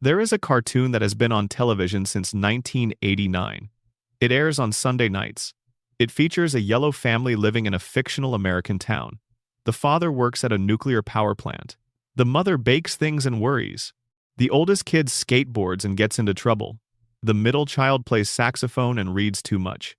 There is a cartoon that has been on television since 1989. It airs on Sunday nights. It features a yellow family living in a fictional American town. The father works at a nuclear power plant. The mother bakes things and worries. The oldest kid skateboards and gets into trouble. The middle child plays saxophone and reads too much.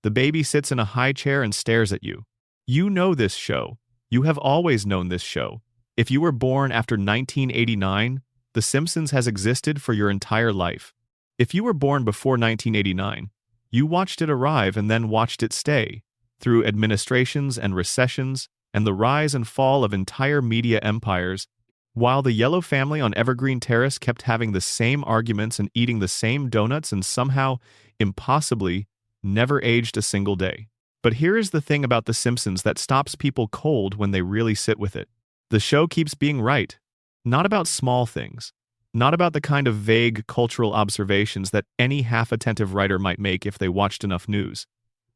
The baby sits in a high chair and stares at you. You know this show. You have always known this show. If you were born after 1989, The Simpsons has existed for your entire life. If you were born before 1989, you watched it arrive and then watched it stay, through administrations and recessions and the rise and fall of entire media empires, while the yellow family on Evergreen Terrace kept having the same arguments and eating the same donuts and somehow, impossibly, never aged a single day. But here is the thing about The Simpsons that stops people cold when they really sit with it. The show keeps being right. Not about small things. Not about the kind of vague cultural observations that any half-attentive writer might make if they watched enough news.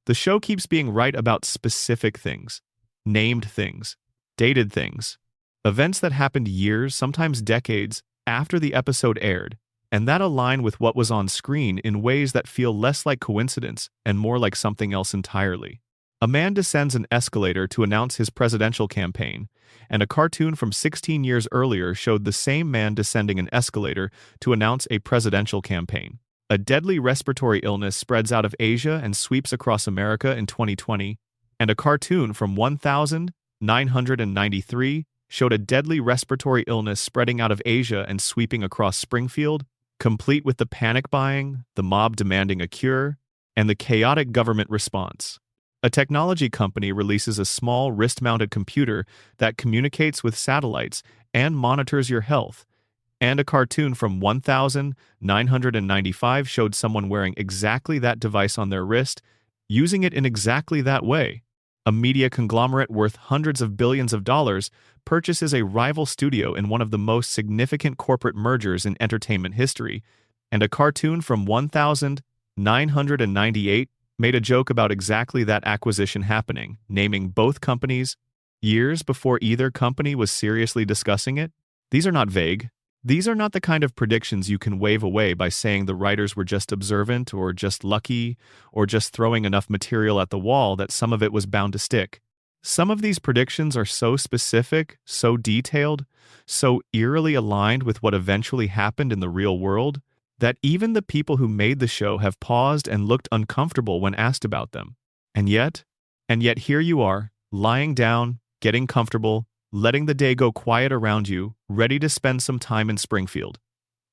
The show keeps being right about specific things. Named things. Dated things. Events that happened years, sometimes decades, after the episode aired, and that align with what was on screen in ways that feel less like coincidence and more like something else entirely. A man descends an escalator to announce his presidential campaign, and a cartoon from 16 years earlier showed the same man descending an escalator to announce a presidential campaign. A deadly respiratory illness spreads out of Asia and sweeps across America in 2020, and a cartoon from 1993 showed a deadly respiratory illness spreading out of Asia and sweeping across Springfield, complete with the panic buying, the mob demanding a cure, and the chaotic government response. A technology company releases a small wrist-mounted computer that communicates with satellites and monitors your health, and a cartoon from 1995 showed someone wearing exactly that device on their wrist, using it in exactly that way. A media conglomerate worth hundreds of billions of dollars purchases a rival studio in one of the most significant corporate mergers in entertainment history, and a cartoon from 1998 made a joke about exactly that acquisition happening, naming both companies years before either company was seriously discussing it. These are not vague. These are not the kind of predictions you can wave away by saying the writers were just observant or just lucky or just throwing enough material at the wall that some of it was bound to stick. Some of these predictions are so specific, so detailed, so eerily aligned with what eventually happened in the real world, that even the people who made the show have paused and looked uncomfortable when asked about them. And yet here you are, lying down, getting comfortable, letting the day go quiet around you, ready to spend some time in Springfield.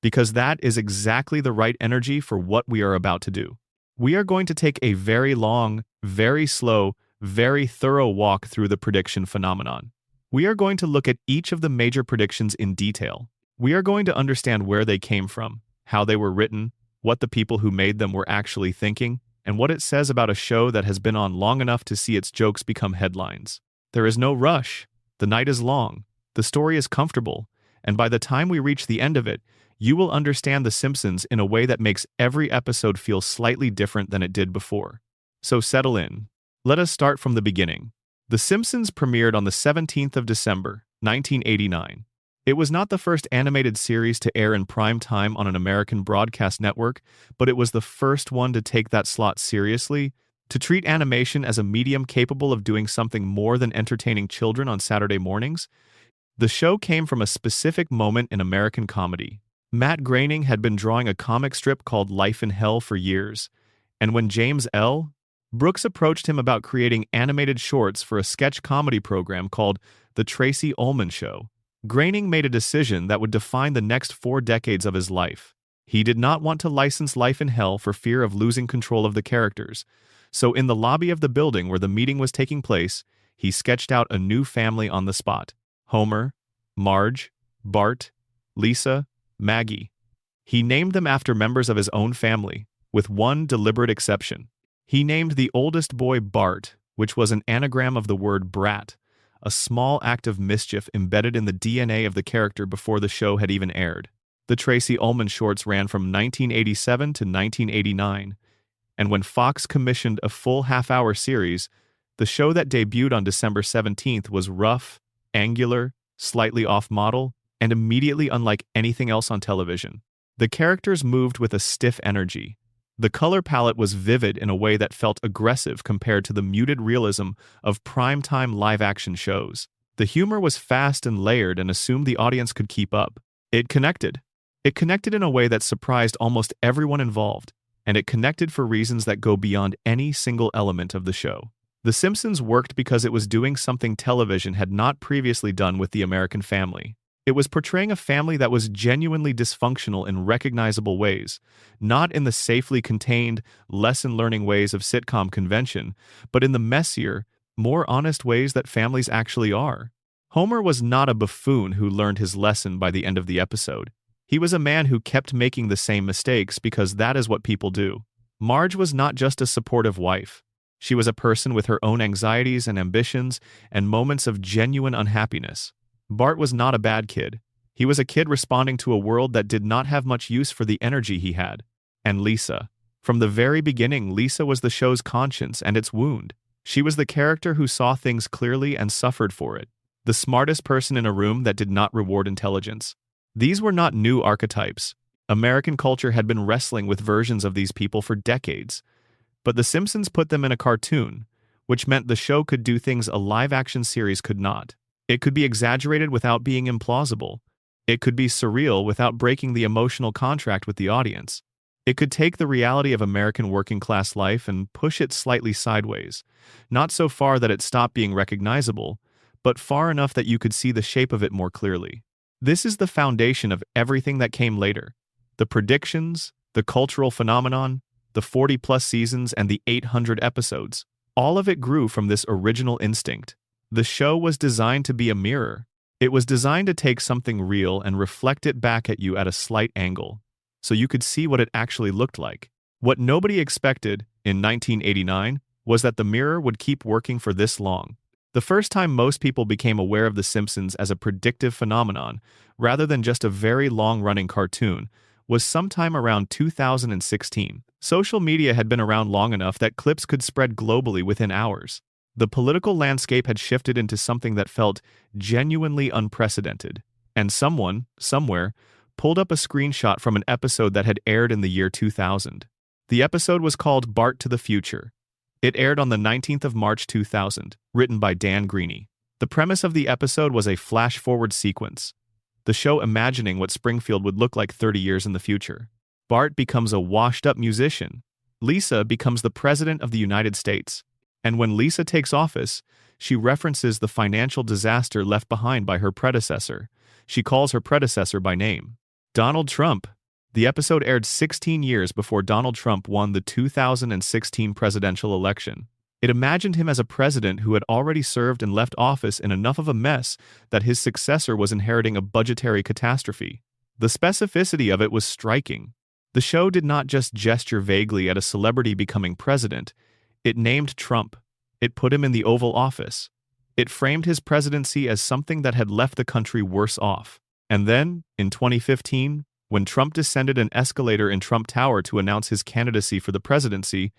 Because that is exactly the right energy for what we are about to do. We are going to take a very long, very slow, very thorough walk through the prediction phenomenon. We are going to look at each of the major predictions in detail. We are going to understand where they came from, how they were written, what the people who made them were actually thinking, and what it says about a show that has been on long enough to see its jokes become headlines. There is no rush. The night is long. The story is comfortable. And by the time we reach the end of it, you will understand The Simpsons in a way that makes every episode feel slightly different than it did before. So settle in. Let us start from the beginning. The Simpsons premiered on the 17th of December, 1989. It was not the first animated series to air in prime time on an American broadcast network, but it was the first one to take that slot seriously, to treat animation as a medium capable of doing something more than entertaining children on Saturday mornings. The show came from a specific moment in American comedy. Matt Groening had been drawing a comic strip called Life in Hell for years, and when James L. Brooks approached him about creating animated shorts for a sketch comedy program called The Tracy Ullman Show, Groening made a decision that would define the next 4 decades of his life. He did not want to license Life in Hell for fear of losing control of the characters, so in the lobby of the building where the meeting was taking place, he sketched out a new family on the spot: Homer, Marge, Bart, Lisa, Maggie. He named them after members of his own family, with one deliberate exception. He named the oldest boy Bart, which was an anagram of the word brat, a small act of mischief embedded in the DNA of the character before the show had even aired. The Tracy Ullman shorts ran from 1987 to 1989, and when Fox commissioned a full half-hour series, the show that debuted on December 17th was rough, angular, slightly off-model, and immediately unlike anything else on television. The characters moved with a stiff energy. The color palette was vivid in a way that felt aggressive compared to the muted realism of primetime live-action shows. The humor was fast and layered and assumed the audience could keep up. It connected. It connected in a way that surprised almost everyone involved, and it connected for reasons that go beyond any single element of the show. The Simpsons worked because it was doing something television had not previously done with the American family. It was portraying a family that was genuinely dysfunctional in recognizable ways, not in the safely contained, lesson-learning ways of sitcom convention, but in the messier, more honest ways that families actually are. Homer was not a buffoon who learned his lesson by the end of the episode. He was a man who kept making the same mistakes because that is what people do. Marge was not just a supportive wife. She was a person with her own anxieties and ambitions and moments of genuine unhappiness. Bart was not a bad kid. He was a kid responding to a world that did not have much use for the energy he had. And Lisa. From the very beginning, Lisa was the show's conscience and its wound. She was the character who saw things clearly and suffered for it. The smartest person in a room that did not reward intelligence. These were not new archetypes. American culture had been wrestling with versions of these people for decades. But The Simpsons put them in a cartoon, which meant the show could do things a live-action series could not. It could be exaggerated without being implausible. It could be surreal without breaking the emotional contract with the audience. It could take the reality of American working-class life and push it slightly sideways, not so far that it stopped being recognizable, but far enough that you could see the shape of it more clearly. This is the foundation of everything that came later. The predictions, the cultural phenomenon, the 40-plus seasons, and the 800 episodes. All of it grew from this original instinct. The show was designed to be a mirror. It was designed to take something real and reflect it back at you at a slight angle, so you could see what it actually looked like. What nobody expected, in 1989, was that the mirror would keep working for this long. The first time most people became aware of The Simpsons as a predictive phenomenon, rather than just a very long-running cartoon, was sometime around 2016. Social media had been around long enough that clips could spread globally within hours. The political landscape had shifted into something that felt genuinely unprecedented, and someone, somewhere, pulled up a screenshot from an episode that had aired in the year 2000. The episode was called Bart to the Future. It aired on the 19th of March 2000, written by Dan Greeny. The premise of the episode was a flash-forward sequence, the show imagining what Springfield would look like 30 years in the future. Bart becomes a washed-up musician. Lisa becomes the President of the United States. And when Lisa takes office, she references the financial disaster left behind by her predecessor. She calls her predecessor by name. Donald Trump. The episode aired 16 years before Donald Trump won the 2016 presidential election. It imagined him as a president who had already served and left office in enough of a mess that his successor was inheriting a budgetary catastrophe. The specificity of it was striking. The show did not just gesture vaguely at a celebrity becoming president. It named Trump. It put him in the Oval Office. It framed his presidency as something that had left the country worse off. And then, in 2015, when Trump descended an escalator in Trump Tower to announce his candidacy for the presidency,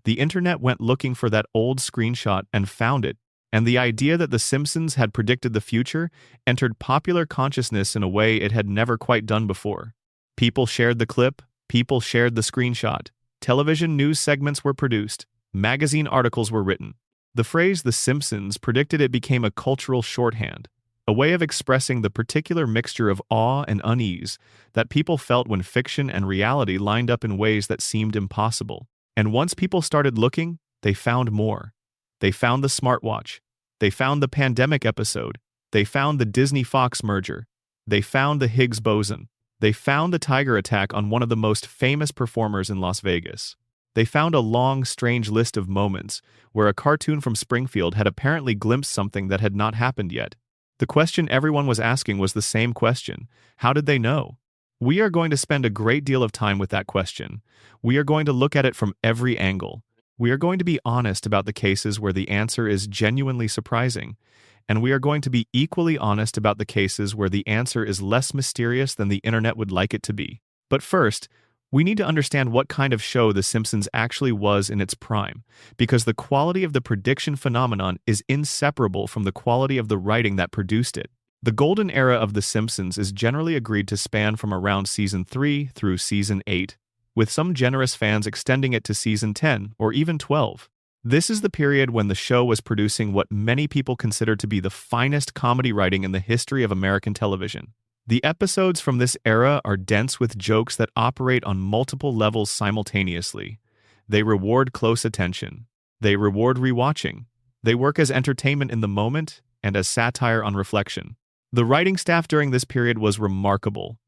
the internet went looking for that old screenshot and found it, and the idea that The Simpsons had predicted the future entered popular consciousness in a way it had never quite done before. People shared the clip, people shared the screenshot, television news segments were produced, magazine articles were written. The phrase "The Simpsons" predicted it became a cultural shorthand, a way of expressing the particular mixture of awe and unease that people felt when fiction and reality lined up in ways that seemed impossible. And once people started looking, they found more. They found the smartwatch. They found the pandemic episode. They found the Disney-Fox merger. They found the Higgs boson. They found the tiger attack on one of the most famous performers in Las Vegas. They found a long, strange list of moments where a cartoon from Springfield had apparently glimpsed something that had not happened yet. The question everyone was asking was the same question. How did they know? We are going to spend a great deal of time with that question. We are going to look at it from every angle. We are going to be honest about the cases where the answer is genuinely surprising, and we are going to be equally honest about the cases where the answer is less mysterious than the internet would like it to be. But first, we need to understand what kind of show The Simpsons actually was in its prime, because the quality of the prediction phenomenon is inseparable from the quality of the writing that produced it. The golden era of The Simpsons is generally agreed to span from around season 3 through season 8, with some generous fans extending it to season 10 or even 12. This is the period when the show was producing what many people consider to be the finest comedy writing in the history of American television. The episodes from this era are dense with jokes that operate on multiple levels simultaneously. They reward close attention. They reward rewatching. They work as entertainment in the moment and as satire on reflection. The writing staff during this period was remarkable,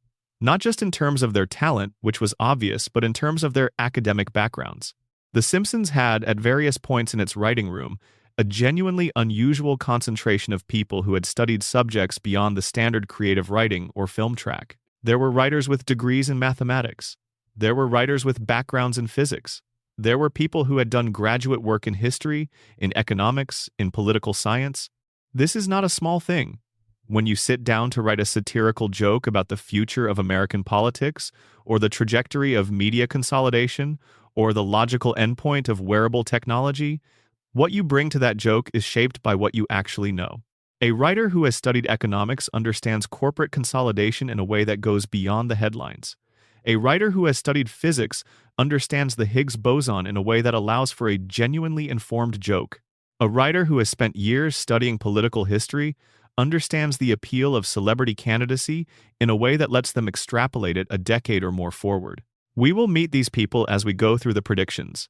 not just in terms of their talent, which was obvious, but in terms of their academic backgrounds. The Simpsons had, at various points in its writing room, a genuinely unusual concentration of people who had studied subjects beyond the standard creative writing or film track. There were writers with degrees in mathematics. There were writers with backgrounds in physics. There were people who had done graduate work in history, in economics, in political science. This is not a small thing. When you sit down to write a satirical joke about the future of American politics, or the trajectory of media consolidation, or the logical endpoint of wearable technology, what you bring to that joke is shaped by what you actually know. A writer who has studied economics understands corporate consolidation in a way that goes beyond the headlines. A writer who has studied physics understands the Higgs boson in a way that allows for a genuinely informed joke. A writer who has spent years studying political history understands the appeal of celebrity candidacy in a way that lets them extrapolate it a decade or more forward. We will meet these people as we go through the predictions.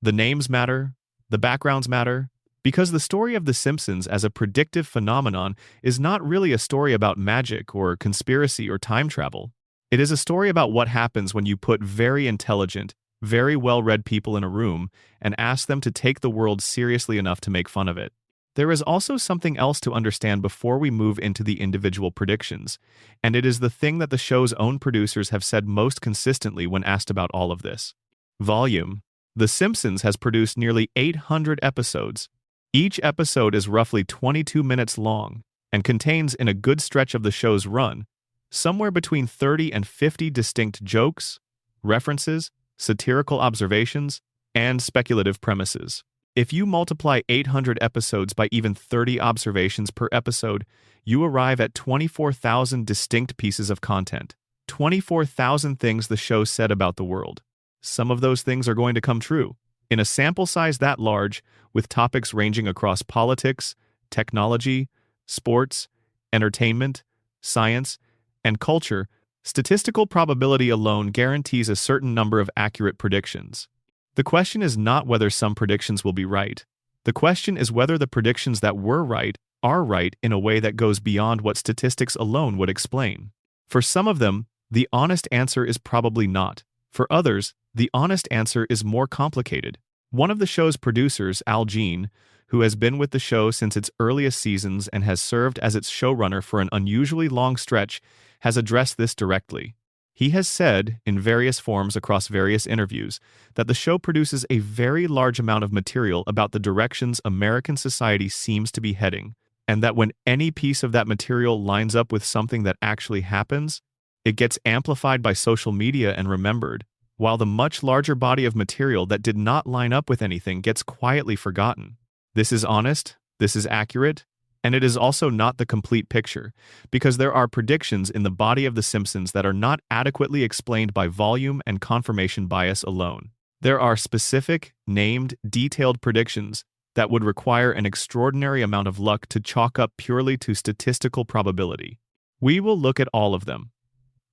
The names matter, the backgrounds matter, because the story of The Simpsons as a predictive phenomenon is not really a story about magic or conspiracy or time travel. It is a story about what happens when you put very intelligent, very well-read people in a room and ask them to take the world seriously enough to make fun of it. There is also something else to understand before we move into the individual predictions, and it is the thing that the show's own producers have said most consistently when asked about all of this. Volume. The Simpsons has produced nearly 800 episodes. Each episode is roughly 22 minutes long and contains, in a good stretch of the show's run, somewhere between 30 and 50 distinct jokes, references, satirical observations, and speculative premises. If you multiply 800 episodes by even 30 observations per episode, you arrive at 24,000 distinct pieces of content. 24,000 things the show said about the world. Some of those things are going to come true. In a sample size that large, with topics ranging across politics, technology, sports, entertainment, science, and culture, statistical probability alone guarantees a certain number of accurate predictions. The question is not whether some predictions will be right. The question is whether the predictions that were right are right in a way that goes beyond what statistics alone would explain. For some of them, the honest answer is probably not. For others, the honest answer is more complicated. One of the show's producers, Al Jean, who has been with the show since its earliest seasons and has served as its showrunner for an unusually long stretch, has addressed this directly. He has said, in various forms across various interviews, that the show produces a very large amount of material about the directions American society seems to be heading, and that when any piece of that material lines up with something that actually happens, it gets amplified by social media and remembered, while the much larger body of material that did not line up with anything gets quietly forgotten. This is honest, this is accurate, and it is also not the complete picture, because there are predictions in the body of The Simpsons that are not adequately explained by volume and confirmation bias alone. There are specific, named, detailed predictions that would require an extraordinary amount of luck to chalk up purely to statistical probability. We will look at all of them.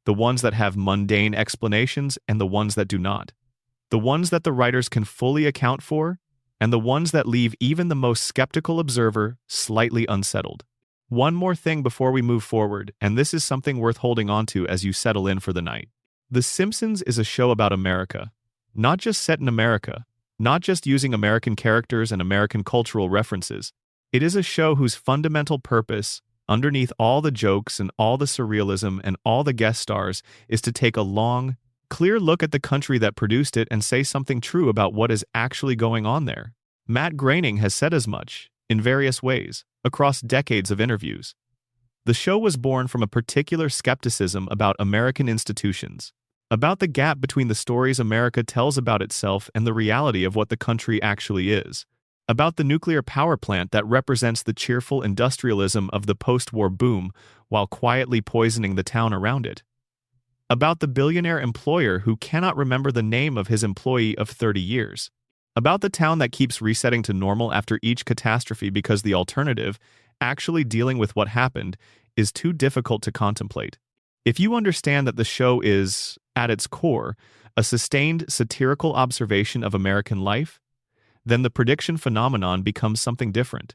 The ones that have mundane explanations and the ones that do not. The ones that the writers can fully account for, and the ones that leave even the most skeptical observer slightly unsettled. One more thing before we move forward, and this is something worth holding on to as you settle in for the night. The Simpsons is a show about America, not just set in America, not just using American characters and American cultural references. It is a show whose fundamental purpose, underneath all the jokes and all the surrealism and all the guest stars, is to take a long, clear look at the country that produced it and say something true about what is actually going on there. Matt Groening has said as much, in various ways, across decades of interviews. The show was born from a particular skepticism about American institutions, about the gap between the stories America tells about itself and the reality of what the country actually is. about the nuclear power plant that represents the cheerful industrialism of the post-war boom while quietly poisoning the town around it, about the billionaire employer who cannot remember the name of his employee of 30 years, about the town that keeps resetting to normal after each catastrophe because the alternative, actually dealing with what happened, is too difficult to contemplate. If you understand that the show is, at its core, a sustained satirical observation of American life, then the prediction phenomenon becomes something different.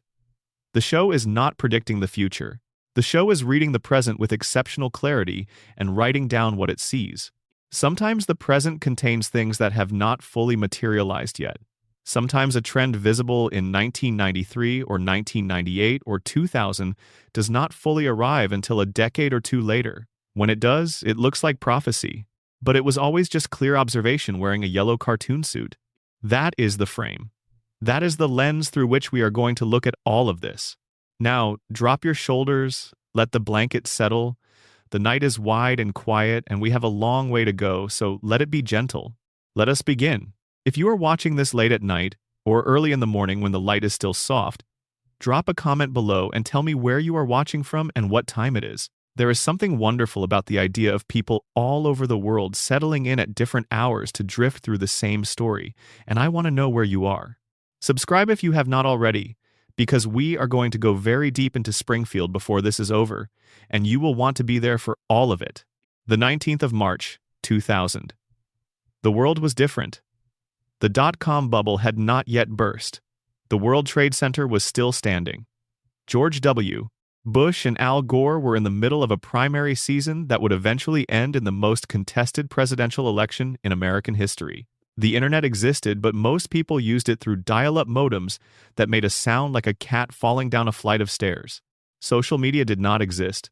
The show is not predicting the future. The show is reading the present with exceptional clarity and writing down what it sees. Sometimes the present contains things that have not fully materialized yet. Sometimes a trend visible in 1993 or 1998 or 2000 does not fully arrive until a decade or two later. When it does, it looks like prophecy. But it was always just clear observation wearing a yellow cartoon suit. That is the frame. That is the lens through which we are going to look at all of this. Now, drop your shoulders, let the blanket settle. The night is wide and quiet, and we have a long way to go, so let it be gentle. Let us begin. If you are watching this late at night, or early in the morning when the light is still soft, drop a comment below and tell me where you are watching from and what time it is. There is something wonderful about the idea of people all over the world settling in at different hours to drift through the same story, and I want to know where you are. Subscribe if you have not already, because we are going to go very deep into Springfield before this is over, and you will want to be there for all of it. The 19th of March, 2000. The world was different. The dot-com bubble had not yet burst. The World Trade Center was still standing. George W. Bush and Al Gore were in the middle of a primary season that would eventually end in the most contested presidential election in American history. The internet existed, but most people used it through dial-up modems that made a sound like a cat falling down a flight of stairs. Social media did not exist.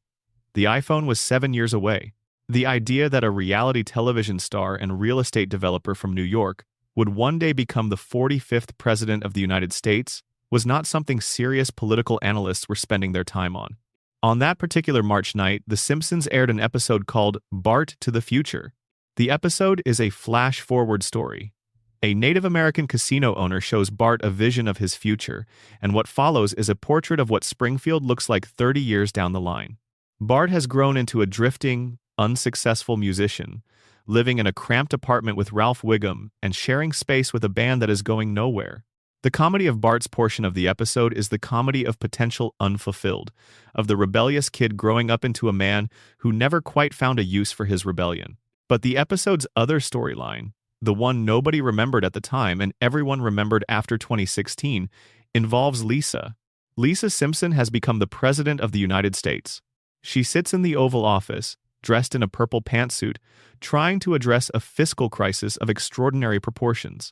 The iPhone was 7 years away. The idea that a reality television star and real estate developer from New York would one day become the 45th president of the United States was not something serious political analysts were spending their time on. On that particular March night, The Simpsons aired an episode called Bart to the Future. The episode is a flash-forward story. A Native American casino owner shows Bart a vision of his future, and what follows is a portrait of what Springfield looks like 30 years down the line. Bart has grown into a drifting, unsuccessful musician, living in a cramped apartment with Ralph Wiggum and sharing space with a band that is going nowhere. The comedy of Bart's portion of the episode is the comedy of potential unfulfilled, of the rebellious kid growing up into a man who never quite found a use for his rebellion. But the episode's other storyline, the one nobody remembered at the time and everyone remembered after 2016, involves Lisa. Lisa Simpson has become the President of the United States. She sits in the Oval Office, dressed in a purple pantsuit, trying to address a fiscal crisis of extraordinary proportions.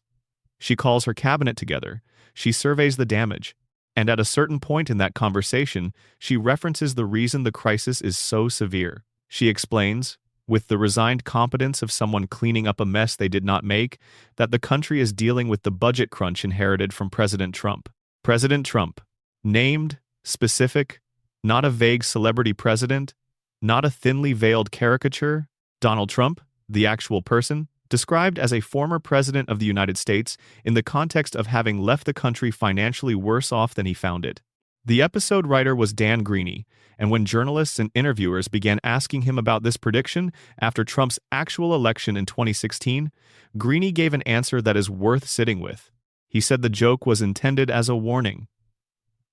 She calls her cabinet together, she surveys the damage, and at a certain point in that conversation, she references the reason the crisis is so severe. She explains, with the resigned competence of someone cleaning up a mess they did not make, that the country is dealing with the budget crunch inherited from President Trump. President Trump. Named, specific, not a vague celebrity president, not a thinly veiled caricature. Donald Trump, the actual person, described as a former president of the United States in the context of having left the country financially worse off than he found it. The episode writer was Dan Greeny, and when journalists and interviewers began asking him about this prediction after Trump's actual election in 2016, Greeny gave an answer that is worth sitting with. He said the joke was intended as a warning.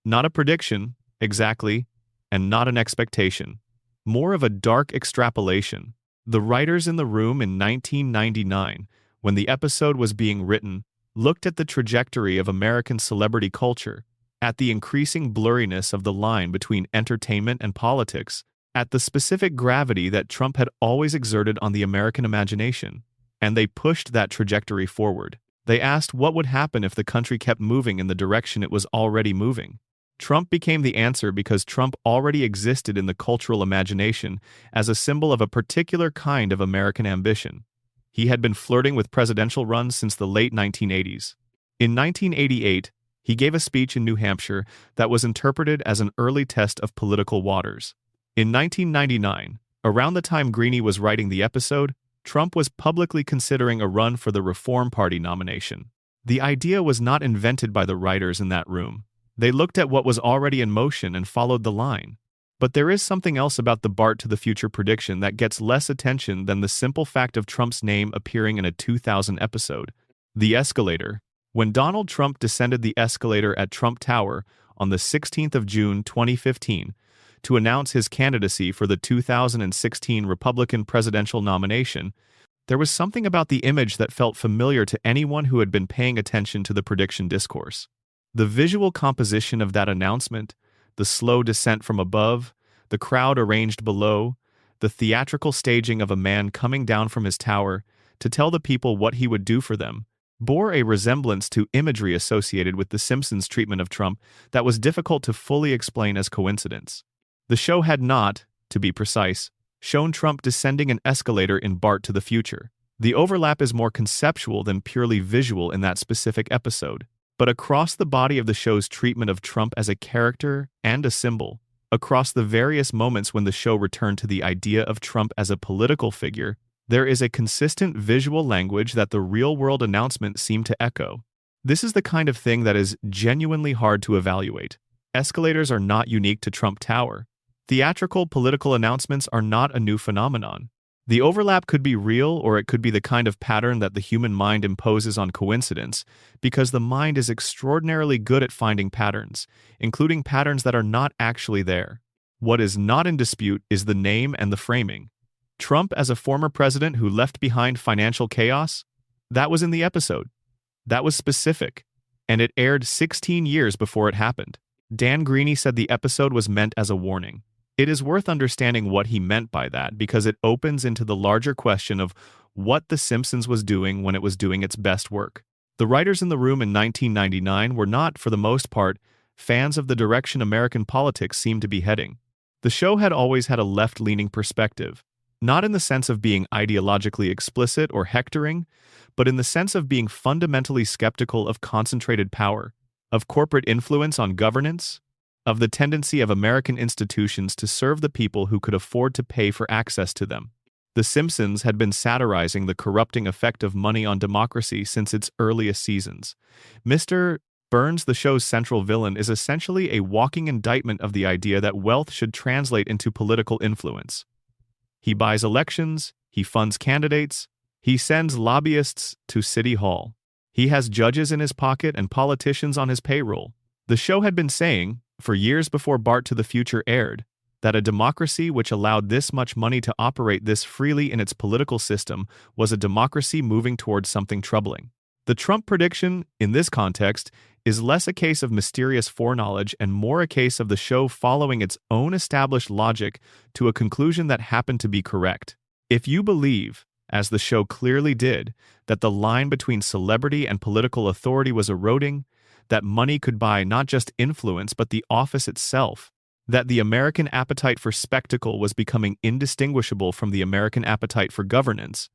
Not a prediction, exactly, and not an expectation. More of a dark extrapolation. The writers in the room in 1999, when the episode was being written, looked at the trajectory of American celebrity culture, at the increasing blurriness of the line between entertainment and politics, at the specific gravity that Trump had always exerted on the American imagination, and they pushed that trajectory forward. They asked what would happen if the country kept moving in the direction it was already moving. Trump became the answer because Trump already existed in the cultural imagination as a symbol of a particular kind of American ambition. He had been flirting with presidential runs since the late 1980s. In 1988, he gave a speech in New Hampshire that was interpreted as an early test of political waters. In 1999, around the time Greeny was writing the episode, Trump was publicly considering a run for the Reform Party nomination. The idea was not invented by the writers in that room. They looked at what was already in motion and followed the line. But there is something else about the Bart to the Future prediction that gets less attention than the simple fact of Trump's name appearing in a 2000 episode. The escalator. When Donald Trump descended the escalator at Trump Tower on the 16th of June 2015 to announce his candidacy for the 2016 Republican presidential nomination, there was something about the image that felt familiar to anyone who had been paying attention to the prediction discourse. The visual composition of that announcement, the slow descent from above, the crowd arranged below, the theatrical staging of a man coming down from his tower to tell the people what he would do for them, bore a resemblance to imagery associated with the Simpsons' treatment of Trump that was difficult to fully explain as coincidence. The show had not, to be precise, shown Trump descending an escalator in Bart to the Future. The overlap is more conceptual than purely visual in that specific episode. But across the body of the show's treatment of Trump as a character and a symbol, across the various moments when the show returned to the idea of Trump as a political figure, there is a consistent visual language that the real-world announcement seemed to echo. This is the kind of thing that is genuinely hard to evaluate. Escalators are not unique to Trump Tower. Theatrical political announcements are not a new phenomenon. The overlap could be real, or it could be the kind of pattern that the human mind imposes on coincidence, because the mind is extraordinarily good at finding patterns, including patterns that are not actually there. What is not in dispute is the name and the framing. Trump as a former president who left behind financial chaos? That was in the episode. That was specific. And it aired 16 years before it happened. Dan Greeny said the episode was meant as a warning. It is worth understanding what he meant by that because it opens into the larger question of what The Simpsons was doing when it was doing its best work. The writers in the room in 1999 were not, for the most part, fans of the direction American politics seemed to be heading. The show had always had a left-leaning perspective, not in the sense of being ideologically explicit or hectoring, but in the sense of being fundamentally skeptical of concentrated power, of corporate influence on governance, of the tendency of American institutions to serve the people who could afford to pay for access to them. The Simpsons had been satirizing the corrupting effect of money on democracy since its earliest seasons. Mr. Burns, the show's central villain, is essentially a walking indictment of the idea that wealth should translate into political influence. He buys elections, he funds candidates, he sends lobbyists to City Hall. He has judges in his pocket and politicians on his payroll. The show had been saying, for years before Bart to the Future aired, that a democracy which allowed this much money to operate this freely in its political system was a democracy moving towards something troubling. The Trump prediction, in this context, is less a case of mysterious foreknowledge and more a case of the show following its own established logic to a conclusion that happened to be correct. If you believe, as the show clearly did, that the line between celebrity and political authority was eroding, that money could buy not just influence but the office itself, that the American appetite for spectacle was becoming indistinguishable from the American appetite for governance,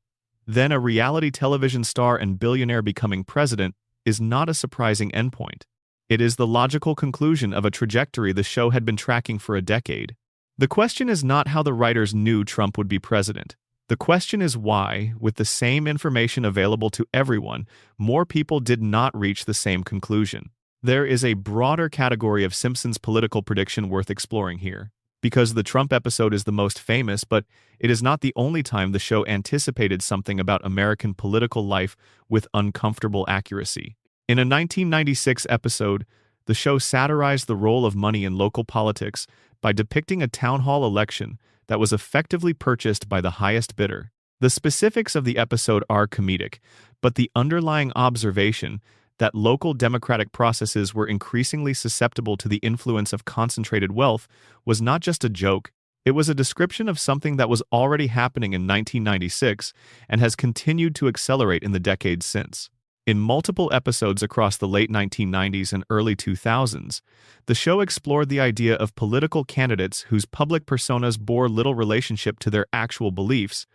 then a reality television star and billionaire becoming president is not a surprising endpoint. It is the logical conclusion of a trajectory the show had been tracking for a decade. The question is not how the writers knew Trump would be president. The question is why, with the same information available to everyone, more people did not reach the same conclusion. There is a broader category of Simpsons political prediction worth exploring here. Because the Trump episode is the most famous, but it is not the only time the show anticipated something about American political life with uncomfortable accuracy. In a 1996 episode, the show satirized the role of money in local politics by depicting a town hall election that was effectively purchased by the highest bidder. The specifics of the episode are comedic, but the underlying observation that local democratic processes were increasingly susceptible to the influence of concentrated wealth was not just a joke, it was a description of something that was already happening in 1996 and has continued to accelerate in the decades since. In multiple episodes across the late 1990s and early 2000s, the show explored the idea of political candidates whose public personas bore little relationship to their actual beliefs,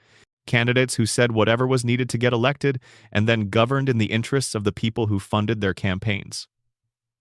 candidates who said whatever was needed to get elected and then governed in the interests of the people who funded their campaigns.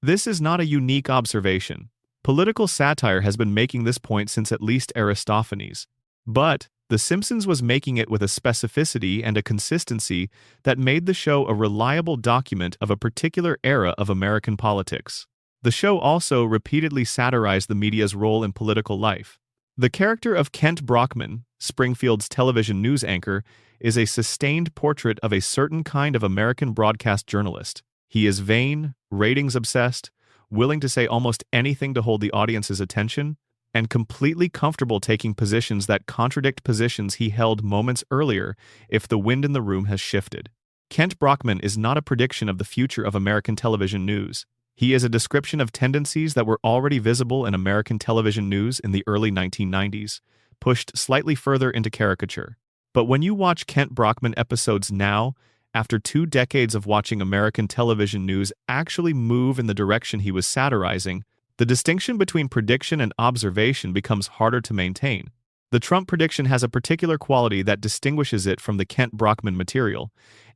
This is not a unique observation. Political satire has been making this point since at least Aristophanes. But, The Simpsons was making it with a specificity and a consistency that made the show a reliable document of a particular era of American politics. The show also repeatedly satirized the media's role in political life. The character of Kent Brockman, Springfield's television news anchor, is a sustained portrait of a certain kind of American broadcast journalist. He is vain, ratings-obsessed, willing to say almost anything to hold the audience's attention, and completely comfortable taking positions that contradict positions he held moments earlier if the wind in the room has shifted. Kent Brockman is not a prediction of the future of American television news. He is a description of tendencies that were already visible in American television news in the early 1990s, pushed slightly further into caricature. But when you watch Kent Brockman episodes now, after 2 decades of watching American television news actually move in the direction he was satirizing, the distinction between prediction and observation becomes harder to maintain. The Trump prediction has a particular quality that distinguishes it from the Kent Brockman material,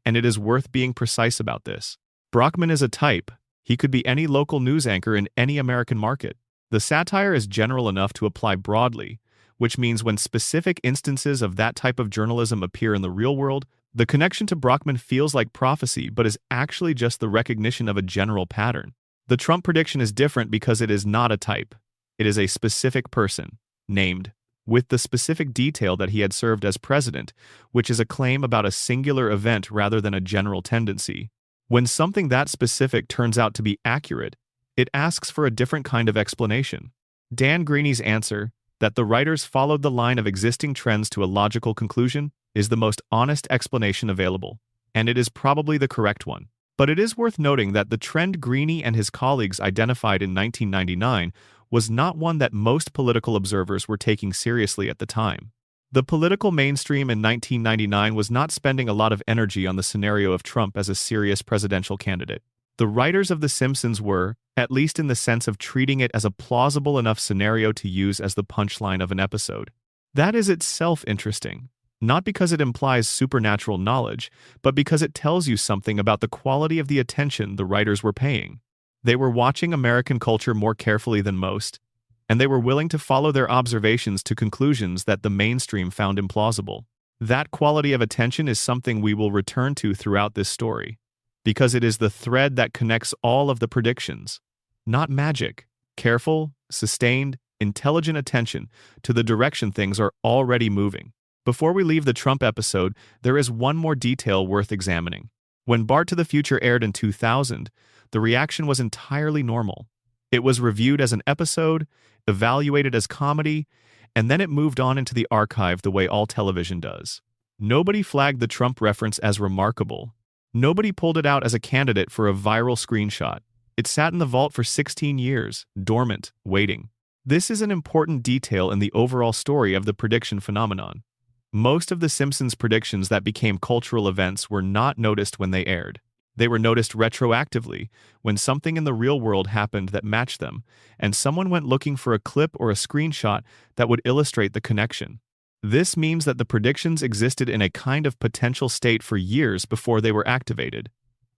and it is worth being precise about this. Brockman is a type. He could be any local news anchor in any American market. The satire is general enough to apply broadly, which means when specific instances of that type of journalism appear in the real world, the connection to Brockman feels like prophecy but is actually just the recognition of a general pattern. The Trump prediction is different because it is not a type. It is a specific person, named, with the specific detail that he had served as president, which is a claim about a singular event rather than a general tendency. When something that specific turns out to be accurate, it asks for a different kind of explanation. Dan Greeny's answer, that the writers followed the line of existing trends to a logical conclusion, is the most honest explanation available, and it is probably the correct one. But it is worth noting that the trend Greeny and his colleagues identified in 1999 was not one that most political observers were taking seriously at the time. The political mainstream in 1999 was not spending a lot of energy on the scenario of Trump as a serious presidential candidate. The writers of The Simpsons were, at least in the sense of treating it as a plausible enough scenario to use as the punchline of an episode. That is itself interesting. Not because it implies supernatural knowledge, but because it tells you something about the quality of the attention the writers were paying. They were watching American culture more carefully than most, and they were willing to follow their observations to conclusions that the mainstream found implausible. That quality of attention is something we will return to throughout this story, because it is the thread that connects all of the predictions. Not magic, careful, sustained, intelligent attention to the direction things are already moving. Before we leave the Trump episode, there is one more detail worth examining. When Bart to the Future aired in 2000, the reaction was entirely normal. It was reviewed as an episode, evaluated as comedy, and then it moved on into the archive the way all television does. Nobody flagged the Trump reference as remarkable. Nobody pulled it out as a candidate for a viral screenshot. It sat in the vault for 16 years, dormant, waiting. This is an important detail in the overall story of the prediction phenomenon. Most of The Simpsons predictions that became cultural events were not noticed when they aired. They were noticed retroactively, when something in the real world happened that matched them, and someone went looking for a clip or a screenshot that would illustrate the connection. This means that the predictions existed in a kind of potential state for years before they were activated.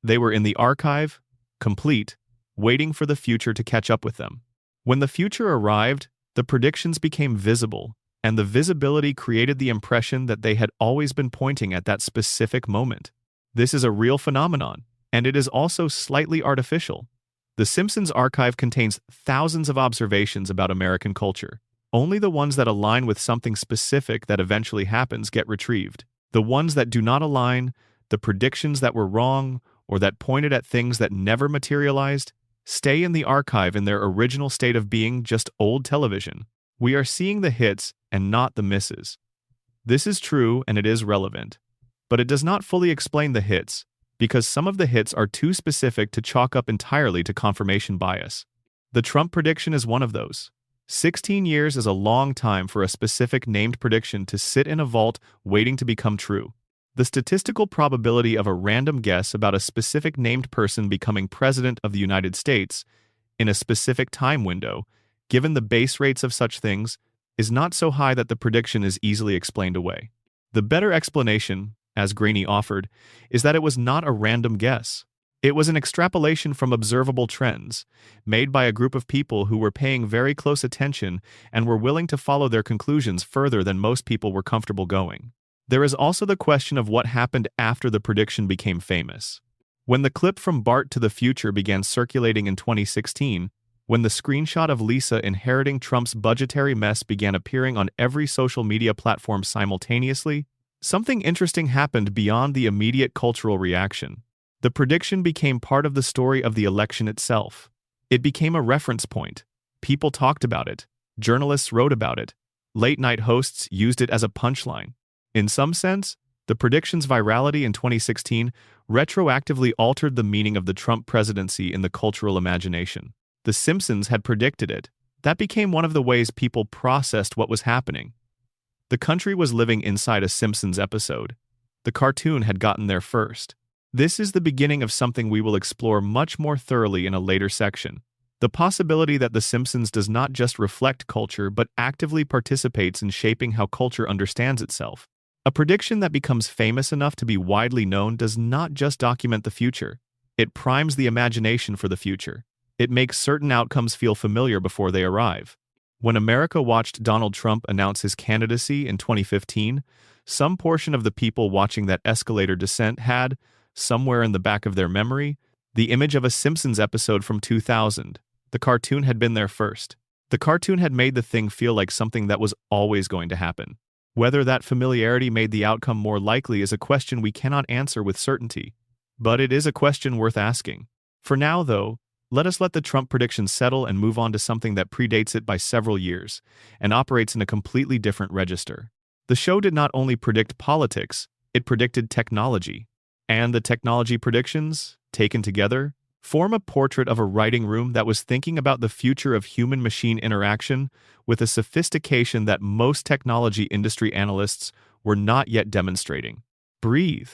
They were in the archive, complete, waiting for the future to catch up with them. When the future arrived, the predictions became visible, and the visibility created the impression that they had always been pointing at that specific moment. This is a real phenomenon, and it is also slightly artificial. The Simpsons archive contains thousands of observations about American culture. Only the ones that align with something specific that eventually happens get retrieved. The ones that do not align, the predictions that were wrong, or that pointed at things that never materialized, stay in the archive in their original state of being just old television. We are seeing the hits and not the misses. This is true and it is relevant, but it does not fully explain the hits, because some of the hits are too specific to chalk up entirely to confirmation bias. The Trump prediction is one of those. 16 years is a long time for a specific named prediction to sit in a vault waiting to become true. The statistical probability of a random guess about a specific named person becoming president of the United States in a specific time window, given the base rates of such things, is not so high that the prediction is easily explained away. The better explanation, as Greeny offered, is that it was not a random guess. It was an extrapolation from observable trends, made by a group of people who were paying very close attention and were willing to follow their conclusions further than most people were comfortable going. There is also the question of what happened after the prediction became famous. When the clip from Bart to the Future began circulating in 2016, when the screenshot of Lisa inheriting Trump's budgetary mess began appearing on every social media platform simultaneously, something interesting happened beyond the immediate cultural reaction. The prediction became part of the story of the election itself. It became a reference point. People talked about it. Journalists wrote about it. Late-night hosts used it as a punchline. In some sense, the prediction's virality in 2016 retroactively altered the meaning of the Trump presidency in the cultural imagination. The Simpsons had predicted it. That became one of the ways people processed what was happening. The country was living inside a Simpsons episode. The cartoon had gotten there first. This is the beginning of something we will explore much more thoroughly in a later section. The possibility that The Simpsons does not just reflect culture but actively participates in shaping how culture understands itself. A prediction that becomes famous enough to be widely known does not just document the future. It primes the imagination for the future. It makes certain outcomes feel familiar before they arrive. When America watched Donald Trump announce his candidacy in 2015, some portion of the people watching that escalator descent had, somewhere in the back of their memory, the image of a Simpsons episode from 2000. The cartoon had been there first. The cartoon had made the thing feel like something that was always going to happen. Whether that familiarity made the outcome more likely is a question we cannot answer with certainty, but it is a question worth asking. For now, though, let us let the Trump prediction settle and move on to something that predates it by several years and operates in a completely different register. The show did not only predict politics, it predicted technology. And the technology predictions, taken together, form a portrait of a writing room that was thinking about the future of human-machine interaction with a sophistication that most technology industry analysts were not yet demonstrating. Breathe.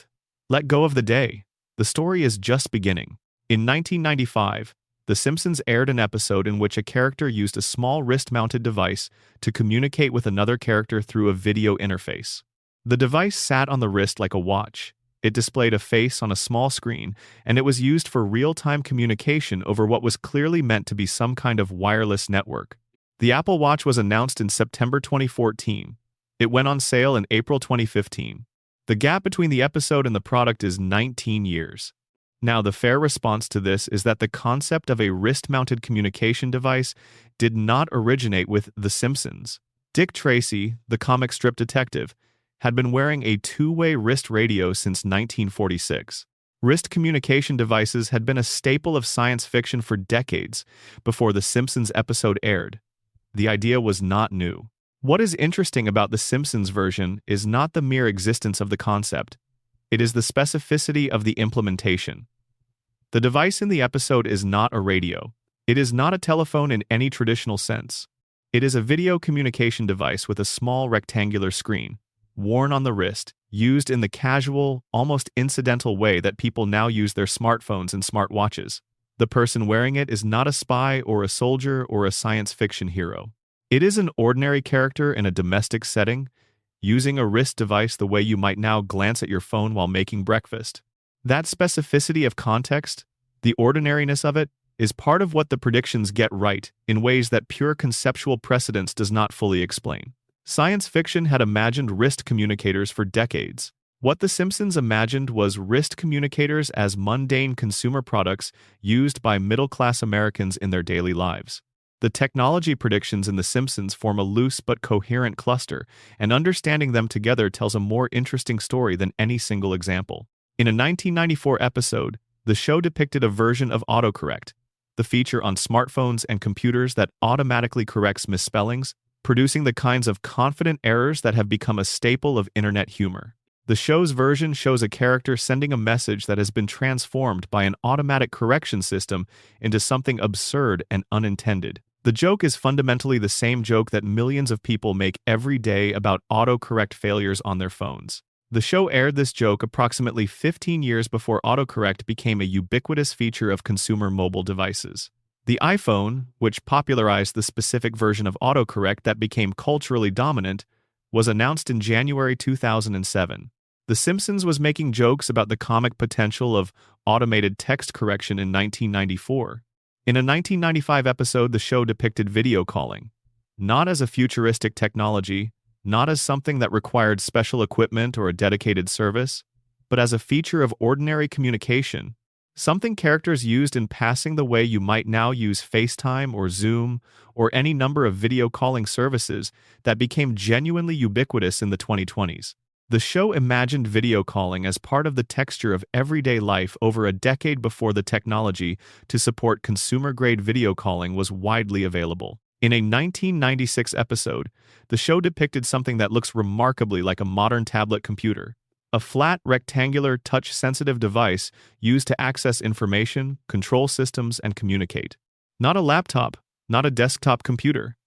Let go of the day. The story is just beginning. In 1995, The Simpsons aired an episode in which a character used a small wrist-mounted device to communicate with another character through a video interface. The device sat on the wrist like a watch. It displayed a face on a small screen, and it was used for real-time communication over what was clearly meant to be some kind of wireless network. The Apple Watch was announced in September 2014. It went on sale in April 2015. The gap between the episode and the product is 19 years. Now, the fair response to this is that the concept of a wrist-mounted communication device did not originate with The Simpsons. Dick Tracy, the comic strip detective, had been wearing a two-way wrist radio since 1946. Wrist communication devices had been a staple of science fiction for decades before The Simpsons episode aired. The idea was not new. What is interesting about The Simpsons version is not the mere existence of the concept. It is the specificity of the implementation. The device in the episode is not a radio. It is not a telephone in any traditional sense. It is a video communication device with a small rectangular screen, worn on the wrist, used in the casual, almost incidental way that people now use their smartphones and smartwatches. The person wearing it is not a spy or a soldier or a science fiction hero. It is an ordinary character in a domestic setting, using a wrist device the way you might now glance at your phone while making breakfast. That specificity of context, the ordinariness of it, is part of what the predictions get right in ways that pure conceptual precedence does not fully explain. Science fiction had imagined wrist communicators for decades. What The Simpsons imagined was wrist communicators as mundane consumer products used by middle-class Americans in their daily lives. The technology predictions in The Simpsons form a loose but coherent cluster, and understanding them together tells a more interesting story than any single example. In a 1994 episode, the show depicted a version of autocorrect, the feature on smartphones and computers that automatically corrects misspellings, producing the kinds of confident errors that have become a staple of internet humor. The show's version shows a character sending a message that has been transformed by an automatic correction system into something absurd and unintended. The joke is fundamentally the same joke that millions of people make every day about autocorrect failures on their phones. The show aired this joke approximately 15 years before autocorrect became a ubiquitous feature of consumer mobile devices. The iPhone, which popularized the specific version of autocorrect that became culturally dominant, was announced in January 2007. The Simpsons was making jokes about the comic potential of automated text correction in 1994. In a 1995 episode, the show depicted video calling, not as a futuristic technology, not as something that required special equipment or a dedicated service, but as a feature of ordinary communication, something characters used in passing the way you might now use FaceTime or Zoom or any number of video calling services that became genuinely ubiquitous in the 2020s. The show imagined video calling as part of the texture of everyday life over a decade before the technology to support consumer-grade video calling was widely available. In a 1996 episode, the show depicted something that looks remarkably like a modern tablet computer, a flat, rectangular, touch-sensitive device used to access information, control systems, and communicate. Not a laptop, not a desktop computer.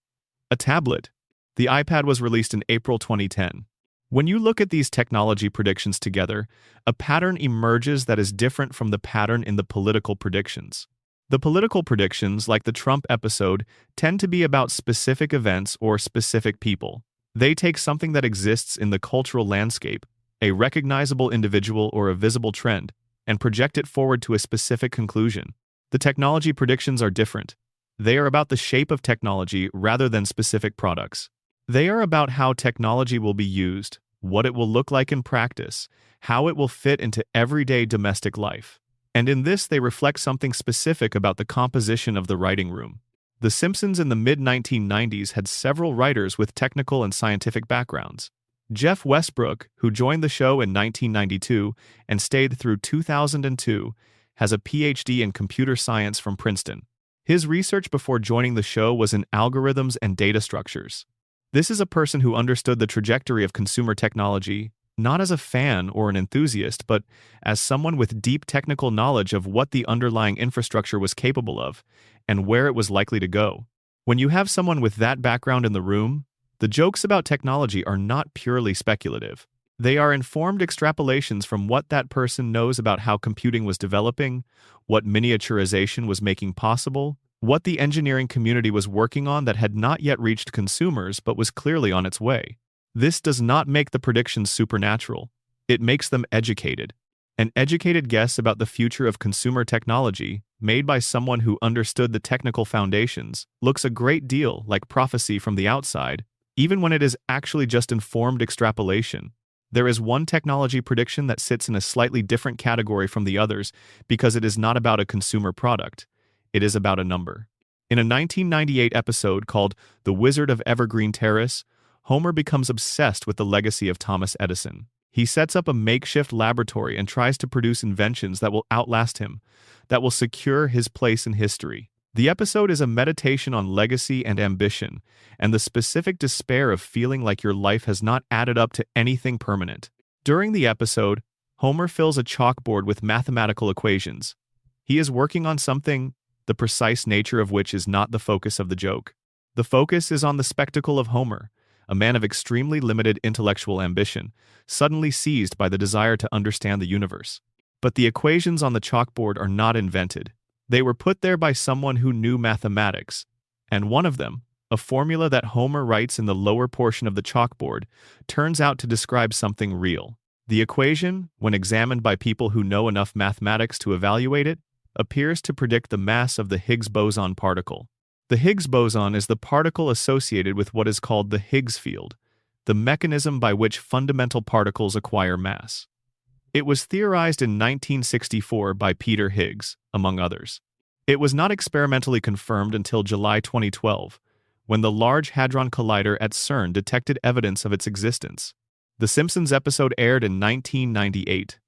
A tablet. The iPad was released in April 2010. When you look at these technology predictions together, a pattern emerges that is different from the pattern in the political predictions. The political predictions, like the Trump episode, tend to be about specific events or specific people. They take something that exists in the cultural landscape, a recognizable individual or a visible trend, and project it forward to a specific conclusion. The technology predictions are different. They are about the shape of technology rather than specific products. They are about how technology will be used, what it will look like in practice, how it will fit into everyday domestic life. And in this, they reflect something specific about the composition of the writing room. The Simpsons in the mid-1990s had several writers with technical and scientific backgrounds. Jeff Westbrook, who joined the show in 1992 and stayed through 2002, has a PhD in computer science from Princeton. His research before joining the show was in algorithms and data structures. This is a person who understood the trajectory of consumer technology, not as a fan or an enthusiast, but as someone with deep technical knowledge of what the underlying infrastructure was capable of and where it was likely to go. When you have someone with that background in the room, the jokes about technology are not purely speculative. They are informed extrapolations from what that person knows about how computing was developing, what miniaturization was making possible, what the engineering community was working on that had not yet reached consumers but was clearly on its way. This does not make the predictions supernatural. It makes them educated. An educated guess about the future of consumer technology, made by someone who understood the technical foundations, looks a great deal like prophecy from the outside, even when it is actually just informed extrapolation. There is one technology prediction that sits in a slightly different category from the others because it is not about a consumer product. It is about a number. In a 1998 episode called The Wizard of Evergreen Terrace, Homer becomes obsessed with the legacy of Thomas Edison. He sets up a makeshift laboratory and tries to produce inventions that will outlast him, that will secure his place in history. The episode is a meditation on legacy and ambition, and the specific despair of feeling like your life has not added up to anything permanent. During the episode, Homer fills a chalkboard with mathematical equations. He is working on something, the precise nature of which is not the focus of the joke. The focus is on the spectacle of Homer, a man of extremely limited intellectual ambition, suddenly seized by the desire to understand the universe. But the equations on the chalkboard are not invented. They were put there by someone who knew mathematics, and one of them, a formula that Homer writes in the lower portion of the chalkboard, turns out to describe something real. The equation, when examined by people who know enough mathematics to evaluate it, appears to predict the mass of the Higgs boson particle. The Higgs boson is the particle associated with what is called the Higgs field, the mechanism by which fundamental particles acquire mass. It was theorized in 1964 by Peter Higgs, among others. It was not experimentally confirmed until July 2012, when the Large Hadron Collider at CERN detected evidence of its existence. The Simpsons episode aired in 1998.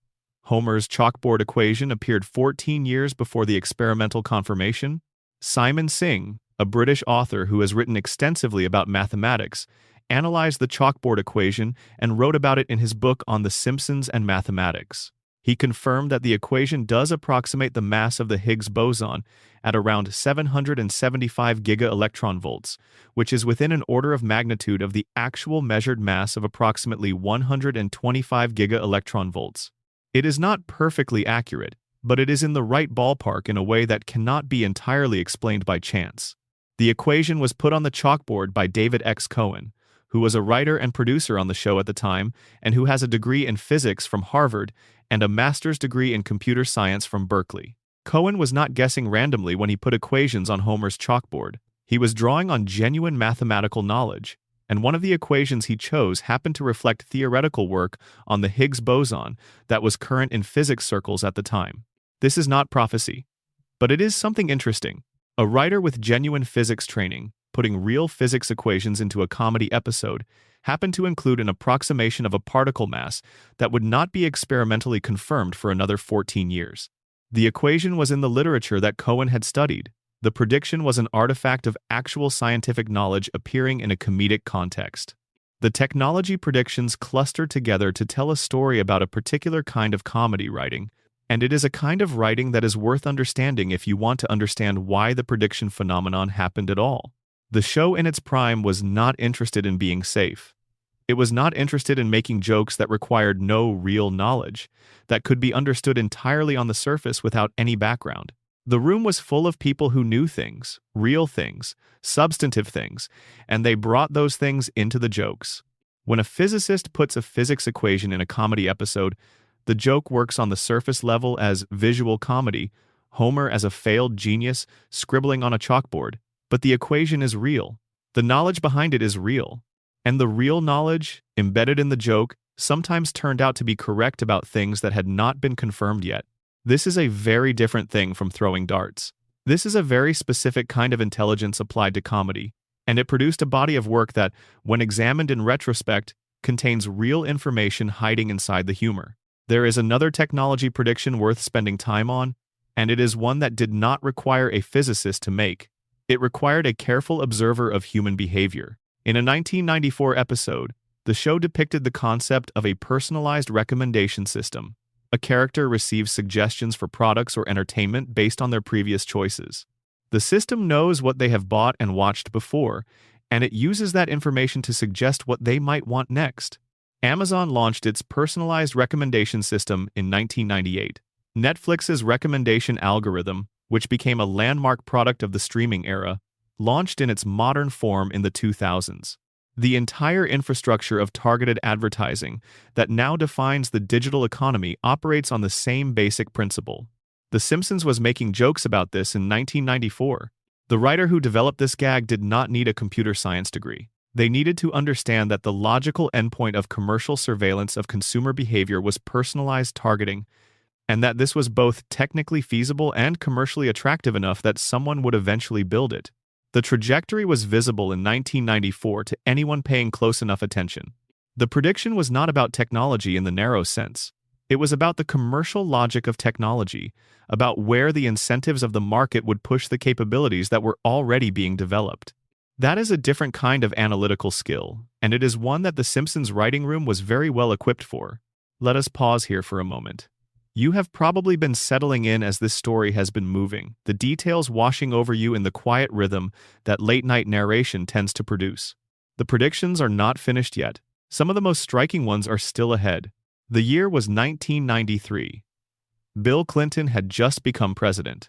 Homer's chalkboard equation appeared 14 years before the experimental confirmation. Simon Singh, a British author who has written extensively about mathematics, analyzed the chalkboard equation and wrote about it in his book on The Simpsons and Mathematics. He confirmed that the equation does approximate the mass of the Higgs boson at around 775 giga-electronvolts, which is within an order of magnitude of the actual measured mass of approximately 125 giga-electronvolts. It is not perfectly accurate, but it is in the right ballpark in a way that cannot be entirely explained by chance. The equation was put on the chalkboard by David X. Cohen, who was a writer and producer on the show at the time and who has a degree in physics from Harvard and a master's degree in computer science from Berkeley. Cohen was not guessing randomly when he put equations on Homer's chalkboard. He was drawing on genuine mathematical knowledge, and one of the equations he chose happened to reflect theoretical work on the Higgs boson that was current in physics circles at the time. This is not prophecy, but it is something interesting. A writer with genuine physics training, putting real physics equations into a comedy episode, happened to include an approximation of a particle mass that would not be experimentally confirmed for another 14 years. The equation was in the literature that Cohen had studied. The prediction was an artifact of actual scientific knowledge appearing in a comedic context. The technology predictions clustered together to tell a story about a particular kind of comedy writing, and it is a kind of writing that is worth understanding if you want to understand why the prediction phenomenon happened at all. The show in its prime was not interested in being safe. It was not interested in making jokes that required no real knowledge, that could be understood entirely on the surface without any background. The room was full of people who knew things, real things, substantive things, and they brought those things into the jokes. When a physicist puts a physics equation in a comedy episode, the joke works on the surface level as visual comedy, Homer as a failed genius scribbling on a chalkboard, but the equation is real. The knowledge behind it is real. And the real knowledge, embedded in the joke, sometimes turned out to be correct about things that had not been confirmed yet. This is a very different thing from throwing darts. This is a very specific kind of intelligence applied to comedy, and it produced a body of work that, when examined in retrospect, contains real information hiding inside the humor. There is another technology prediction worth spending time on, and it is one that did not require a physicist to make. It required a careful observer of human behavior. In a 1994 episode, the show depicted the concept of a personalized recommendation system. A character receives suggestions for products or entertainment based on their previous choices. The system knows what they have bought and watched before, and it uses that information to suggest what they might want next. Amazon launched its personalized recommendation system in 1998. Netflix's recommendation algorithm, which became a landmark product of the streaming era, launched in its modern form in the 2000s. The entire infrastructure of targeted advertising that now defines the digital economy operates on the same basic principle. The Simpsons was making jokes about this in 1994. The writer who developed this gag did not need a computer science degree. They needed to understand that the logical endpoint of commercial surveillance of consumer behavior was personalized targeting, and that this was both technically feasible and commercially attractive enough that someone would eventually build it. The trajectory was visible in 1994 to anyone paying close enough attention. The prediction was not about technology in the narrow sense. It was about the commercial logic of technology, about where the incentives of the market would push the capabilities that were already being developed. That is a different kind of analytical skill, and it is one that the Simpsons writing room was very well equipped for. Let us pause here for a moment. You have probably been settling in as this story has been moving, the details washing over you in the quiet rhythm that late-night narration tends to produce. The predictions are not finished yet. Some of the most striking ones are still ahead. The year was 1993. Bill Clinton had just become president.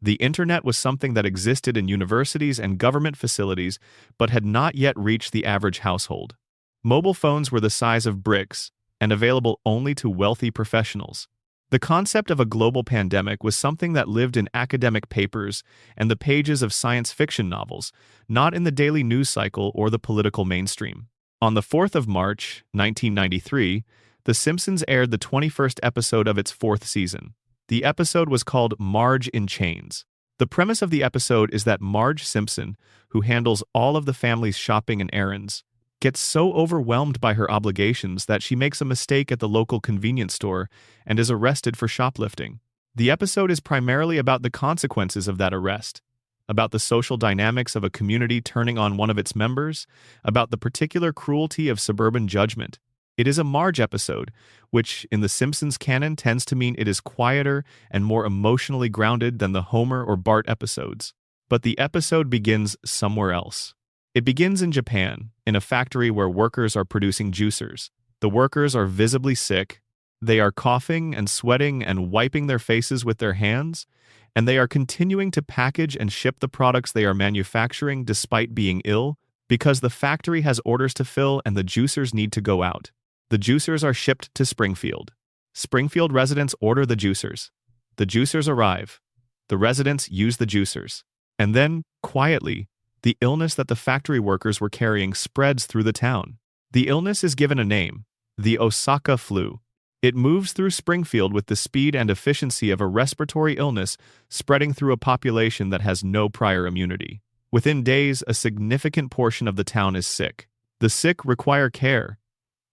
The internet was something that existed in universities and government facilities, but had not yet reached the average household. Mobile phones were the size of bricks and available only to wealthy professionals. The concept of a global pandemic was something that lived in academic papers and the pages of science fiction novels, not in the daily news cycle or the political mainstream. On the 4th of March, 1993, The Simpsons aired the 21st episode of its 4th season. The episode was called Marge in Chains. The premise of the episode is that Marge Simpson, who handles all of the family's shopping and errands, gets so overwhelmed by her obligations that she makes a mistake at the local convenience store and is arrested for shoplifting. The episode is primarily about the consequences of that arrest, about the social dynamics of a community turning on one of its members, about the particular cruelty of suburban judgment. It is a Marge episode, which in the Simpsons canon tends to mean it is quieter and more emotionally grounded than the Homer or Bart episodes. But the episode begins somewhere else. It begins in Japan, in a factory where workers are producing juicers. The workers are visibly sick. They are coughing and sweating and wiping their faces with their hands, and they are continuing to package and ship the products they are manufacturing despite being ill. Because the factory has orders to fill and the juicers need to go out. The juicers are shipped to Springfield. Springfield residents order the juicers. The juicers arrive. The residents use the juicers. And then, quietly, the illness that the factory workers were carrying spreads through the town. The illness is given a name, the Osaka flu. It moves through Springfield with the speed and efficiency of a respiratory illness spreading through a population that has no prior immunity. Within days, a significant portion of the town is sick. The sick require care.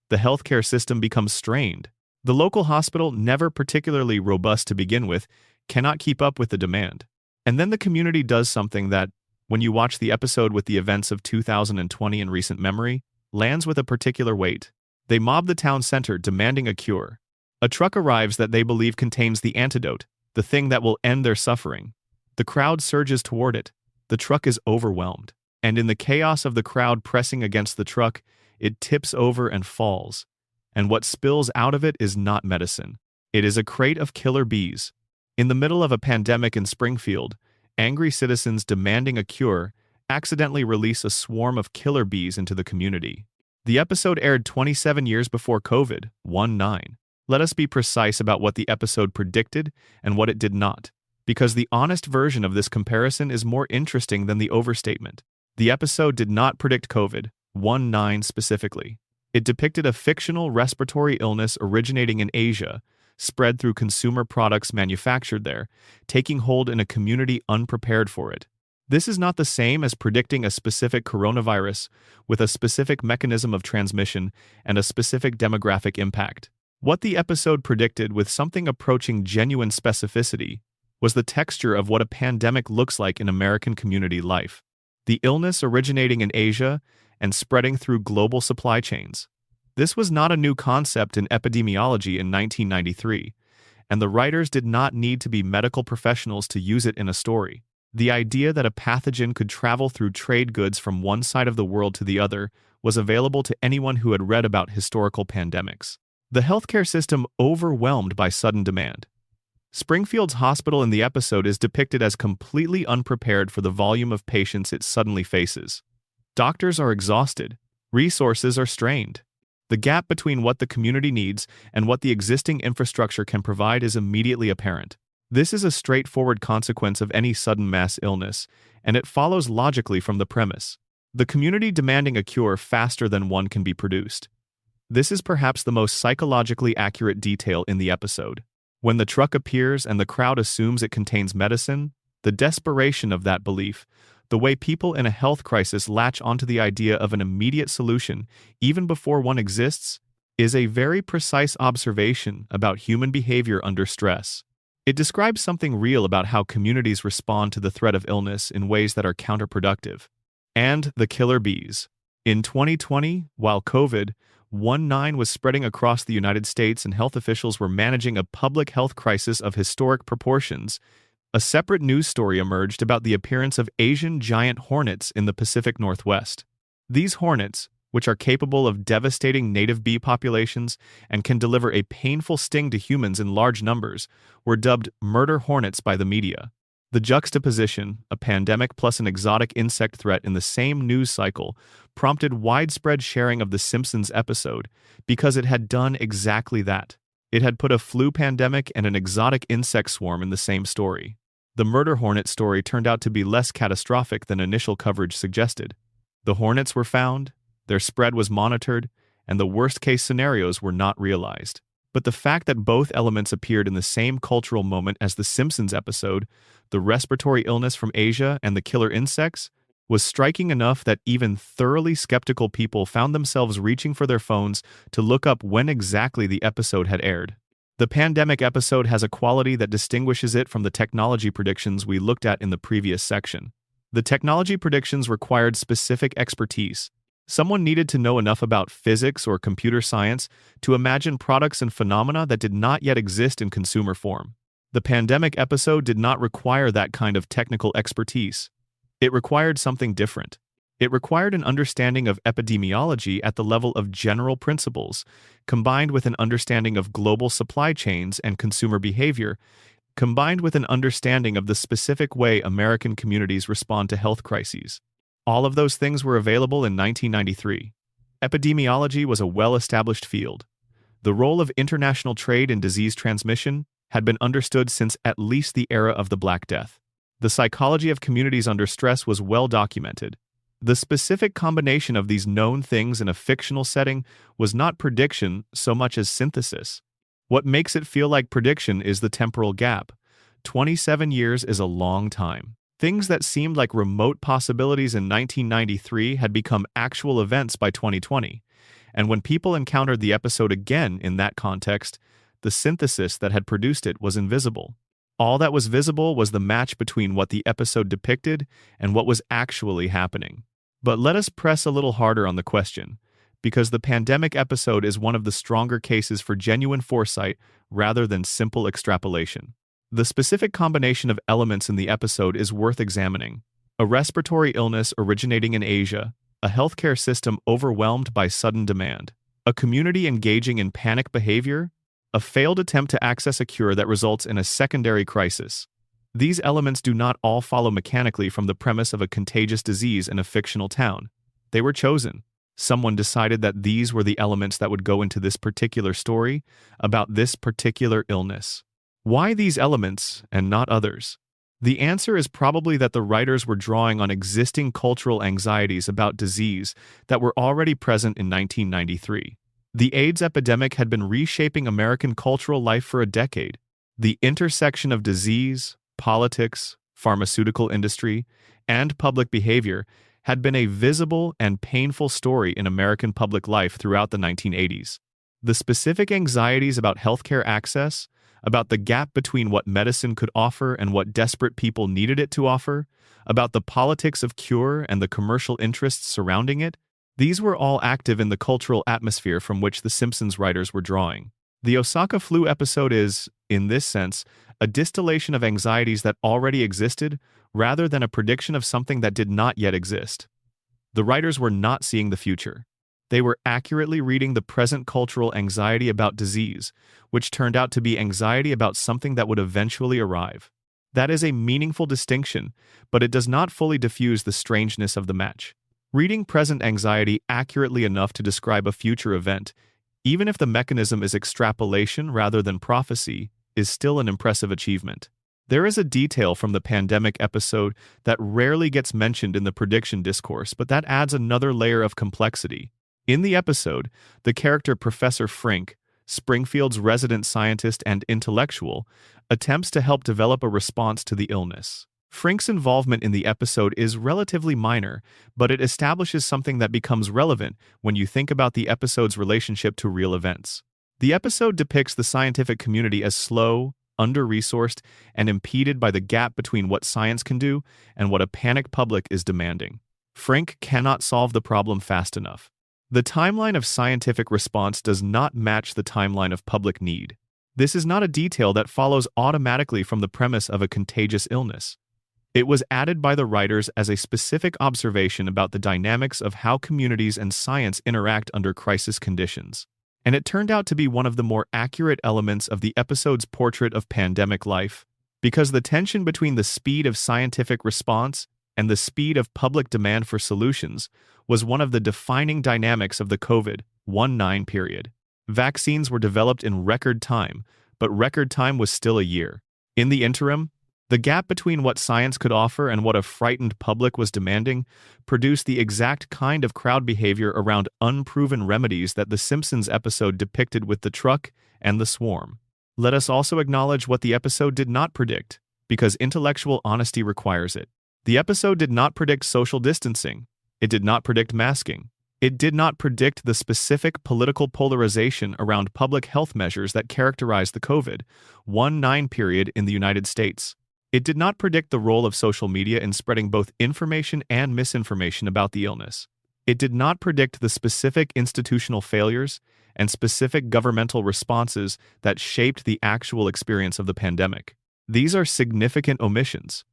The healthcare system becomes strained. The local hospital, never particularly robust to begin with, cannot keep up with the demand. And then the community does something that, when you watch the episode with the events of 2020 in recent memory, lands with a particular weight. They mob the town center demanding a cure. A truck arrives that they believe contains the antidote, the thing that will end their suffering. The crowd surges toward it. The truck is overwhelmed. And in the chaos of the crowd pressing against the truck, it tips over and falls. And what spills out of it is not medicine. It is a crate of killer bees. In the middle of a pandemic in Springfield, angry citizens demanding a cure accidentally release a swarm of killer bees into the community. The episode aired 27 years before COVID-19. Let us be precise about what the episode predicted and what it did not, because the honest version of this comparison is more interesting than the overstatement. The episode did not predict COVID-19 specifically. It depicted a fictional respiratory illness originating in Asia, spread through consumer products manufactured there, taking hold in a community unprepared for it. This is not the same as predicting a specific coronavirus with a specific mechanism of transmission and a specific demographic impact. What the episode predicted with something approaching genuine specificity was the texture of what a pandemic looks like in American community life. The illness originating in Asia and spreading through global supply chains. This was not a new concept in epidemiology in 1993, and the writers did not need to be medical professionals to use it in a story. The idea that a pathogen could travel through trade goods from one side of the world to the other was available to anyone who had read about historical pandemics. The healthcare system overwhelmed by sudden demand. Springfield's hospital in the episode is depicted as completely unprepared for the volume of patients it suddenly faces. Doctors are exhausted. Resources are strained. The gap between what the community needs and what the existing infrastructure can provide is immediately apparent. This is a straightforward consequence of any sudden mass illness, and it follows logically from the premise. The community demanding a cure faster than one can be produced. This is perhaps the most psychologically accurate detail in the episode. When the truck appears and the crowd assumes it contains medicine, the desperation of that belief, the way people in a health crisis latch onto the idea of an immediate solution, even before one exists, is a very precise observation about human behavior under stress. It describes something real about how communities respond to the threat of illness in ways that are counterproductive. And the killer bees. In 2020, while COVID-19 was spreading across the United States and health officials were managing a public health crisis of historic proportions, a separate news story emerged about the appearance of Asian giant hornets in the Pacific Northwest. These hornets, which are capable of devastating native bee populations and can deliver a painful sting to humans in large numbers, were dubbed murder hornets by the media. The juxtaposition, a pandemic plus an exotic insect threat in the same news cycle, prompted widespread sharing of the Simpsons episode because it had done exactly that. It had put a flu pandemic and an exotic insect swarm in the same story. The murder hornet story turned out to be less catastrophic than initial coverage suggested. The hornets were found, their spread was monitored, and the worst-case scenarios were not realized. But the fact that both elements appeared in the same cultural moment as the Simpsons episode, the respiratory illness from Asia and the killer insects, was striking enough that even thoroughly skeptical people found themselves reaching for their phones to look up when exactly the episode had aired. The pandemic episode has a quality that distinguishes it from the technology predictions we looked at in the previous section. The technology predictions required specific expertise. Someone needed to know enough about physics or computer science to imagine products and phenomena that did not yet exist in consumer form. The pandemic episode did not require that kind of technical expertise. It required something different. It required an understanding of epidemiology at the level of general principles, combined with an understanding of global supply chains and consumer behavior, combined with an understanding of the specific way American communities respond to health crises. All of those things were available in 1993. Epidemiology was a well-established field. The role of international trade in disease transmission had been understood since at least the era of the Black Death. The psychology of communities under stress was well documented. The specific combination of these known things in a fictional setting was not prediction so much as synthesis. What makes it feel like prediction is the temporal gap. 27 years is a long time. Things that seemed like remote possibilities in 1993 had become actual events by 2020. And when people encountered the episode again in that context, the synthesis that had produced it was invisible. All that was visible was the match between what the episode depicted and what was actually happening. But let us press a little harder on the question, because the pandemic episode is one of the stronger cases for genuine foresight rather than simple extrapolation. The specific combination of elements in the episode is worth examining. A respiratory illness originating in Asia, a healthcare system overwhelmed by sudden demand, a community engaging in panic behavior, a failed attempt to access a cure that results in a secondary crisis. These elements do not all follow mechanically from the premise of a contagious disease in a fictional town. They were chosen. Someone decided that these were the elements that would go into this particular story about this particular illness. Why these elements and not others? The answer is probably that the writers were drawing on existing cultural anxieties about disease that were already present in 1993. The AIDS epidemic had been reshaping American cultural life for a decade. The intersection of disease, politics, pharmaceutical industry, and public behavior had been a visible and painful story in American public life throughout the 1980s. The specific anxieties about healthcare access, about the gap between what medicine could offer and what desperate people needed it to offer, about the politics of cure and the commercial interests surrounding it, these were all active in the cultural atmosphere from which the Simpsons writers were drawing. The Osaka flu episode is, in this sense, a distillation of anxieties that already existed rather than a prediction of something that did not yet exist. The writers were not seeing the future. They were accurately reading the present cultural anxiety about disease, which turned out to be anxiety about something that would eventually arrive. That is a meaningful distinction, but it does not fully diffuse the strangeness of the match. Reading present anxiety accurately enough to describe a future event, even if the mechanism is extrapolation rather than prophecy, is still an impressive achievement. There is a detail from the pandemic episode that rarely gets mentioned in the prediction discourse, but that adds another layer of complexity. In the episode, the character Professor Frink, Springfield's resident scientist and intellectual, attempts to help develop a response to the illness. Frink's involvement in the episode is relatively minor, but it establishes something that becomes relevant when you think about the episode's relationship to real events. The episode depicts the scientific community as slow, under-resourced, and impeded by the gap between what science can do and what a panicked public is demanding. Frink cannot solve the problem fast enough. The timeline of scientific response does not match the timeline of public need. This is not a detail that follows automatically from the premise of a contagious illness. It was added by the writers as a specific observation about the dynamics of how communities and science interact under crisis conditions. And it turned out to be one of the more accurate elements of the episode's portrait of pandemic life, because the tension between the speed of scientific response and the speed of public demand for solutions was one of the defining dynamics of the COVID-19 period. Vaccines were developed in record time, but record time was still a year. In the interim, the gap between what science could offer and what a frightened public was demanding produced the exact kind of crowd behavior around unproven remedies that the Simpsons episode depicted with the truck and the swarm. Let us also acknowledge what the episode did not predict, because intellectual honesty requires it. The episode did not predict social distancing. It did not predict masking. It did not predict the specific political polarization around public health measures that characterized the COVID-19 period in the United States. It did not predict the role of social media in spreading both information and misinformation about the illness. It did not predict the specific institutional failures and specific governmental responses that shaped the actual experience of the pandemic. These are significant omissions.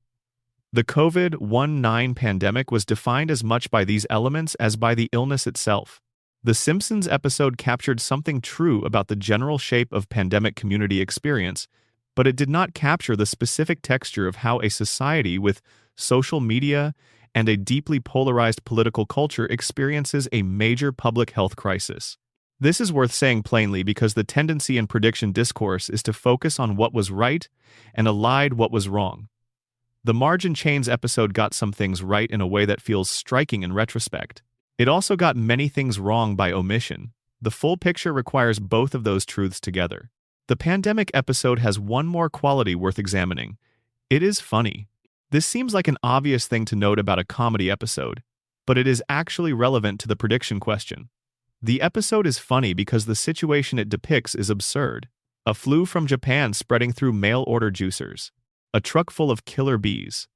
The COVID-19 pandemic was defined as much by these elements as by the illness itself. The Simpsons episode captured something true about the general shape of pandemic community experience, but it did not capture the specific texture of how a society with social media and a deeply polarized political culture experiences a major public health crisis. This is worth saying plainly because the tendency in prediction discourse is to focus on what was right and elide what was wrong. The Margin Chains episode got some things right in a way that feels striking in retrospect. It also got many things wrong by omission. The full picture requires both of those truths together. The pandemic episode has one more quality worth examining. It is funny. This seems like an obvious thing to note about a comedy episode, but it is actually relevant to the prediction question. The episode is funny because the situation it depicts is absurd. A flu from Japan spreading through mail-order juicers. A truck full of killer bees.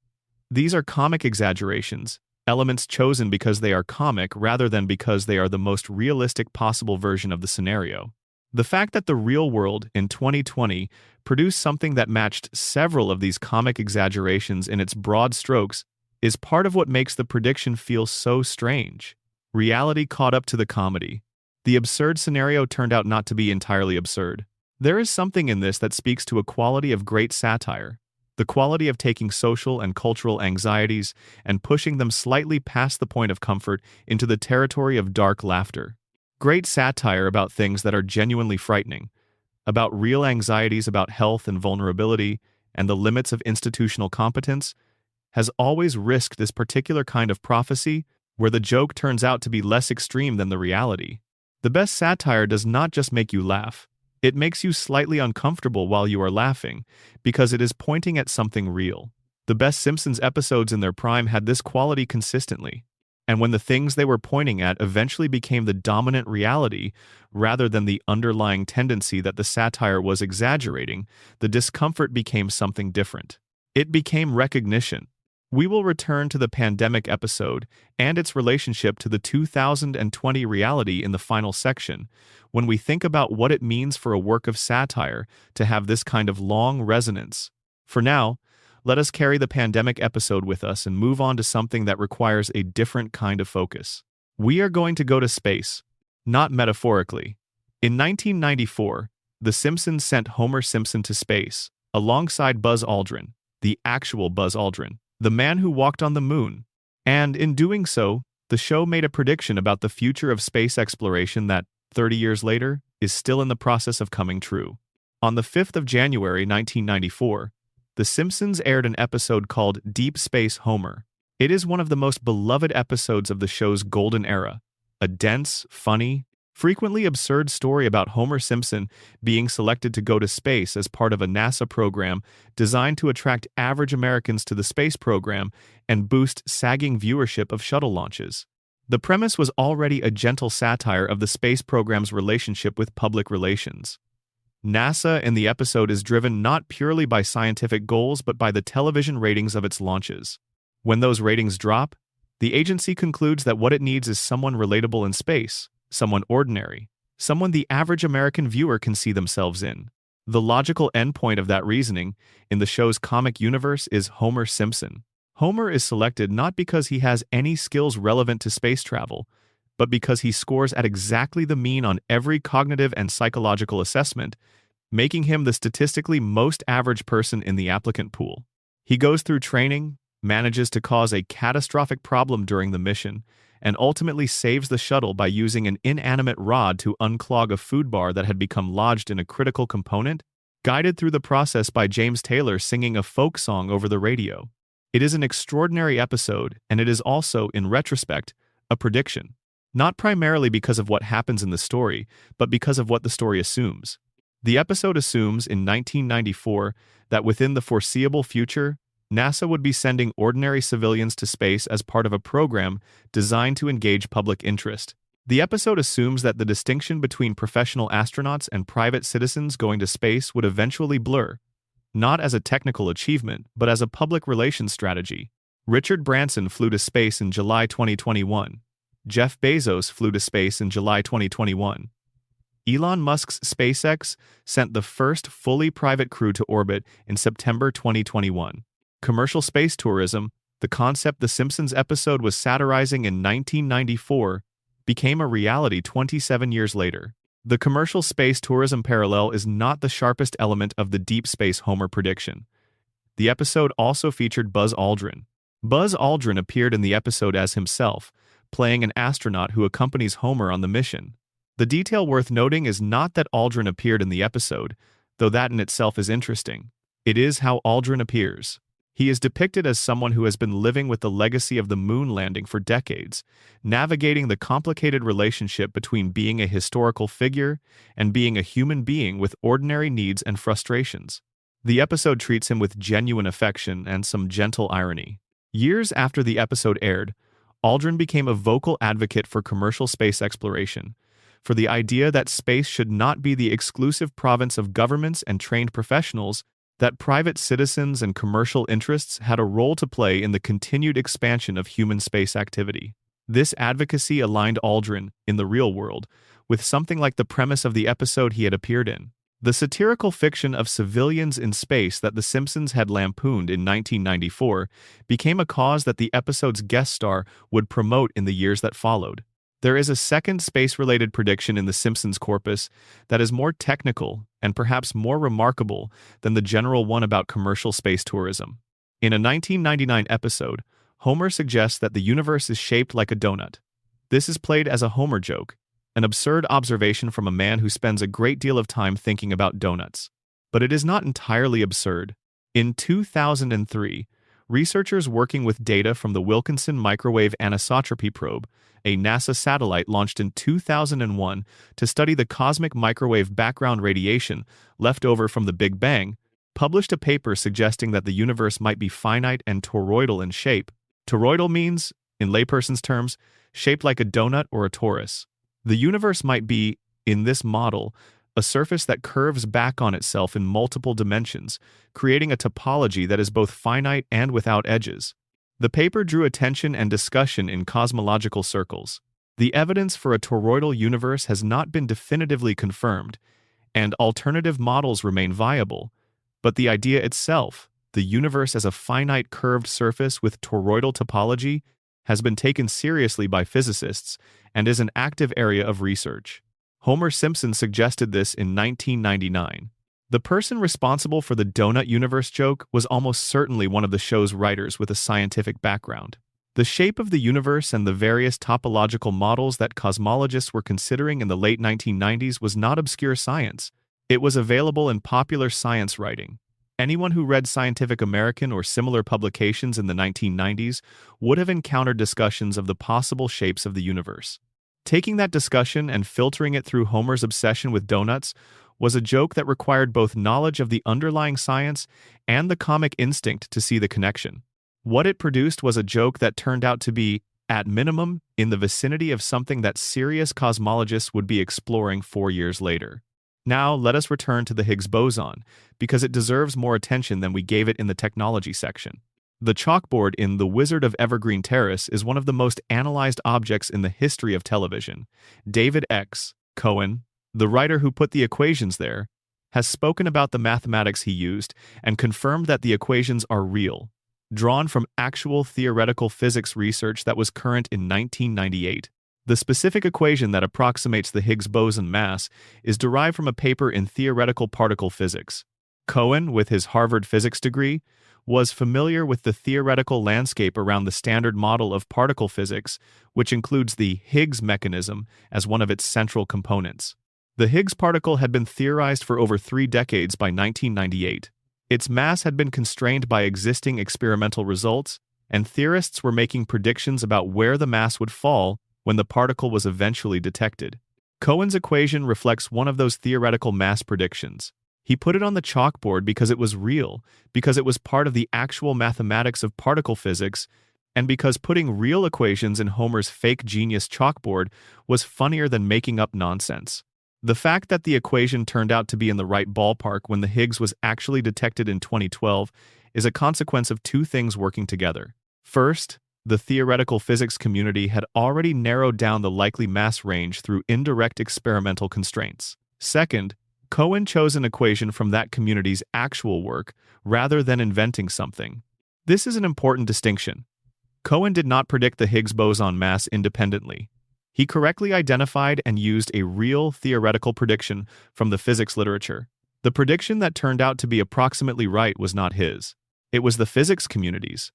These are comic exaggerations, elements chosen because they are comic rather than because they are the most realistic possible version of the scenario. The fact that the real world, in 2020, produced something that matched several of these comic exaggerations in its broad strokes is part of what makes the prediction feel so strange. Reality caught up to the comedy. The absurd scenario turned out not to be entirely absurd. There is something in this that speaks to a quality of great satire. The quality of taking social and cultural anxieties and pushing them slightly past the point of comfort into the territory of dark laughter. Great satire about things that are genuinely frightening, about real anxieties about health and vulnerability and the limits of institutional competence, has always risked this particular kind of prophecy where the joke turns out to be less extreme than the reality. The best satire does not just make you laugh. It makes you slightly uncomfortable while you are laughing, because it is pointing at something real. The best Simpsons episodes in their prime had this quality consistently, and when the things they were pointing at eventually became the dominant reality, rather than the underlying tendency that the satire was exaggerating, the discomfort became something different. It became recognition. We will return to the pandemic episode and its relationship to the 2020 reality in the final section, when we think about what it means for a work of satire to have this kind of long resonance. For now, let us carry the pandemic episode with us and move on to something that requires a different kind of focus. We are going to go to space, not metaphorically. In 1994, The Simpsons sent Homer Simpson to space, alongside Buzz Aldrin, the actual Buzz Aldrin, the man who walked on the moon. And in doing so, the show made a prediction about the future of space exploration that, 30 years later, is still in the process of coming true. On the 5th of January 1994, The Simpsons aired an episode called Deep Space Homer. It is one of the most beloved episodes of the show's golden era, a dense, funny, frequently absurd story about Homer Simpson being selected to go to space as part of a NASA program designed to attract average Americans to the space program and boost sagging viewership of shuttle launches. The premise was already a gentle satire of the space program's relationship with public relations. NASA in the episode is driven not purely by scientific goals but by the television ratings of its launches. When those ratings drop, the agency concludes that what it needs is someone relatable in space, someone ordinary, someone the average American viewer can see themselves in. The logical endpoint of that reasoning in the show's comic universe is Homer Simpson. Homer is selected not because he has any skills relevant to space travel, but because he scores at exactly the mean on every cognitive and psychological assessment, making him the statistically most average person in the applicant pool. He goes through training, manages to cause a catastrophic problem during the mission, and ultimately saves the shuttle by using an inanimate rod to unclog a food bar that had become lodged in a critical component, guided through the process by James Taylor singing a folk song over the radio. It is an extraordinary episode, and it is also, in retrospect, a prediction. Not primarily because of what happens in the story, but because of what the story assumes. The episode assumes, in 1994, that within the foreseeable future, NASA would be sending ordinary civilians to space as part of a program designed to engage public interest. The episode assumes that the distinction between professional astronauts and private citizens going to space would eventually blur, not as a technical achievement, but as a public relations strategy. Richard Branson flew to space in July 2021. Jeff Bezos flew to space in July 2021. Elon Musk's SpaceX sent the first fully private crew to orbit in September 2021. Commercial space tourism, the concept The Simpsons episode was satirizing in 1994, became a reality 27 years later. The commercial space tourism parallel is not the sharpest element of the deep space Homer prediction. The episode also featured Buzz Aldrin. Buzz Aldrin appeared in the episode as himself, playing an astronaut who accompanies Homer on the mission. The detail worth noting is not that Aldrin appeared in the episode, though that in itself is interesting. It is how Aldrin appears. He is depicted as someone who has been living with the legacy of the moon landing for decades, navigating the complicated relationship between being a historical figure and being a human being with ordinary needs and frustrations. The episode treats him with genuine affection and some gentle irony. Years after the episode aired, Aldrin became a vocal advocate for commercial space exploration, for the idea that space should not be the exclusive province of governments and trained professionals, that private citizens and commercial interests had a role to play in the continued expansion of human space activity. This advocacy aligned Aldrin, in the real world, with something like the premise of the episode he had appeared in. The satirical fiction of civilians in space that The Simpsons had lampooned in 1994 became a cause that the episode's guest star would promote in the years that followed. There is a second space-related prediction in The Simpsons corpus that is more technical and perhaps more remarkable than the general one about commercial space tourism. In a 1999 episode, Homer suggests that the universe is shaped like a donut. This is played as a Homer joke, an absurd observation from a man who spends a great deal of time thinking about donuts. But it is not entirely absurd. In 2003, researchers working with data from the Wilkinson Microwave Anisotropy Probe, a NASA satellite launched in 2001 to study the cosmic microwave background radiation left over from the Big Bang, published a paper suggesting that the universe might be finite and toroidal in shape. Toroidal means, in layperson's terms, shaped like a donut or a torus. The universe might be, in this model, a surface that curves back on itself in multiple dimensions, creating a topology that is both finite and without edges. The paper drew attention and discussion in cosmological circles. The evidence for a toroidal universe has not been definitively confirmed, and alternative models remain viable, but the idea itself, the universe as a finite curved surface with toroidal topology, has been taken seriously by physicists and is an active area of research. Homer Simpson suggested this in 1999. The person responsible for the donut universe joke was almost certainly one of the show's writers with a scientific background. The shape of the universe and the various topological models that cosmologists were considering in the late 1990s was not obscure science. It was available in popular science writing. Anyone who read Scientific American or similar publications in the 1990s would have encountered discussions of the possible shapes of the universe. Taking that discussion and filtering it through Homer's obsession with donuts was a joke that required both knowledge of the underlying science and the comic instinct to see the connection. What it produced was a joke that turned out to be, at minimum, in the vicinity of something that serious cosmologists would be exploring 4 years later. Now, let us return to the Higgs boson, because it deserves more attention than we gave it in the technology section. The chalkboard in The Wizard of Evergreen Terrace is one of the most analyzed objects in the history of television. David X. Cohen, the writer who put the equations there, has spoken about the mathematics he used and confirmed that the equations are real, drawn from actual theoretical physics research that was current in 1998. The specific equation that approximates the Higgs boson mass is derived from a paper in theoretical particle physics. Cohen, with his Harvard physics degree, was familiar with the theoretical landscape around the standard model of particle physics, which includes the Higgs mechanism as one of its central components. The Higgs particle had been theorized for over 3 decades by 1998. Its mass had been constrained by existing experimental results, and theorists were making predictions about where the mass would fall when the particle was eventually detected. Cohen's equation reflects one of those theoretical mass predictions. He put it on the chalkboard because it was real, because it was part of the actual mathematics of particle physics, and because putting real equations in Homer's fake genius chalkboard was funnier than making up nonsense. The fact that the equation turned out to be in the right ballpark when the Higgs was actually detected in 2012 is a consequence of 2 things working together. First, the theoretical physics community had already narrowed down the likely mass range through indirect experimental constraints. Second, Cohen chose an equation from that community's actual work rather than inventing something. This is an important distinction. Cohen did not predict the Higgs boson mass independently. He correctly identified and used a real theoretical prediction from the physics literature. The prediction that turned out to be approximately right was not his. It was the physics community's.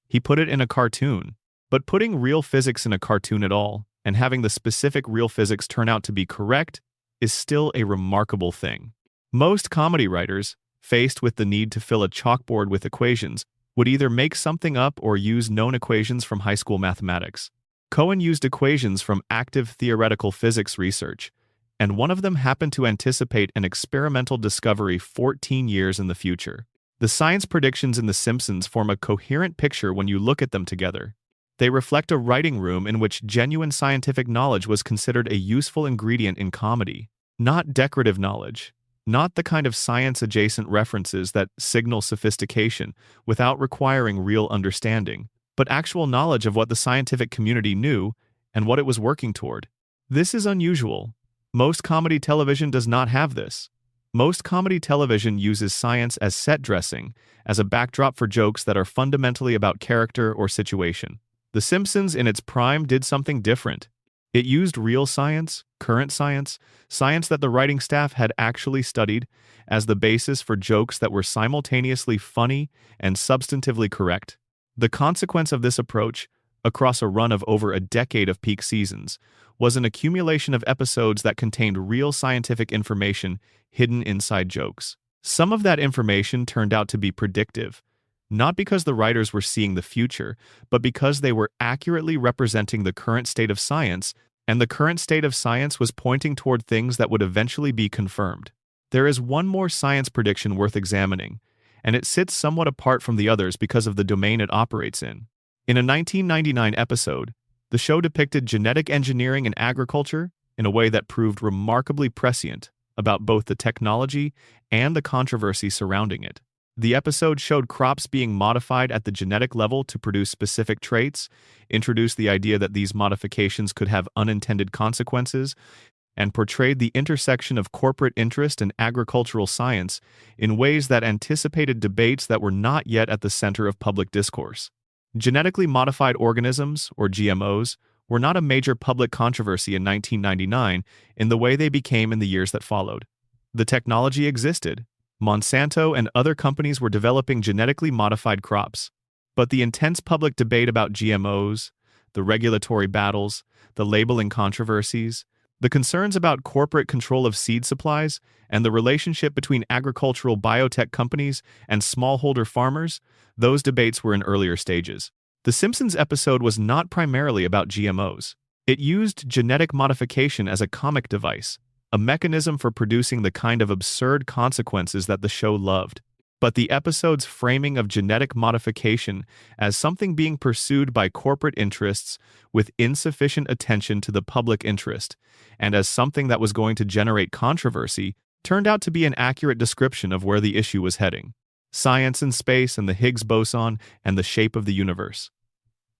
He put it in a cartoon. But putting real physics in a cartoon at all, and having the specific real physics turn out to be correct, is still a remarkable thing. Most comedy writers, faced with the need to fill a chalkboard with equations, would either make something up or use known equations from high school mathematics. Cohen used equations from active theoretical physics research, and one of them happened to anticipate an experimental discovery 14 years in the future. The science predictions in The Simpsons form a coherent picture when you look at them together. They reflect a writing room in which genuine scientific knowledge was considered a useful ingredient in comedy, not decorative knowledge, not the kind of science-adjacent references that signal sophistication without requiring real understanding, but actual knowledge of what the scientific community knew and what it was working toward. This is unusual. Most comedy television does not have this. Most comedy television uses science as set dressing, as a backdrop for jokes that are fundamentally about character or situation. The Simpsons in its prime did something different. It used real science, current science, science that the writing staff had actually studied, as the basis for jokes that were simultaneously funny and substantively correct. The consequence of this approach, across a run of over a decade of peak seasons, was an accumulation of episodes that contained real scientific information hidden inside jokes. Some of that information turned out to be predictive, not because the writers were seeing the future, but because they were accurately representing the current state of science, and the current state of science was pointing toward things that would eventually be confirmed. There is one more science prediction worth examining, and it sits somewhat apart from the others because of the domain it operates in. In a 1999 episode, the show depicted genetic engineering in agriculture in a way that proved remarkably prescient about both the technology and the controversy surrounding it. The episode showed crops being modified at the genetic level to produce specific traits, introduced the idea that these modifications could have unintended consequences, and portrayed the intersection of corporate interest and agricultural science in ways that anticipated debates that were not yet at the center of public discourse. Genetically modified organisms, or GMOs, were not a major public controversy in 1999 in the way they became in the years that followed. The technology existed. Monsanto and other companies were developing genetically modified crops. But the intense public debate about GMOs, the regulatory battles, the labeling controversies, the concerns about corporate control of seed supplies, and the relationship between agricultural biotech companies and smallholder farmers, those debates were in earlier stages. The Simpsons episode was not primarily about GMOs. It used genetic modification as a comic device, a mechanism for producing the kind of absurd consequences that the show loved. But the episode's framing of genetic modification as something being pursued by corporate interests with insufficient attention to the public interest, and as something that was going to generate controversy, turned out to be an accurate description of where the issue was heading. Science and space and the Higgs boson and the shape of the universe.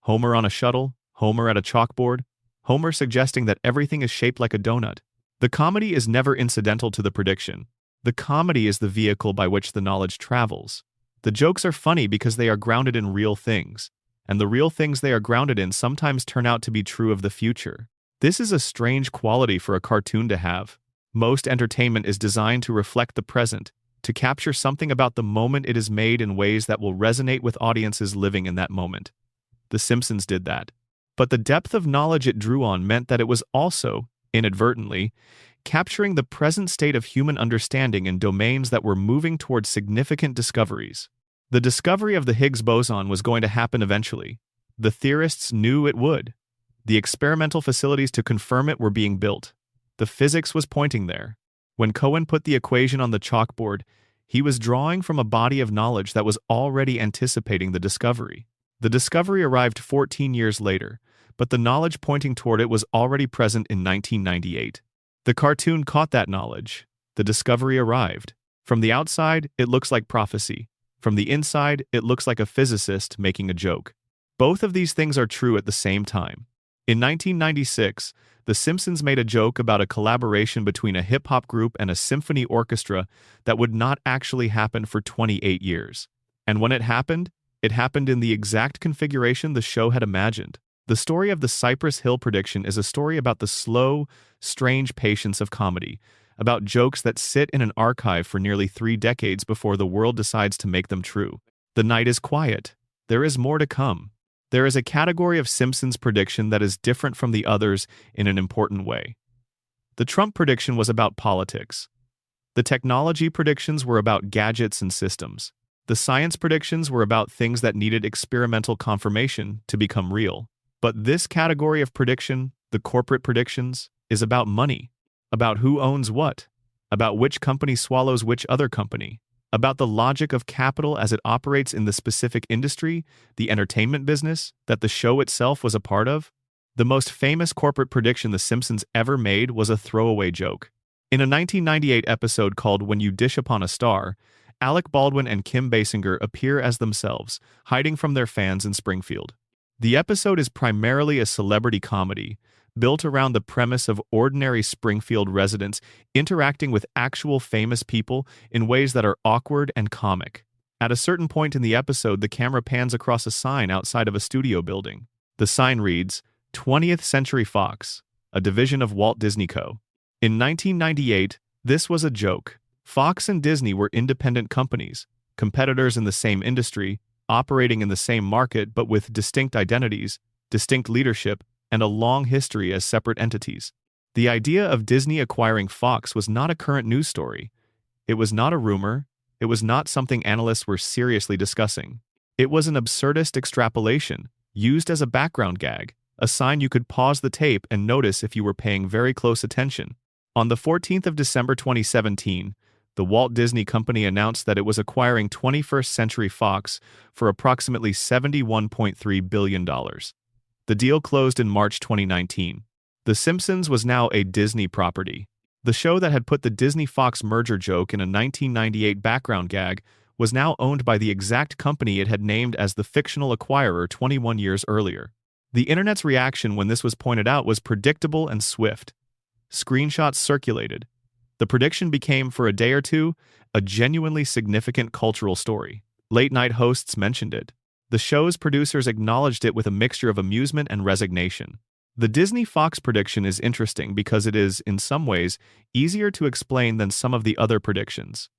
Homer on a shuttle, Homer at a chalkboard, Homer suggesting that everything is shaped like a donut. The comedy is never incidental to the prediction. The comedy is the vehicle by which the knowledge travels. The jokes are funny because they are grounded in real things, and the real things they are grounded in sometimes turn out to be true of the future. This is a strange quality for a cartoon to have. Most entertainment is designed to reflect the present, to capture something about the moment it is made in ways that will resonate with audiences living in that moment. The Simpsons did that. But the depth of knowledge it drew on meant that it was also, inadvertently, capturing the present state of human understanding in domains that were moving towards significant discoveries. The discovery of the Higgs boson was going to happen eventually. The theorists knew it would. The experimental facilities to confirm it were being built. The physics was pointing there. When Cohen put the equation on the chalkboard, he was drawing from a body of knowledge that was already anticipating the discovery. The discovery arrived 14 years later, but the knowledge pointing toward it was already present in 1998. The cartoon caught that knowledge. The discovery arrived. From the outside, it looks like prophecy. From the inside, it looks like a physicist making a joke. Both of these things are true at the same time. In 1996, The Simpsons made a joke about a collaboration between a hip-hop group and a symphony orchestra that would not actually happen for 28 years. And when it happened in the exact configuration the show had imagined. The story of the Cypress Hill prediction is a story about the slow, strange patience of comedy, about jokes that sit in an archive for nearly 3 decades before the world decides to make them true. The night is quiet. There is more to come. There is a category of Simpsons prediction that is different from the others in an important way. The Trump prediction was about politics. The technology predictions were about gadgets and systems. The science predictions were about things that needed experimental confirmation to become real. But this category of prediction, the corporate predictions, is about money, about who owns what, about which company swallows which other company, about the logic of capital as it operates in the specific industry, the entertainment business, that the show itself was a part of. The most famous corporate prediction The Simpsons ever made was a throwaway joke. In a 1998 episode called When You Dish Upon a Star, Alec Baldwin and Kim Basinger appear as themselves, hiding from their fans in Springfield. The episode is primarily a celebrity comedy, built around the premise of ordinary Springfield residents interacting with actual famous people in ways that are awkward and comic. At a certain point in the episode, the camera pans across a sign outside of a studio building. The sign reads, 20th Century Fox, a division of Walt Disney Co. In 1998, this was a joke. Fox and Disney were independent companies, competitors in the same industry, operating in the same market but with distinct identities, distinct leadership, and a long history as separate entities. The idea of Disney acquiring Fox was not a current news story. It was not a rumor. It was not something analysts were seriously discussing. It was an absurdist extrapolation, used as a background gag, a sign you could pause the tape and notice if you were paying very close attention. On the 14th of December 2017, the Walt Disney Company announced that it was acquiring 21st Century Fox for approximately $71.3 billion. The deal closed in March 2019. The Simpsons was now a Disney property. The show that had put the Disney-Fox merger joke in a 1998 background gag was now owned by the exact company it had named as the fictional acquirer 21 years earlier. The internet's reaction when this was pointed out was predictable and swift. Screenshots circulated. The prediction became, for a day or two, a genuinely significant cultural story. Late-night hosts mentioned it. The show's producers acknowledged it with a mixture of amusement and resignation. The Disney-Fox prediction is interesting because it is, in some ways, easier to explain than some of the other predictions.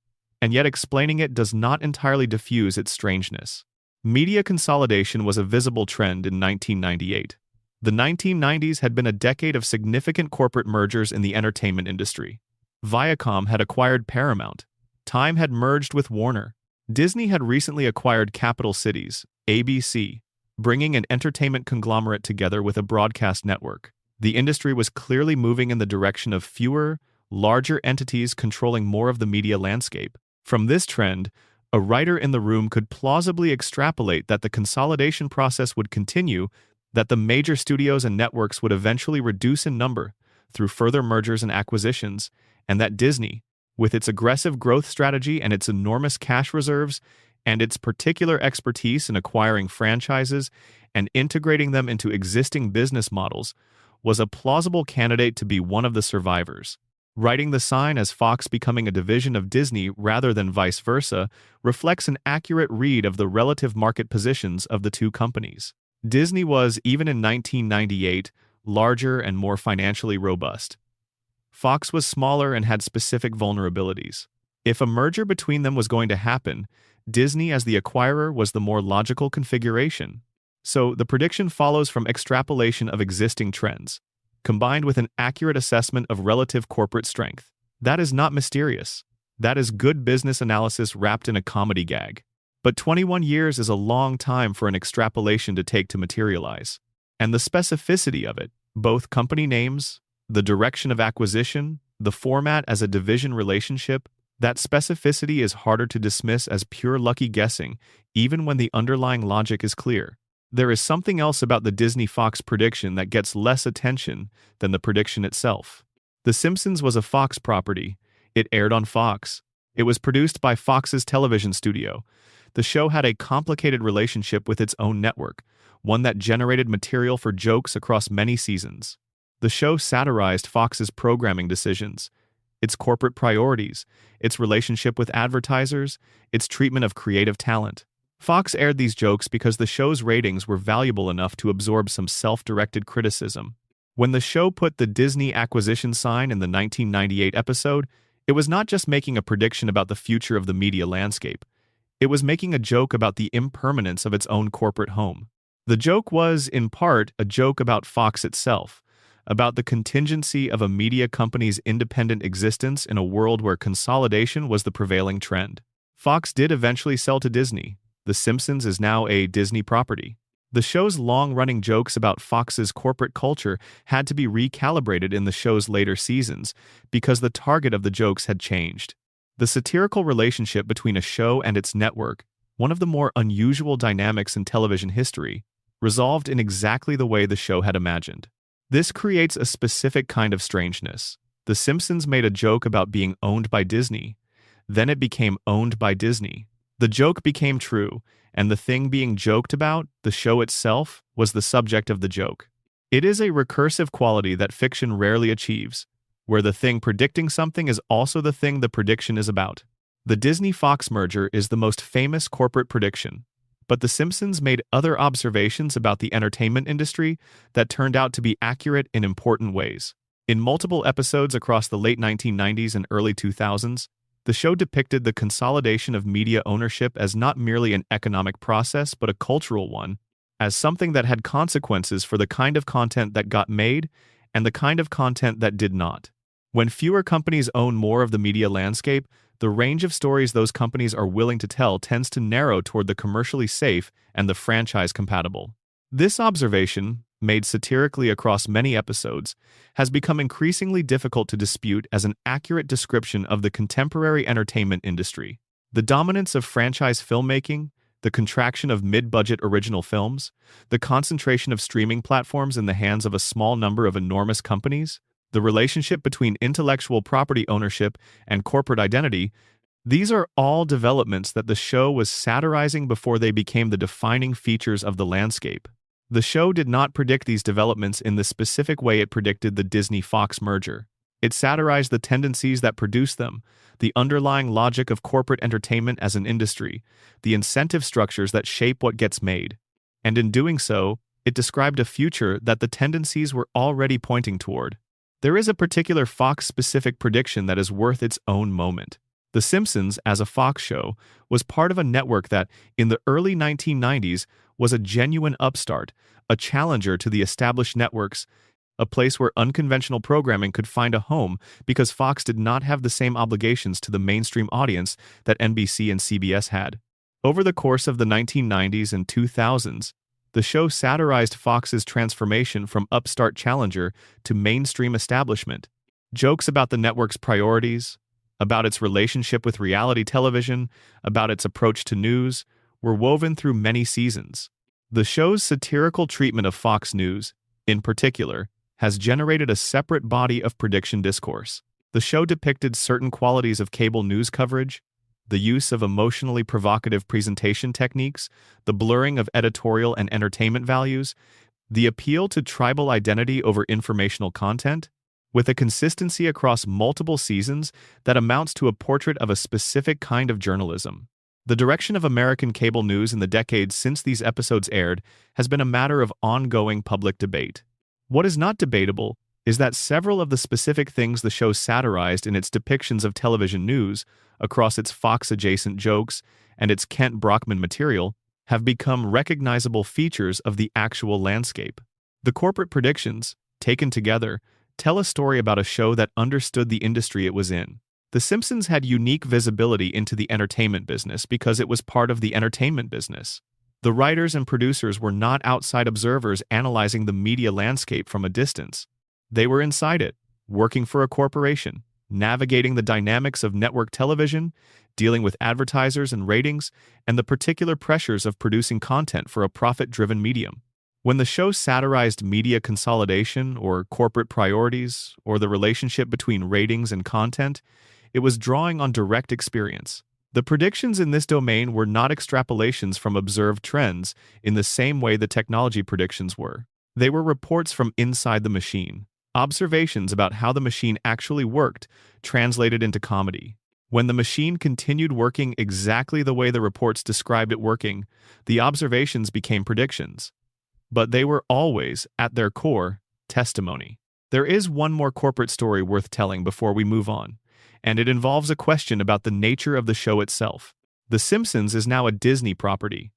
And yet explaining it does not entirely diffuse its strangeness. Media consolidation was a visible trend in 1998. The 1990s had been a decade of significant corporate mergers in the entertainment industry. Viacom had acquired Paramount. Time had merged with Warner. Disney had recently acquired Capital Cities, ABC, bringing an entertainment conglomerate together with a broadcast network. The industry was clearly moving in the direction of fewer, larger entities controlling more of the media landscape. From this trend, a writer in the room could plausibly extrapolate that the consolidation process would continue, that the major studios and networks would eventually reduce in number through further mergers and acquisitions, and that Disney, with its aggressive growth strategy and its enormous cash reserves, and its particular expertise in acquiring franchises and integrating them into existing business models, was a plausible candidate to be one of the survivors. Writing the sign as Fox becoming a division of Disney rather than vice versa reflects an accurate read of the relative market positions of the two companies. Disney was, even in 1998, larger and more financially robust. Fox was smaller and had specific vulnerabilities. If a merger between them was going to happen, Disney as the acquirer was the more logical configuration. So the prediction follows from extrapolation of existing trends, combined with an accurate assessment of relative corporate strength. That is not mysterious. That is good business analysis wrapped in a comedy gag. But 21 years is a long time for an extrapolation to take to materialize. And the specificity of it, both company names, the direction of acquisition, the format as a division relationship, that specificity is harder to dismiss as pure lucky guessing, even when the underlying logic is clear. There is something else about the Disney-Fox prediction that gets less attention than the prediction itself. The Simpsons was a Fox property. It aired on Fox. It was produced by Fox's television studio. The show had a complicated relationship with its own network, one that generated material for jokes across many seasons. The show satirized Fox's programming decisions, its corporate priorities, its relationship with advertisers, its treatment of creative talent. Fox aired these jokes because the show's ratings were valuable enough to absorb some self-directed criticism. When the show put the Disney acquisition sign in the 1998 episode, it was not just making a prediction about the future of the media landscape. It was making a joke about the impermanence of its own corporate home. The joke was, in part, a joke about Fox itself, about the contingency of a media company's independent existence in a world where consolidation was the prevailing trend. Fox did eventually sell to Disney. The Simpsons is now a Disney property. The show's long-running jokes about Fox's corporate culture had to be recalibrated in the show's later seasons because the target of the jokes had changed. The satirical relationship between a show and its network, one of the more unusual dynamics in television history, resolved in exactly the way the show had imagined. This creates a specific kind of strangeness. The Simpsons made a joke about being owned by Disney. Then it became owned by Disney. The joke became true, and the thing being joked about, the show itself, was the subject of the joke. It is a recursive quality that fiction rarely achieves, where the thing predicting something is also the thing the prediction is about. The Disney-Fox merger is the most famous corporate prediction, but The Simpsons made other observations about the entertainment industry that turned out to be accurate in important ways. In multiple episodes across the late 1990s and early 2000s, the show depicted the consolidation of media ownership as not merely an economic process but a cultural one, as something that had consequences for the kind of content that got made and the kind of content that did not. When fewer companies own more of the media landscape, the range of stories those companies are willing to tell tends to narrow toward the commercially safe and the franchise-compatible. This observation, made satirically across many episodes, has become increasingly difficult to dispute as an accurate description of the contemporary entertainment industry. The dominance of franchise filmmaking, the contraction of mid-budget original films, the concentration of streaming platforms in the hands of a small number of enormous companies, the relationship between intellectual property ownership and corporate identity, these are all developments that the show was satirizing before they became the defining features of the landscape. The show did not predict these developments in the specific way it predicted the Disney-Fox merger. It satirized the tendencies that produced them, the underlying logic of corporate entertainment as an industry, the incentive structures that shape what gets made. And in doing so, it described a future that the tendencies were already pointing toward. There is a particular Fox-specific prediction that is worth its own moment. The Simpsons, as a Fox show, was part of a network that, in the early 1990s, was a genuine upstart, a challenger to the established networks, a place where unconventional programming could find a home because Fox did not have the same obligations to the mainstream audience that NBC and CBS had. Over the course of the 1990s and 2000s, the show satirized Fox's transformation from upstart challenger to mainstream establishment. Jokes about the network's priorities, about its relationship with reality television, about its approach to news, were woven through many seasons. The show's satirical treatment of Fox News, in particular, has generated a separate body of prediction discourse. The show depicted certain qualities of cable news coverage, the use of emotionally provocative presentation techniques, the blurring of editorial and entertainment values, the appeal to tribal identity over informational content, with a consistency across multiple seasons that amounts to a portrait of a specific kind of journalism. The direction of American cable news in the decades since these episodes aired has been a matter of ongoing public debate. What is not debatable is that several of the specific things the show satirized in its depictions of television news, across its Fox-adjacent jokes and its Kent Brockman material, have become recognizable features of the actual landscape. The corporate predictions, taken together, tell a story about a show that understood the industry it was in. The Simpsons had unique visibility into the entertainment business because it was part of the entertainment business. The writers and producers were not outside observers analyzing the media landscape from a distance. They were inside it, working for a corporation, navigating the dynamics of network television, dealing with advertisers and ratings, and the particular pressures of producing content for a profit-driven medium. When the show satirized media consolidation or corporate priorities or the relationship between ratings and content, it was drawing on direct experience. The predictions in this domain were not extrapolations from observed trends in the same way the technology predictions were. They were reports from inside the machine, observations about how the machine actually worked, translated into comedy. When the machine continued working exactly the way the reports described it working, the observations became predictions. But they were always, at their core, testimony. There is one more corporate story worth telling before we move on, and it involves a question about the nature of the show itself. The Simpsons is now a Disney property.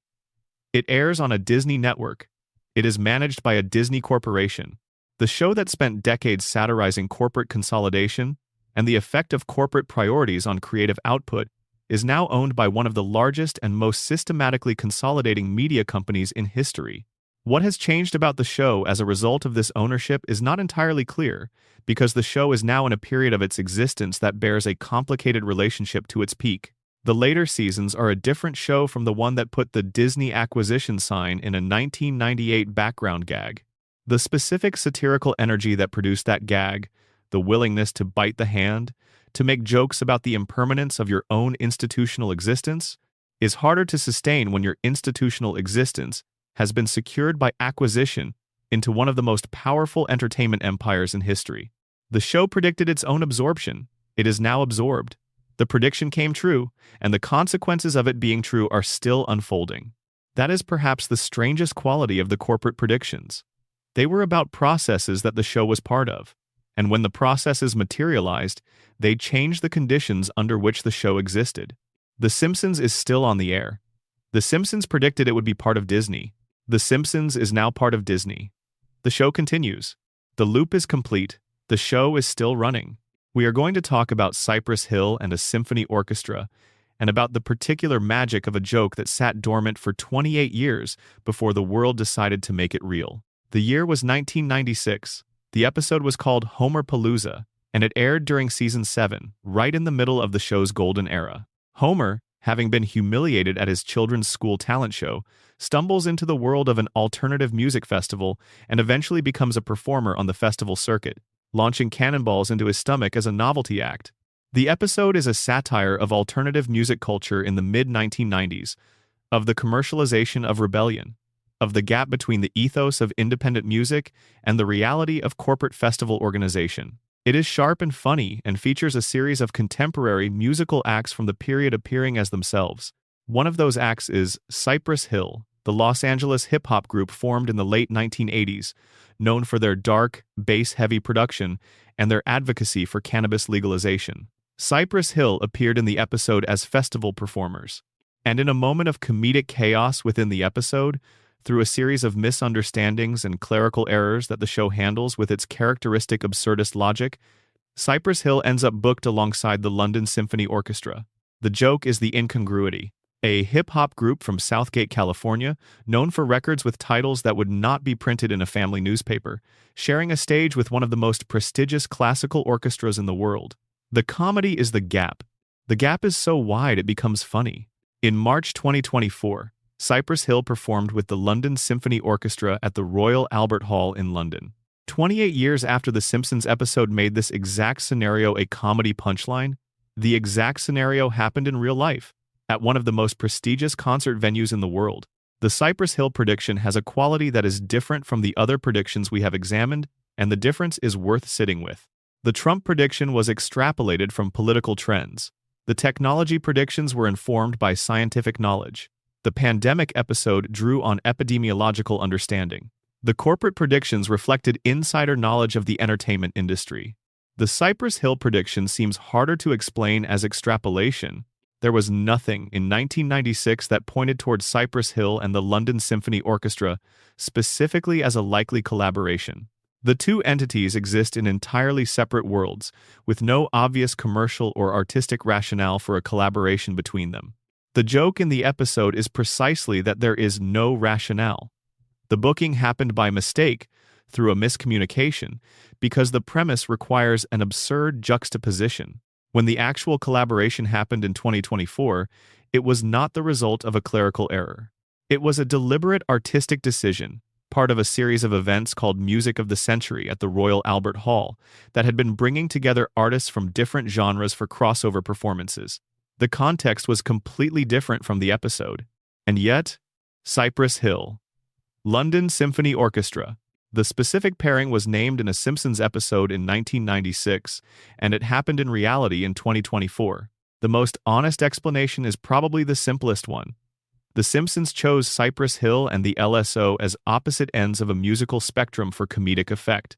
It airs on a Disney network. It is managed by a Disney corporation. The show that spent decades satirizing corporate consolidation and the effect of corporate priorities on creative output is now owned by one of the largest and most systematically consolidating media companies in history. What has changed about the show as a result of this ownership is not entirely clear, because the show is now in a period of its existence that bears a complicated relationship to its peak. The later seasons are a different show from the one that put the Disney acquisition sign in a 1998 background gag. The specific satirical energy that produced that gag, the willingness to bite the hand, to make jokes about the impermanence of your own institutional existence, is harder to sustain when your institutional existence has been secured by acquisition into one of the most powerful entertainment empires in history. The show predicted its own absorption. It is now absorbed. The prediction came true, and the consequences of it being true are still unfolding. That is perhaps the strangest quality of the corporate predictions. They were about processes that the show was part of, and when the processes materialized, they changed the conditions under which the show existed. The Simpsons is still on the air. The Simpsons predicted it would be part of Disney. The Simpsons is now part of Disney. The show continues. The loop is complete. The show is still running. We are going to talk about Cypress Hill and a symphony orchestra, and about the particular magic of a joke that sat dormant for 28 years before the world decided to make it real. The year was 1996. The episode was called Homer-Palooza, and it aired during Season 7, right in the middle of the show's golden era. Homer, having been humiliated at his children's school talent show, stumbles into the world of an alternative music festival and eventually becomes a performer on the festival circuit, launching cannonballs into his stomach as a novelty act. The episode is a satire of alternative music culture in the mid-1990s, of the commercialization of rebellion, of the gap between the ethos of independent music and the reality of corporate festival organization. It is sharp and funny and features a series of contemporary musical acts from the period appearing as themselves. One of those acts is Cypress Hill, the Los Angeles hip-hop group formed in the late 1980s, known for their dark, bass-heavy production and their advocacy for cannabis legalization. Cypress Hill appeared in the episode as festival performers. And in a moment of comedic chaos within the episode, through a series of misunderstandings and clerical errors that the show handles with its characteristic absurdist logic, Cypress Hill ends up booked alongside the London Symphony Orchestra. The joke is the incongruity. A hip-hop group from Southgate, California, known for records with titles that would not be printed in a family newspaper, sharing a stage with one of the most prestigious classical orchestras in the world. The comedy is the gap. The gap is so wide it becomes funny. In March 2024, Cypress Hill performed with the London Symphony Orchestra at the Royal Albert Hall in London. 28 years after the Simpsons episode made this exact scenario a comedy punchline, the exact scenario happened in real life, at one of the most prestigious concert venues in the world. The Cypress Hill prediction has a quality that is different from the other predictions we have examined, and the difference is worth sitting with. The Trump prediction was extrapolated from political trends. The technology predictions were informed by scientific knowledge. The pandemic episode drew on epidemiological understanding. The corporate predictions reflected insider knowledge of the entertainment industry. The Cypress Hill prediction seems harder to explain as extrapolation. There was nothing in 1996 that pointed towards Cypress Hill and the London Symphony Orchestra specifically as a likely collaboration. The two entities exist in entirely separate worlds, with no obvious commercial or artistic rationale for a collaboration between them. The joke in the episode is precisely that there is no rationale. The booking happened by mistake, through a miscommunication, because the premise requires an absurd juxtaposition. When the actual collaboration happened in 2024, it was not the result of a clerical error. It was a deliberate artistic decision, part of a series of events called Music of the Century at the Royal Albert Hall, that had been bringing together artists from different genres for crossover performances. The context was completely different from the episode. And yet, Cypress Hill. London Symphony Orchestra. The specific pairing was named in a Simpsons episode in 1996, and it happened in reality in 2024. The most honest explanation is probably the simplest one. The Simpsons chose Cypress Hill and the LSO as opposite ends of a musical spectrum for comedic effect.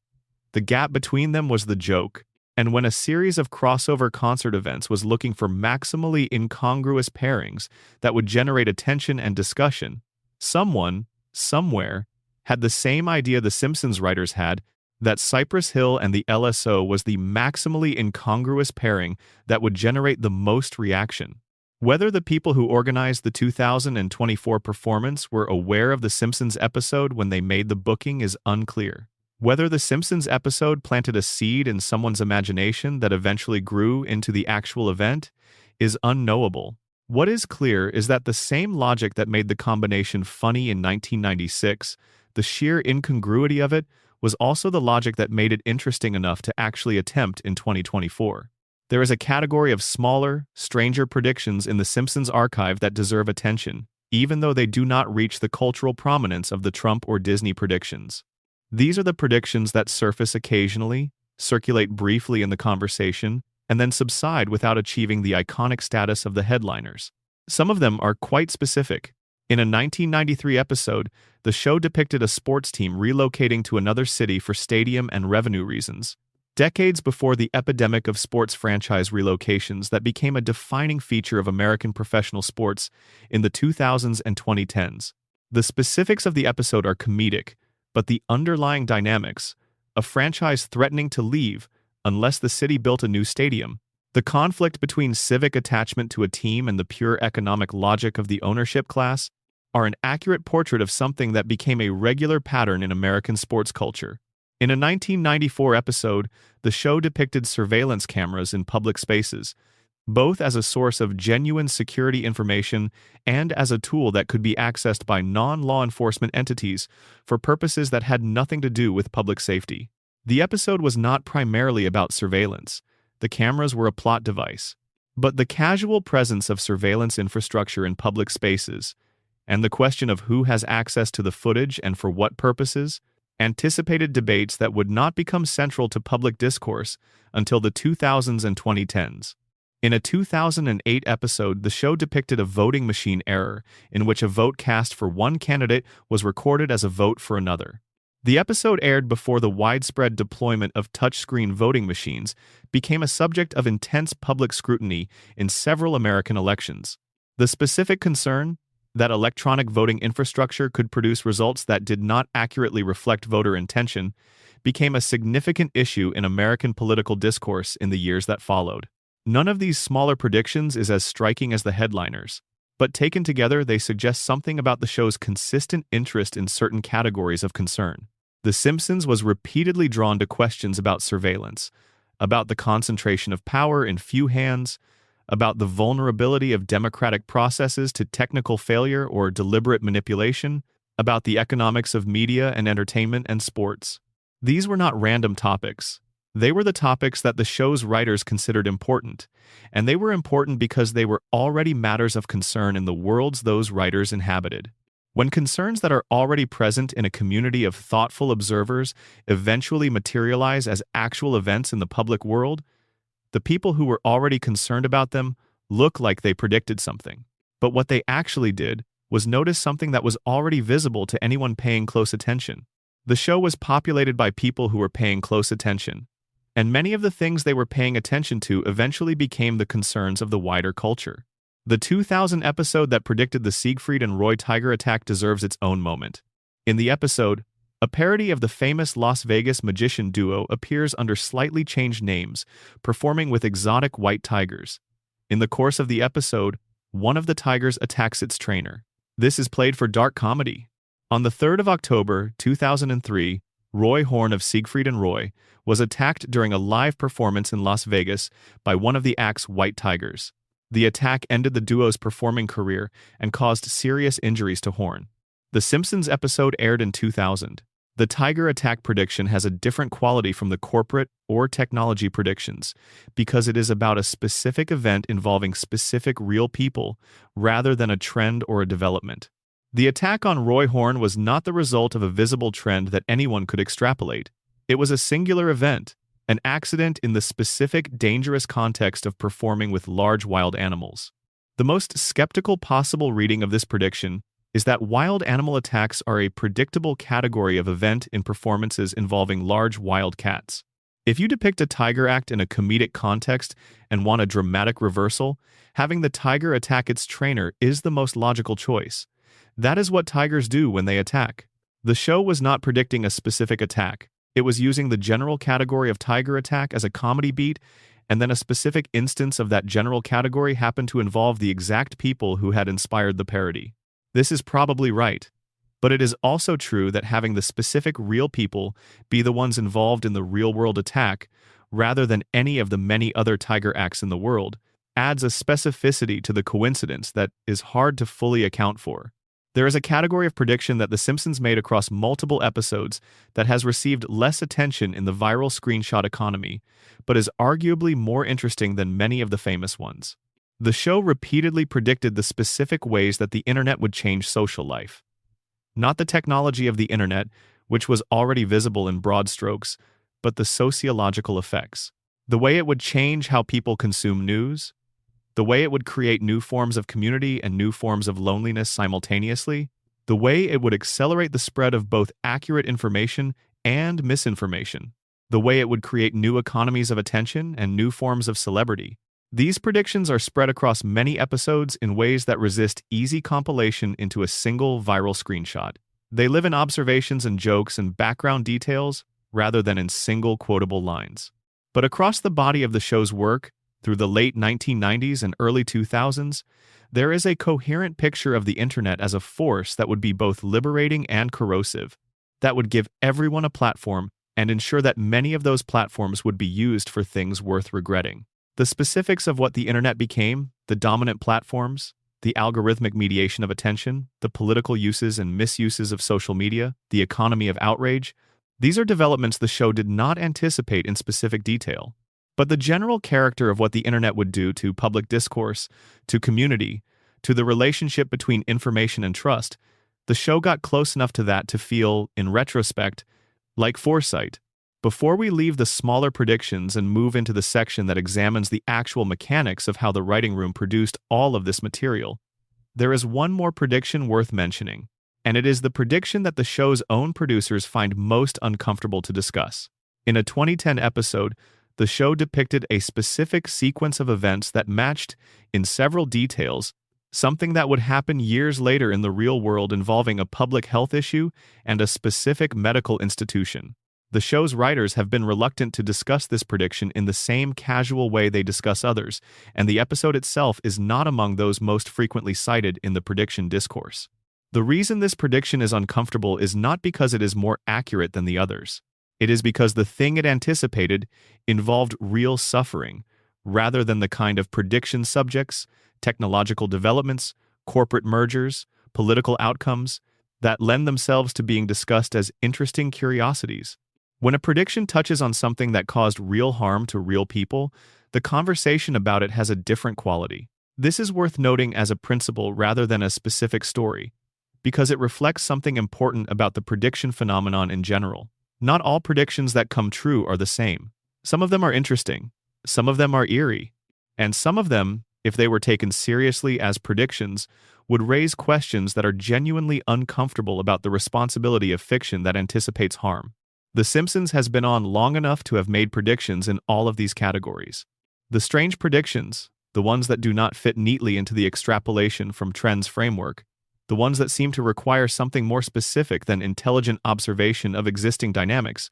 The gap between them was the joke. And when a series of crossover concert events was looking for maximally incongruous pairings that would generate attention and discussion, someone, somewhere, had the same idea the Simpsons writers had, that Cypress Hill and the LSO was the maximally incongruous pairing that would generate the most reaction. Whether the people who organized the 2024 performance were aware of the Simpsons episode when they made the booking is unclear. Whether the Simpsons episode planted a seed in someone's imagination that eventually grew into the actual event is unknowable. What is clear is that the same logic that made the combination funny in 1996, the sheer incongruity of it, was also the logic that made it interesting enough to actually attempt in 2024. There is a category of smaller, stranger predictions in the Simpsons archive that deserve attention, even though they do not reach the cultural prominence of the Trump or Disney predictions. These are the predictions that surface occasionally, circulate briefly in the conversation, and then subside without achieving the iconic status of the headliners. Some of them are quite specific. In a 1993 episode, the show depicted a sports team relocating to another city for stadium and revenue reasons, decades before the epidemic of sports franchise relocations that became a defining feature of American professional sports in the 2000s and 2010s. The specifics of the episode are comedic, but the underlying dynamics, a franchise threatening to leave unless the city built a new stadium, the conflict between civic attachment to a team and the pure economic logic of the ownership class, are an accurate portrait of something that became a regular pattern in American sports culture. In a 1994 episode, the show depicted surveillance cameras in public spaces, both as a source of genuine security information and as a tool that could be accessed by non-law enforcement entities for purposes that had nothing to do with public safety. The episode was not primarily about surveillance. The cameras were a plot device. But the casual presence of surveillance infrastructure in public spaces, and the question of who has access to the footage and for what purposes, anticipated debates that would not become central to public discourse until the 2000s and 2010s. In a 2008 episode, the show depicted a voting machine error in which a vote cast for one candidate was recorded as a vote for another. The episode aired before the widespread deployment of touchscreen voting machines became a subject of intense public scrutiny in several American elections. The specific concern, that electronic voting infrastructure could produce results that did not accurately reflect voter intention, became a significant issue in American political discourse in the years that followed. None of these smaller predictions is as striking as the headliners, but taken together they suggest something about the show's consistent interest in certain categories of concern. The Simpsons was repeatedly drawn to questions about surveillance, about the concentration of power in few hands, about the vulnerability of democratic processes to technical failure or deliberate manipulation, about the economics of media and entertainment and sports. These were not random topics. They were the topics that the show's writers considered important, and they were important because they were already matters of concern in the worlds those writers inhabited. When concerns that are already present in a community of thoughtful observers eventually materialize as actual events in the public world, the people who were already concerned about them look like they predicted something. But what they actually did was notice something that was already visible to anyone paying close attention. The show was populated by people who were paying close attention, and many of the things they were paying attention to eventually became the concerns of the wider culture. The 2000 episode that predicted the Siegfried and Roy Tiger attack deserves its own moment. In the episode, a parody of the famous Las Vegas magician duo appears under slightly changed names, performing with exotic white tigers. In the course of the episode, one of the tigers attacks its trainer. This is played for dark comedy. On the 3rd of October, 2003, Roy Horn of Siegfried and Roy was attacked during a live performance in Las Vegas by one of the act's white tigers. The attack ended the duo's performing career and caused serious injuries to Horn. The Simpsons episode aired in 2000. The tiger attack prediction has a different quality from the corporate or technology predictions because it is about a specific event involving specific real people rather than a trend or a development. The attack on Roy Horn was not the result of a visible trend that anyone could extrapolate. It was a singular event, an accident in the specific dangerous context of performing with large wild animals. The most skeptical possible reading of this prediction is that wild animal attacks are a predictable category of event in performances involving large wild cats. If you depict a tiger act in a comedic context and want a dramatic reversal, having the tiger attack its trainer is the most logical choice. That is what tigers do when they attack. The show was not predicting a specific attack. It was using the general category of tiger attack as a comedy beat, and then a specific instance of that general category happened to involve the exact people who had inspired the parody. This is probably right. But it is also true that having the specific real people be the ones involved in the real-world attack, rather than any of the many other tiger acts in the world, adds a specificity to the coincidence that is hard to fully account for. There is a category of prediction that The Simpsons made across multiple episodes that has received less attention in the viral screenshot economy, but is arguably more interesting than many of the famous ones. The show repeatedly predicted the specific ways that the internet would change social life. Not the technology of the internet, which was already visible in broad strokes, but the sociological effects. The way it would change how people consume news, the way it would create new forms of community and new forms of loneliness simultaneously, the way it would accelerate the spread of both accurate information and misinformation, the way it would create new economies of attention and new forms of celebrity. These predictions are spread across many episodes in ways that resist easy compilation into a single viral screenshot. They live in observations and jokes and background details rather than in single quotable lines. But across the body of the show's work, through the late 1990s and early 2000s, there is a coherent picture of the internet as a force that would be both liberating and corrosive, that would give everyone a platform and ensure that many of those platforms would be used for things worth regretting. The specifics of what the internet became, the dominant platforms, the algorithmic mediation of attention, the political uses and misuses of social media, the economy of outrage, these are developments the show did not anticipate in specific detail. But the general character of what the internet would do to public discourse, to community, to the relationship between information and trust, the show got close enough to that to feel, in retrospect, like foresight. Before we leave the smaller predictions and move into the section that examines the actual mechanics of how the writing room produced all of this material, there is one more prediction worth mentioning, and it is the prediction that the show's own producers find most uncomfortable to discuss. In a 2010 episode, the show depicted a specific sequence of events that matched, in several details, something that would happen years later in the real world involving a public health issue and a specific medical institution. The show's writers have been reluctant to discuss this prediction in the same casual way they discuss others, and the episode itself is not among those most frequently cited in the prediction discourse. The reason this prediction is uncomfortable is not because it is more accurate than the others. It is because the thing it anticipated involved real suffering, rather than the kind of prediction subjects, technological developments, corporate mergers, political outcomes, that lend themselves to being discussed as interesting curiosities. When a prediction touches on something that caused real harm to real people, the conversation about it has a different quality. This is worth noting as a principle rather than a specific story, because it reflects something important about the prediction phenomenon in general. Not all predictions that come true are the same. Some of them are interesting, some of them are eerie, and some of them, if they were taken seriously as predictions, would raise questions that are genuinely uncomfortable about the responsibility of fiction that anticipates harm. The Simpsons has been on long enough to have made predictions in all of these categories. The strange predictions, the ones that do not fit neatly into the extrapolation from trends framework, the ones that seem to require something more specific than intelligent observation of existing dynamics,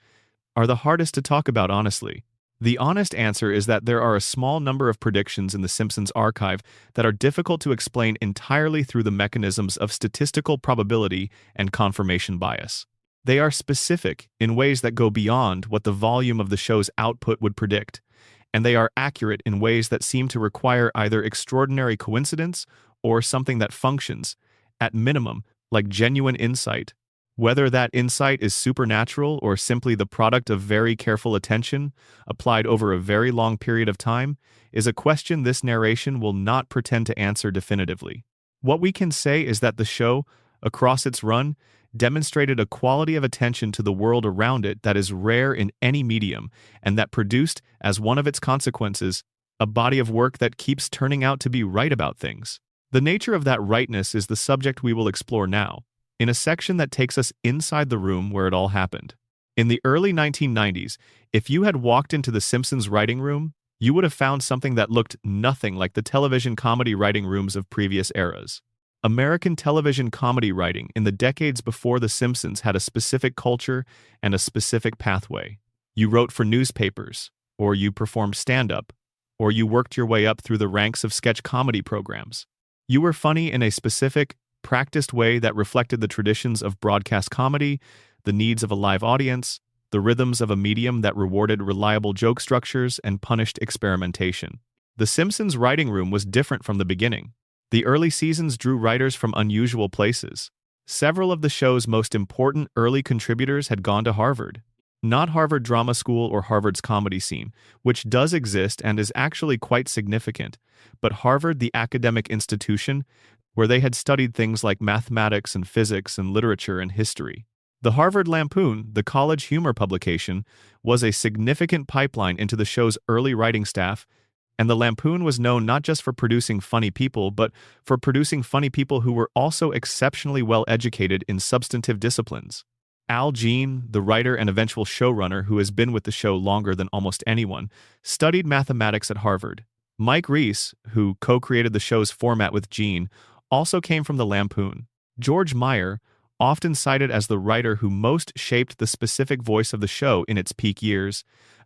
are the hardest to talk about honestly. The honest answer is that there are a small number of predictions in The Simpsons archive that are difficult to explain entirely through the mechanisms of statistical probability and confirmation bias. They are specific in ways that go beyond what the volume of the show's output would predict, and they are accurate in ways that seem to require either extraordinary coincidence or something that functions, at minimum, like genuine insight. Whether that insight is supernatural or simply the product of very careful attention, applied over a very long period of time, is a question this narration will not pretend to answer definitively. What we can say is that the show, across its run, demonstrated a quality of attention to the world around it that is rare in any medium, and that produced, as one of its consequences, a body of work that keeps turning out to be right about things. The nature of that rightness is the subject we will explore now, in a section that takes us inside the room where it all happened. In the early 1990s, if you had walked into the Simpsons writing room, you would have found something that looked nothing like the television comedy writing rooms of previous eras. American television comedy writing in the decades before The Simpsons had a specific culture and a specific pathway. You wrote for newspapers, or you performed stand-up, or you worked your way up through the ranks of sketch comedy programs. You were funny in a specific, practiced way that reflected the traditions of broadcast comedy, the needs of a live audience, the rhythms of a medium that rewarded reliable joke structures and punished experimentation. The Simpsons writing room was different from the beginning. The early seasons drew writers from unusual places. Several of the show's most important early contributors had gone to Harvard. Not Harvard Drama School or Harvard's comedy scene, which does exist and is actually quite significant, but Harvard, the academic institution, where they had studied things like mathematics and physics and literature and history. The Harvard Lampoon, the college humor publication, was a significant pipeline into the show's early writing staff, and the Lampoon was known not just for producing funny people, but for producing funny people who were also exceptionally well educated in substantive disciplines. Al Jean, the writer and eventual showrunner who has been with the show longer than almost anyone, studied mathematics at Harvard. Mike Reiss, who co-created the show's format with Jean, also came from the Lampoon. George Meyer, often cited as the writer who most shaped the specific voice of the show in its peak years,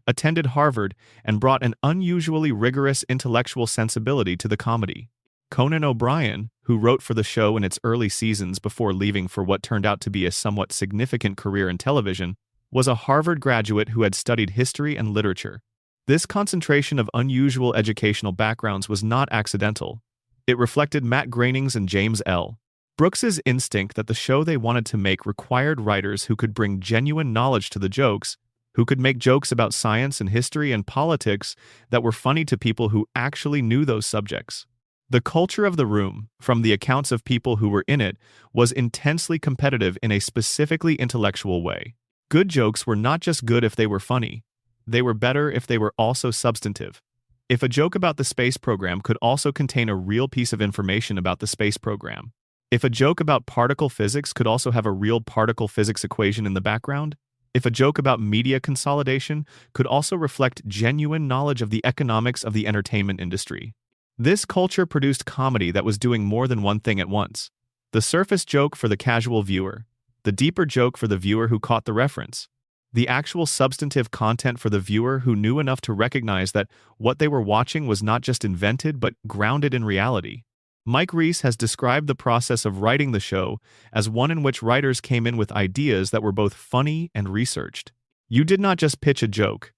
attended Harvard and brought an unusually rigorous intellectual sensibility to the comedy. Conan O'Brien, who wrote for the show in its early seasons before leaving for what turned out to be a somewhat significant career in television, was a Harvard graduate who had studied history and literature. This concentration of unusual educational backgrounds was not accidental. It reflected Matt Groening's and James L. Brooks's instinct that the show they wanted to make required writers who could bring genuine knowledge to the jokes, who could make jokes about science and history and politics that were funny to people who actually knew those subjects. The culture of the room, from the accounts of people who were in it, was intensely competitive in a specifically intellectual way. Good jokes were not just good if they were funny. They were better if they were also substantive. If a joke about the space program could also contain a real piece of information about the space program. If a joke about particle physics could also have a real particle physics equation in the background. If a joke about media consolidation could also reflect genuine knowledge of the economics of the entertainment industry. This culture produced comedy that was doing more than one thing at once. The surface joke for the casual viewer. The deeper joke for the viewer who caught the reference. The actual substantive content for the viewer who knew enough to recognize that what they were watching was not just invented but grounded in reality. Mike Reiss has described the process of writing the show as one in which writers came in with ideas that were both funny and researched. You did not just pitch a joke.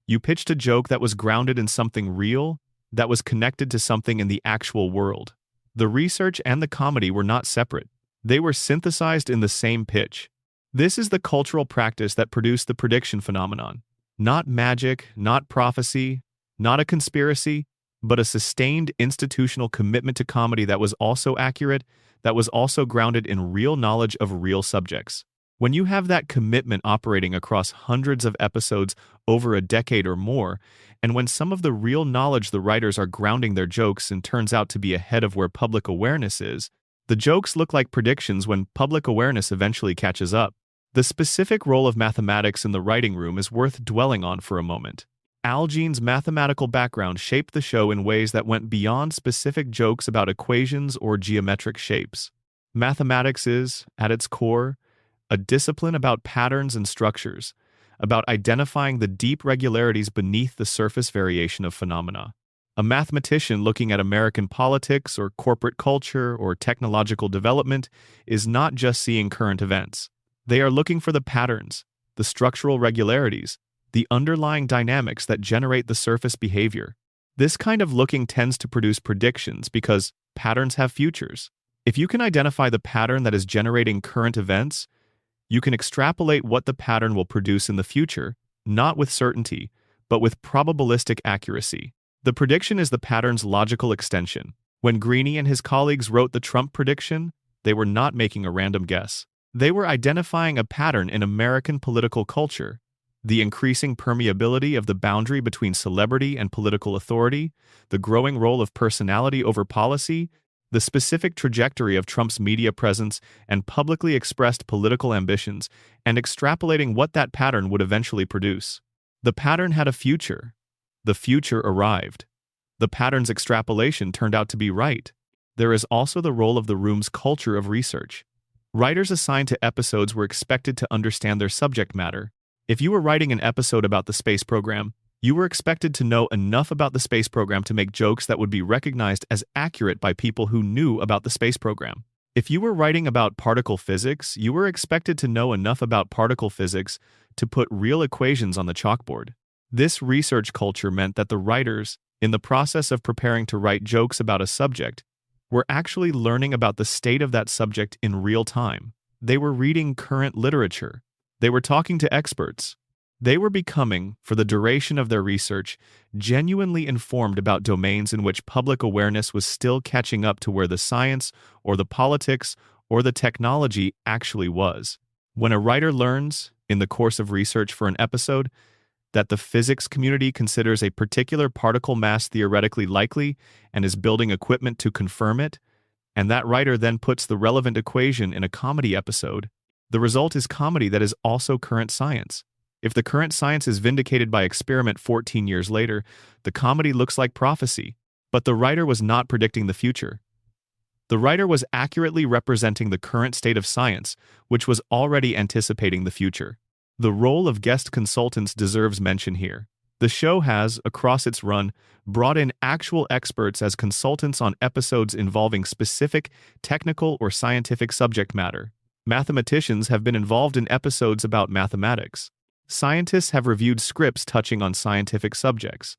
You pitched a joke that was grounded in something real, that was connected to something in the actual world. The research and the comedy were not separate. They were synthesized in the same pitch. This is the cultural practice that produced the prediction phenomenon. Not magic, not prophecy, not a conspiracy, but a sustained institutional commitment to comedy that was also accurate, that was also grounded in real knowledge of real subjects. When you have that commitment operating across hundreds of episodes over a decade or more, and when some of the real knowledge the writers are grounding their jokes in turns out to be ahead of where public awareness is, the jokes look like predictions when public awareness eventually catches up. The specific role of mathematics in the writing room is worth dwelling on for a moment. Al Jean's mathematical background shaped the show in ways that went beyond specific jokes about equations or geometric shapes. Mathematics is, at its core, a discipline about patterns and structures, about identifying the deep regularities beneath the surface variation of phenomena. A mathematician looking at American politics or corporate culture or technological development is not just seeing current events. They are looking for the patterns, the structural regularities, the underlying dynamics that generate the surface behavior. This kind of looking tends to produce predictions because patterns have futures. If you can identify the pattern that is generating current events, you can extrapolate what the pattern will produce in the future, not with certainty, but with probabilistic accuracy. The prediction is the pattern's logical extension. When Greene and his colleagues wrote the Trump prediction, they were not making a random guess. They were identifying a pattern in American political culture. The increasing permeability of the boundary between celebrity and political authority, the growing role of personality over policy, the specific trajectory of Trump's media presence and publicly expressed political ambitions, and extrapolating what that pattern would eventually produce. The pattern had a future. The future arrived. The pattern's extrapolation turned out to be right. There is also the role of the room's culture of research. Writers assigned to episodes were expected to understand their subject matter. If you were writing an episode about the space program, you were expected to know enough about the space program to make jokes that would be recognized as accurate by people who knew about the space program. If you were writing about particle physics, you were expected to know enough about particle physics to put real equations on the chalkboard. This research culture meant that the writers, in the process of preparing to write jokes about a subject, were actually learning about the state of that subject in real time. They were reading current literature. They were talking to experts. They were becoming, for the duration of their research, genuinely informed about domains in which public awareness was still catching up to where the science, or the politics, or the technology actually was. When a writer learns, in the course of research for an episode, that the physics community considers a particular particle mass theoretically likely and is building equipment to confirm it, and that writer then puts the relevant equation in a comedy episode, the result is comedy that is also current science. If the current science is vindicated by experiment 14 years later, the comedy looks like prophecy. But the writer was not predicting the future. The writer was accurately representing the current state of science, which was already anticipating the future. The role of guest consultants deserves mention here. The show has, across its run, brought in actual experts as consultants on episodes involving specific technical or scientific subject matter. Mathematicians have been involved in episodes about mathematics. Scientists have reviewed scripts touching on scientific subjects.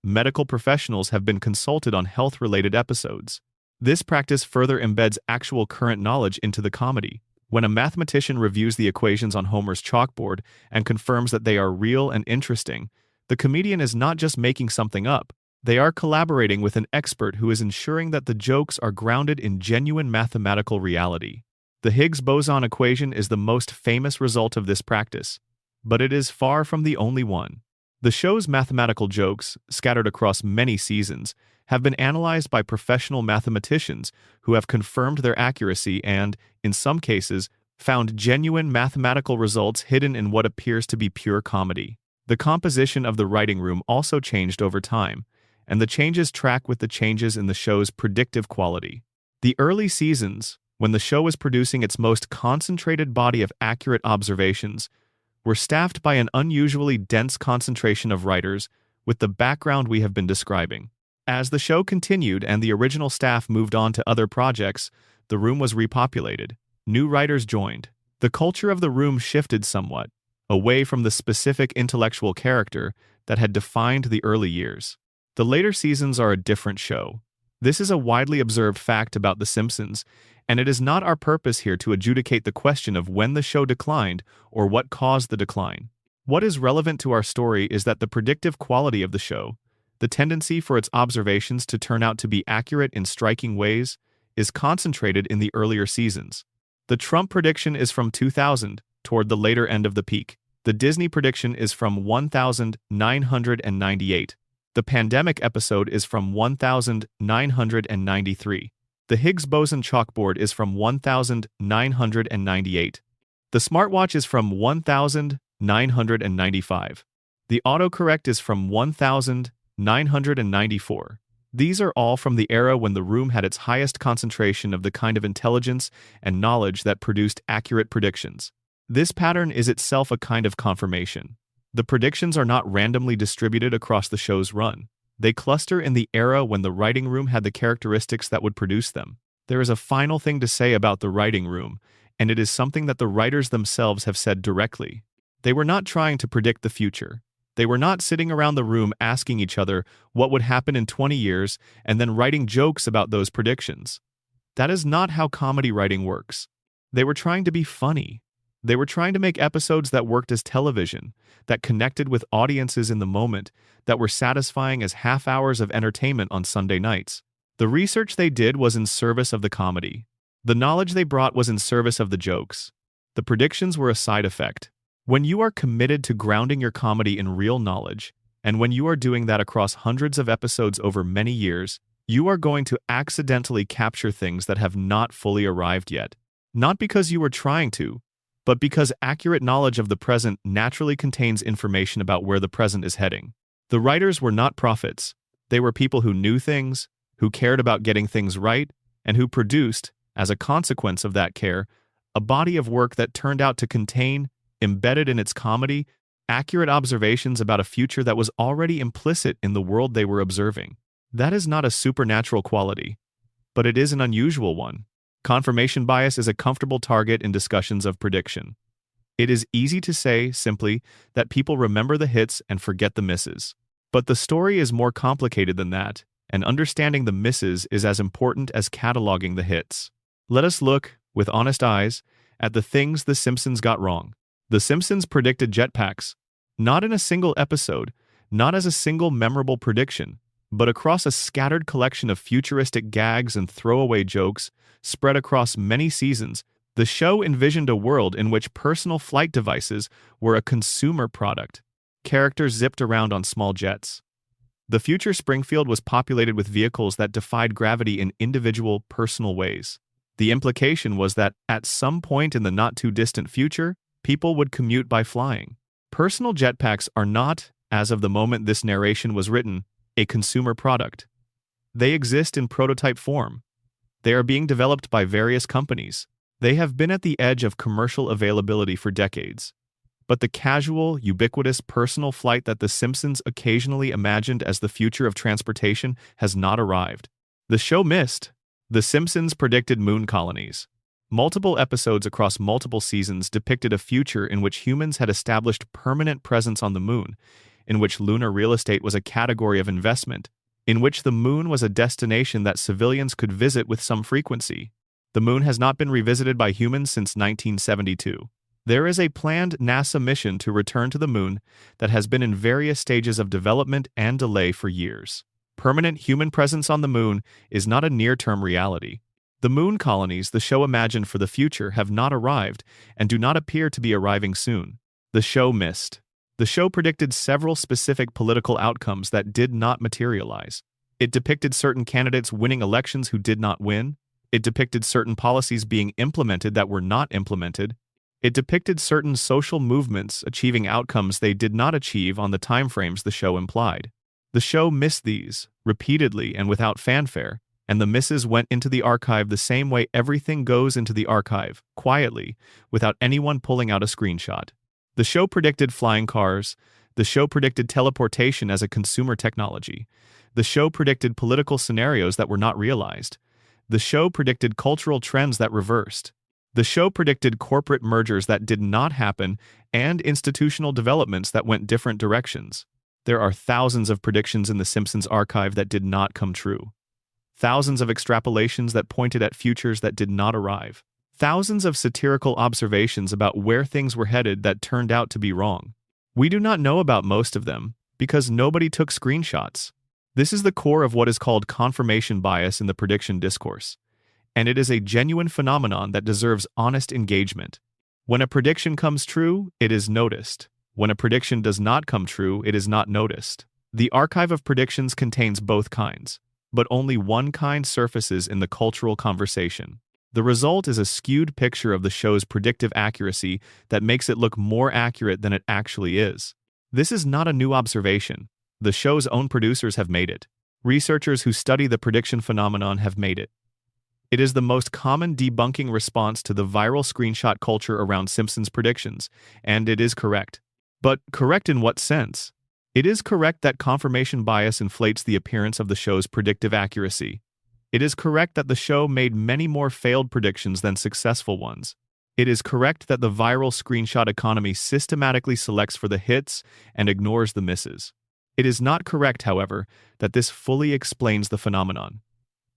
Medical professionals have been consulted on health-related episodes. This practice further embeds actual current knowledge into the comedy. When a mathematician reviews the equations on Homer's chalkboard and confirms that they are real and interesting, the comedian is not just making something up. They are collaborating with an expert who is ensuring that the jokes are grounded in genuine mathematical reality. The Higgs boson equation is the most famous result of this practice, but it is far from the only one. The show's mathematical jokes, scattered across many seasons, have been analyzed by professional mathematicians who have confirmed their accuracy and, in some cases, found genuine mathematical results hidden in what appears to be pure comedy. The composition of the writing room also changed over time, and the changes track with the changes in the show's predictive quality. The early seasons, when the show was producing its most concentrated body of accurate observations, were staffed by an unusually dense concentration of writers with the background we have been describing. As the show continued and the original staff moved on to other projects, the room was repopulated. New writers joined. The culture of the room shifted somewhat, away from the specific intellectual character that had defined the early years. The later seasons are a different show. This is a widely observed fact about The Simpsons, and it is not our purpose here to adjudicate the question of when the show declined or what caused the decline. What is relevant to our story is that the predictive quality of the show, the tendency for its observations to turn out to be accurate in striking ways, is concentrated in the earlier seasons. The Trump prediction is from 2000, toward the later end of the peak. The Disney prediction is from 1998. The pandemic episode is from 1993. The Higgs boson chalkboard is from 1998. The smartwatch is from 1995. The autocorrect is from 1994. These are all from the era when the room had its highest concentration of the kind of intelligence and knowledge that produced accurate predictions. This pattern is itself a kind of confirmation. The predictions are not randomly distributed across the show's run. They cluster in the era when the writing room had the characteristics that would produce them. There is a final thing to say about the writing room, and it is something that the writers themselves have said directly. They were not trying to predict the future. They were not sitting around the room asking each other what would happen in 20 years and then writing jokes about those predictions. That is not how comedy writing works. They were trying to be funny. They were trying to make episodes that worked as television, that connected with audiences in the moment, that were satisfying as half hours of entertainment on Sunday nights. The research they did was in service of the comedy. The knowledge they brought was in service of the jokes. The predictions were a side effect. When you are committed to grounding your comedy in real knowledge, and when you are doing that across hundreds of episodes over many years, You are going to accidentally capture things that have not fully arrived yet. Not because you were trying to, but because accurate knowledge of the present naturally contains information about where the present is heading. The writers were not prophets. They were people who knew things, who cared about getting things right, and who produced, as a consequence of that care, a body of work that turned out to contain, embedded in its comedy, accurate observations about a future that was already implicit in the world they were observing. That is not a supernatural quality, but it is an unusual one. Confirmation bias is a comfortable target in discussions of prediction. It is easy to say, simply, that people remember the hits and forget the misses. But the story is more complicated than that, and understanding the misses is as important as cataloging the hits. Let us look, with honest eyes, at the things the Simpsons got wrong. The Simpsons predicted jetpacks, not in a single episode, not as a single memorable prediction, but across a scattered collection of futuristic gags and throwaway jokes spread across many seasons. The show envisioned a world in which personal flight devices were a consumer product. Characters zipped around on small jets. The future Springfield was populated with vehicles that defied gravity in individual, personal ways. The implication was that, at some point in the not-too-distant future, people would commute by flying. Personal jetpacks are not, as of the moment this narration was written, a consumer product. They exist in prototype form. They are being developed by various companies. They have been at the edge of commercial availability for decades. But the casual, ubiquitous personal flight that The Simpsons occasionally imagined as the future of transportation has not arrived. The show missed. The Simpsons predicted moon colonies. Multiple episodes across multiple seasons depicted a future in which humans had established permanent presence on the moon, in which lunar real estate was a category of investment, in which the moon was a destination that civilians could visit with some frequency. The moon has not been revisited by humans since 1972. There is a planned NASA mission to return to the moon that has been in various stages of development and delay for years. Permanent human presence on the moon is not a near-term reality. The moon colonies the show imagined for the future have not arrived and do not appear to be arriving soon. The show missed. The show predicted several specific political outcomes that did not materialize. It depicted certain candidates winning elections who did not win. It depicted certain policies being implemented that were not implemented. It depicted certain social movements achieving outcomes they did not achieve on the timeframes the show implied. The show missed these, repeatedly and without fanfare, and the misses went into the archive the same way everything goes into the archive, quietly, without anyone pulling out a screenshot. The show predicted flying cars. The show predicted teleportation as a consumer technology. The show predicted political scenarios that were not realized. The show predicted cultural trends that reversed. The show predicted corporate mergers that did not happen and institutional developments that went different directions. There are thousands of predictions in The Simpsons archive that did not come true. Thousands of extrapolations that pointed at futures that did not arrive. Thousands of satirical observations about where things were headed that turned out to be wrong. We do not know about most of them because nobody took screenshots. This is the core of what is called confirmation bias in the prediction discourse, and it is a genuine phenomenon that deserves honest engagement. When a prediction comes true, it is noticed. When a prediction does not come true, it is not noticed. The archive of predictions contains both kinds, but only one kind surfaces in the cultural conversation. The result is a skewed picture of the show's predictive accuracy that makes it look more accurate than it actually is. This is not a new observation. The show's own producers have made it. Researchers who study the prediction phenomenon have made it. It is the most common debunking response to the viral screenshot culture around Simpsons predictions, and it is correct. But correct in what sense? It is correct that confirmation bias inflates the appearance of the show's predictive accuracy. It is correct that the show made many more failed predictions than successful ones. It is correct that the viral screenshot economy systematically selects for the hits and ignores the misses. It is not correct, however, that this fully explains the phenomenon.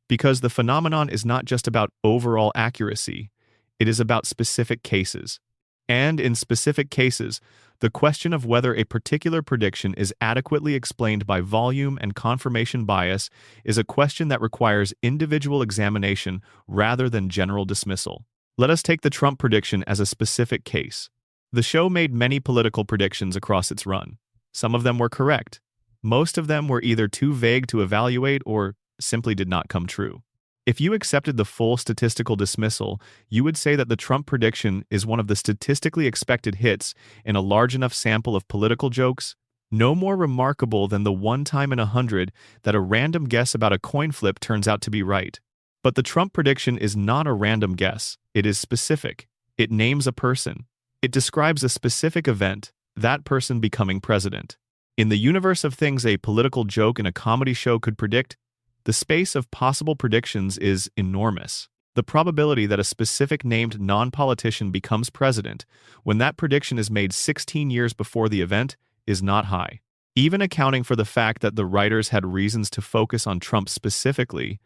Because the phenomenon is not just about overall accuracy, it is about specific cases. And in specific cases, the question of whether a particular prediction is adequately explained by volume and confirmation bias is a question that requires individual examination rather than general dismissal. Let us take the Trump prediction as a specific case. The show made many political predictions across its run. Some of them were correct. Most of them were either too vague to evaluate or simply did not come true. If you accepted the full statistical dismissal, you would say that the Trump prediction is one of the statistically expected hits in a large enough sample of political jokes, no more remarkable than the one time in 100 that a random guess about a coin flip turns out to be right. But the Trump prediction is not a random guess. It is specific. It names a person. It describes a specific event, that person becoming president. In the universe of things a political joke in a comedy show could predict, the space of possible predictions is enormous. The probability that a specific named non-politician becomes president when that prediction is made 16 years before the event is not high. Even accounting for the fact that the writers had reasons to focus on Trump specifically,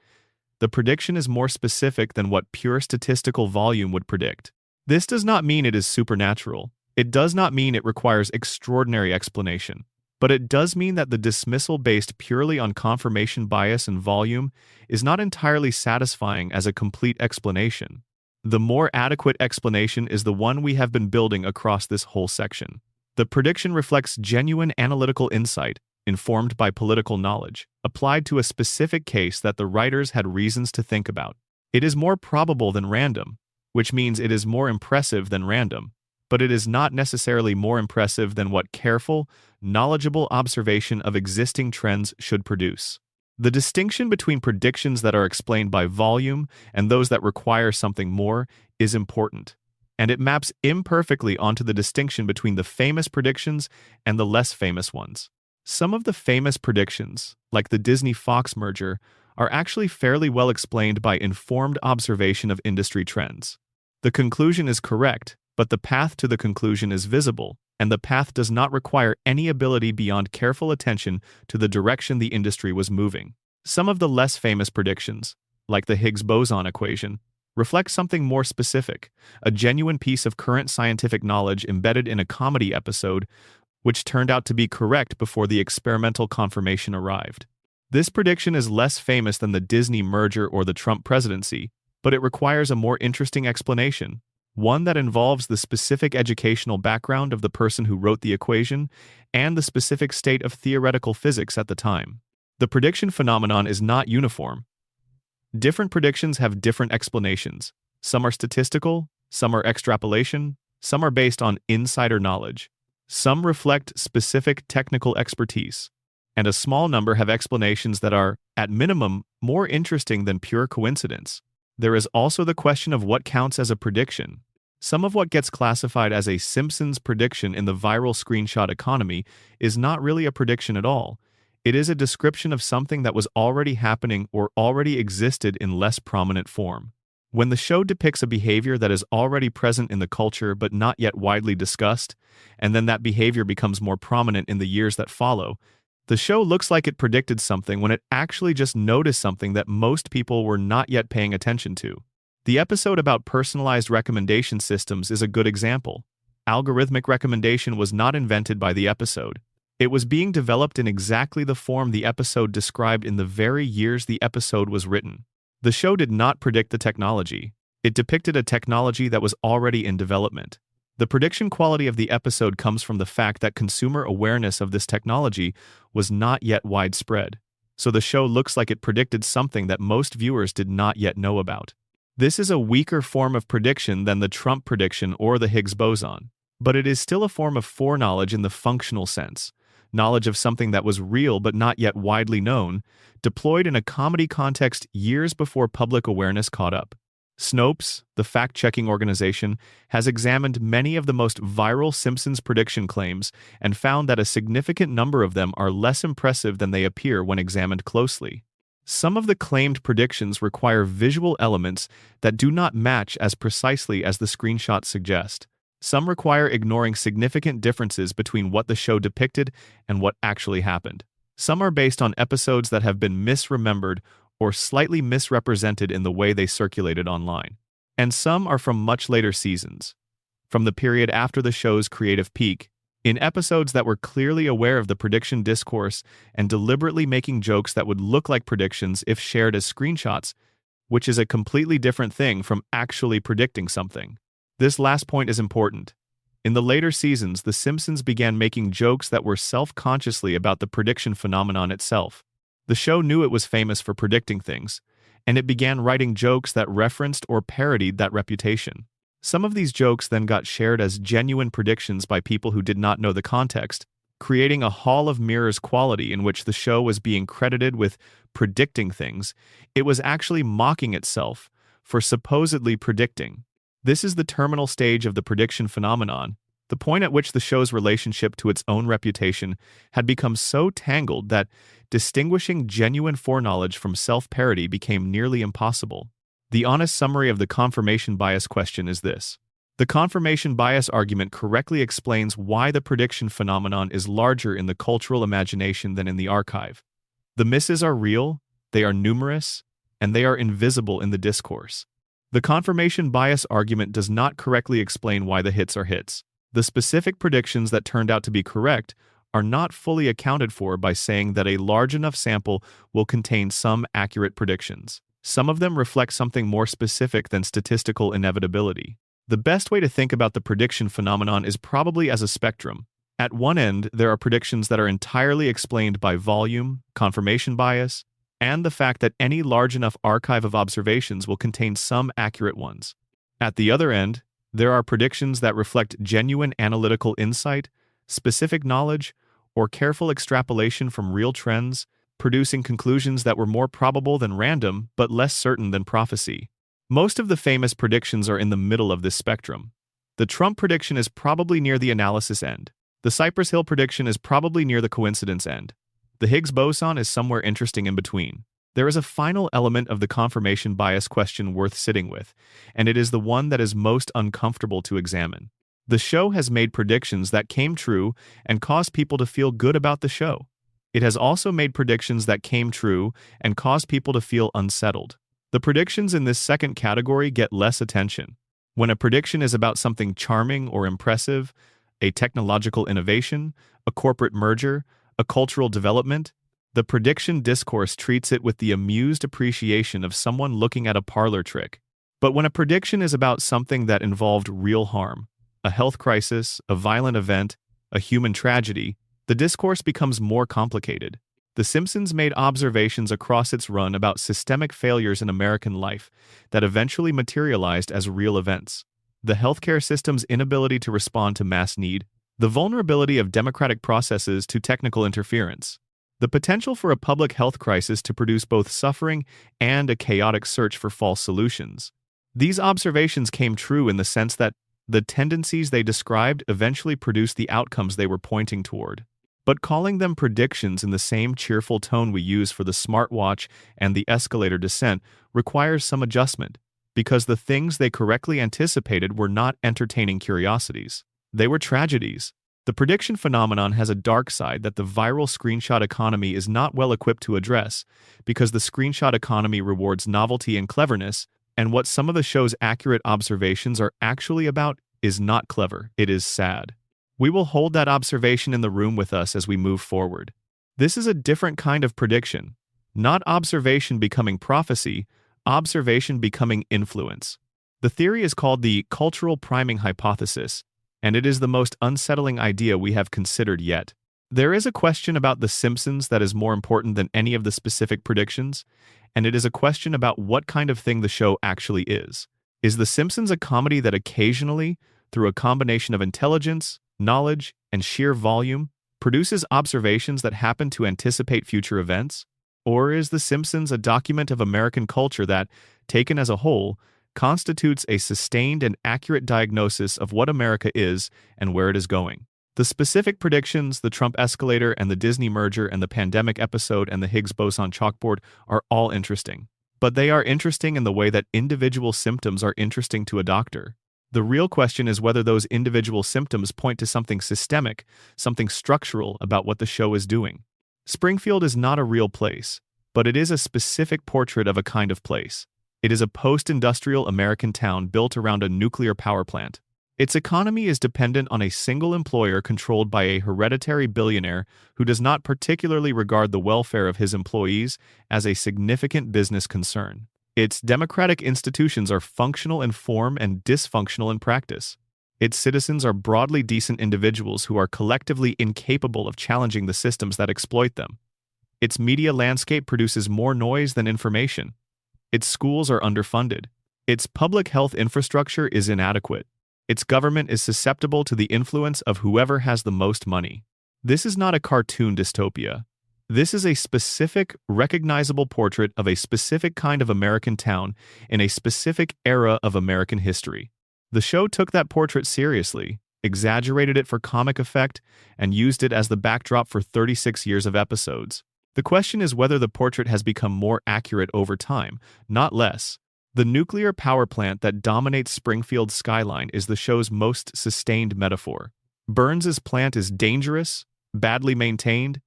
the prediction is more specific than what pure statistical volume would predict. This does not mean it is supernatural. It does not mean it requires extraordinary explanation. But it does mean that the dismissal based purely on confirmation bias and volume is not entirely satisfying as a complete explanation. The more adequate explanation is the one we have been building across this whole section. The prediction reflects genuine analytical insight, informed by political knowledge, applied to a specific case that the writers had reasons to think about. It is more probable than random, which means it is more impressive than random, but it is not necessarily more impressive than what careful, knowledgeable observation of existing trends should produce. The distinction between predictions that are explained by volume and those that require something more is important, and it maps imperfectly onto the distinction between the famous predictions and the less famous ones. Some of the famous predictions, like the Disney-Fox merger, are actually fairly well explained by informed observation of industry trends. The conclusion is correct, but the path to the conclusion is visible, and the path does not require any ability beyond careful attention to the direction the industry was moving. Some of the less famous predictions, like the Higgs boson equation, reflect something more specific, a genuine piece of current scientific knowledge embedded in a comedy episode, which turned out to be correct before the experimental confirmation arrived. This prediction is less famous than the Disney merger or the Trump presidency, but it requires a more interesting explanation, one that involves the specific educational background of the person who wrote the equation and the specific state of theoretical physics at the time. The prediction phenomenon is not uniform. Different predictions have different explanations. Some are statistical, some are extrapolation, some are based on insider knowledge. Some reflect specific technical expertise, and a small number have explanations that are, at minimum, more interesting than pure coincidence. There is also the question of what counts as a prediction. Some of what gets classified as a Simpsons prediction in the viral screenshot economy is not really a prediction at all. It is a description of something that was already happening or already existed in less prominent form. When the show depicts a behavior that is already present in the culture but not yet widely discussed, and then that behavior becomes more prominent in the years that follow, the show looks like it predicted something when it actually just noticed something that most people were not yet paying attention to. The episode about personalized recommendation systems is a good example. Algorithmic recommendation was not invented by the episode. It was being developed in exactly the form the episode described in the very years the episode was written. The show did not predict the technology. It depicted a technology that was already in development. The prediction quality of the episode comes from the fact that consumer awareness of this technology was not yet widespread, so the show looks like it predicted something that most viewers did not yet know about. This is a weaker form of prediction than the Trump prediction or the Higgs boson, but it is still a form of foreknowledge in the functional sense, knowledge of something that was real but not yet widely known, deployed in a comedy context years before public awareness caught up. Snopes, the fact-checking organization, has examined many of the most viral Simpsons prediction claims and found that a significant number of them are less impressive than they appear when examined closely. Some of the claimed predictions require visual elements that do not match as precisely as the screenshots suggest. Some require ignoring significant differences between what the show depicted and what actually happened. Some are based on episodes that have been misremembered or slightly misrepresented in the way they circulated online. And some are from much later seasons, from the period after the show's creative peak, in episodes that were clearly aware of the prediction discourse and deliberately making jokes that would look like predictions if shared as screenshots, which is a completely different thing from actually predicting something. This last point is important. In the later seasons, The Simpsons began making jokes that were self-consciously about the prediction phenomenon itself. The show knew it was famous for predicting things, and it began writing jokes that referenced or parodied that reputation. Some of these jokes then got shared as genuine predictions by people who did not know the context, creating a hall of mirrors quality in which the show was being credited with predicting things. It was actually mocking itself for supposedly predicting. This is the terminal stage of the prediction phenomenon, the point at which the show's relationship to its own reputation had become so tangled that distinguishing genuine foreknowledge from self-parody became nearly impossible. The honest summary of the confirmation bias question is this. The confirmation bias argument correctly explains why the prediction phenomenon is larger in the cultural imagination than in the archive. The misses are real, they are numerous, and they are invisible in the discourse. The confirmation bias argument does not correctly explain why the hits are hits. The specific predictions that turned out to be correct are not fully accounted for by saying that a large enough sample will contain some accurate predictions. Some of them reflect something more specific than statistical inevitability. The best way to think about the prediction phenomenon is probably as a spectrum. At one end, there are predictions that are entirely explained by volume, confirmation bias, and the fact that any large enough archive of observations will contain some accurate ones. At the other end, there are predictions that reflect genuine analytical insight, specific knowledge, or careful extrapolation from real trends, producing conclusions that were more probable than random but less certain than prophecy. Most of the famous predictions are in the middle of this spectrum. The Trump prediction is probably near the analysis end. The Cypress Hill prediction is probably near the coincidence end. The Higgs boson is somewhere interesting in between. There is a final element of the confirmation bias question worth sitting with, and it is the one that is most uncomfortable to examine. The show has made predictions that came true and caused people to feel good about the show. It has also made predictions that came true and caused people to feel unsettled. The predictions in this second category get less attention. When a prediction is about something charming or impressive, a technological innovation, a corporate merger, a cultural development, the prediction discourse treats it with the amused appreciation of someone looking at a parlor trick. But when a prediction is about something that involved real harm, a health crisis, a violent event, a human tragedy, the discourse becomes more complicated. The Simpsons made observations across its run about systemic failures in American life that eventually materialized as real events. The healthcare system's inability to respond to mass need, the vulnerability of democratic processes to technical interference, the potential for a public health crisis to produce both suffering and a chaotic search for false solutions. These observations came true in the sense that the tendencies they described eventually produced the outcomes they were pointing toward. But calling them predictions in the same cheerful tone we use for the smartwatch and the escalator descent requires some adjustment, because the things they correctly anticipated were not entertaining curiosities. They were tragedies. The prediction phenomenon has a dark side that the viral screenshot economy is not well equipped to address, because the screenshot economy rewards novelty and cleverness, and what some of the show's accurate observations are actually about is not clever, it is sad. We will hold that observation in the room with us as we move forward. This is a different kind of prediction. Not observation becoming prophecy, observation becoming influence. The theory is called the cultural priming hypothesis, and it is the most unsettling idea we have considered yet. There is a question about The Simpsons that is more important than any of the specific predictions, and it is a question about what kind of thing the show actually is. Is The Simpsons a comedy that occasionally, through a combination of intelligence, knowledge, and sheer volume, produces observations that happen to anticipate future events? Or is The Simpsons a document of American culture that, taken as a whole, constitutes a sustained and accurate diagnosis of what America is and where it is going? The specific predictions, the Trump escalator and the Disney merger and the pandemic episode and the Higgs boson chalkboard are all interesting. But they are interesting in the way that individual symptoms are interesting to a doctor. The real question is whether those individual symptoms point to something systemic, something structural about what the show is doing. Springfield is not a real place, but it is a specific portrait of a kind of place. It is a post-industrial American town built around a nuclear power plant. Its economy is dependent on a single employer controlled by a hereditary billionaire who does not particularly regard the welfare of his employees as a significant business concern. Its democratic institutions are functional in form and dysfunctional in practice. Its citizens are broadly decent individuals who are collectively incapable of challenging the systems that exploit them. Its media landscape produces more noise than information. Its schools are underfunded. Its public health infrastructure is inadequate. Its government is susceptible to the influence of whoever has the most money. This is not a cartoon dystopia. This is a specific, recognizable portrait of a specific kind of American town in a specific era of American history. The show took that portrait seriously, exaggerated it for comic effect, and used it as the backdrop for 36 years of episodes. The question is whether the portrait has become more accurate over time, not less. The nuclear power plant that dominates Springfield's skyline is the show's most sustained metaphor. Burns's plant is dangerous, badly maintained,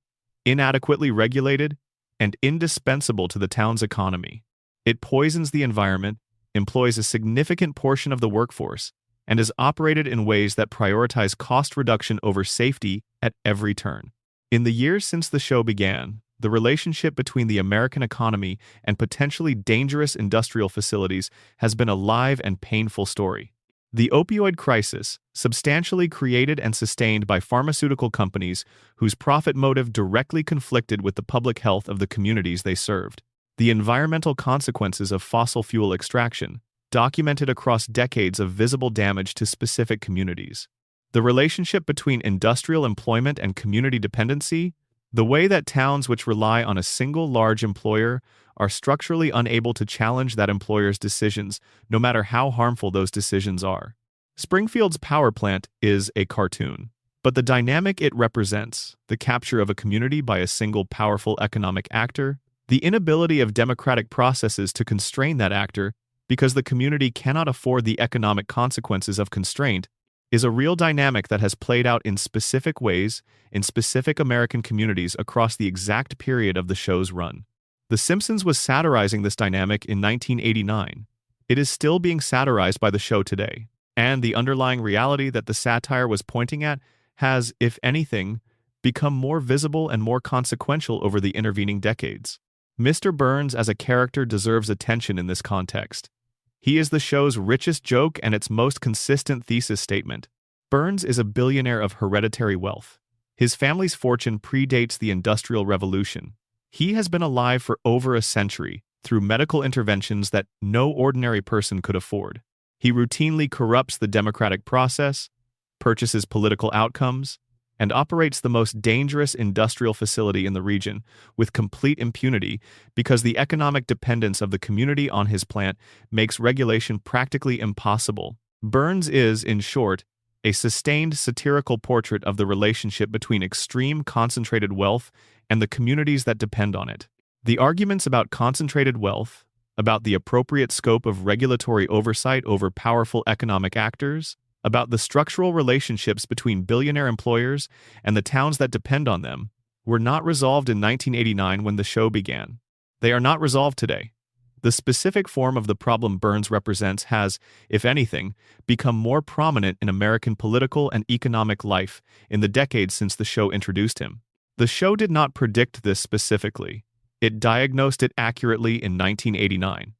inadequately regulated, and indispensable to the town's economy. It poisons the environment, employs a significant portion of the workforce, and is operated in ways that prioritize cost reduction over safety at every turn. In the years since the show began, the relationship between the American economy and potentially dangerous industrial facilities has been a live and painful story. The opioid crisis, substantially created and sustained by pharmaceutical companies whose profit motive directly conflicted with the public health of the communities they served. The environmental consequences of fossil fuel extraction, documented across decades of visible damage to specific communities. The relationship between industrial employment and community dependency, the way that towns which rely on a single large employer are structurally unable to challenge that employer's decisions, no matter how harmful those decisions are. Springfield's power plant is a cartoon, but the dynamic it represents, the capture of a community by a single powerful economic actor, the inability of democratic processes to constrain that actor because the community cannot afford the economic consequences of constraint, is a real dynamic that has played out in specific ways in specific American communities across the exact period of the show's run. The Simpsons was satirizing this dynamic in 1989. It is still being satirized by the show today, and the underlying reality that the satire was pointing at has, if anything, become more visible and more consequential over the intervening decades. Mr. Burns as a character deserves attention in this context. He is the show's richest joke and its most consistent thesis statement. Burns is a billionaire of hereditary wealth. His family's fortune predates the Industrial Revolution. He has been alive for over a century through medical interventions that no ordinary person could afford. He routinely corrupts the democratic process, purchases political outcomes, and operates the most dangerous industrial facility in the region with complete impunity because the economic dependence of the community on his plant makes regulation practically impossible. Burns is, in short, a sustained satirical portrait of the relationship between extreme concentrated wealth and the communities that depend on it. The arguments about concentrated wealth, about the appropriate scope of regulatory oversight over powerful economic actors, about the structural relationships between billionaire employers and the towns that depend on them, were not resolved in 1989 when the show began. They are not resolved today. The specific form of the problem Burns represents has, if anything, become more prominent in American political and economic life in the decades since the show introduced him. The show did not predict this specifically. It diagnosed it accurately in 1989.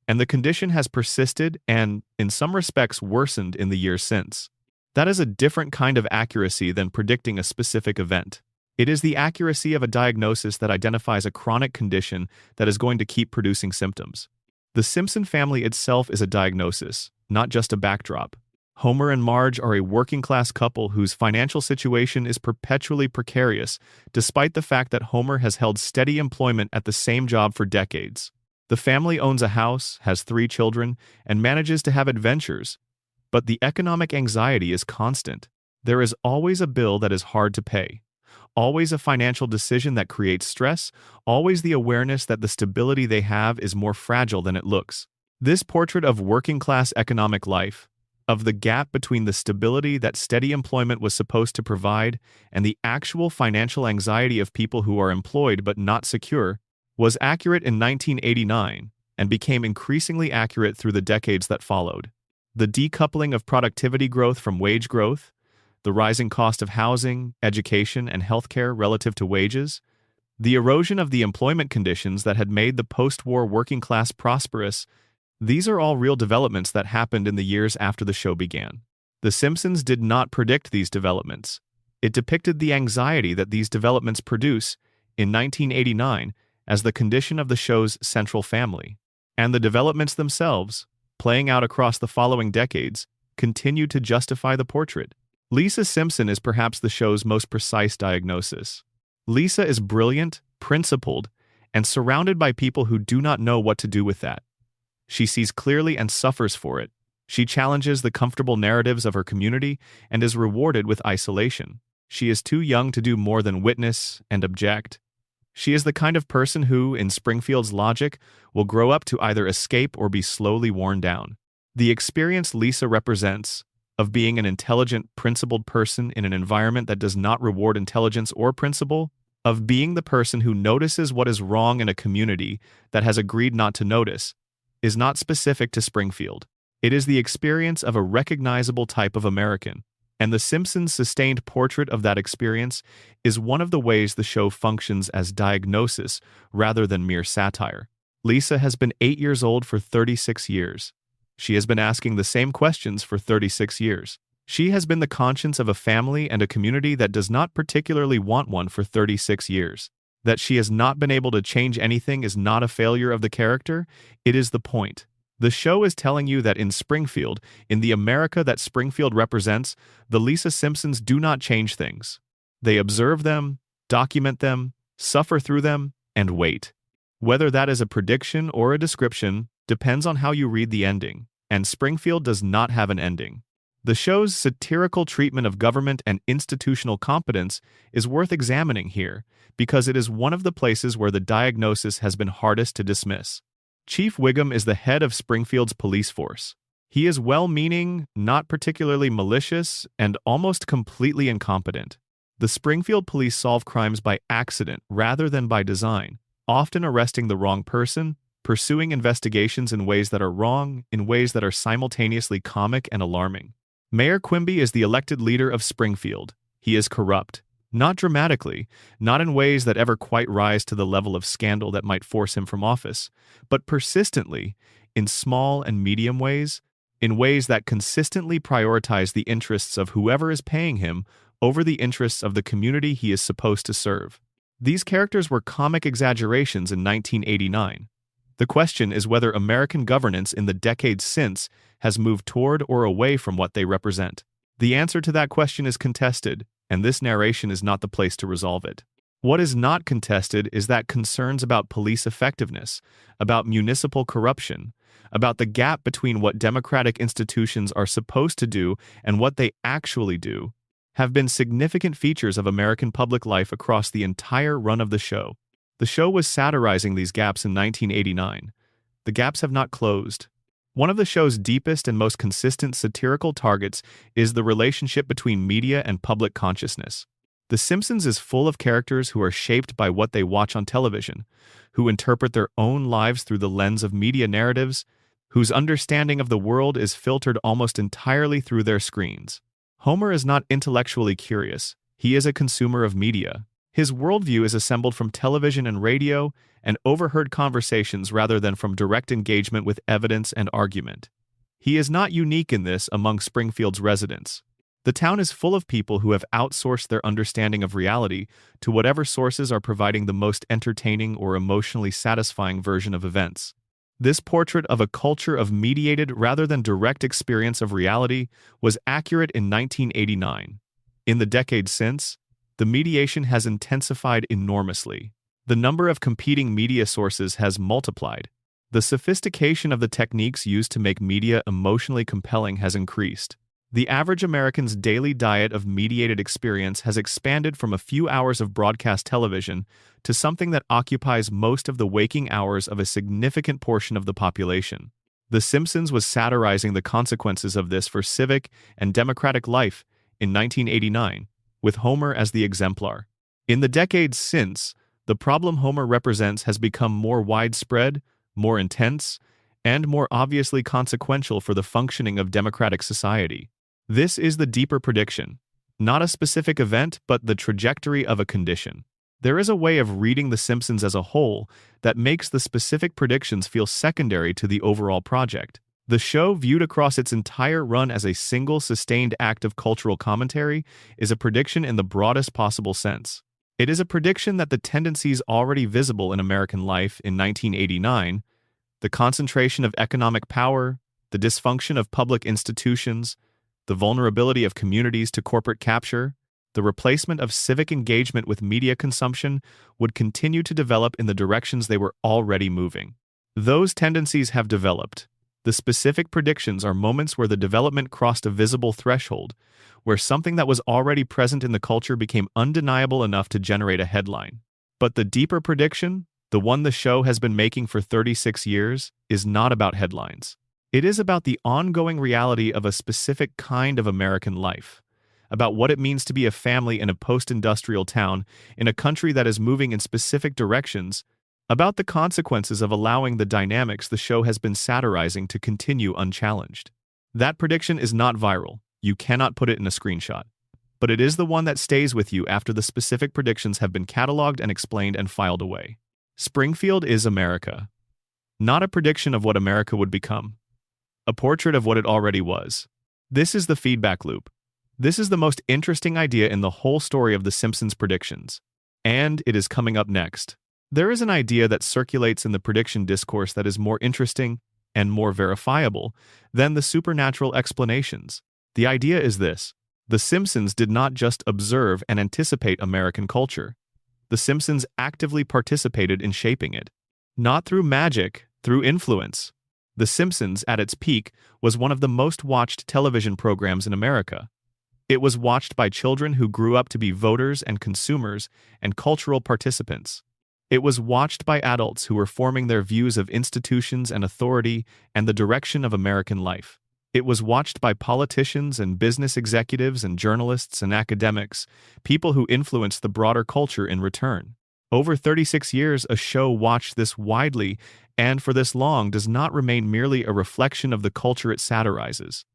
And the condition has persisted and, in some respects, worsened in the years since. That is a different kind of accuracy than predicting a specific event. It is the accuracy of a diagnosis that identifies a chronic condition that is going to keep producing symptoms. The Simpson family itself is a diagnosis, not just a backdrop. Homer and Marge are a working-class couple whose financial situation is perpetually precarious, despite the fact that Homer has held steady employment at the same job for decades. The family owns a house, has 3 children, and manages to have adventures. But the economic anxiety is constant. There is always a bill that is hard to pay. Always a financial decision that creates stress, always the awareness that the stability they have is more fragile than it looks. This portrait of working-class economic life, of the gap between the stability that steady employment was supposed to provide and the actual financial anxiety of people who are employed but not secure, was accurate in 1989 and became increasingly accurate through the decades that followed. The decoupling of productivity growth from wage growth, the rising cost of housing, education, and healthcare relative to wages, the erosion of the employment conditions that had made the post-war working class prosperous, these are all real developments that happened in the years after the show began. The Simpsons did not predict these developments. It depicted the anxiety that these developments produce in 1989 as the condition of the show's central family. And the developments themselves, playing out across the following decades, continue to justify the portrait. Lisa Simpson is perhaps the show's most precise diagnosis. Lisa is brilliant, principled, and surrounded by people who do not know what to do with that. She sees clearly and suffers for it. She challenges the comfortable narratives of her community and is rewarded with isolation. She is too young to do more than witness and object. She is the kind of person who, in Springfield's logic, will grow up to either escape or be slowly worn down. The experience Lisa represents, of being an intelligent, principled person in an environment that does not reward intelligence or principle, of being the person who notices what is wrong in a community that has agreed not to notice, is not specific to Springfield. It is the experience of a recognizable type of American, and The Simpsons' sustained portrait of that experience is one of the ways the show functions as diagnosis rather than mere satire. Lisa has been 8 years old for 36 years. She has been asking the same questions for 36 years. She has been the conscience of a family and a community that does not particularly want one for 36 years. That she has not been able to change anything is not a failure of the character, it is the point. The show is telling you that in Springfield, in the America that Springfield represents, the Lisa Simpsons do not change things. They observe them, document them, suffer through them, and wait. Whether that is a prediction or a description depends on how you read the ending, and Springfield does not have an ending. The show's satirical treatment of government and institutional competence is worth examining here, because it is one of the places where the diagnosis has been hardest to dismiss. Chief Wiggum is the head of Springfield's police force. He is well-meaning, not particularly malicious, and almost completely incompetent. The Springfield police solve crimes by accident rather than by design, often arresting the wrong person, pursuing investigations in ways that are wrong, in ways that are simultaneously comic and alarming. Mayor Quimby is the elected leader of Springfield. He is corrupt. Not dramatically, not in ways that ever quite rise to the level of scandal that might force him from office, but persistently, in small and medium ways, in ways that consistently prioritize the interests of whoever is paying him over the interests of the community he is supposed to serve. These characters were comic exaggerations in 1989. The question is whether American governance in the decades since has moved toward or away from what they represent. The answer to that question is contested, and this narration is not the place to resolve it. What is not contested is that concerns about police effectiveness, about municipal corruption, about the gap between what democratic institutions are supposed to do and what they actually do, have been significant features of American public life across the entire run of the show. The show was satirizing these gaps in 1989. The gaps have not closed. One of the show's deepest and most consistent satirical targets is the relationship between media and public consciousness. The Simpsons is full of characters who are shaped by what they watch on television, who interpret their own lives through the lens of media narratives, whose understanding of the world is filtered almost entirely through their screens. Homer is not intellectually curious. He is a consumer of media. His worldview is assembled from television and radio and overheard conversations rather than from direct engagement with evidence and argument. He is not unique in this among Springfield's residents. The town is full of people who have outsourced their understanding of reality to whatever sources are providing the most entertaining or emotionally satisfying version of events. This portrait of a culture of mediated rather than direct experience of reality was accurate in 1989. In the decades since, the mediation has intensified enormously. The number of competing media sources has multiplied. The sophistication of the techniques used to make media emotionally compelling has increased. The average American's daily diet of mediated experience has expanded from a few hours of broadcast television to something that occupies most of the waking hours of a significant portion of the population. The Simpsons was satirizing the consequences of this for civic and democratic life in 1989, with Homer as the exemplar. In the decades since, the problem Homer represents has become more widespread, more intense, and more obviously consequential for the functioning of democratic society. This is the deeper prediction, not a specific event, but the trajectory of a condition. There is a way of reading The Simpsons as a whole that makes the specific predictions feel secondary to the overall project. The show, viewed across its entire run as a single sustained act of cultural commentary, is a prediction in the broadest possible sense. It is a prediction that the tendencies already visible in American life in 1989, the concentration of economic power, the dysfunction of public institutions, the vulnerability of communities to corporate capture, the replacement of civic engagement with media consumption would continue to develop in the directions they were already moving. Those tendencies have developed. The specific predictions are moments where the development crossed a visible threshold, where something that was already present in the culture became undeniable enough to generate a headline. But the deeper prediction, the one the show has been making for 36 years, is not about headlines. It is about the ongoing reality of a specific kind of American life, about what it means to be a family in a post-industrial town in a country that is moving in specific directions, about the consequences of allowing the dynamics the show has been satirizing to continue unchallenged. That prediction is not viral. You cannot put it in a screenshot. But it is the one that stays with you after the specific predictions have been cataloged and explained and filed away. Springfield is America. Not a prediction of what America would become. A portrait of what it already was. This is the feedback loop. This is the most interesting idea in the whole story of the Simpsons predictions. And it is coming up next. There is an idea that circulates in the prediction discourse that is more interesting and more verifiable than the supernatural explanations. The idea is this: The Simpsons did not just observe and anticipate American culture. The Simpsons actively participated in shaping it. Not through magic, through influence. The Simpsons, at its peak, was one of the most watched television programs in America. It was watched by children who grew up to be voters and consumers and cultural participants. It was watched by adults who were forming their views of institutions and authority and the direction of American life. It was watched by politicians and business executives and journalists and academics, people who influenced the broader culture in return. Over 36 years, a show watched this widely and for this long does not remain merely a reflection of the culture it satirizes.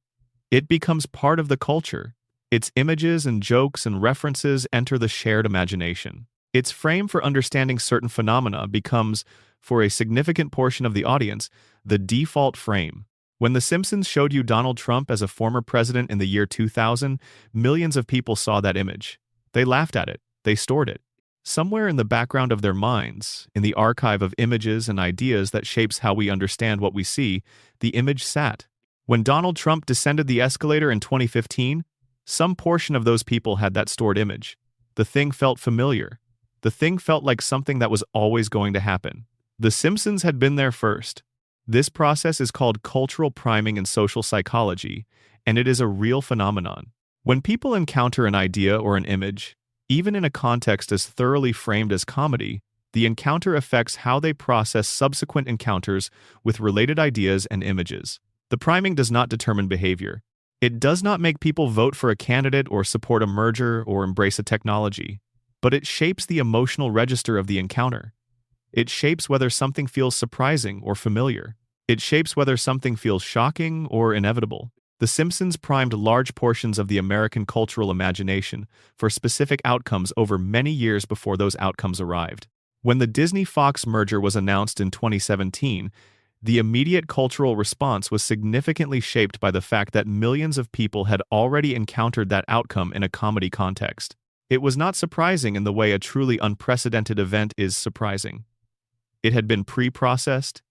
It becomes part of the culture. Its images and jokes and references enter the shared imagination. Its frame for understanding certain phenomena becomes, for a significant portion of the audience, the default frame. When The Simpsons showed you Donald Trump as a former president in the year 2000, millions of people saw that image. They laughed at it. They stored it. Somewhere in the background of their minds, in the archive of images and ideas that shapes how we understand what we see, the image sat. When Donald Trump descended the escalator in 2015, some portion of those people had that stored image. The thing felt familiar. The thing felt like something that was always going to happen. The Simpsons had been there first. This process is called cultural priming in social psychology, and it is a real phenomenon. When people encounter an idea or an image, even in a context as thoroughly framed as comedy, the encounter affects how they process subsequent encounters with related ideas and images. The priming does not determine behavior. It does not make people vote for a candidate or support a merger or embrace a technology. But it shapes the emotional register of the encounter. It shapes whether something feels surprising or familiar. It shapes whether something feels shocking or inevitable. The Simpsons primed large portions of the American cultural imagination for specific outcomes over many years before those outcomes arrived. When the Disney-Fox merger was announced in 2017, the immediate cultural response was significantly shaped by the fact that millions of people had already encountered that outcome in a comedy context. It was not surprising in the way a truly unprecedented event is surprising. It had been pre-processed.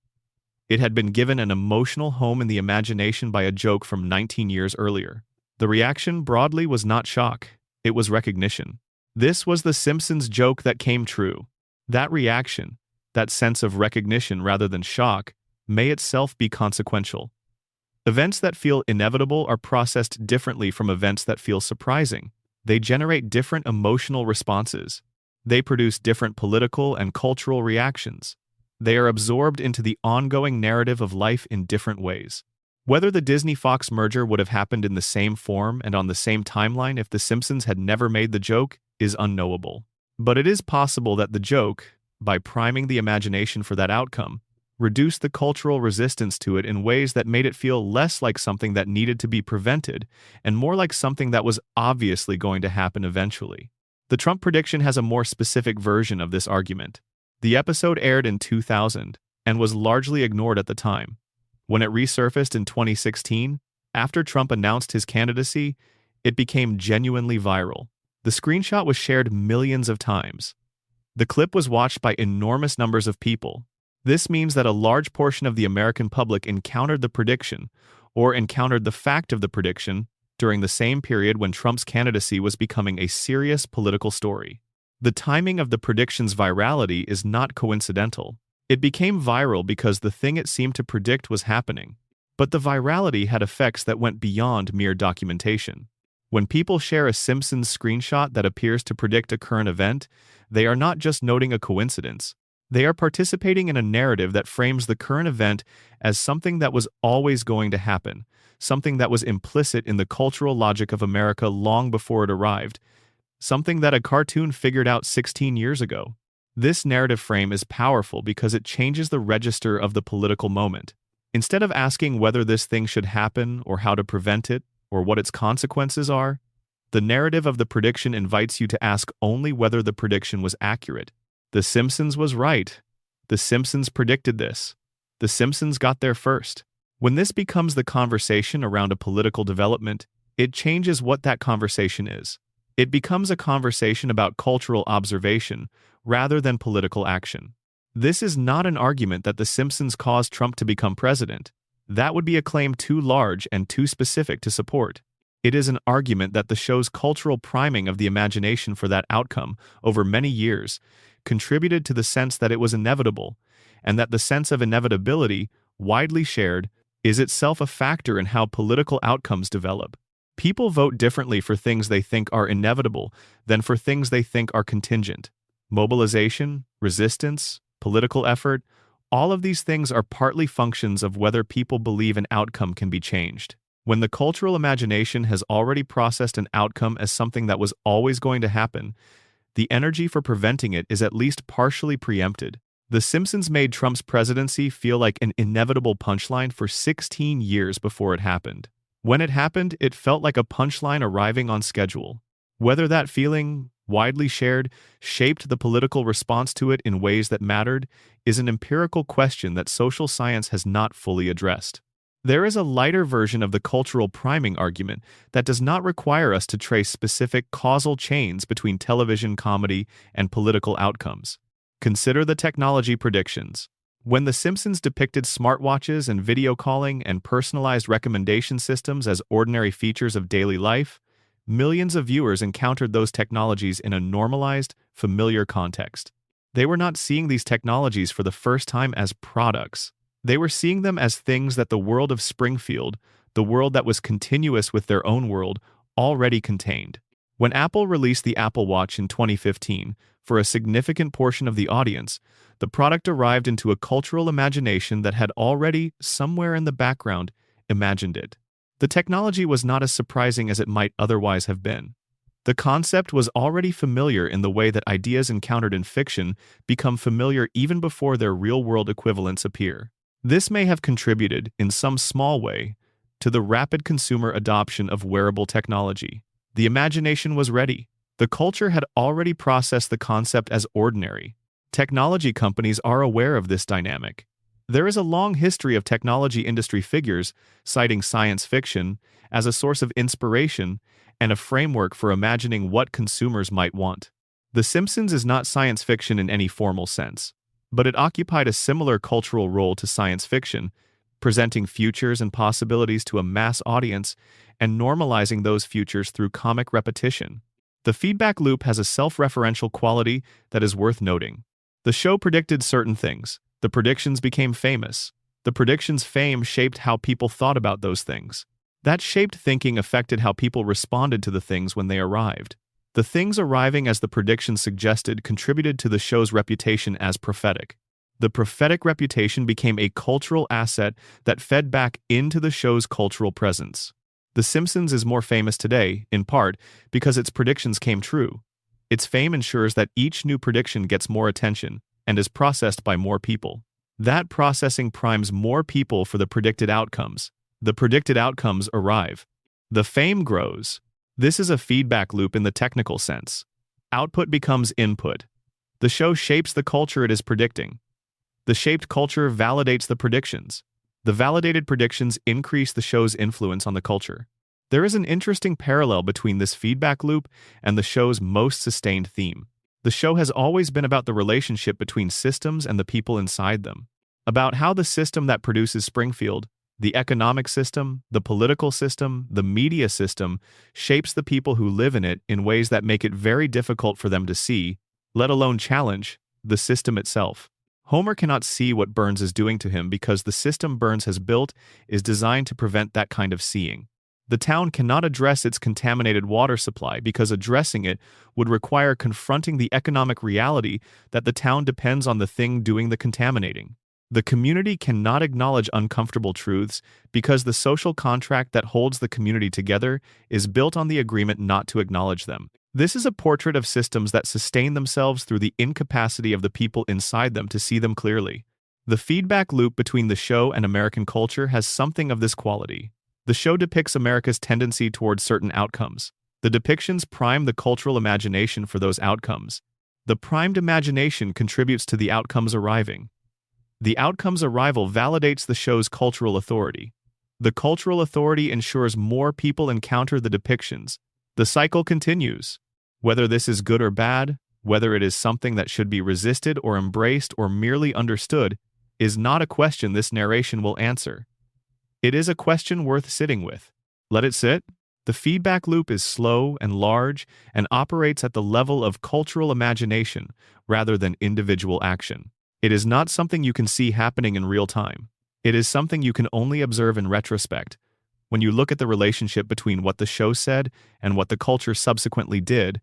It had been given an emotional home in the imagination by a joke from 19 years earlier. The reaction broadly was not shock. It was recognition. This was the Simpsons joke that came true. That reaction, that sense of recognition rather than shock, may itself be consequential. Events that feel inevitable are processed differently from events that feel surprising. They generate different emotional responses. They produce different political and cultural reactions. They are absorbed into the ongoing narrative of life in different ways. Whether the Disney-Fox merger would have happened in the same form and on the same timeline if The Simpsons had never made the joke is unknowable. But it is possible that the joke, by priming the imagination for that outcome, reduced the cultural resistance to it in ways that made it feel less like something that needed to be prevented and more like something that was obviously going to happen eventually. The Trump prediction has a more specific version of this argument. The episode aired in 2000 and was largely ignored at the time. When it resurfaced in 2016, after Trump announced his candidacy, it became genuinely viral. The screenshot was shared millions of times. The clip was watched by enormous numbers of people. This means that a large portion of the American public encountered the prediction, or encountered the fact of the prediction, during the same period when Trump's candidacy was becoming a serious political story. The timing of the prediction's virality is not coincidental. It became viral because the thing it seemed to predict was happening. But the virality had effects that went beyond mere documentation. When people share a Simpsons screenshot that appears to predict a current event, they are not just noting a coincidence. They are participating in a narrative that frames the current event as something that was always going to happen, something that was implicit in the cultural logic of America long before it arrived, something that a cartoon figured out 16 years ago. This narrative frame is powerful because it changes the register of the political moment. Instead of asking whether this thing should happen or how to prevent it or what its consequences are, the narrative of the prediction invites you to ask only whether the prediction was accurate. The Simpsons was right. The Simpsons predicted this. The Simpsons got there first. When this becomes the conversation around a political development, it changes what that conversation is. It becomes a conversation about cultural observation rather than political action. This is not an argument that The Simpsons caused Trump to become president. That would be a claim too large and too specific to support. It is an argument that the show's cultural priming of the imagination for that outcome over many years contributed to the sense that it was inevitable, and that the sense of inevitability, widely shared, is itself a factor in how political outcomes develop. People vote differently for things they think are inevitable than for things they think are contingent. Mobilization, resistance, political effort, all of these things are partly functions of whether people believe an outcome can be changed. When the cultural imagination has already processed an outcome as something that was always going to happen, the energy for preventing it is at least partially preempted. The Simpsons made Trump's presidency feel like an inevitable punchline for 16 years before it happened. When it happened, it felt like a punchline arriving on schedule. Whether that feeling, widely shared, shaped the political response to it in ways that mattered is an empirical question that social science has not fully addressed. There is a lighter version of the cultural priming argument that does not require us to trace specific causal chains between television comedy and political outcomes. Consider the technology predictions. When The Simpsons depicted smartwatches and video calling and personalized recommendation systems as ordinary features of daily life, millions of viewers encountered those technologies in a normalized, familiar context. They were not seeing these technologies for the first time as products. They were seeing them as things that the world of Springfield, the world that was continuous with their own world, already contained. When Apple released the Apple Watch in 2015, for a significant portion of the audience, the product arrived into a cultural imagination that had already, somewhere in the background, imagined it. The technology was not as surprising as it might otherwise have been. The concept was already familiar in the way that ideas encountered in fiction become familiar even before their real-world equivalents appear. This may have contributed, in some small way, to the rapid consumer adoption of wearable technology. The imagination was ready. The culture had already processed the concept as ordinary. Technology companies are aware of this dynamic. There is a long history of technology industry figures citing science fiction as a source of inspiration and a framework for imagining what consumers might want. The Simpsons is not science fiction in any formal sense, but it occupied a similar cultural role to science fiction, presenting futures and possibilities to a mass audience and normalizing those futures through comic repetition. The feedback loop has a self-referential quality that is worth noting. The show predicted certain things. The predictions became famous. The predictions' fame shaped how people thought about those things. That shaped thinking affected how people responded to the things when they arrived. The things arriving as the predictions suggested contributed to the show's reputation as prophetic. The prophetic reputation became a cultural asset that fed back into the show's cultural presence. The Simpsons is more famous today, in part, because its predictions came true. Its fame ensures that each new prediction gets more attention and is processed by more people. That processing primes more people for the predicted outcomes. The predicted outcomes arrive. The fame grows. This is a feedback loop in the technical sense. Output becomes input. The show shapes the culture it is predicting. The shaped culture validates the predictions. The validated predictions increase the show's influence on the culture. There is an interesting parallel between this feedback loop and the show's most sustained theme. The show has always been about the relationship between systems and the people inside them, about how the system that produces Springfield, the economic system, the political system, the media system, shapes the people who live in it in ways that make it very difficult for them to see, let alone challenge, the system itself. Homer cannot see what Burns is doing to him because the system Burns has built is designed to prevent that kind of seeing. The town cannot address its contaminated water supply because addressing it would require confronting the economic reality that the town depends on the thing doing the contaminating. The community cannot acknowledge uncomfortable truths because the social contract that holds the community together is built on the agreement not to acknowledge them. This is a portrait of systems that sustain themselves through the incapacity of the people inside them to see them clearly. The feedback loop between the show and American culture has something of this quality. The show depicts America's tendency towards certain outcomes. The depictions prime the cultural imagination for those outcomes. The primed imagination contributes to the outcomes arriving. The outcomes arrival validates the show's cultural authority. The cultural authority ensures more people encounter the depictions. The cycle continues. Whether this is good or bad, whether it is something that should be resisted or embraced or merely understood, is not a question this narration will answer. It is a question worth sitting with. Let it sit. The feedback loop is slow and large and operates at the level of cultural imagination rather than individual action. It is not something you can see happening in real time. It is something you can only observe in retrospect. When you look at the relationship between what the show said and what the culture subsequently did,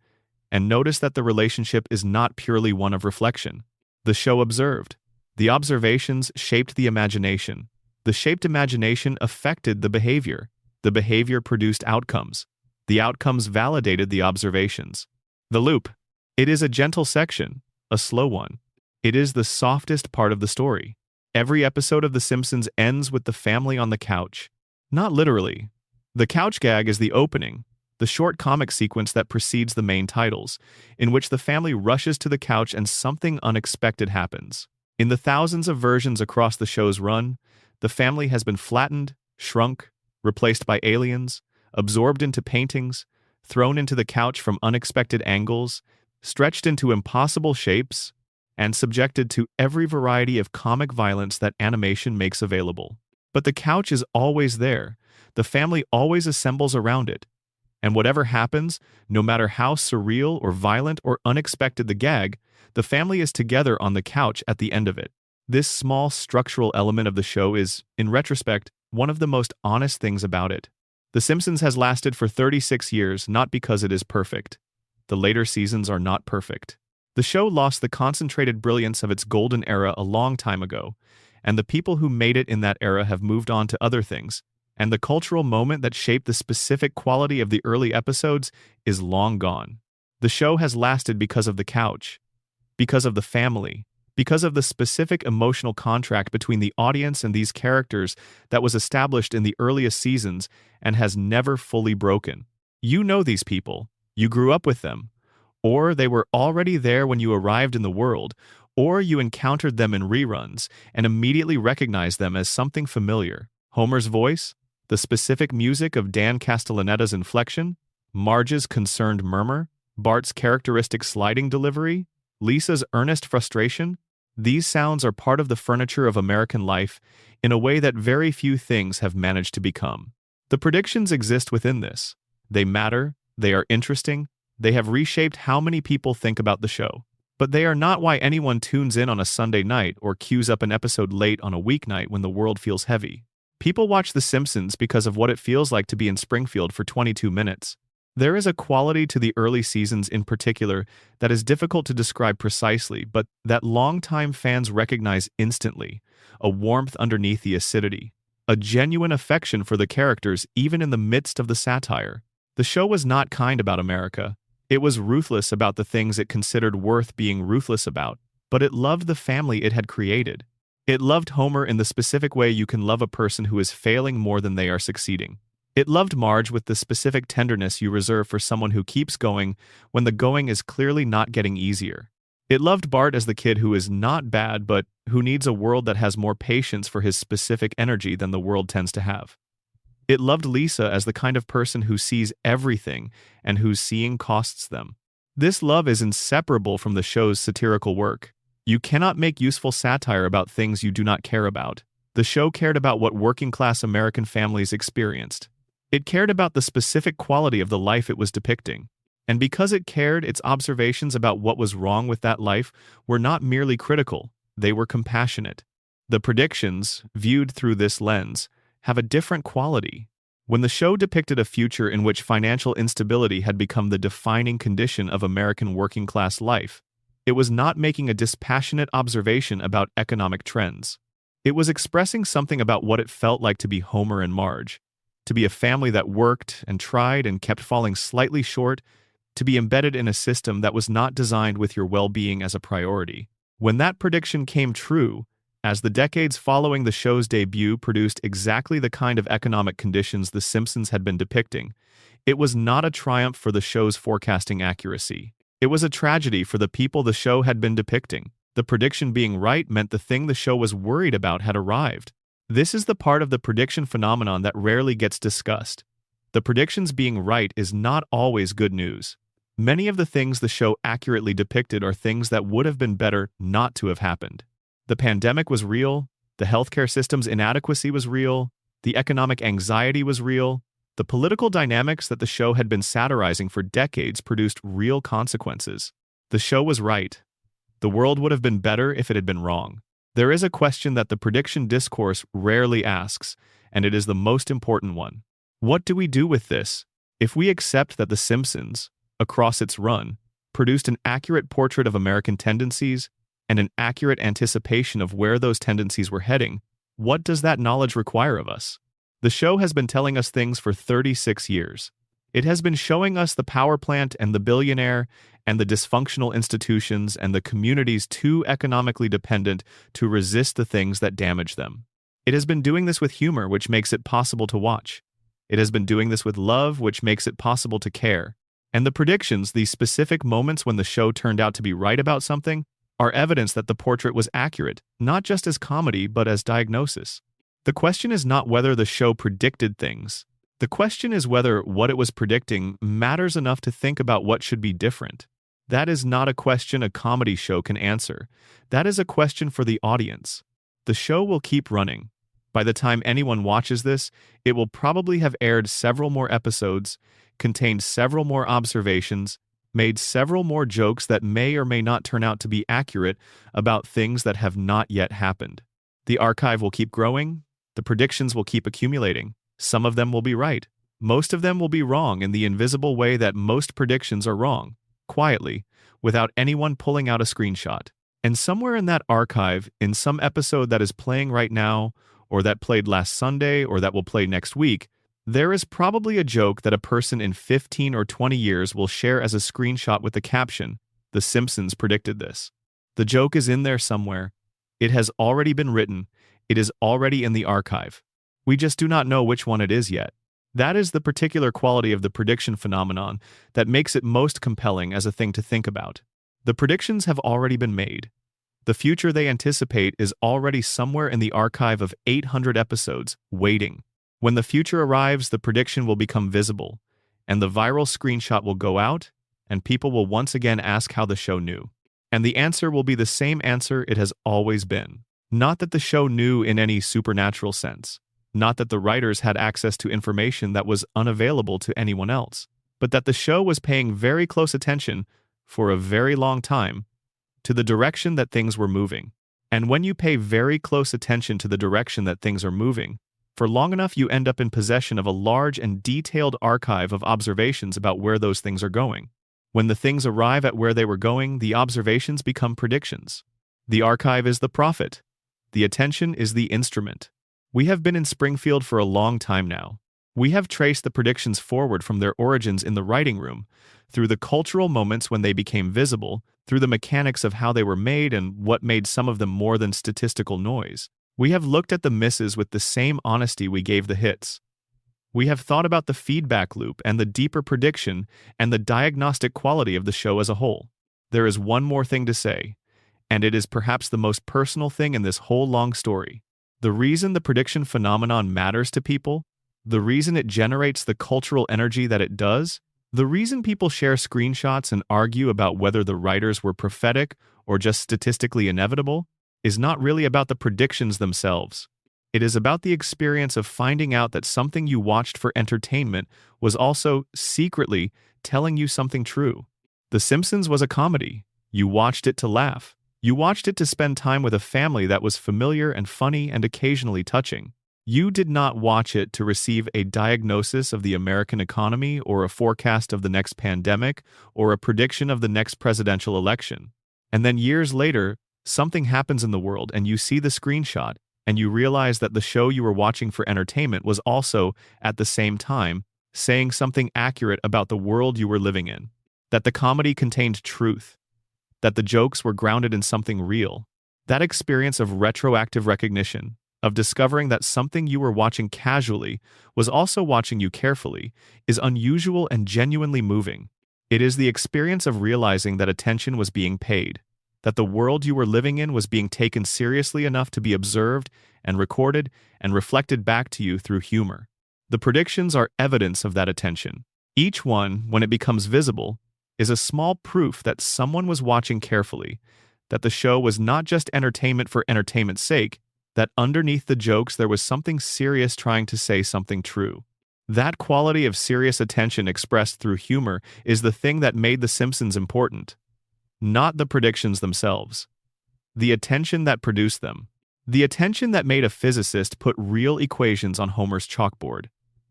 and notice that the relationship is not purely one of reflection. The show observed. The observations shaped the imagination. The shaped imagination affected the behavior. The behavior produced outcomes. The outcomes validated the observations. The loop. It is a gentle section, a slow one. It is the softest part of the story. Every episode of The Simpsons ends with the family on the couch. Not literally. The couch gag is the opening, the short comic sequence that precedes the main titles, in which the family rushes to the couch and something unexpected happens. In the thousands of versions across the show's run, the family has been flattened, shrunk, replaced by aliens, absorbed into paintings, thrown into the couch from unexpected angles, stretched into impossible shapes, and subjected to every variety of comic violence that animation makes available. But the couch is always there. The family always assembles around it. And whatever happens, no matter how surreal or violent or unexpected the gag, the family is together on the couch at the end of it. This small structural element of the show is, in retrospect, one of the most honest things about it. The Simpsons has lasted for 36 years not because it is perfect. The later seasons are not perfect. The show lost the concentrated brilliance of its golden era a long time ago, and the people who made it in that era have moved on to other things, and the cultural moment that shaped the specific quality of the early episodes is long gone. The show has lasted because of the couch, because of the family, because of the specific emotional contract between the audience and these characters that was established in the earliest seasons and has never fully broken. You know these people, you grew up with them, or they were already there when you arrived in the world, or you encountered them in reruns and immediately recognized them as something familiar. Homer's voice, the specific music of Dan Castellaneta's inflection, Marge's concerned murmur, Bart's characteristic sliding delivery, Lisa's earnest frustration. These sounds are part of the furniture of American life in a way that very few things have managed to become. The predictions exist within this. They matter, they are interesting, they have reshaped how many people think about the show. But they are not why anyone tunes in on a Sunday night or queues up an episode late on a weeknight when the world feels heavy. People watch The Simpsons because of what it feels like to be in Springfield for 22 minutes. There is a quality to the early seasons in particular that is difficult to describe precisely, but that longtime fans recognize instantly, a warmth underneath the acidity, a genuine affection for the characters even in the midst of the satire. The show was not kind about America. It was ruthless about the things it considered worth being ruthless about, but it loved the family it had created. It loved Homer in the specific way you can love a person who is failing more than they are succeeding. It loved Marge with the specific tenderness you reserve for someone who keeps going when the going is clearly not getting easier. It loved Bart as the kid who is not bad but who needs a world that has more patience for his specific energy than the world tends to have. It loved Lisa as the kind of person who sees everything and whose seeing costs them. This love is inseparable from the show's satirical work. You cannot make useful satire about things you do not care about. The show cared about what working-class American families experienced. It cared about the specific quality of the life it was depicting. And because it cared, its observations about what was wrong with that life were not merely critical, they were compassionate. The predictions, viewed through this lens, have a different quality. When the show depicted a future in which financial instability had become the defining condition of American working-class life, it was not making a dispassionate observation about economic trends. It was expressing something about what it felt like to be Homer and Marge, to be a family that worked and tried and kept falling slightly short, to be embedded in a system that was not designed with your well-being as a priority. When that prediction came true, as the decades following the show's debut produced exactly the kind of economic conditions The Simpsons had been depicting, it was not a triumph for the show's forecasting accuracy. It was a tragedy for the people the show had been depicting. The prediction being right meant the thing the show was worried about had arrived. This is the part of the prediction phenomenon that rarely gets discussed. The predictions being right is not always good news. Many of the things the show accurately depicted are things that would have been better not to have happened. The pandemic was real, the healthcare system's inadequacy was real, the economic anxiety was real. The political dynamics that the show had been satirizing for decades produced real consequences. The show was right. The world would have been better if it had been wrong. There is a question that the prediction discourse rarely asks, and it is the most important one. What do we do with this? If we accept that The Simpsons, across its run, produced an accurate portrait of American tendencies and an accurate anticipation of where those tendencies were heading, what does that knowledge require of us? The show has been telling us things for 36 years. It has been showing us the power plant and the billionaire and the dysfunctional institutions and the communities too economically dependent to resist the things that damage them. It has been doing this with humor, which makes it possible to watch. It has been doing this with love, which makes it possible to care. And the predictions, these specific moments when the show turned out to be right about something, are evidence that the portrait was accurate, not just as comedy but as diagnosis. The question is not whether the show predicted things. The question is whether what it was predicting matters enough to think about what should be different. That is not a question a comedy show can answer. That is a question for the audience. The show will keep running. By the time anyone watches this, it will probably have aired several more episodes, contained several more observations, made several more jokes that may or may not turn out to be accurate about things that have not yet happened. The archive will keep growing. The predictions will keep accumulating. Some of them will be right. Most of them will be wrong in the invisible way that most predictions are wrong, quietly, without anyone pulling out a screenshot. And somewhere in that archive, in some episode that is playing right now, or that played last Sunday, or that will play next week, there is probably a joke that a person in 15 or 20 years will share as a screenshot with the caption, "The Simpsons predicted this." The joke is in there somewhere. It has already been written. It is already in the archive. We just do not know which one it is yet. That is the particular quality of the prediction phenomenon that makes it most compelling as a thing to think about. The predictions have already been made. The future they anticipate is already somewhere in the archive of 800 episodes, waiting. When the future arrives, the prediction will become visible, and the viral screenshot will go out, and people will once again ask how the show knew. And the answer will be the same answer it has always been. Not that the show knew in any supernatural sense. Not that the writers had access to information that was unavailable to anyone else, but that the show was paying very close attention, for a very long time, to the direction that things were moving. And when you pay very close attention to the direction that things are moving, for long enough you end up in possession of a large and detailed archive of observations about where those things are going. When the things arrive at where they were going, the observations become predictions. The archive is the prophet. The attention is the instrument. We have been in Springfield for a long time now. We have traced the predictions forward from their origins in the writing room, through the cultural moments when they became visible, through the mechanics of how they were made and what made some of them more than statistical noise. We have looked at the misses with the same honesty we gave the hits. We have thought about the feedback loop and the deeper prediction and the diagnostic quality of the show as a whole. There is one more thing to say, and it is perhaps the most personal thing in this whole long story. The reason the prediction phenomenon matters to people The reason it generates the cultural energy that it does, the reason people share screenshots and argue about whether the writers were prophetic or just statistically inevitable, is not really about the predictions themselves. It is about the experience of finding out that something you watched for entertainment was also, secretly, telling you something true. The Simpsons was a comedy. You watched it to laugh. You watched it to spend time with a family that was familiar and funny and occasionally touching. You did not watch it to receive a diagnosis of the American economy or a forecast of the next pandemic or a prediction of the next presidential election. And then years later, something happens in the world and you see the screenshot and you realize that the show you were watching for entertainment was also, at the same time, saying something accurate about the world you were living in. That the comedy contained truth. That the jokes were grounded in something real. That experience of retroactive recognition, of discovering that something you were watching casually was also watching you carefully, is unusual and genuinely moving. It is the experience of realizing that attention was being paid, that the world you were living in was being taken seriously enough to be observed and recorded and reflected back to you through humor. The predictions are evidence of that attention. Each one, when it becomes visible, is a small proof that someone was watching carefully, that the show was not just entertainment for entertainment's sake, that underneath the jokes there was something serious trying to say something true. That quality of serious attention expressed through humor is the thing that made The Simpsons important. Not the predictions themselves. The attention that produced them. The attention that made a physicist put real equations on Homer's chalkboard.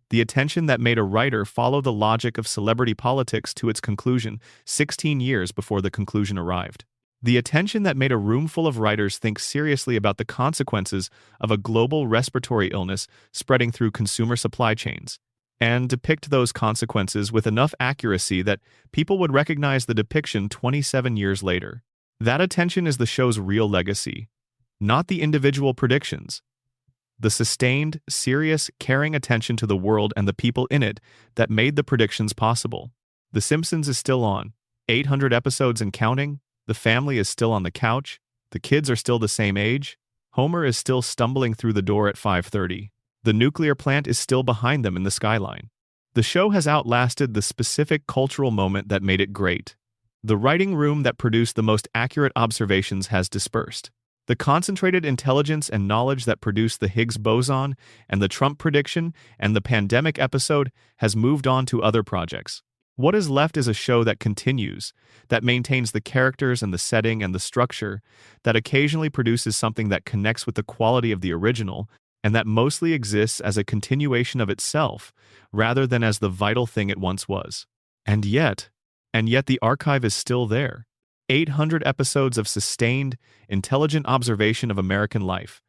The attention that made a writer follow the logic of celebrity politics to its conclusion 16 years before the conclusion arrived. The attention that made a room full of writers think seriously about the consequences of a global respiratory illness spreading through consumer supply chains, and depict those consequences with enough accuracy that people would recognize the depiction 27 years later. That attention is the show's real legacy, not the individual predictions. The sustained, serious, caring attention to the world and the people in it that made the predictions possible. The Simpsons is still on, 800 episodes and counting, the family is still on the couch, the kids are still the same age, Homer is still stumbling through the door at 5:30. The nuclear plant is still behind them in the skyline. The show has outlasted the specific cultural moment that made it great. The writing room that produced the most accurate observations has dispersed. The concentrated intelligence and knowledge that produced the Higgs boson and the Trump prediction and the pandemic episode has moved on to other projects. What is left is a show that continues, that maintains the characters and the setting and the structure, that occasionally produces something that connects with the quality of the original, and that mostly exists as a continuation of itself, rather than as the vital thing it once was. And yet the archive is still there. 800 episodes of sustained, intelligent observation of American life,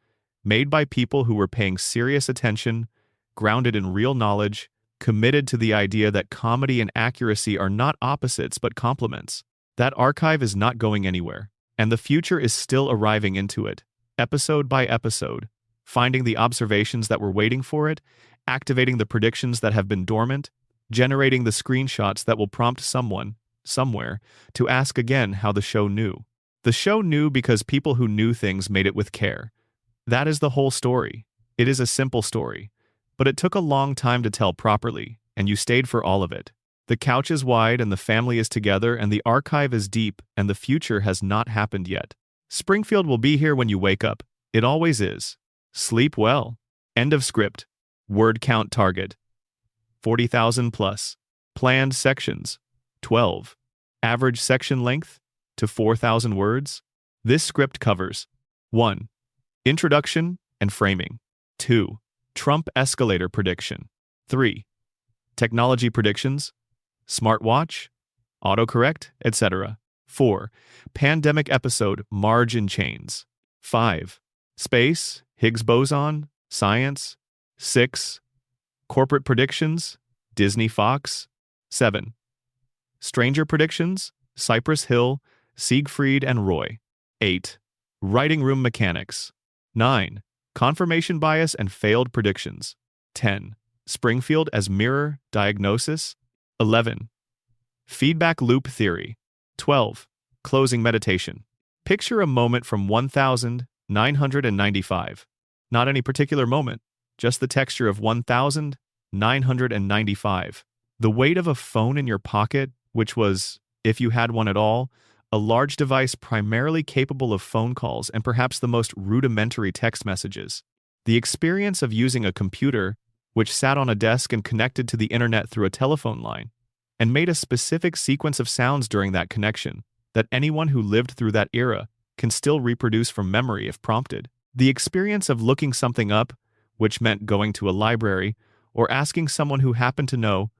made by people who were paying serious attention, grounded in real knowledge, committed to the idea that comedy and accuracy are not opposites but complements. That archive is not going anywhere, and the future is still arriving into it, episode by episode, finding the observations that were waiting for it, activating the predictions that have been dormant, generating the screenshots that will prompt someone, somewhere, to ask again how the show knew. The show knew because people who knew things made it with care. That is the whole story. It is a simple story. But it took a long time to tell properly, and you stayed for all of it. The couch is wide and the family is together and the archive is deep and the future has not happened yet. Springfield will be here when you wake up. It always is. Sleep well. End of script. Word count target. 40,000 plus. Planned sections. 12. Average section length to 4,000 words. This script covers 1. Introduction and framing. 2. Trump escalator prediction. 3. Technology predictions, smartwatch, autocorrect, etc. 4. Pandemic episode margin chains. 5. Space, Higgs boson, science. 6. Corporate predictions, Disney Fox. 7. Stranger predictions, Cypress Hill, Siegfried and Roy. 8. Writing room mechanics. 9. Confirmation bias and failed predictions. 10. Springfield as mirror, diagnosis. 11. Feedback loop theory. 12. Closing meditation. Picture a moment from 1995. Not any particular moment, just the texture of 1,000, 995. The weight of a phone in your pocket, which was, if you had one at all, a large device primarily capable of phone calls and perhaps the most rudimentary text messages. The experience of using a computer, which sat on a desk and connected to the internet through a telephone line, and made a specific sequence of sounds during that connection, that anyone who lived through that era can still reproduce from memory if prompted. The experience of looking something up, which meant going to a library, or asking someone who happened to know,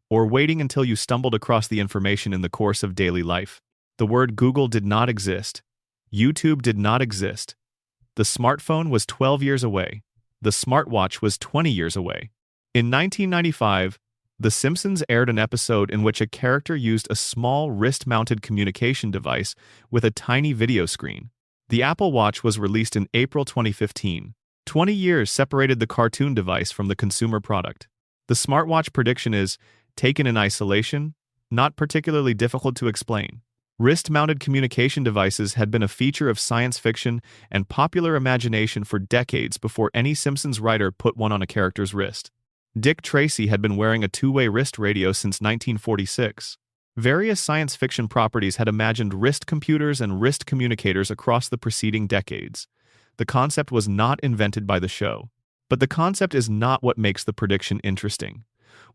or waiting until you stumbled across the information in the course of daily life. The word Google did not exist. YouTube did not exist. The smartphone was 12 years away. The smartwatch was 20 years away. In 1995, The Simpsons aired an episode in which a character used a small wrist-mounted communication device with a tiny video screen. The Apple Watch was released in April 2015. 20 years separated the cartoon device from the consumer product. The smartwatch prediction is, taken in isolation, not particularly difficult to explain. Wrist-mounted communication devices had been a feature of science fiction and popular imagination for decades before any Simpsons writer put one on a character's wrist. Dick Tracy had been wearing a two-way wrist radio since 1946. Various science fiction properties had imagined wrist computers and wrist communicators across the preceding decades. The concept was not invented by the show. But the concept is not what makes the prediction interesting.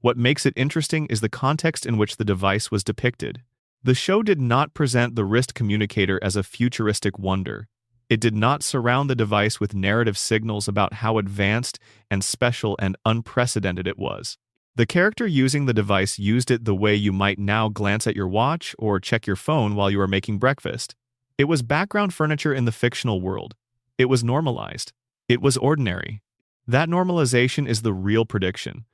What makes it interesting is the context in which the device was depicted. The show did not present the wrist communicator as a futuristic wonder. It did not surround the device with narrative signals about how advanced and special and unprecedented it was. The character using the device used it the way you might now glance at your watch or check your phone while you are making breakfast. It was background furniture in the fictional world. It was normalized. It was ordinary. That normalization is the real prediction.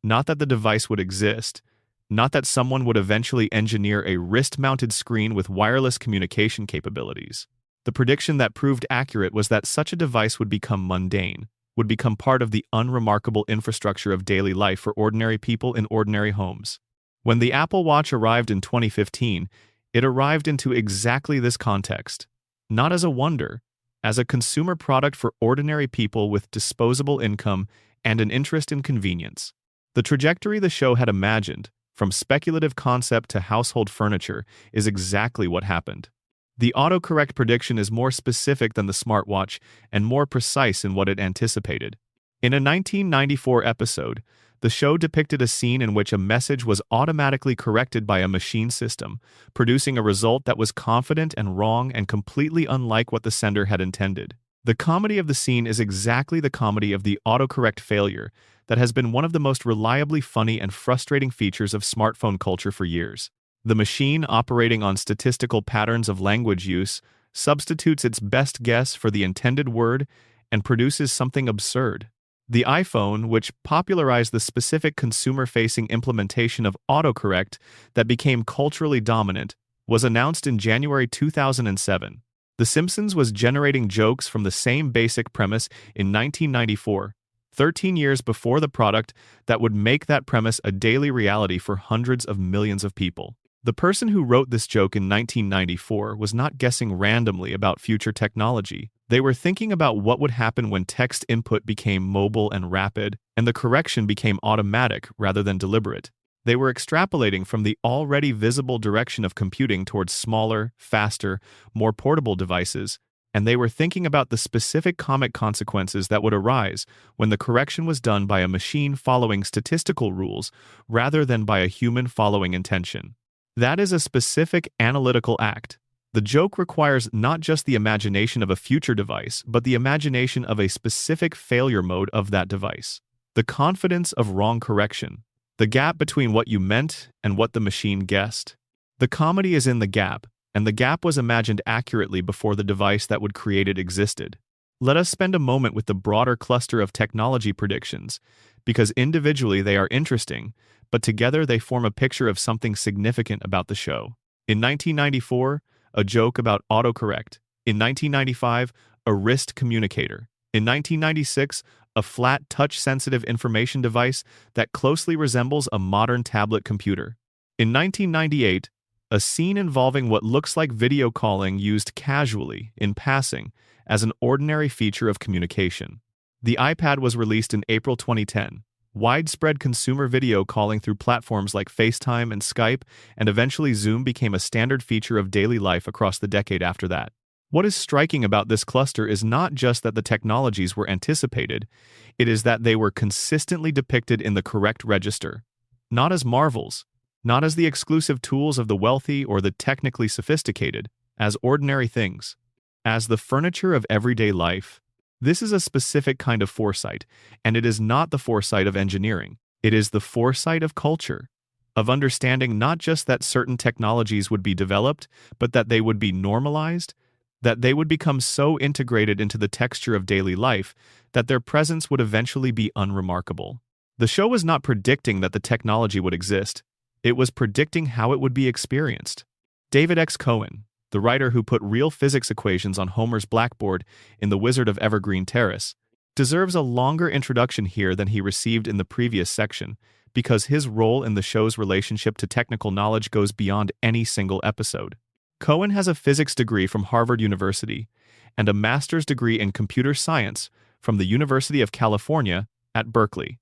Not that the device would exist. Not that someone would eventually engineer a wrist-mounted screen with wireless communication capabilities. The prediction that proved accurate was that such a device would become mundane, would become part of the unremarkable infrastructure of daily life for ordinary people in ordinary homes. When the Apple Watch arrived in 2015, it arrived into exactly this context. Not as a wonder, as a consumer product for ordinary people with disposable income and an interest in convenience. The trajectory the show had imagined, from speculative concept to household furniture, is exactly what happened. The autocorrect prediction is more specific than the smartwatch and more precise in what it anticipated. In a 1994 episode, the show depicted a scene in which a message was automatically corrected by a machine system, producing a result that was confident and wrong and completely unlike what the sender had intended. The comedy of the scene is exactly the comedy of the autocorrect failure that has been one of the most reliably funny and frustrating features of smartphone culture for years. The machine, operating on statistical patterns of language use, substitutes its best guess for the intended word and produces something absurd. The iPhone, which popularized the specific consumer-facing implementation of autocorrect that became culturally dominant, was announced in January 2007. The Simpsons was generating jokes from the same basic premise in 1994, 13 years before the product that would make that premise a daily reality for hundreds of millions of people. The person who wrote this joke in 1994 was not guessing randomly about future technology. They were thinking about what would happen when text input became mobile and rapid, and the correction became automatic rather than deliberate. They were extrapolating from the already visible direction of computing towards smaller, faster, more portable devices, and they were thinking about the specific comic consequences that would arise when the correction was done by a machine following statistical rules rather than by a human following intention. That is a specific analytical act. The joke requires not just the imagination of a future device, but the imagination of a specific failure mode of that device. The confidence of wrong correction. The gap between what you meant and what the machine guessed. The comedy is in the gap, and the gap was imagined accurately before the device that would create it existed. Let us spend a moment with the broader cluster of technology predictions, because individually they are interesting, but together they form a picture of something significant about the show. In 1994, a joke about autocorrect. In 1995, a wrist communicator. In 1996, a flat touch-sensitive information device that closely resembles a modern tablet computer. In 1998, a scene involving what looks like video calling used casually, in passing, as an ordinary feature of communication. The iPad was released in April 2010. Widespread consumer video calling through platforms like FaceTime and Skype, and eventually Zoom became a standard feature of daily life across the decade after that. What is striking about this cluster is not just that the technologies were anticipated, it is that they were consistently depicted in the correct register. Not as marvels, not as the exclusive tools of the wealthy or the technically sophisticated, as ordinary things, as the furniture of everyday life. This is a specific kind of foresight, and it is not the foresight of engineering. It is the foresight of culture, of understanding not just that certain technologies would be developed, but that they would be normalized, that they would become so integrated into the texture of daily life that their presence would eventually be unremarkable. The show was not predicting that the technology would exist. It was predicting how it would be experienced. David X. Cohen, the writer who put real physics equations on Homer's blackboard in The Wizard of Evergreen Terrace, deserves a longer introduction here than he received in the previous section, because his role in the show's relationship to technical knowledge goes beyond any single episode. Cohen has a physics degree from Harvard University and a master's degree in computer science from the University of California at Berkeley.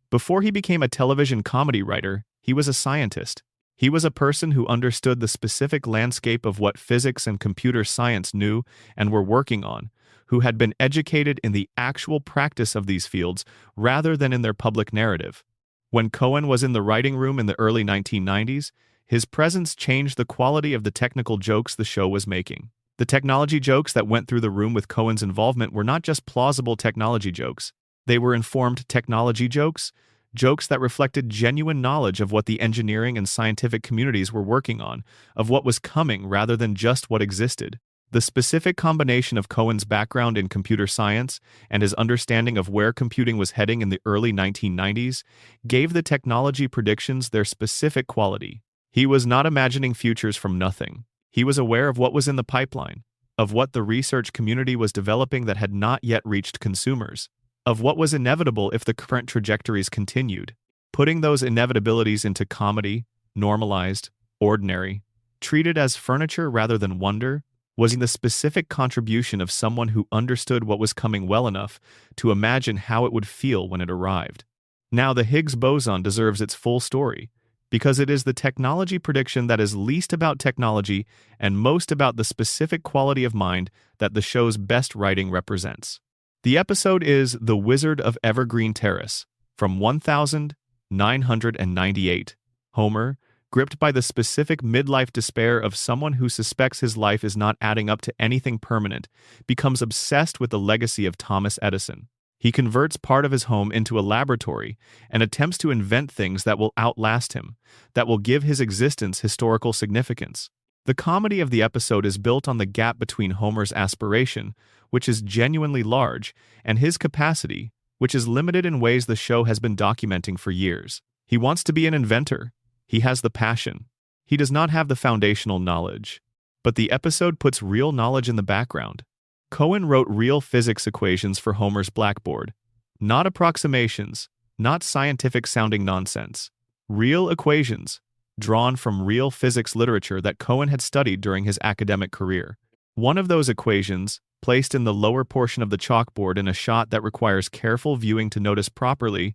Before he became a television comedy writer, he was a scientist. He was a person who understood the specific landscape of what physics and computer science knew and were working on, who had been educated in the actual practice of these fields rather than in their public narrative. When Cohen was in the writing room in the early 1990s, his presence changed the quality of the technical jokes the show was making. The technology jokes that went through the room with Cohen's involvement were not just plausible technology jokes. They were informed technology jokes, jokes that reflected genuine knowledge of what the engineering and scientific communities were working on, of what was coming rather than just what existed. The specific combination of Cohen's background in computer science and his understanding of where computing was heading in the early 1990s gave the technology predictions their specific quality. He was not imagining futures from nothing. He was aware of what was in the pipeline, of what the research community was developing that had not yet reached consumers, of what was inevitable if the current trajectories continued. Putting those inevitabilities into comedy, normalized, ordinary, treated as furniture rather than wonder, was the specific contribution of someone who understood what was coming well enough to imagine how it would feel when it arrived. Now, the Higgs boson deserves its full story, because it is the technology prediction that is least about technology and most about the specific quality of mind that the show's best writing represents. The episode is The Wizard of Evergreen Terrace, from 1998. Homer, gripped by the specific midlife despair of someone who suspects his life is not adding up to anything permanent, becomes obsessed with the legacy of Thomas Edison. He converts part of his home into a laboratory and attempts to invent things that will outlast him, that will give his existence historical significance. The comedy of the episode is built on the gap between Homer's aspiration, which is genuinely large, and his capacity, which is limited in ways the show has been documenting for years. He wants to be an inventor. He has the passion. He does not have the foundational knowledge. But the episode puts real knowledge in the background. Cohen wrote real physics equations for Homer's blackboard. Not approximations, not scientific-sounding nonsense. Real equations, drawn from real physics literature that Cohen had studied during his academic career. One of those equations, placed in the lower portion of the chalkboard in a shot that requires careful viewing to notice properly,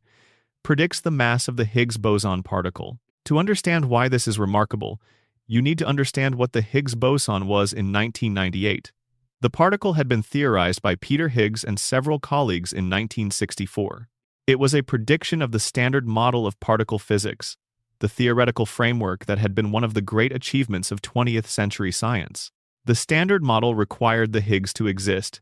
predicts the mass of the Higgs boson particle. To understand why this is remarkable, you need to understand what the Higgs boson was in 1998. The particle had been theorized by Peter Higgs and several colleagues in 1964. It was a prediction of the Standard Model of particle physics, the theoretical framework that had been one of the great achievements of 20th century science. The Standard Model required the Higgs to exist,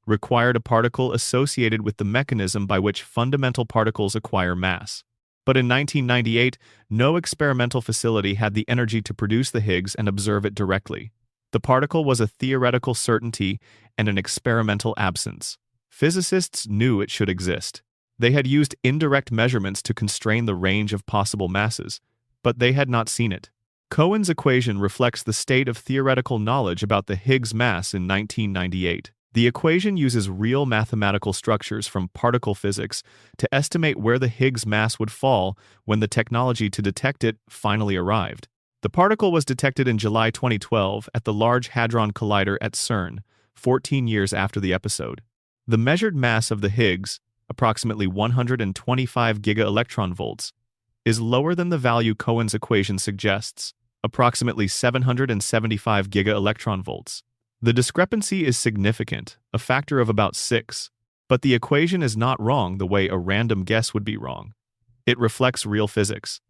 required a particle associated with the mechanism by which fundamental particles acquire mass. But in 1998, no experimental facility had the energy to produce the Higgs and observe it directly. The particle was a theoretical certainty and an experimental absence. Physicists knew it should exist. They had used indirect measurements to constrain the range of possible masses, but they had not seen it. Cohen's equation reflects the state of theoretical knowledge about the Higgs mass in 1998. The equation uses real mathematical structures from particle physics to estimate where the Higgs mass would fall when the technology to detect it finally arrived. The particle was detected in July 2012 at the Large Hadron Collider at CERN, 14 years after the episode. The measured mass of the Higgs, approximately 125 giga-electron volts, is lower than the value Cohen's equation suggests, approximately 775 giga-electron volts. The discrepancy is significant, a factor of about 6, but the equation is not wrong the way a random guess would be wrong. It reflects real physics.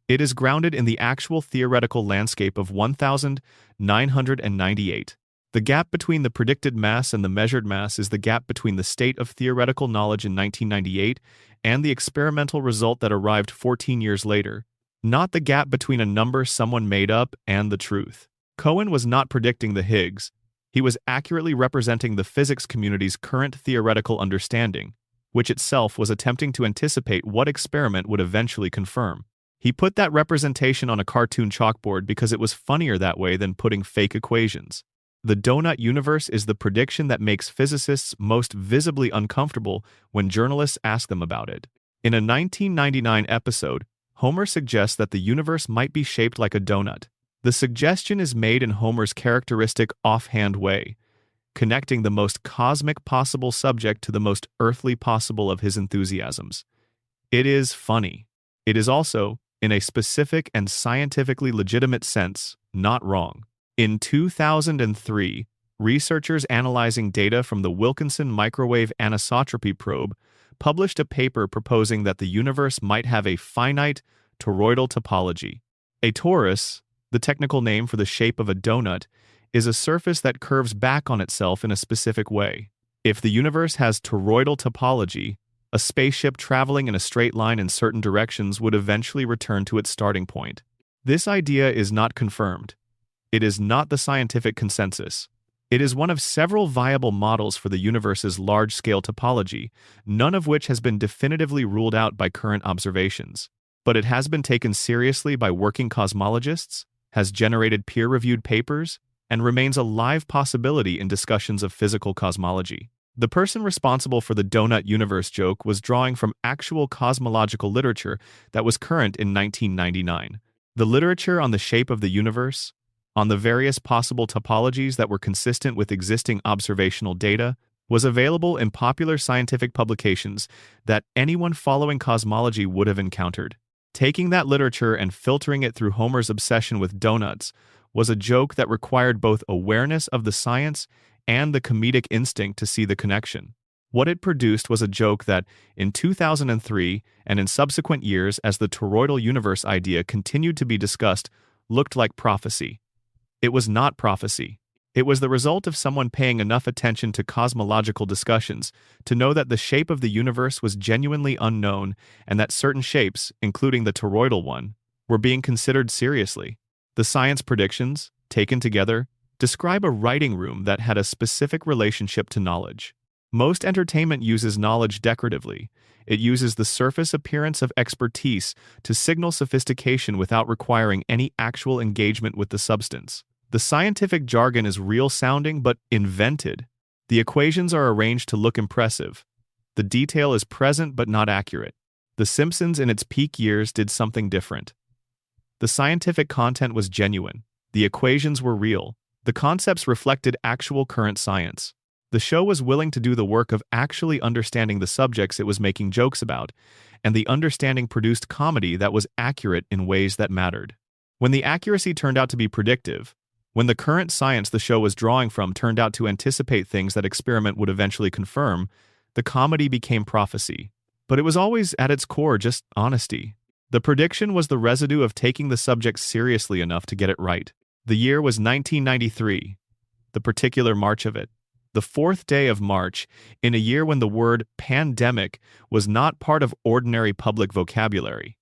It is grounded in the actual theoretical landscape of 1998. The gap between the predicted mass and the measured mass is the gap between the state of theoretical knowledge in 1998 and the experimental result that arrived 14 years later, not the gap between a number someone made up and the truth. Cohen was not predicting the Higgs. He was accurately representing the physics community's current theoretical understanding, which itself was attempting to anticipate what experiment would eventually confirm. He put that representation on a cartoon chalkboard because it was funnier that way than putting fake equations. The donut universe is the prediction that makes physicists most visibly uncomfortable when journalists ask them about it. In a 1999 episode, Homer suggests that the universe might be shaped like a donut. The suggestion is made in Homer's characteristic offhand way, connecting the most cosmic possible subject to the most earthly possible of his enthusiasms. It is funny. It is also, in a specific and scientifically legitimate sense, not wrong. In 2003, researchers analyzing data from the Wilkinson microwave anisotropy probe published a paper proposing that the universe might have a finite toroidal topology. A torus, the technical name for the shape of a donut, is a surface that curves back on itself in a specific way. If the universe has toroidal topology, a spaceship traveling in a straight line in certain directions would eventually return to its starting point. This idea is not confirmed. It is not the scientific consensus. It is one of several viable models for the universe's large-scale topology, none of which has been definitively ruled out by current observations. But it has been taken seriously by working cosmologists, has generated peer-reviewed papers, and remains a live possibility in discussions of physical cosmology. The person responsible for the donut universe joke was drawing from actual cosmological literature that was current in 1999. The literature on the shape of the universe, on the various possible topologies that were consistent with existing observational data, was available in popular scientific publications that anyone following cosmology would have encountered. Taking that literature and filtering it through Homer's obsession with donuts was a joke that required both awareness of the science and the comedic instinct to see the connection. What it produced was a joke that, in 2003 and in subsequent years as the toroidal universe idea continued to be discussed, looked like prophecy. It was not prophecy. It was the result of someone paying enough attention to cosmological discussions to know that the shape of the universe was genuinely unknown and that certain shapes, including the toroidal one, were being considered seriously. The science predictions, taken together, describe a writing room that had a specific relationship to knowledge. Most entertainment uses knowledge decoratively. It uses the surface appearance of expertise to signal sophistication without requiring any actual engagement with the substance. The scientific jargon is real-sounding but invented. The equations are arranged to look impressive. The detail is present but not accurate. The Simpsons in its peak years did something different. The scientific content was genuine. The equations were real. The concepts reflected actual current science. The show was willing to do the work of actually understanding the subjects it was making jokes about, and the understanding produced comedy that was accurate in ways that mattered. When the accuracy turned out to be predictive, when the current science the show was drawing from turned out to anticipate things that experiment would eventually confirm, the comedy became prophecy. But it was always at its core just honesty. The prediction was the residue of taking the subject seriously enough to get it right. The year was 1993, the particular March of it. The 4th day of March, in a year when the word pandemic was not part of ordinary public vocabulary.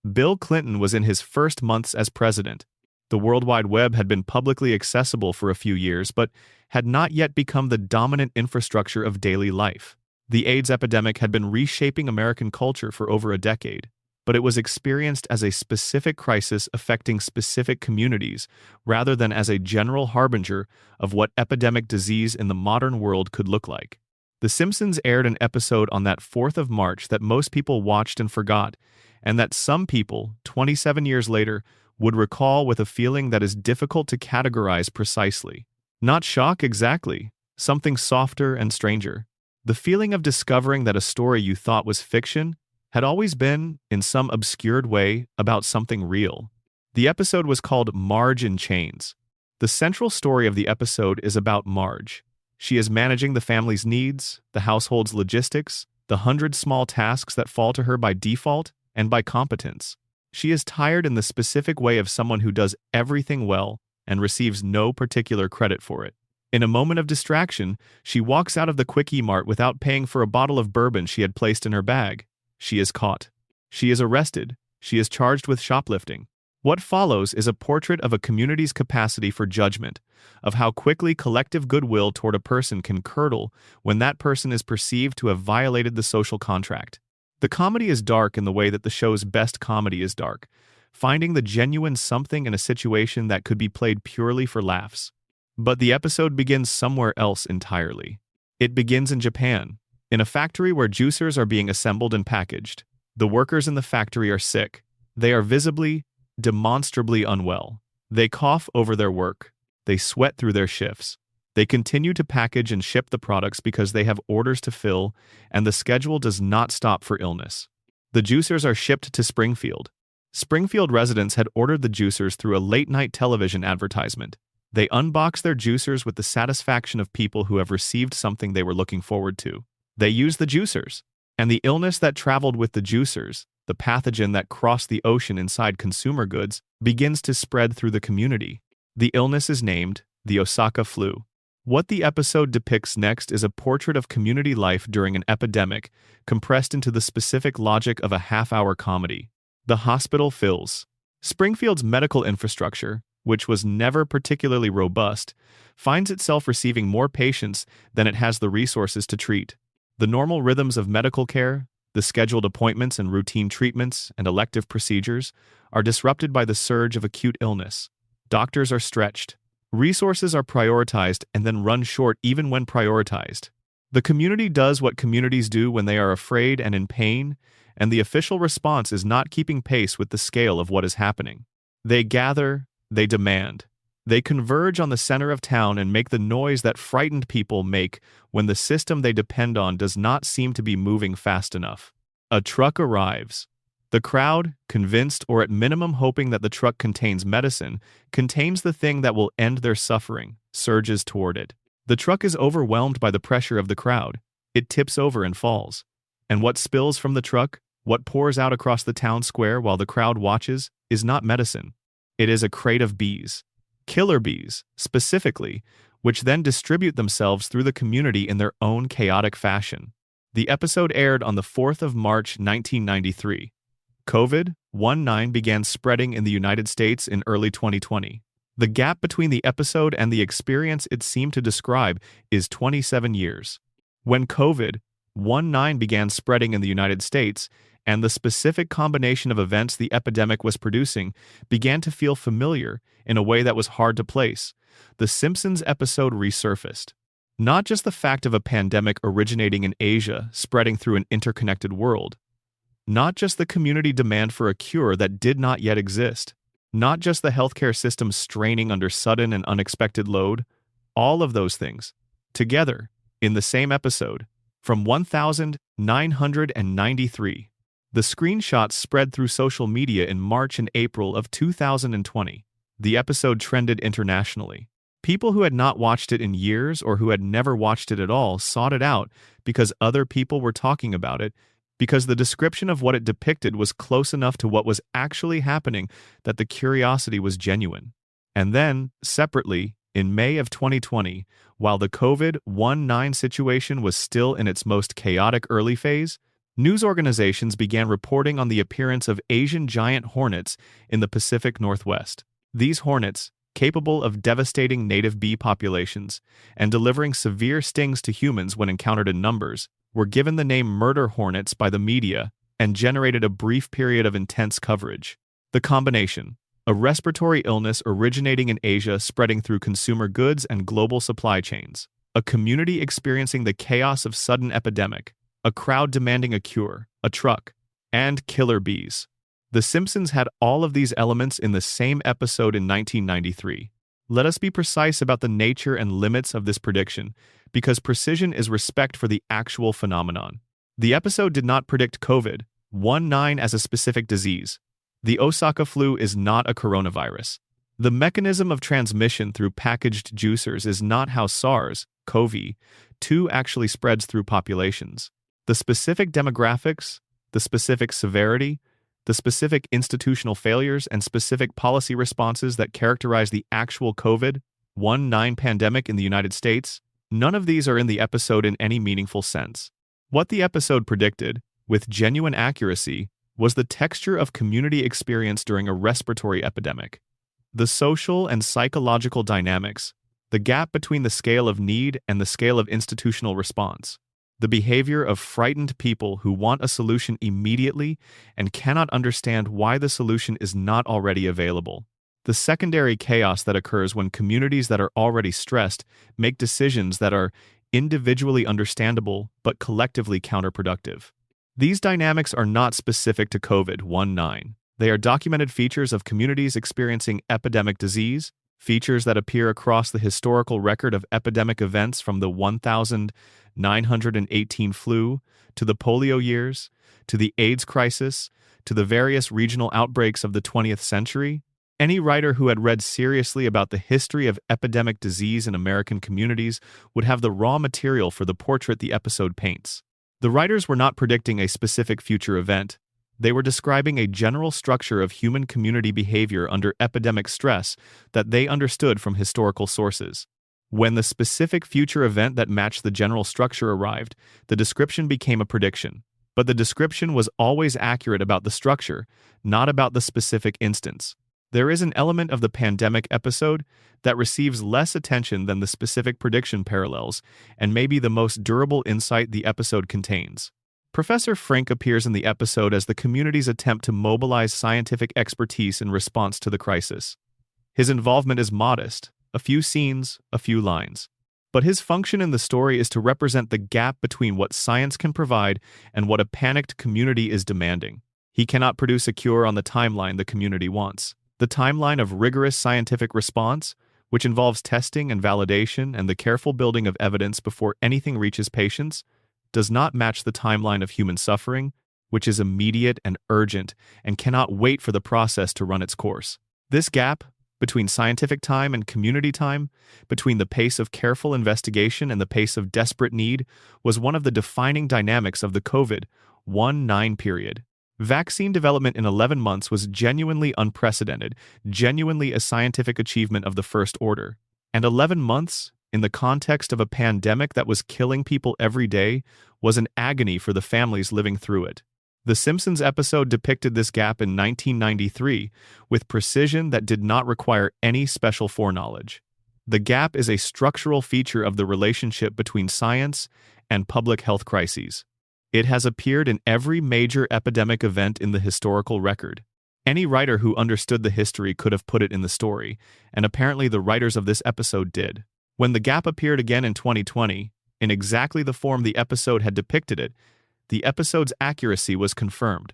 Bill Clinton was in his first months as president. The World Wide Web had been publicly accessible for a few years, but had not yet become the dominant infrastructure of daily life. The AIDS epidemic had been reshaping American culture for over a decade, but it was experienced as a specific crisis affecting specific communities, rather than as a general harbinger of what epidemic disease in the modern world could look like. The Simpsons aired an episode on that 4th of March that most people watched and forgot, and that some people, 27 years later, would recall with a feeling that is difficult to categorize precisely. Not shock exactly, something softer and stranger. The feeling of discovering that a story you thought was fiction had always been, in some obscured way, about something real. The episode was called Marge in Chains. The central story of the episode is about Marge. She is managing the family's needs, the household's logistics, the 100 small tasks that fall to her by default and by competence. She is tired in the specific way of someone who does everything well and receives no particular credit for it. In a moment of distraction, she walks out of the Quickie Mart without paying for a bottle of bourbon she had placed in her bag. She is caught. She is arrested. She is charged with shoplifting. What follows is a portrait of a community's capacity for judgment, of how quickly collective goodwill toward a person can curdle when that person is perceived to have violated the social contract. The comedy is dark in the way that the show's best comedy is dark, finding the genuine something in a situation that could be played purely for laughs. But the episode begins somewhere else entirely. It begins in Japan, in a factory where juicers are being assembled and packaged. The workers in the factory are sick. They are visibly, demonstrably unwell. They cough over their work. They sweat through their shifts. They continue to package and ship the products because they have orders to fill, and the schedule does not stop for illness. The juicers are shipped to Springfield. Springfield residents had ordered the juicers through a late-night television advertisement. They unbox their juicers with the satisfaction of people who have received something they were looking forward to. They use the juicers, and the illness that traveled with the juicers, the pathogen that crossed the ocean inside consumer goods, begins to spread through the community. The illness is named the Osaka flu. What the episode depicts next is a portrait of community life during an epidemic, compressed into the specific logic of a half-hour comedy. The hospital fills. Springfield's medical infrastructure, which was never particularly robust, finds itself receiving more patients than it has the resources to treat. The normal rhythms of medical care, the scheduled appointments and routine treatments and elective procedures, are disrupted by the surge of acute illness. Doctors are stretched. Resources are prioritized and then run short even when prioritized. The community does what communities do when they are afraid and in pain, and the official response is not keeping pace with the scale of what is happening. They gather, they demand. They converge on the center of town and make the noise that frightened people make when the system they depend on does not seem to be moving fast enough. A truck arrives. The crowd, convinced or at minimum hoping that the truck contains medicine, contains the thing that will end their suffering, surges toward it. The truck is overwhelmed by the pressure of the crowd. It tips over and falls. And what spills from the truck, what pours out across the town square while the crowd watches, is not medicine. It is a crate of bees. Killer bees, specifically, which then distribute themselves through the community in their own chaotic fashion. The episode aired on the 4th of March, 1993. COVID-19 began spreading in the United States in early 2020. The gap between the episode and the experience it seemed to describe is 27 years. When COVID-19 began spreading in the United States, and the specific combination of events the epidemic was producing began to feel familiar in a way that was hard to place, the Simpsons episode resurfaced. Not just the fact of a pandemic originating in Asia spreading through an interconnected world. Not just the community demand for a cure that did not yet exist. Not just the healthcare system straining under sudden and unexpected load. All of those things, together, in the same episode, from 1993. The screenshots spread through social media in March and April of 2020. The episode trended internationally. People who had not watched it in years or who had never watched it at all sought it out because other people were talking about it, because the description of what it depicted was close enough to what was actually happening that the curiosity was genuine. And then, separately, in May of 2020, while the COVID-19 situation was still in its most chaotic early phase, news organizations began reporting on the appearance of Asian giant hornets in the Pacific Northwest. These hornets, capable of devastating native bee populations and delivering severe stings to humans when encountered in numbers, were given the name murder hornets by the media and generated a brief period of intense coverage. The combination, a respiratory illness originating in Asia spreading through consumer goods and global supply chains, a community experiencing the chaos of sudden epidemic, a crowd demanding a cure, a truck, and killer bees. The Simpsons had all of these elements in the same episode in 1993. Let us be precise about the nature and limits of this prediction, because precision is respect for the actual phenomenon. The episode did not predict COVID-19 as a specific disease. The Osaka flu is not a coronavirus. The mechanism of transmission through packaged juicers is not how SARS-CoV-2 actually spreads through populations. The specific demographics, the specific severity, the specific institutional failures, and specific policy responses that characterize the actual COVID-19 pandemic in the United States, none of these are in the episode in any meaningful sense. What the episode predicted, with genuine accuracy, was the texture of community experience during a respiratory epidemic. The social and psychological dynamics, the gap between the scale of need and the scale of institutional response, the behavior of frightened people who want a solution immediately and cannot understand why the solution is not already available, the secondary chaos that occurs when communities that are already stressed make decisions that are individually understandable but collectively counterproductive. These dynamics are not specific to COVID-19. They are documented features of communities experiencing epidemic disease, features that appear across the historical record of epidemic events from the 1918 flu, to the polio years, to the AIDS crisis, to the various regional outbreaks of the 20th century. Any writer who had read seriously about the history of epidemic disease in American communities would have the raw material for the portrait the episode paints. The writers were not predicting a specific future event. They were describing a general structure of human community behavior under epidemic stress that they understood from historical sources. When the specific future event that matched the general structure arrived, the description became a prediction. But the description was always accurate about the structure, not about the specific instance. There is an element of the pandemic episode that receives less attention than the specific prediction parallels, and may be the most durable insight the episode contains. Professor Frink appears in the episode as the community's attempt to mobilize scientific expertise in response to the crisis. His involvement is modest, a few scenes, a few lines. But his function in the story is to represent the gap between what science can provide and what a panicked community is demanding. He cannot produce a cure on the timeline the community wants. The timeline of rigorous scientific response, which involves testing and validation and the careful building of evidence before anything reaches patients, does not match the timeline of human suffering, which is immediate and urgent and cannot wait for the process to run its course. This gap, between scientific time and community time, between the pace of careful investigation and the pace of desperate need, was one of the defining dynamics of the COVID-19 period. Vaccine development in 11 months was genuinely unprecedented, genuinely a scientific achievement of the first order. And 11 months, in the context of a pandemic that was killing people every day, was an agony for the families living through it. The Simpsons episode depicted this gap in 1993 with precision that did not require any special foreknowledge. The gap is a structural feature of the relationship between science and public health crises. It has appeared in every major epidemic event in the historical record. Any writer who understood the history could have put it in the story, and apparently the writers of this episode did. When the gap appeared again in 2020, in exactly the form the episode had depicted it, the episode's accuracy was confirmed.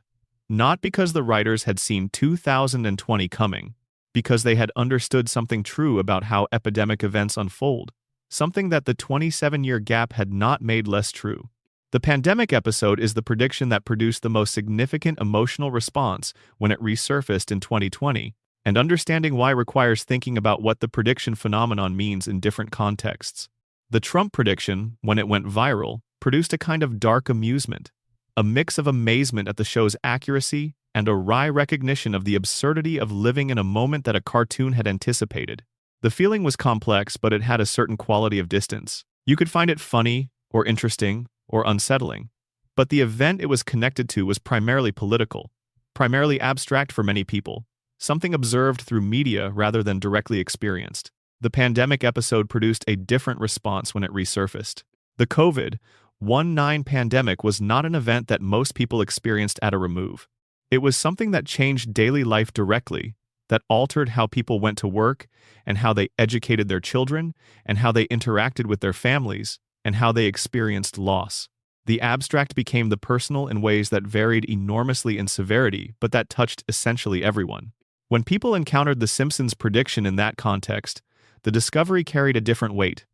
Not because the writers had seen 2020 coming, because they had understood something true about how epidemic events unfold, something that the 27-year gap had not made less true. The pandemic episode is the prediction that produced the most significant emotional response when it resurfaced in 2020, and understanding why requires thinking about what the prediction phenomenon means in different contexts. The Trump prediction, when it went viral, produced a kind of dark amusement, a mix of amazement at the show's accuracy and a wry recognition of the absurdity of living in a moment that a cartoon had anticipated. The feeling was complex, but it had a certain quality of distance. You could find it funny, or interesting, or unsettling. But the event it was connected to was primarily political, primarily abstract for many people, something observed through media rather than directly experienced. The pandemic episode produced a different response when it resurfaced. The COVID-19 pandemic was not an event that most people experienced at a remove. It was something that changed daily life directly, that altered how people went to work, and how they educated their children, and how they interacted with their families, and how they experienced loss. The abstract became the personal in ways that varied enormously in severity, but that touched essentially everyone. When people encountered the Simpsons prediction in that context, the discovery carried a different weight.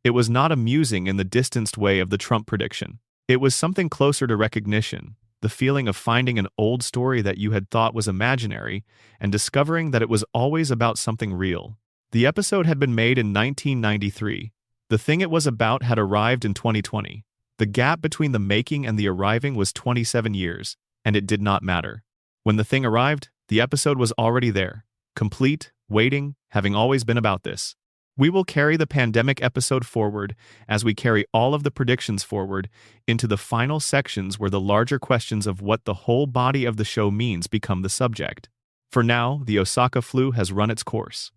It was not amusing in the distanced way of the Trump prediction. It was something closer to recognition, the feeling of finding an old story that you had thought was imaginary and discovering that it was always about something real. The episode had been made in 1993. The thing it was about had arrived in 2020. The gap between the making and the arriving was 27 years, and it did not matter. When the thing arrived, the episode was already there, complete, waiting, having always been about this. We will carry the pandemic episode forward as we carry all of the predictions forward into the final sections where the larger questions of what the whole body of the show means become the subject. For now, the Osaka flu has run its course.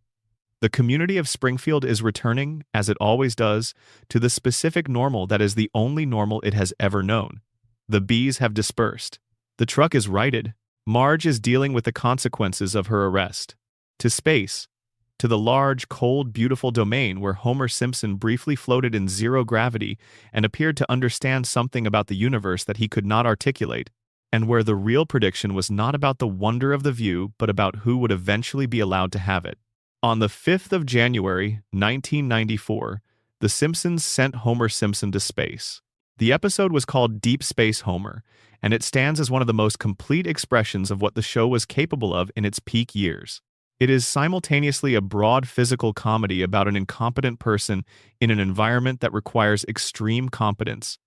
The community of Springfield is returning, as it always does, to the specific normal that is the only normal it has ever known. The bees have dispersed. The truck is righted. Marge is dealing with the consequences of her arrest. To space. To the large, cold, beautiful domain where Homer Simpson briefly floated in zero gravity and appeared to understand something about the universe that he could not articulate, and where the real prediction was not about the wonder of the view but about who would eventually be allowed to have it. On the 5th of January, 1994, The Simpsons sent Homer Simpson to space. The episode was called Deep Space Homer, and it stands as one of the most complete expressions of what the show was capable of in its peak years. It is simultaneously a broad physical comedy about an incompetent person in an environment that requires extreme competence,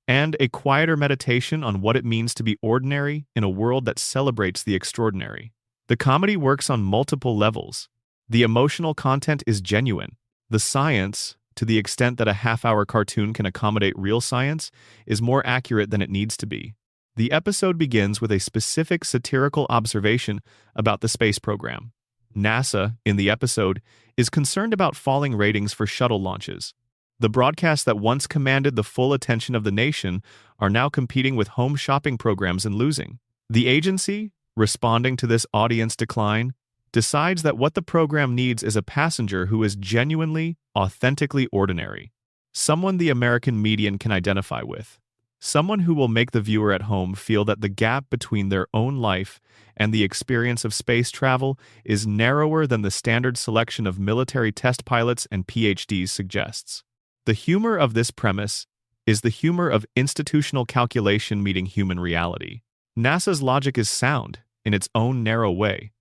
and a quieter meditation on what it means to be ordinary in a world that celebrates the extraordinary. The comedy works on multiple levels. The emotional content is genuine. The science, to the extent that a half-hour cartoon can accommodate real science, is more accurate than it needs to be. The episode begins with a specific satirical observation about the space program. NASA, in the episode, is concerned about falling ratings for shuttle launches. The broadcasts that once commanded the full attention of the nation are now competing with home shopping programs and losing. The agency, responding to this audience decline, decides that what the program needs is a passenger who is genuinely, authentically ordinary. Someone the American median can identify with. Someone who will make the viewer at home feel that the gap between their own life and the experience of space travel is narrower than the standard selection of military test pilots and PhDs suggests. The humor of this premise is the humor of institutional calculation meeting human reality. NASA's logic is sound in its own narrow way.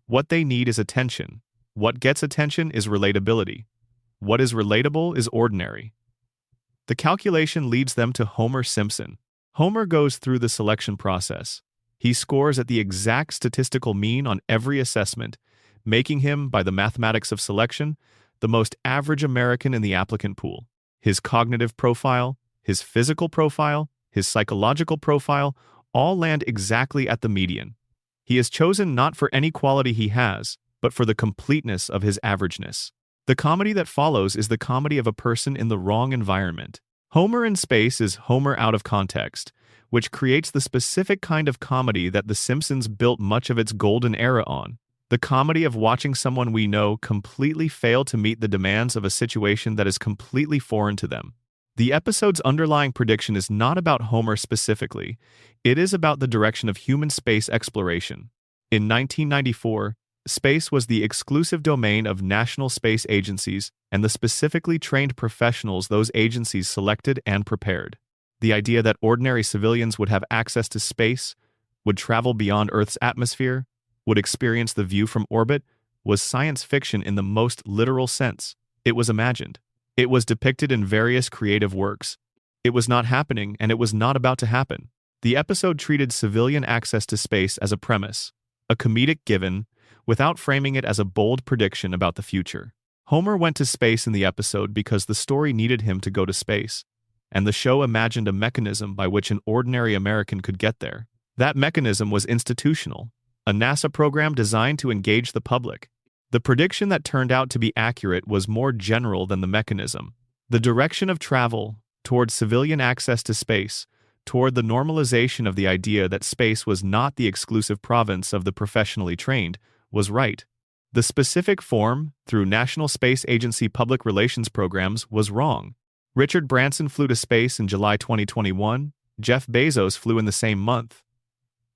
What they need is attention. What gets attention is relatability. What is relatable is ordinary. The calculation leads them to Homer Simpson. Homer goes through the selection process. He scores at the exact statistical mean on every assessment, making him, by the mathematics of selection, the most average American in the applicant pool. His cognitive profile, his physical profile, his psychological profile all land exactly at the median. He is chosen not for any quality he has, but for the completeness of his averageness. The comedy that follows is the comedy of a person in the wrong environment. Homer in space is Homer out of context, which creates the specific kind of comedy that The Simpsons built much of its golden era on. The comedy of watching someone we know completely fail to meet the demands of a situation that is completely foreign to them. The episode's underlying prediction is not about Homer specifically. It is about the direction of human space exploration. In 1994, space was the exclusive domain of national space agencies and the specifically trained professionals those agencies selected and prepared. The idea that ordinary civilians would have access to space, would travel beyond Earth's atmosphere, would experience the view from orbit, was science fiction in the most literal sense. It was imagined. It was depicted in various creative works. It was not happening, and it was not about to happen. The episode treated civilian access to space as a premise, a comedic given, without framing it as a bold prediction about the future. Homer went to space in the episode because the story needed him to go to space, and the show imagined a mechanism by which an ordinary American could get there. That mechanism was institutional, a NASA program designed to engage the public. The prediction that turned out to be accurate was more general than the mechanism. The direction of travel, toward civilian access to space, toward the normalization of the idea that space was not the exclusive province of the professionally trained, was right. The specific form, through National Space Agency public relations programs, was wrong. Richard Branson flew to space in July 2021. Jeff Bezos flew in the same month.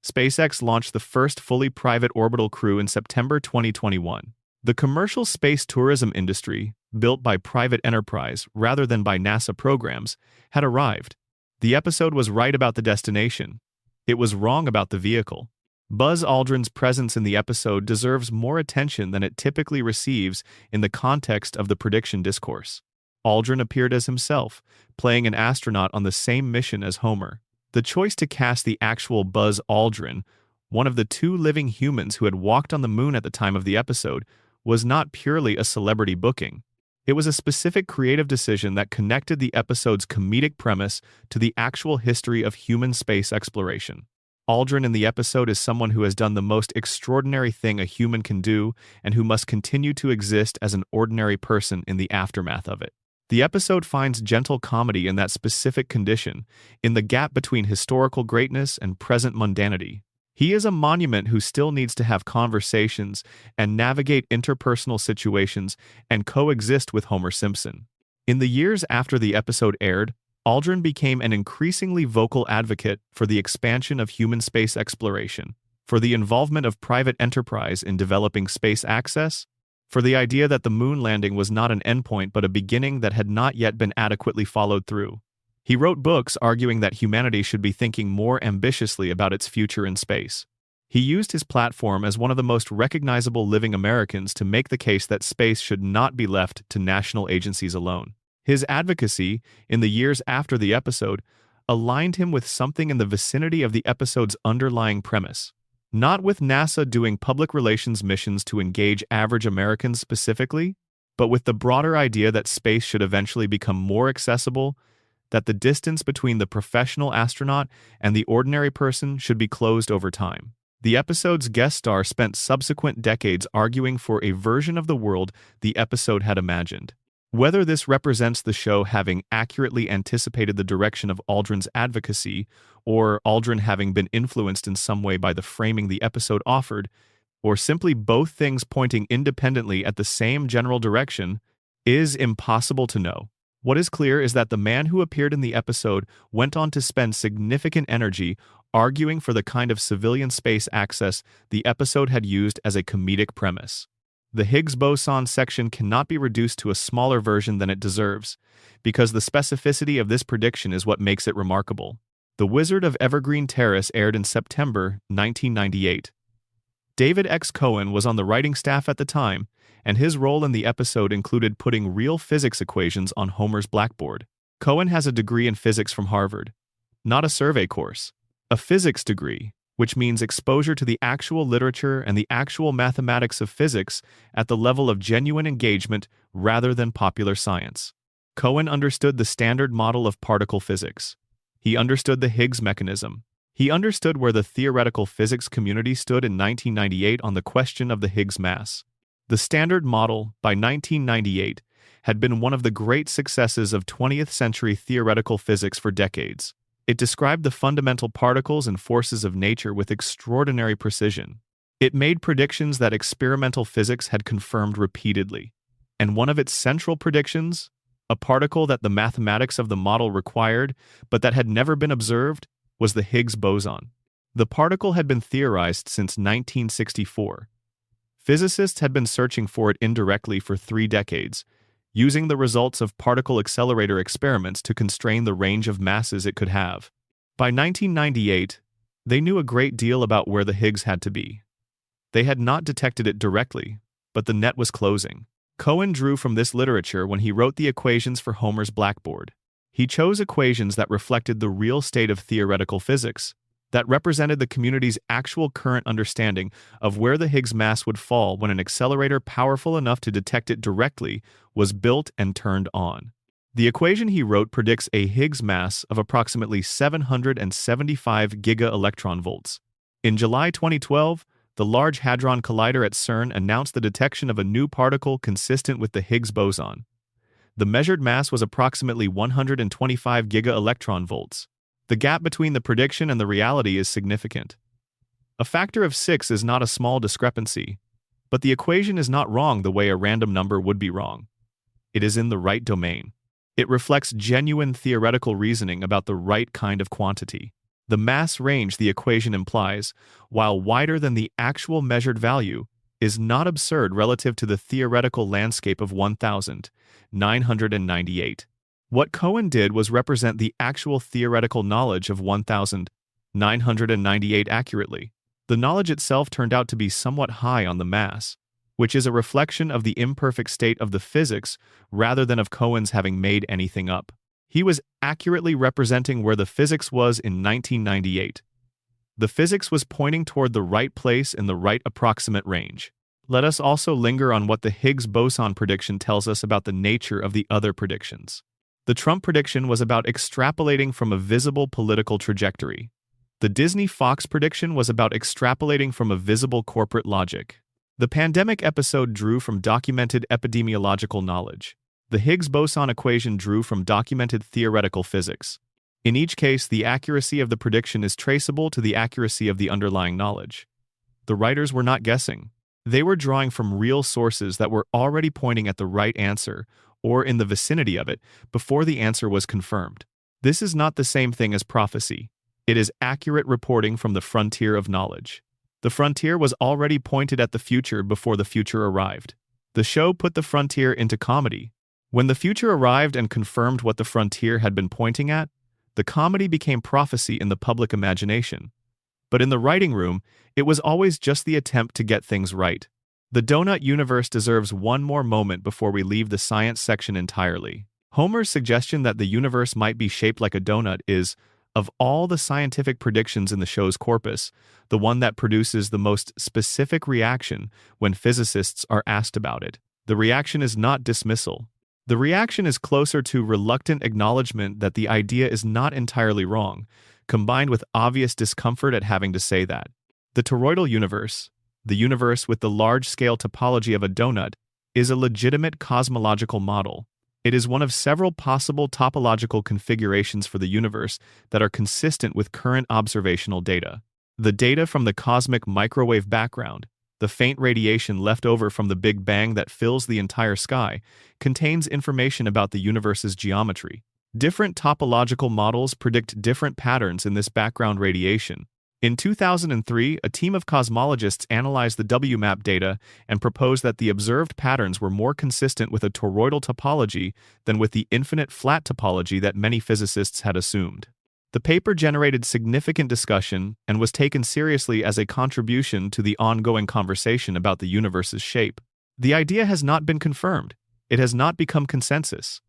SpaceX launched the first fully private orbital crew in September 2021. The commercial space tourism industry, built by private enterprise rather than by NASA programs, had arrived. The episode was right about the destination. It was wrong about the vehicle. Buzz Aldrin's presence in the episode deserves more attention than it typically receives in the context of the prediction discourse. Aldrin appeared as himself, playing an astronaut on the same mission as Homer. The choice to cast the actual Buzz Aldrin, one of the two living humans who had walked on the moon at the time of the episode, was not purely a celebrity booking. It was a specific creative decision that connected the episode's comedic premise to the actual history of human space exploration. Aldrin in the episode is someone who has done the most extraordinary thing a human can do and who must continue to exist as an ordinary person in the aftermath of it. The episode finds gentle comedy in that specific condition, in the gap between historical greatness and present mundanity. He is a monument who still needs to have conversations and navigate interpersonal situations and coexist with Homer Simpson. In the years after the episode aired, Aldrin became an increasingly vocal advocate for the expansion of human space exploration, for the involvement of private enterprise in developing space access, for the idea that the moon landing was not an endpoint but a beginning that had not yet been adequately followed through. He wrote books arguing that humanity should be thinking more ambitiously about its future in space. He used his platform as one of the most recognizable living Americans to make the case that space should not be left to national agencies alone. His advocacy, in the years after the episode, aligned him with something in the vicinity of the episode's underlying premise. Not with NASA doing public relations missions to engage average Americans specifically, but with the broader idea that space should eventually become more accessible, that the distance between the professional astronaut and the ordinary person should be closed over time. The episode's guest star spent subsequent decades arguing for a version of the world the episode had imagined. Whether this represents the show having accurately anticipated the direction of Aldrin's advocacy, or Aldrin having been influenced in some way by the framing the episode offered, or simply both things pointing independently at the same general direction, is impossible to know. What is clear is that the man who appeared in the episode went on to spend significant energy arguing for the kind of civilian space access the episode had used as a comedic premise. The Higgs boson section cannot be reduced to a smaller version than it deserves, because the specificity of this prediction is what makes it remarkable. The Wizard of Evergreen Terrace aired in September 1998. David X. Cohen was on the writing staff at the time, and his role in the episode included putting real physics equations on Homer's blackboard. Cohen has a degree in physics from Harvard, not a survey course, a physics degree, which means exposure to the actual literature and the actual mathematics of physics at the level of genuine engagement rather than popular science. Cohen understood the standard model of particle physics. He understood the Higgs mechanism. He understood where the theoretical physics community stood in 1998 on the question of the Higgs mass. The Standard Model, by 1998, had been one of the great successes of 20th century theoretical physics for decades. It described the fundamental particles and forces of nature with extraordinary precision. It made predictions that experimental physics had confirmed repeatedly. And one of its central predictions, a particle that the mathematics of the model required but that had never been observed, was the Higgs boson. The particle had been theorized since 1964. Physicists had been searching for it indirectly for 3 decades, using the results of particle accelerator experiments to constrain the range of masses it could have. By 1998, they knew a great deal about where the Higgs had to be. They had not detected it directly, but the net was closing. Cohen drew from this literature when he wrote the equations for Homer's blackboard. He chose equations that reflected the real state of theoretical physics, that represented the community's actual current understanding of where the Higgs mass would fall when an accelerator powerful enough to detect it directly was built and turned on. The equation he wrote predicts a Higgs mass of approximately 775 giga-electronvolts. In July 2012, the Large Hadron Collider at CERN announced the detection of a new particle consistent with the Higgs boson. The measured mass was approximately 125 giga-electronvolts. The gap between the prediction and the reality is significant. A factor of 6 is not a small discrepancy, but the equation is not wrong the way a random number would be wrong. It is in the right domain. It reflects genuine theoretical reasoning about the right kind of quantity. The mass range the equation implies, while wider than the actual measured value, is not absurd relative to the theoretical landscape of 1998. What Cohen did was represent the actual theoretical knowledge of 1998 accurately. The knowledge itself turned out to be somewhat high on the mass, which is a reflection of the imperfect state of the physics rather than of Cohen's having made anything up. He was accurately representing where the physics was in 1998. The physics was pointing toward the right place in the right approximate range. Let us also linger on what the Higgs boson prediction tells us about the nature of the other predictions. The Trump prediction was about extrapolating from a visible political trajectory. The Disney-Fox prediction was about extrapolating from a visible corporate logic. The pandemic episode drew from documented epidemiological knowledge. The Higgs boson equation drew from documented theoretical physics. In each case, the accuracy of the prediction is traceable to the accuracy of the underlying knowledge. The writers were not guessing. They were drawing from real sources that were already pointing at the right answer, or in the vicinity of it, before the answer was confirmed. This is not the same thing as prophecy. It is accurate reporting from the frontier of knowledge. The frontier was already pointed at the future before the future arrived. The show put the frontier into comedy. When the future arrived and confirmed what the frontier had been pointing at, the comedy became prophecy in the public imagination. But in the writing room, it was always just the attempt to get things right. The donut universe deserves one more moment before we leave the science section entirely. Homer's suggestion that the universe might be shaped like a donut is, of all the scientific predictions in the show's corpus, the one that produces the most specific reaction when physicists are asked about it. The reaction is not dismissal. The reaction is closer to reluctant acknowledgement that the idea is not entirely wrong, combined with obvious discomfort at having to say that. The toroidal universe, the universe with the large-scale topology of a donut, is a legitimate cosmological model. It is one of several possible topological configurations for the universe that are consistent with current observational data. The data from the cosmic microwave background, the faint radiation left over from the Big Bang that fills the entire sky, contains information about the universe's geometry. Different topological models predict different patterns in this background radiation. In 2003, a team of cosmologists analyzed the WMAP data and proposed that the observed patterns were more consistent with a toroidal topology than with the infinite flat topology that many physicists had assumed. The paper generated significant discussion and was taken seriously as a contribution to the ongoing conversation about the universe's shape. The idea has not been confirmed. It has not become consensus.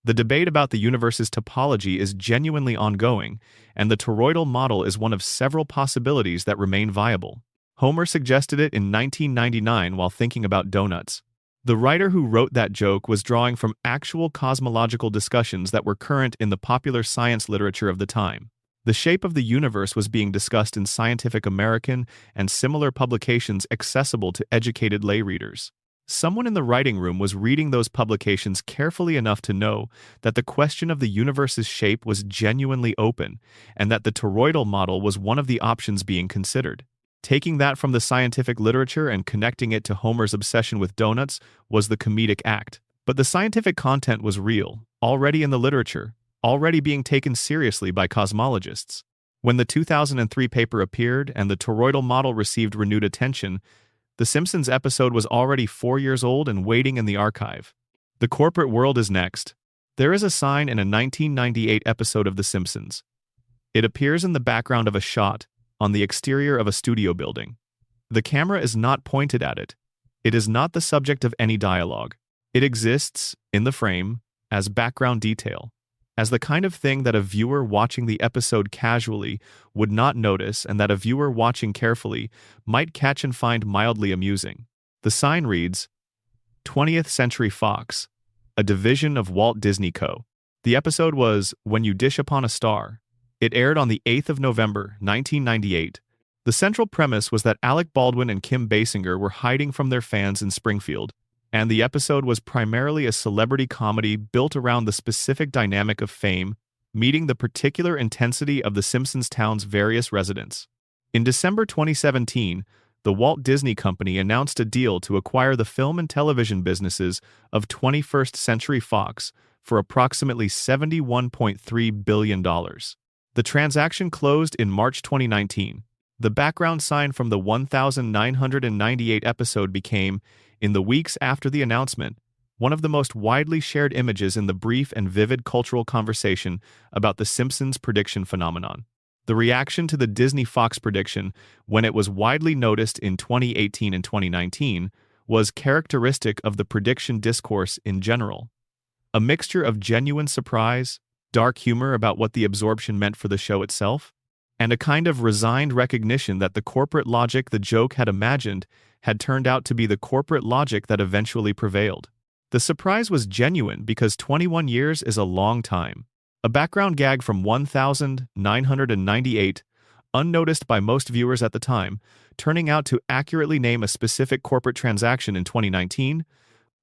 The debate about the universe's topology is genuinely ongoing, and the toroidal model is one of several possibilities that remain viable. Homer suggested it in 1999 while thinking about donuts. The writer who wrote that joke was drawing from actual cosmological discussions that were current in the popular science literature of the time. The shape of the universe was being discussed in Scientific American and similar publications accessible to educated lay readers. Someone in the writing room was reading those publications carefully enough to know that the question of the universe's shape was genuinely open, and that the toroidal model was one of the options being considered. Taking that from the scientific literature and connecting it to Homer's obsession with donuts was the comedic act. But the scientific content was real, already in the literature, already being taken seriously by cosmologists. When the 2003 paper appeared and the toroidal model received renewed attention, the Simpsons episode was already 4 years old and waiting in the archive. The corporate world is next. There is a sign in a 1998 episode of The Simpsons. It appears in the background of a shot on the exterior of a studio building. The camera is not pointed at it. It is not the subject of any dialogue. It exists, in the frame, as background detail, as the kind of thing that a viewer watching the episode casually would not notice and that a viewer watching carefully might catch and find mildly amusing. The sign reads, 20th Century Fox, a division of Walt Disney Co. The episode was When You Dish Upon a Star. It aired on the 8th of November, 1998. The central premise was that Alec Baldwin and Kim Basinger were hiding from their fans in Springfield, and the episode was primarily a celebrity comedy built around the specific dynamic of fame, meeting the particular intensity of the Simpsons town's various residents. In December 2017, the Walt Disney Company announced a deal to acquire the film and television businesses of 21st Century Fox for approximately $71.3 billion. The transaction closed in March 2019. The background sign from the 1998 episode became, in the weeks after the announcement, one of the most widely shared images in the brief and vivid cultural conversation about the Simpsons prediction phenomenon. The reaction to the Disney-Fox prediction, when it was widely noticed in 2018 and 2019, was characteristic of the prediction discourse in general. A mixture of genuine surprise, dark humor about what the absorption meant for the show itself, and a kind of resigned recognition that the corporate logic the joke had imagined had turned out to be the corporate logic that eventually prevailed. The surprise was genuine because 21 years is a long time. A background gag from 1998, unnoticed by most viewers at the time, turning out to accurately name a specific corporate transaction in 2019,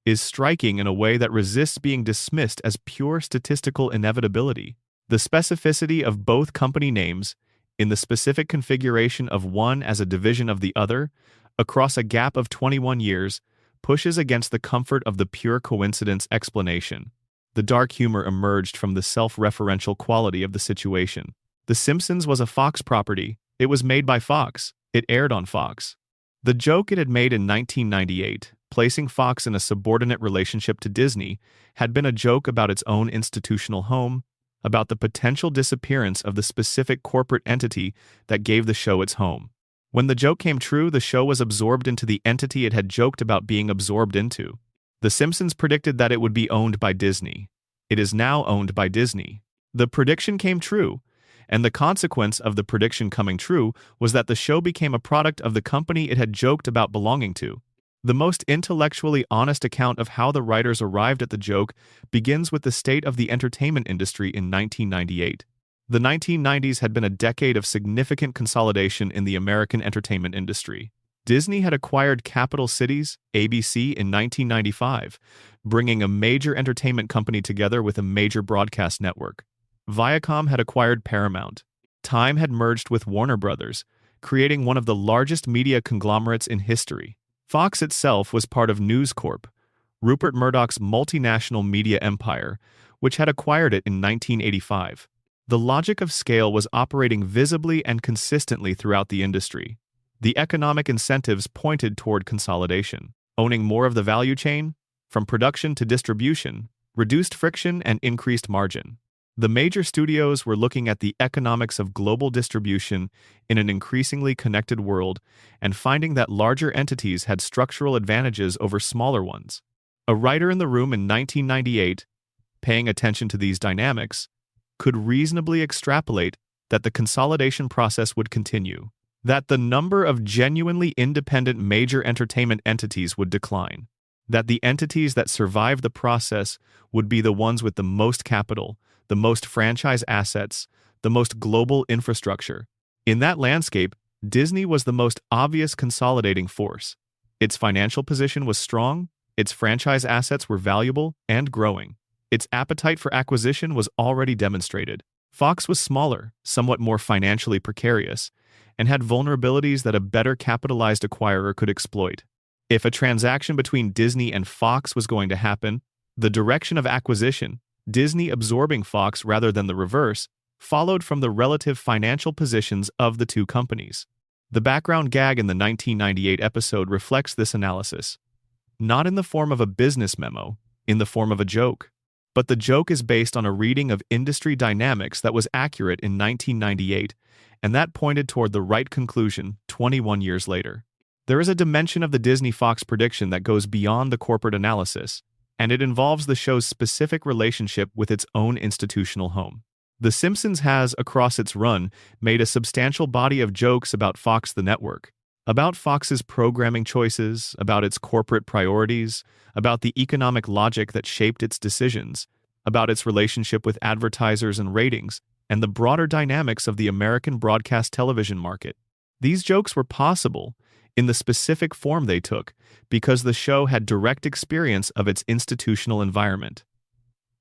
is striking in a way that resists being dismissed as pure statistical inevitability. The specificity of both company names, in the specific configuration of one as a division of the other, across a gap of 21 years, pushes against the comfort of the pure coincidence explanation. The dark humor emerged from the self-referential quality of the situation. The Simpsons was a Fox property. It was made by Fox. It aired on Fox. The joke it had made in 1998, placing Fox in a subordinate relationship to Disney, had been a joke about its own institutional home, about the potential disappearance of the specific corporate entity that gave the show its home. When the joke came true, the show was absorbed into the entity it had joked about being absorbed into. The Simpsons predicted that it would be owned by Disney. It is now owned by Disney. The prediction came true, and the consequence of the prediction coming true was that the show became a product of the company it had joked about belonging to. The most intellectually honest account of how the writers arrived at the joke begins with the state of the entertainment industry in 1998. The 1990s had been a decade of significant consolidation in the American entertainment industry. Disney had acquired Capital Cities, ABC, in 1995, bringing a major entertainment company together with a major broadcast network. Viacom had acquired Paramount. Time had merged with Warner Brothers, creating one of the largest media conglomerates in history. Fox itself was part of News Corp, Rupert Murdoch's multinational media empire, which had acquired it in 1985. The logic of scale was operating visibly and consistently throughout the industry. The economic incentives pointed toward consolidation. Owning more of the value chain, from production to distribution, reduced friction and increased margin. The major studios were looking at the economics of global distribution in an increasingly connected world and finding that larger entities had structural advantages over smaller ones. A writer in the room in 1998, paying attention to these dynamics, could reasonably extrapolate that the consolidation process would continue, that the number of genuinely independent major entertainment entities would decline, that the entities that survived the process would be the ones with the most capital, the most franchise assets, the most global infrastructure. In that landscape, Disney was the most obvious consolidating force. Its financial position was strong, its franchise assets were valuable and growing. Its appetite for acquisition was already demonstrated. Fox was smaller, somewhat more financially precarious, and had vulnerabilities that a better capitalized acquirer could exploit. If a transaction between Disney and Fox was going to happen, the direction of acquisition, Disney absorbing Fox rather than the reverse, followed from the relative financial positions of the two companies. The background gag in the 1998 episode reflects this analysis. Not in the form of a business memo, in the form of a joke. But the joke is based on a reading of industry dynamics that was accurate in 1998, and that pointed toward the right conclusion 21 years later. There is a dimension of the Disney-Fox prediction that goes beyond the corporate analysis, and it involves the show's specific relationship with its own institutional home. The Simpsons has, across its run, made a substantial body of jokes about Fox the network, about Fox's programming choices, about its corporate priorities, about the economic logic that shaped its decisions, about its relationship with advertisers and ratings, and the broader dynamics of the American broadcast television market. These jokes were possible, in the specific form they took, because the show had direct experience of its institutional environment.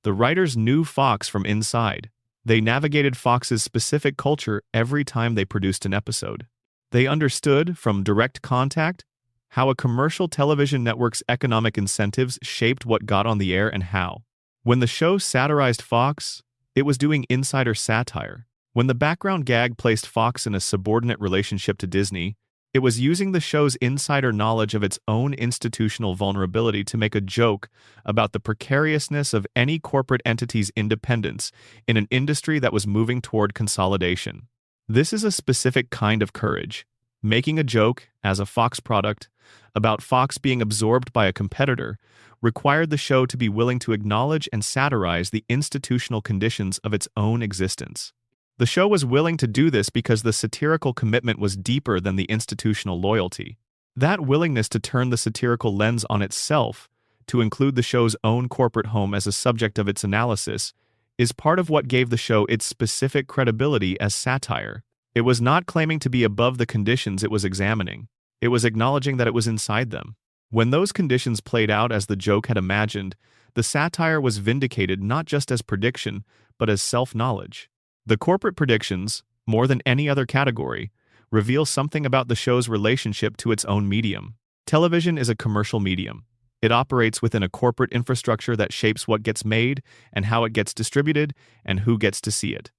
The writers knew Fox from inside. They navigated Fox's specific culture every time they produced an episode. They understood, from direct contact, how a commercial television network's economic incentives shaped what got on the air and how. When the show satirized Fox, it was doing insider satire. When the background gag placed Fox in a subordinate relationship to Disney, it was using the show's insider knowledge of its own institutional vulnerability to make a joke about the precariousness of any corporate entity's independence in an industry that was moving toward consolidation. This is a specific kind of courage. Making a joke, as a Fox product, about Fox being absorbed by a competitor required the show to be willing to acknowledge and satirize the institutional conditions of its own existence. The show was willing to do this because the satirical commitment was deeper than the institutional loyalty. That willingness to turn the satirical lens on itself, to include the show's own corporate home as a subject of its analysis, is part of what gave the show its specific credibility as satire. It was not claiming to be above the conditions it was examining. It was acknowledging that it was inside them. When those conditions played out as the joke had imagined, the satire was vindicated not just as prediction, but as self-knowledge. The corporate predictions, more than any other category, reveal something about the show's relationship to its own medium. Television is a commercial medium. It operates within a corporate infrastructure that shapes what gets made and how it gets distributed and who gets to see it.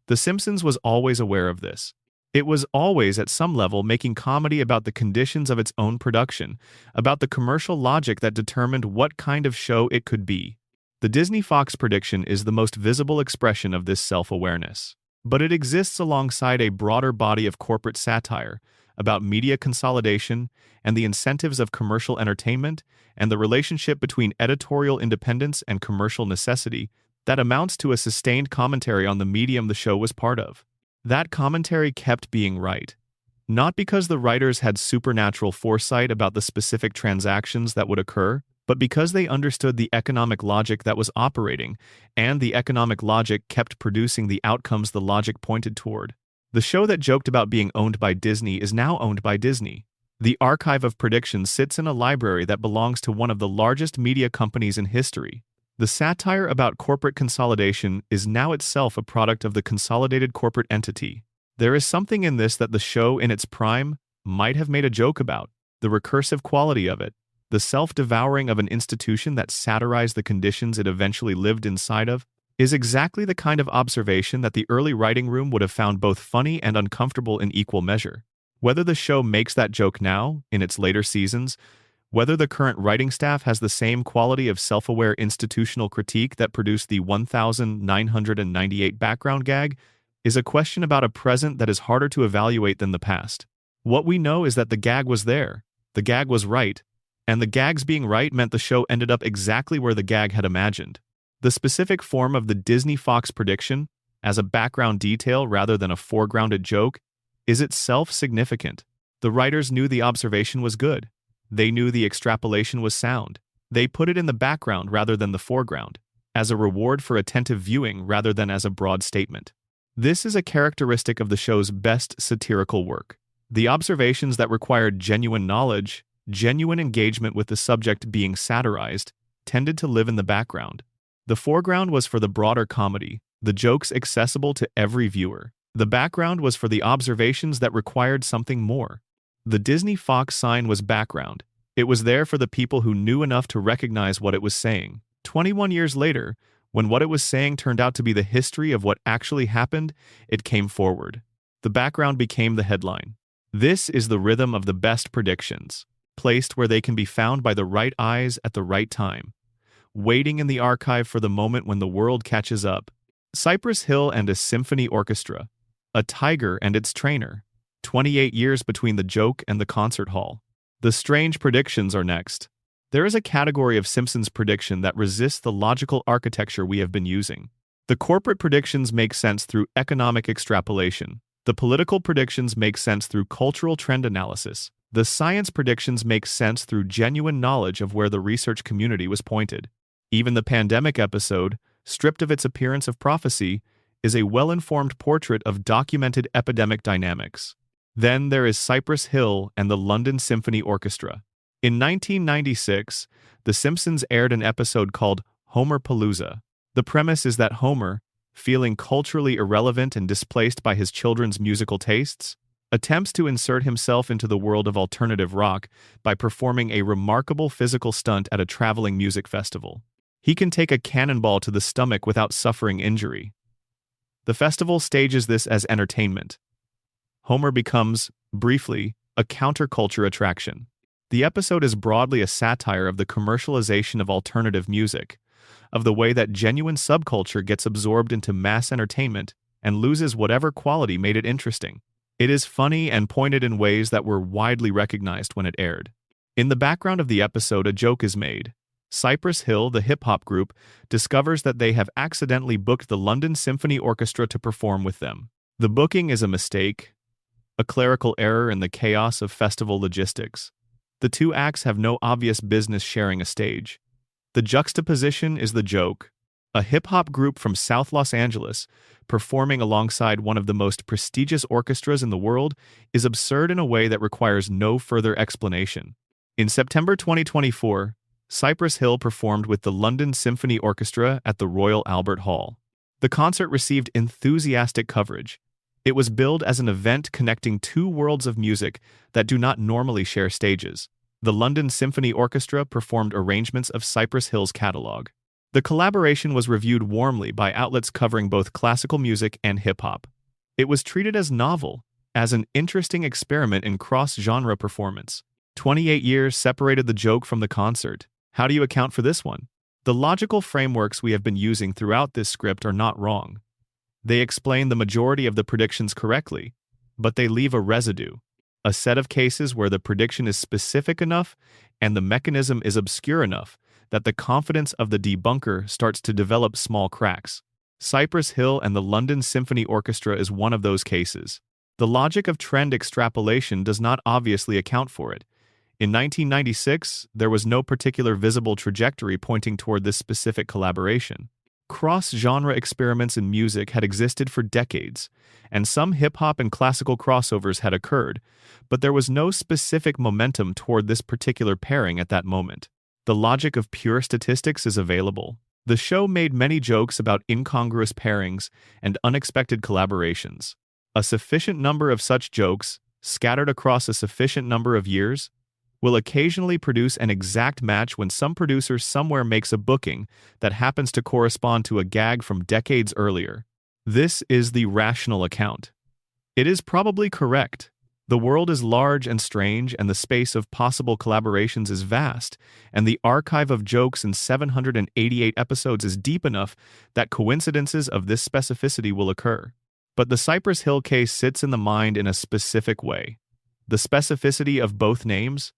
The Simpsons was always aware of this. It was always, at some level, making comedy about the conditions of its own production, about the commercial logic that determined what kind of show it could be. The Disney-Fox prediction is the most visible expression of this self-awareness. But it exists alongside a broader body of corporate satire about media consolidation and the incentives of commercial entertainment and the relationship between editorial independence and commercial necessity that amounts to a sustained commentary on the medium the show was part of. That commentary kept being right. Not because the writers had supernatural foresight about the specific transactions that would occur, but because they understood the economic logic that was operating, and the economic logic kept producing the outcomes the logic pointed toward. The show that joked about being owned by Disney is now owned by Disney. The archive of predictions sits in a library that belongs to one of the largest media companies in history. The satire about corporate consolidation is now itself a product of the consolidated corporate entity. There is something in this that the show in its prime might have made a joke about, the recursive quality of it. The self-devouring of an institution that satirized the conditions it eventually lived inside of is exactly the kind of observation that the early writing room would have found both funny and uncomfortable in equal measure. Whether the show makes that joke now, in its later seasons, whether the current writing staff has the same quality of self-aware institutional critique that produced the 1998 background gag, is a question about a present that is harder to evaluate than the past. What we know is that the gag was there, the gag was right, and the gag's being right meant the show ended up exactly where the gag had imagined. The specific form of the Disney-Fox prediction, as a background detail rather than a foregrounded joke, is itself significant. The writers knew the observation was good. They knew the extrapolation was sound. They put it in the background rather than the foreground, as a reward for attentive viewing rather than as a broad statement. This is a characteristic of the show's best satirical work. The observations that required genuine knowledge, genuine engagement with the subject being satirized, tended to live in the background. The foreground was for the broader comedy, the jokes accessible to every viewer. The background was for the observations that required something more. The Disney-Fox sign was background. It was there for the people who knew enough to recognize what it was saying. 21 years later, when what it was saying turned out to be the history of what actually happened, it came forward. The background became the headline. This is the rhythm of the best predictions, placed where they can be found by the right eyes at the right time, waiting in the archive for the moment when the world catches up. Cypress Hill and a symphony orchestra, a tiger and its trainer, 28 years between the joke and the concert hall. The strange predictions are next. There is a category of Simpsons prediction that resists the logical architecture we have been using. The corporate predictions make sense through economic extrapolation. The political predictions make sense through cultural trend analysis. The science predictions make sense through genuine knowledge of where the research community was pointed. Even the pandemic episode, stripped of its appearance of prophecy, is a well-informed portrait of documented epidemic dynamics. Then there is Cypress Hill and the London Symphony Orchestra. In 1996, The Simpsons aired an episode called Homer-Palooza. The premise is that Homer, feeling culturally irrelevant and displaced by his children's musical tastes, attempts to insert himself into the world of alternative rock by performing a remarkable physical stunt at a traveling music festival. He can take a cannonball to the stomach without suffering injury. The festival stages this as entertainment. Homer becomes, briefly, a counterculture attraction. The episode is broadly a satire of the commercialization of alternative music, of the way that genuine subculture gets absorbed into mass entertainment and loses whatever quality made it interesting. It is funny and pointed in ways that were widely recognized when it aired. In the background of the episode, a joke is made. Cypress Hill, the hip-hop group, discovers that they have accidentally booked the London Symphony Orchestra to perform with them. The booking is a mistake, a clerical error in the chaos of festival logistics. The two acts have no obvious business sharing a stage. The juxtaposition is the joke. A hip-hop group from South Los Angeles, performing alongside one of the most prestigious orchestras in the world, is absurd in a way that requires no further explanation. In September 2024, Cypress Hill performed with the London Symphony Orchestra at the Royal Albert Hall. The concert received enthusiastic coverage. It was billed as an event connecting two worlds of music that do not normally share stages. The London Symphony Orchestra performed arrangements of Cypress Hill's catalog. The collaboration was reviewed warmly by outlets covering both classical music and hip-hop. It was treated as novel, as an interesting experiment in cross-genre performance. 28 years separated the joke from the concert. How do you account for this one? The logical frameworks we have been using throughout this script are not wrong. They explain the majority of the predictions correctly, but they leave a residue, a set of cases where the prediction is specific enough and the mechanism is obscure enough that the confidence of the debunker starts to develop small cracks. Cypress Hill and the London Symphony Orchestra is one of those cases. The logic of trend extrapolation does not obviously account for it. In 1996, there was no particular visible trajectory pointing toward this specific collaboration. Cross-genre experiments in music had existed for decades, and some hip-hop and classical crossovers had occurred, but there was no specific momentum toward this particular pairing at that moment. The logic of pure statistics is available. The show made many jokes about incongruous pairings and unexpected collaborations. A sufficient number of such jokes, scattered across a sufficient number of years, will occasionally produce an exact match when some producer somewhere makes a booking that happens to correspond to a gag from decades earlier. This is the rational account. It is probably correct. The world is large and strange, and the space of possible collaborations is vast, and the archive of jokes in 788 episodes is deep enough that coincidences of this specificity will occur. But the Cypress Hill case sits in the mind in a specific way. The specificity of both names,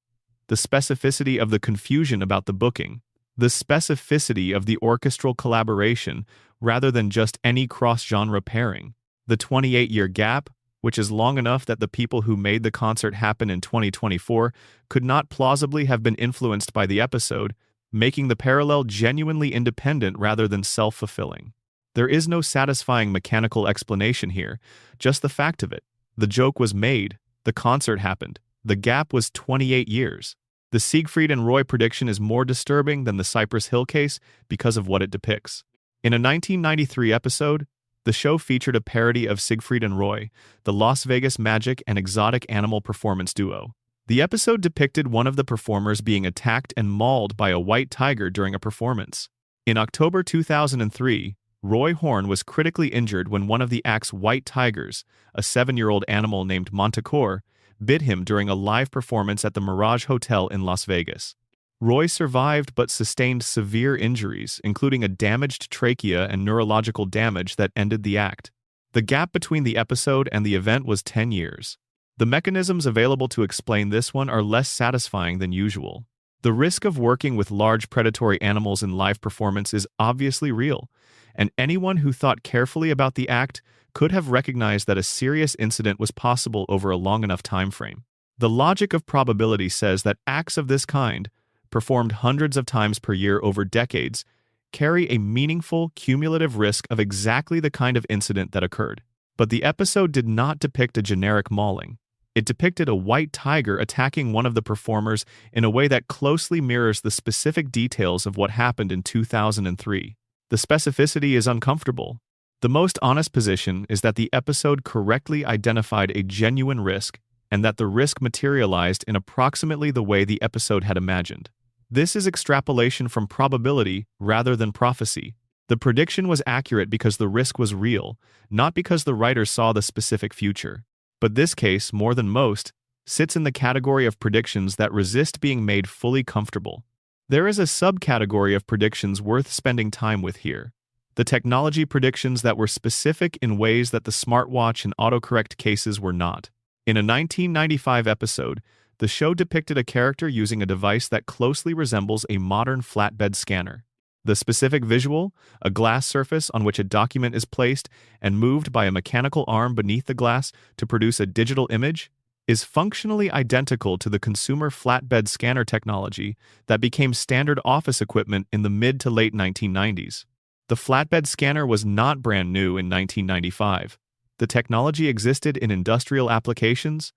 the specificity of the confusion about the booking, the specificity of the orchestral collaboration rather than just any cross-genre pairing, the 28-year gap, which is long enough that the people who made the concert happen in 2024 could not plausibly have been influenced by the episode, making the parallel genuinely independent rather than self-fulfilling. There is no satisfying mechanical explanation here, just the fact of it. The joke was made, the concert happened, the gap was 28 years. The Siegfried and Roy prediction is more disturbing than the Cypress Hill case because of what it depicts. In a 1993 episode, the show featured a parody of Siegfried and Roy, the Las Vegas magic and exotic animal performance duo. The episode depicted one of the performers being attacked and mauled by a white tiger during a performance. In October 2003, Roy Horn was critically injured when one of the act's white tigers, a 7-year-old animal named Manticore, bit him during a live performance at the Mirage Hotel in Las Vegas. Roy survived but sustained severe injuries, including a damaged trachea and neurological damage that ended the act. The gap between the episode and the event was 10 years. The mechanisms available to explain this one are less satisfying than usual. The risk of working with large predatory animals in live performance is obviously real, and anyone who thought carefully about the act could have recognized that a serious incident was possible over a long enough time frame. The logic of probability says that acts of this kind, performed hundreds of times per year over decades, carry a meaningful, cumulative risk of exactly the kind of incident that occurred. But the episode did not depict a generic mauling. It depicted a white tiger attacking one of the performers in a way that closely mirrors the specific details of what happened in 2003. The specificity is uncomfortable. The most honest position is that the episode correctly identified a genuine risk and that the risk materialized in approximately the way the episode had imagined. This is extrapolation from probability rather than prophecy. The prediction was accurate because the risk was real, not because the writers saw the specific future. But this case, more than most, sits in the category of predictions that resist being made fully comfortable. There is a subcategory of predictions worth spending time with here. The technology predictions that were specific in ways that the smartwatch and autocorrect cases were not. In a 1995 episode, the show depicted a character using a device that closely resembles a modern flatbed scanner. The specific visual, a glass surface on which a document is placed and moved by a mechanical arm beneath the glass to produce a digital image, is functionally identical to the consumer flatbed scanner technology that became standard office equipment in the mid to late 1990s. The flatbed scanner was not brand new in 1995. The technology existed in industrial applications,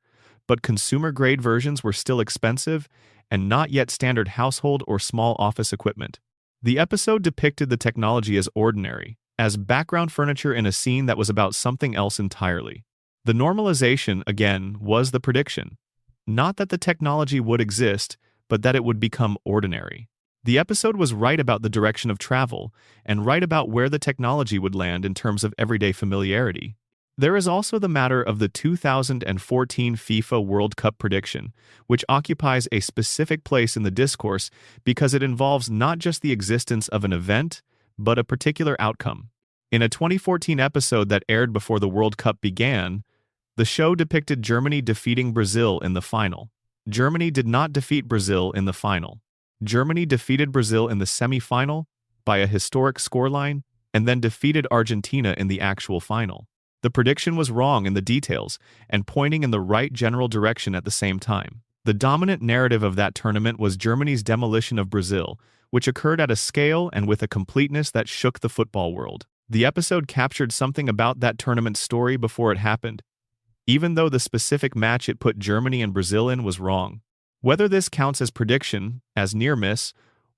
but consumer-grade versions were still expensive and not yet standard household or small office equipment. The episode depicted the technology as ordinary, as background furniture in a scene that was about something else entirely. The normalization, again, was the prediction. Not that the technology would exist, but that it would become ordinary. The episode was right about the direction of travel, and right about where the technology would land in terms of everyday familiarity. There is also the matter of the 2014 FIFA World Cup prediction, which occupies a specific place in the discourse because it involves not just the existence of an event, but a particular outcome. In a 2014 episode that aired before the World Cup began, the show depicted Germany defeating Brazil in the final. Germany did not defeat Brazil in the final. Germany defeated Brazil in the semi-final by a historic scoreline and then defeated Argentina in the actual final. The prediction was wrong in the details and pointing in the right general direction at the same time. The dominant narrative of that tournament was Germany's demolition of Brazil, which occurred at a scale and with a completeness that shook the football world. The episode captured something about that tournament story before it happened, even though the specific match it put Germany and Brazil in was wrong. Whether this counts as prediction, as near miss,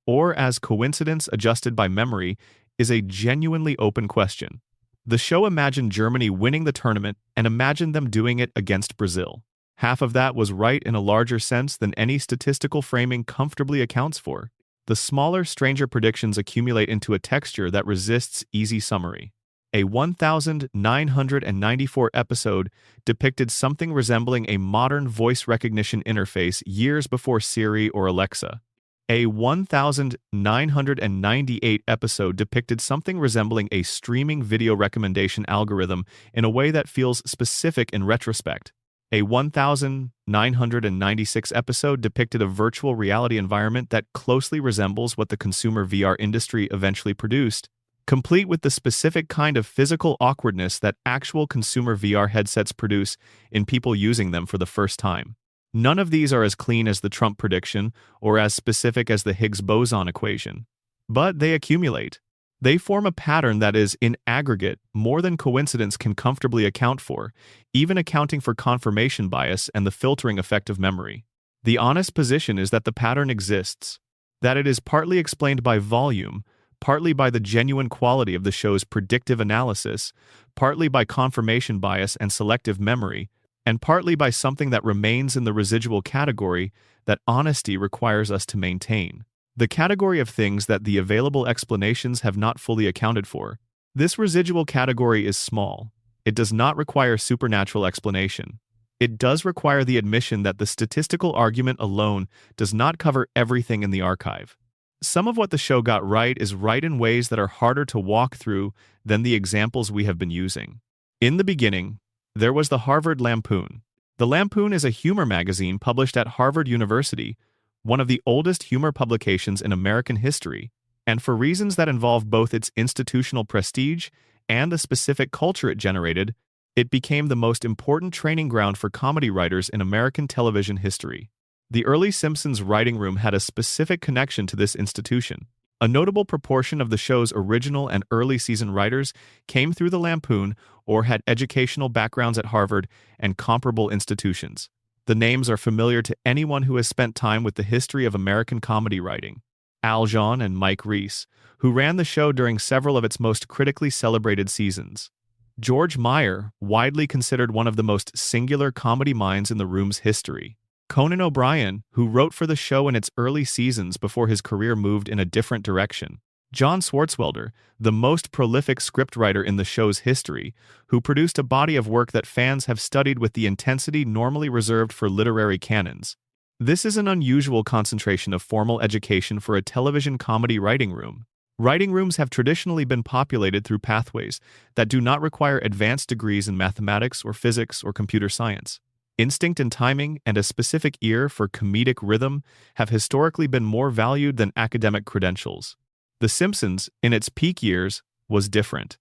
or as coincidence adjusted by memory is a genuinely open question. The show imagined Germany winning the tournament and imagined them doing it against Brazil. Half of that was right in a larger sense than any statistical framing comfortably accounts for. The smaller, stranger predictions accumulate into a texture that resists easy summary. A 1994 episode depicted something resembling a modern voice recognition interface years before Siri or Alexa. A 1998 episode depicted something resembling a streaming video recommendation algorithm in a way that feels specific in retrospect. A 1996 episode depicted a virtual reality environment that closely resembles what the consumer VR industry eventually produced, complete with the specific kind of physical awkwardness that actual consumer VR headsets produce in people using them for the first time. None of these are as clean as the Trump prediction or as specific as the Higgs boson equation. But they accumulate. They form a pattern that is, in aggregate, more than coincidence can comfortably account for, even accounting for confirmation bias and the filtering effect of memory. The honest position is that the pattern exists, that it is partly explained by volume, partly by the genuine quality of the show's predictive analysis, partly by confirmation bias and selective memory, and partly by something that remains in the residual category that honesty requires us to maintain. The category of things that the available explanations have not fully accounted for. This residual category is small. It does not require supernatural explanation. It does require the admission that the statistical argument alone does not cover everything in the archive. Some of what the show got right is right in ways that are harder to walk through than the examples we have been using. In the beginning, there was the Harvard Lampoon. The Lampoon is a humor magazine published at Harvard University, one of the oldest humor publications in American history, and for reasons that involve both its institutional prestige and the specific culture it generated, it became the most important training ground for comedy writers in American television history. The early Simpsons writing room had a specific connection to this institution. A notable proportion of the show's original and early season writers came through the Lampoon or had educational backgrounds at Harvard and comparable institutions. The names are familiar to anyone who has spent time with the history of American comedy writing. Al Jean and Mike Reiss, who ran the show during several of its most critically celebrated seasons. George Meyer, widely considered one of the most singular comedy minds in the room's history. Conan O'Brien, who wrote for the show in its early seasons before his career moved in a different direction. John Swartzwelder, the most prolific scriptwriter in the show's history, who produced a body of work that fans have studied with the intensity normally reserved for literary canons. This is an unusual concentration of formal education for a television comedy writing room. Writing rooms have traditionally been populated through pathways that do not require advanced degrees in mathematics or physics or computer science. Instinct and timing and a specific ear for comedic rhythm have historically been more valued than academic credentials. The Simpsons, in its peak years, was different.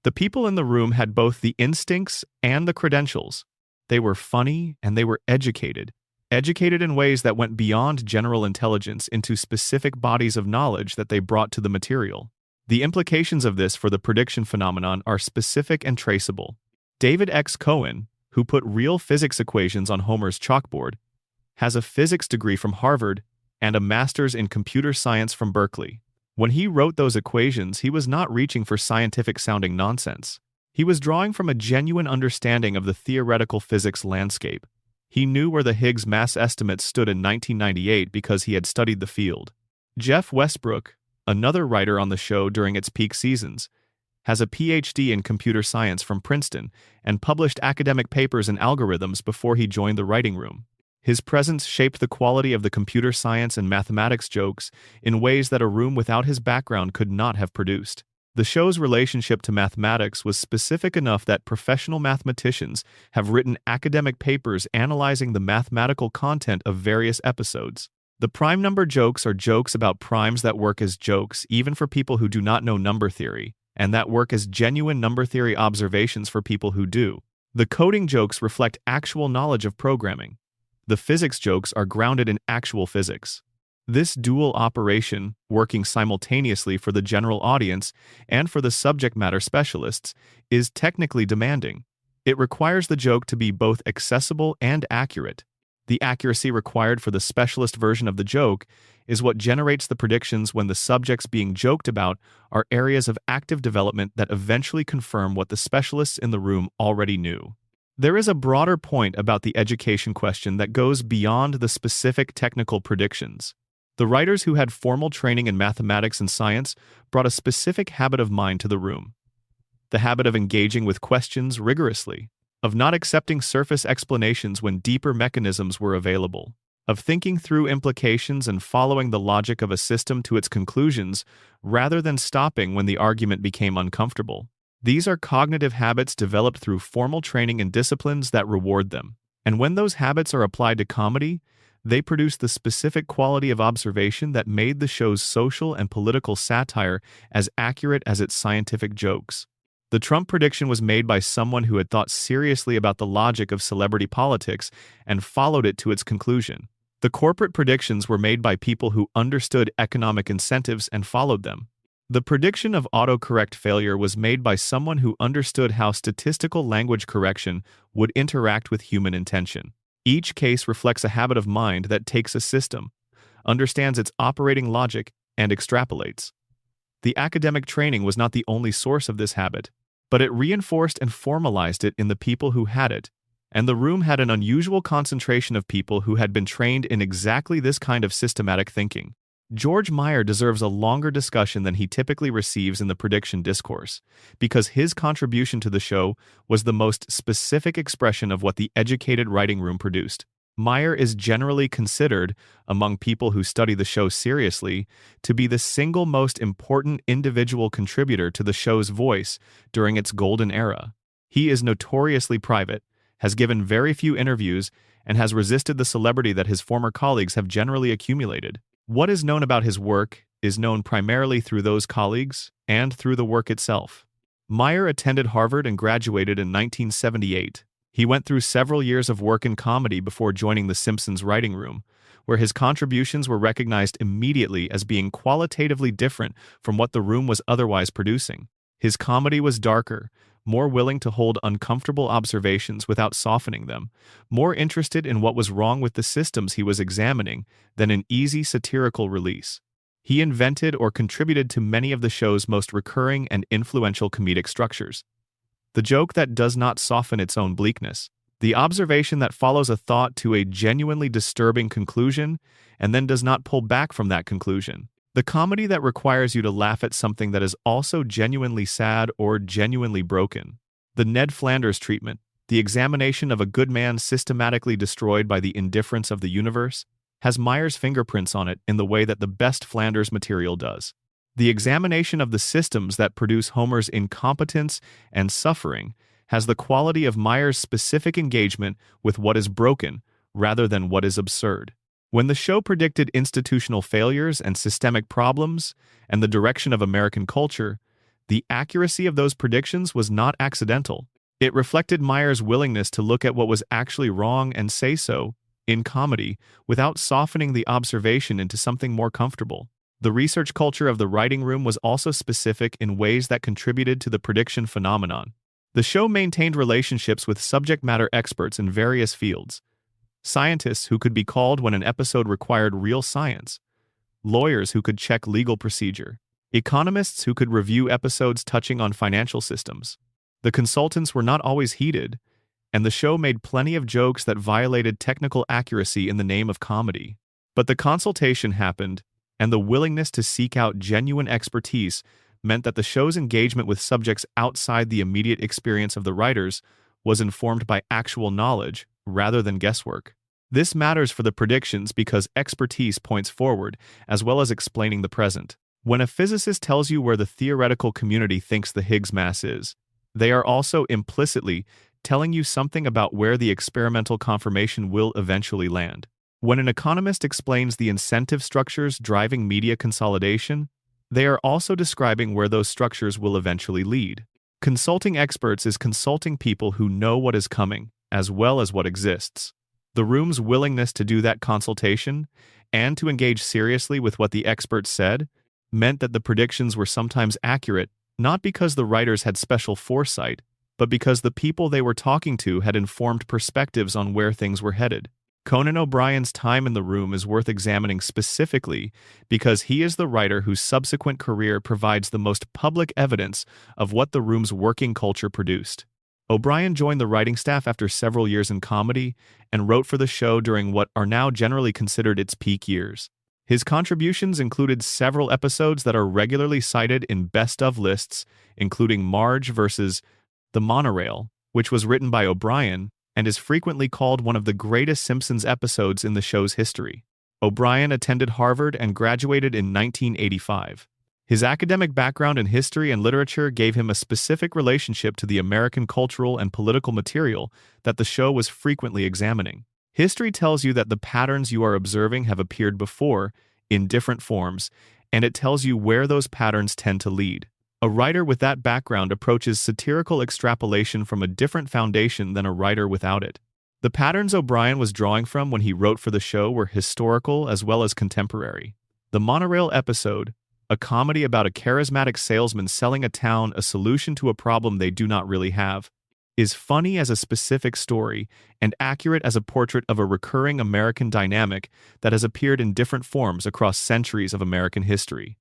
The people in the room had both the instincts and the credentials. They were funny and they were educated in ways that went beyond general intelligence into specific bodies of knowledge that they brought to the material. The implications of this for the prediction phenomenon are specific and traceable. David X. Cohen, who put real physics equations on Homer's chalkboard, has a physics degree from Harvard and a master's in computer science from Berkeley. When he wrote those equations, he was not reaching for scientific-sounding nonsense. He was drawing from a genuine understanding of the theoretical physics landscape. He knew where the Higgs mass estimate stood in 1998 because he had studied the field. Jeff Westbrook, another writer on the show during its peak seasons, has a PhD in computer science from Princeton and published academic papers in algorithms before he joined the writing room. His presence shaped the quality of the computer science and mathematics jokes in ways that a room without his background could not have produced. The show's relationship to mathematics was specific enough that professional mathematicians have written academic papers analyzing the mathematical content of various episodes. The prime number jokes are jokes about primes that work as jokes even for people who do not know number theory, and that work as genuine number theory observations for people who do. The coding jokes reflect actual knowledge of programming. The physics jokes are grounded in actual physics. This dual operation, working simultaneously for the general audience and for the subject matter specialists, is technically demanding. It requires the joke to be both accessible and accurate. The accuracy required for the specialist version of the joke is what generates the predictions when the subjects being joked about are areas of active development that eventually confirm what the specialists in the room already knew. There is a broader point about the education question that goes beyond the specific technical predictions. The writers who had formal training in mathematics and science brought a specific habit of mind to the room. The habit of engaging with questions rigorously, of not accepting surface explanations when deeper mechanisms were available, of thinking through implications and following the logic of a system to its conclusions rather than stopping when the argument became uncomfortable. These are cognitive habits developed through formal training and disciplines that reward them. And when those habits are applied to comedy, they produce the specific quality of observation that made the show's social and political satire as accurate as its scientific jokes. The Trump prediction was made by someone who had thought seriously about the logic of celebrity politics and followed it to its conclusion. The corporate predictions were made by people who understood economic incentives and followed them. The prediction of autocorrect failure was made by someone who understood how statistical language correction would interact with human intention. Each case reflects a habit of mind that takes a system, understands its operating logic, and extrapolates. The academic training was not the only source of this habit, but it reinforced and formalized it in the people who had it, and the room had an unusual concentration of people who had been trained in exactly this kind of systematic thinking. George Meyer deserves a longer discussion than he typically receives in the prediction discourse, because his contribution to the show was the most specific expression of what the educated writing room produced. Meyer is generally considered, among people who study the show seriously, to be the single most important individual contributor to the show's voice during its golden era. He is notoriously private, has given very few interviews, and has resisted the celebrity that his former colleagues have generally accumulated. What is known about his work is known primarily through those colleagues and through the work itself. Meyer attended Harvard and graduated in 1978. He went through several years of work in comedy before joining the Simpsons writing room, where his contributions were recognized immediately as being qualitatively different from what the room was otherwise producing. His comedy was darker, more willing to hold uncomfortable observations without softening them, more interested in what was wrong with the systems he was examining than an easy satirical release. He invented or contributed to many of the show's most recurring and influential comedic structures. The joke that does not soften its own bleakness, the observation that follows a thought to a genuinely disturbing conclusion and then does not pull back from that conclusion, The comedy that requires you to laugh at something that is also genuinely sad or genuinely broken. The Ned Flanders treatment, the examination of a good man systematically destroyed by the indifference of the universe, has Meyer's fingerprints on it in the way that the best Flanders material does. The examination of the systems that produce Homer's incompetence and suffering has the quality of Meyer's specific engagement with what is broken rather than what is absurd. When the show predicted institutional failures and systemic problems and the direction of American culture, the accuracy of those predictions was not accidental. It reflected Meyer's willingness to look at what was actually wrong and say so, in comedy, without softening the observation into something more comfortable. The research culture of the writing room was also specific in ways that contributed to the prediction phenomenon. The show maintained relationships with subject matter experts in various fields. Scientists who could be called when an episode required real science. Lawyers who could check legal procedure. Economists who could review episodes touching on financial systems. The consultants were not always heated, and the show made plenty of jokes that violated technical accuracy in the name of comedy. But the consultation happened, and the willingness to seek out genuine expertise meant that the show's engagement with subjects outside the immediate experience of the writers was informed by actual knowledge rather than guesswork. This matters for the predictions because expertise points forward as well as explaining the present. When a physicist tells you where the theoretical community thinks the Higgs mass is, they are also implicitly telling you something about where the experimental confirmation will eventually land. When an economist explains the incentive structures driving media consolidation, they are also describing where those structures will eventually lead. Consulting experts is consulting people who know what is coming, as well as what exists. The room's willingness to do that consultation, and to engage seriously with what the experts said, meant that the predictions were sometimes accurate, not because the writers had special foresight, but because the people they were talking to had informed perspectives on where things were headed. Conan O'Brien's time in the room is worth examining specifically because he is the writer whose subsequent career provides the most public evidence of what the room's working culture produced. O'Brien joined the writing staff after several years in comedy and wrote for the show during what are now generally considered its peak years. His contributions included several episodes that are regularly cited in best-of lists, including Marge vs. The Monorail, which was written by O'Brien, and is frequently called one of the greatest Simpsons episodes in the show's history. O'Brien attended Harvard and graduated in 1985. His academic background in history and literature gave him a specific relationship to the American cultural and political material that the show was frequently examining. History tells you that the patterns you are observing have appeared before, in different forms, and it tells you where those patterns tend to lead. A writer with that background approaches satirical extrapolation from a different foundation than a writer without it. The patterns O'Brien was drawing from when he wrote for the show were historical as well as contemporary. The Monorail episode, a comedy about a charismatic salesman selling a town a solution to a problem they do not really have, is funny as a specific story and accurate as a portrait of a recurring American dynamic that has appeared in different forms across centuries of American history.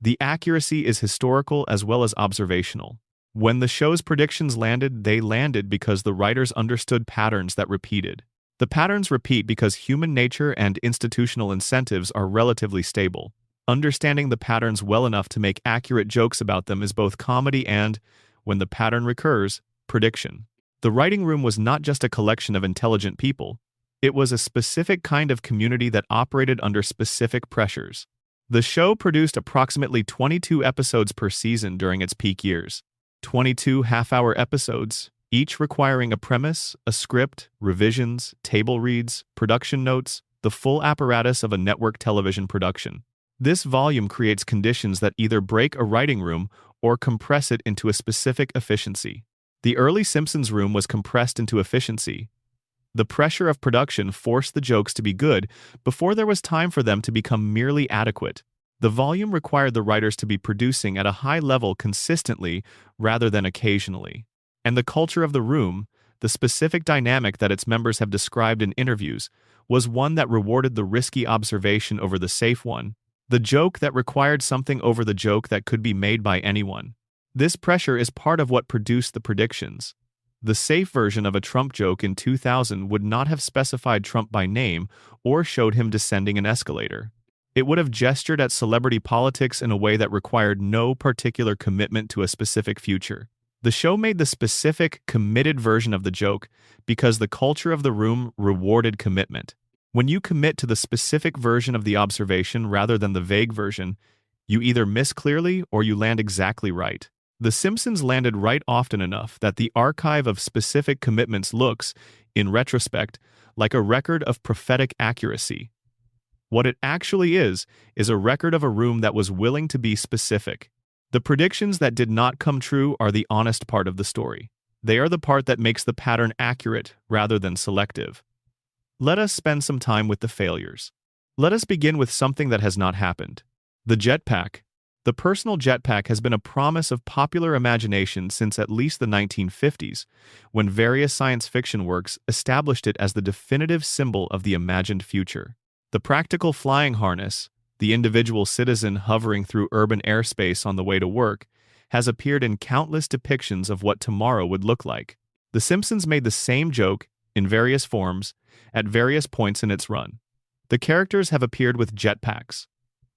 The accuracy is historical as well as observational. When the show's predictions landed, they landed because the writers understood patterns that repeated. The patterns repeat because human nature and institutional incentives are relatively stable. Understanding the patterns well enough to make accurate jokes about them is both comedy and, when the pattern recurs, prediction. The writing room was not just a collection of intelligent people. It was a specific kind of community that operated under specific pressures. The show produced approximately 22 episodes per season during its peak years. 22 half-hour episodes, each requiring a premise, a script, revisions, table reads, production notes, the full apparatus of a network television production. This volume creates conditions that either break a writing room or compress it into a specific efficiency. The early Simpsons room was compressed into efficiency. The pressure of production forced the jokes to be good before there was time for them to become merely adequate. The volume required the writers to be producing at a high level consistently rather than occasionally. And the culture of the room, the specific dynamic that its members have described in interviews, was one that rewarded the risky observation over the safe one, the joke that required something over the joke that could be made by anyone. This pressure is part of what produced the predictions. The safe version of a Trump joke in 2000 would not have specified Trump by name or showed him descending an escalator. It would have gestured at celebrity politics in a way that required no particular commitment to a specific future. The show made the specific, committed version of the joke because the culture of the room rewarded commitment. When you commit to the specific version of the observation rather than the vague version, you either miss clearly or you land exactly right. The Simpsons landed right often enough that the archive of specific commitments looks, in retrospect, like a record of prophetic accuracy. What it actually is a record of a room that was willing to be specific. The predictions that did not come true are the honest part of the story. They are the part that makes the pattern accurate rather than selective. Let us spend some time with the failures. Let us begin with something that has not happened. The jetpack. The personal jetpack has been a promise of popular imagination since at least the 1950s, when various science fiction works established it as the definitive symbol of the imagined future. The practical flying harness, the individual citizen hovering through urban airspace on the way to work, has appeared in countless depictions of what tomorrow would look like. The Simpsons made the same joke, in various forms, at various points in its run. The characters have appeared with jetpacks.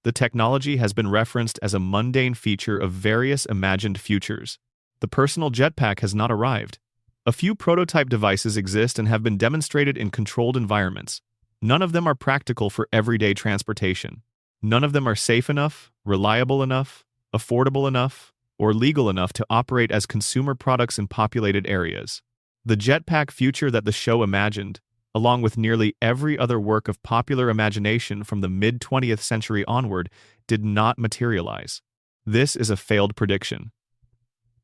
The technology has been referenced as a mundane feature of various imagined futures. The personal jetpack has not arrived. A few prototype devices exist and have been demonstrated in controlled environments. None of them are practical for everyday transportation. None of them are safe enough, reliable enough, affordable enough, or legal enough to operate as consumer products in populated areas. The jetpack future that the show imagined, along with nearly every other work of popular imagination from the mid-20th century onward, did not materialize. This is a failed prediction.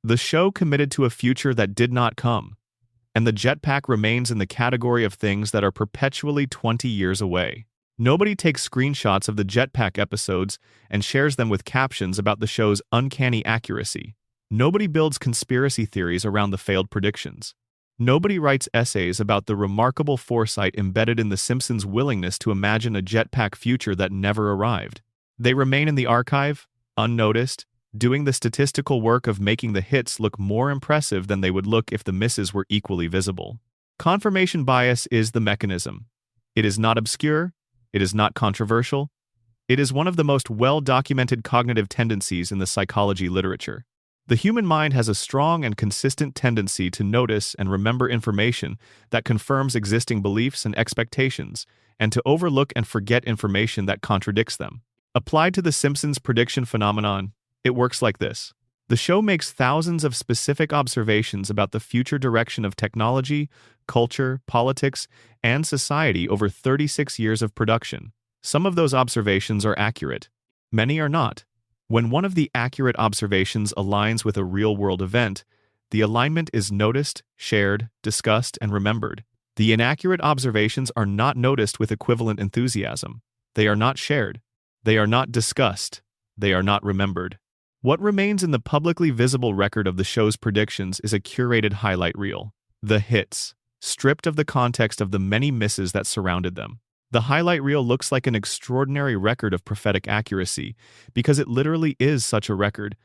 The show committed to a future that did not come, and the jetpack remains in the category of things that are perpetually 20 years away. Nobody takes screenshots of the jetpack episodes and shares them with captions about the show's uncanny accuracy. Nobody builds conspiracy theories around the failed predictions. Nobody writes essays about the remarkable foresight embedded in The Simpsons' willingness to imagine a jetpack future that never arrived. They remain in the archive, unnoticed, doing the statistical work of making the hits look more impressive than they would look if the misses were equally visible. Confirmation bias is the mechanism. It is not obscure. It is not controversial. It is one of the most well-documented cognitive tendencies in the psychology literature. The human mind has a strong and consistent tendency to notice and remember information that confirms existing beliefs and expectations, and to overlook and forget information that contradicts them. Applied to the Simpsons prediction phenomenon, it works like this. The show makes thousands of specific observations about the future direction of technology, culture, politics, and society over 36 years of production. Some of those observations are accurate. Many are not. When one of the accurate observations aligns with a real-world event, the alignment is noticed, shared, discussed, and remembered. The inaccurate observations are not noticed with equivalent enthusiasm. They are not shared. They are not discussed. They are not remembered. What remains in the publicly visible record of the show's predictions is a curated highlight reel. The hits, stripped of the context of the many misses that surrounded them. The highlight reel looks like an extraordinary record of prophetic accuracy because it literally is such a record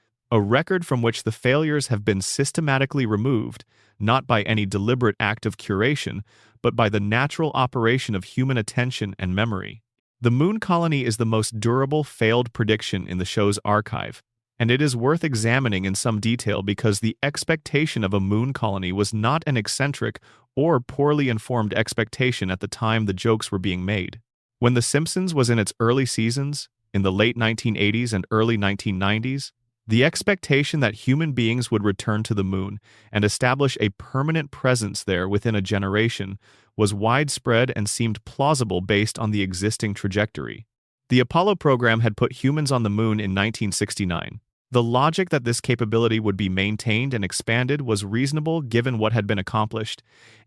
from which the failures have been systematically removed, not by any deliberate act of curation, but by the natural operation of human attention and memory. The moon colony is the most durable failed prediction in the show's archive, and it is worth examining in some detail because the expectation of a moon colony was not an eccentric or poorly informed expectation at the time the jokes were being made. When The Simpsons was in its early seasons, in the late 1980s and early 1990s, the expectation that human beings would return to the moon and establish a permanent presence there within a generation was widespread and seemed plausible based on the existing trajectory. The Apollo program had put humans on the moon in 1969. The logic that this capability would be maintained and expanded was reasonable given what had been accomplished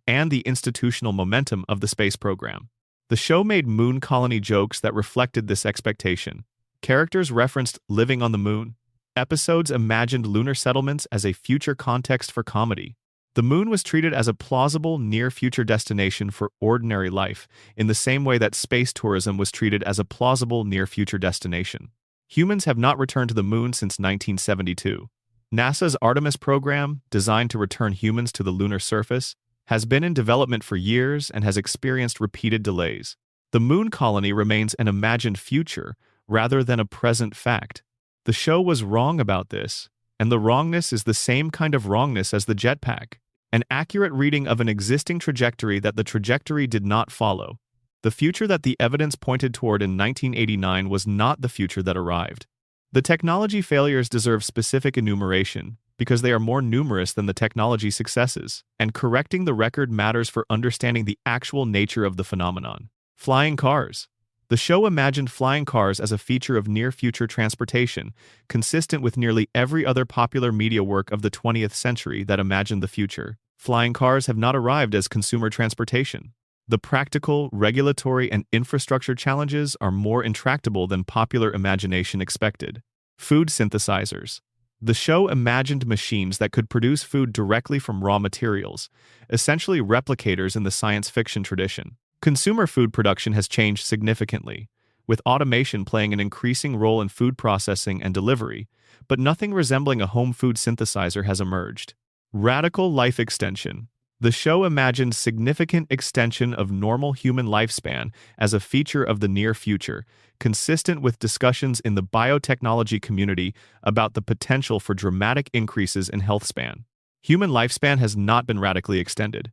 and the institutional momentum of the space program. The show made moon colony jokes that reflected this expectation. Characters referenced living on the moon. Episodes imagined lunar settlements as a future context for comedy. The moon was treated as a plausible near-future destination for ordinary life, in the same way that space tourism was treated as a plausible near-future destination. Humans have not returned to the moon since 1972. NASA's Artemis program, designed to return humans to the lunar surface, has been in development for years and has experienced repeated delays. The moon colony remains an imagined future rather than a present fact. The show was wrong about this, and the wrongness is the same kind of wrongness as the jetpack, an accurate reading of an existing trajectory that the trajectory did not follow. The future that the evidence pointed toward in 1989 was not the future that arrived. The technology failures deserve specific enumeration because they are more numerous than the technology successes, and correcting the record matters for understanding the actual nature of the phenomenon. Flying cars. The show imagined flying cars as a feature of near-future transportation, consistent with nearly every other popular media work of the 20th century that imagined the future. Flying cars have not arrived as consumer transportation. The practical, regulatory, and infrastructure challenges are more intractable than popular imagination expected. Food synthesizers. The show imagined machines that could produce food directly from raw materials, essentially replicators in the science fiction tradition. Consumer food production has changed significantly, with automation playing an increasing role in food processing and delivery, but nothing resembling a home food synthesizer has emerged. Radical life extension. The show imagined significant extension of normal human lifespan as a feature of the near future, consistent with discussions in the biotechnology community about the potential for dramatic increases in health span. Human lifespan has not been radically extended.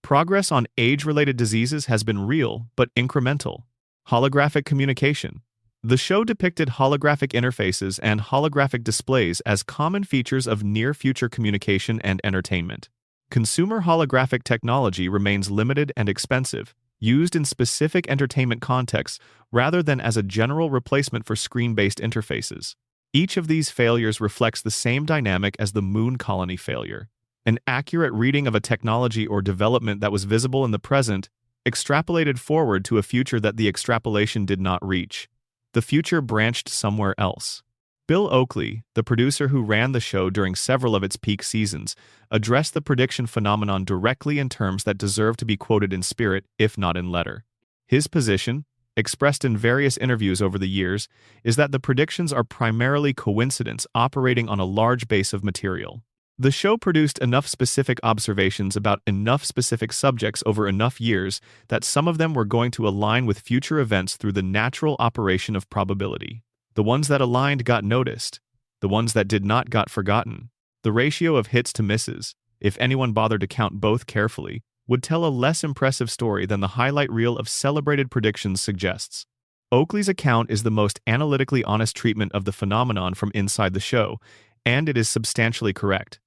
Progress on age-related diseases has been real, but incremental. Holographic communication. The show depicted holographic interfaces and holographic displays as common features of near-future communication and entertainment. Consumer holographic technology remains limited and expensive, used in specific entertainment contexts rather than as a general replacement for screen-based interfaces. Each of these failures reflects the same dynamic as the moon colony failure. An accurate reading of a technology or development that was visible in the present extrapolated forward to a future that the extrapolation did not reach. The future branched somewhere else. Bill Oakley, the producer who ran the show during several of its peak seasons, addressed the prediction phenomenon directly in terms that deserve to be quoted in spirit, if not in letter. His position, expressed in various interviews over the years, is that the predictions are primarily coincidence operating on a large base of material. The show produced enough specific observations about enough specific subjects over enough years that some of them were going to align with future events through the natural operation of probability. The ones that aligned got noticed. The ones that did not got forgotten. The ratio of hits to misses, if anyone bothered to count both carefully, would tell a less impressive story than the highlight reel of celebrated predictions suggests. Oakley's account is the most analytically honest treatment of the phenomenon from inside the show, and it is substantially correct.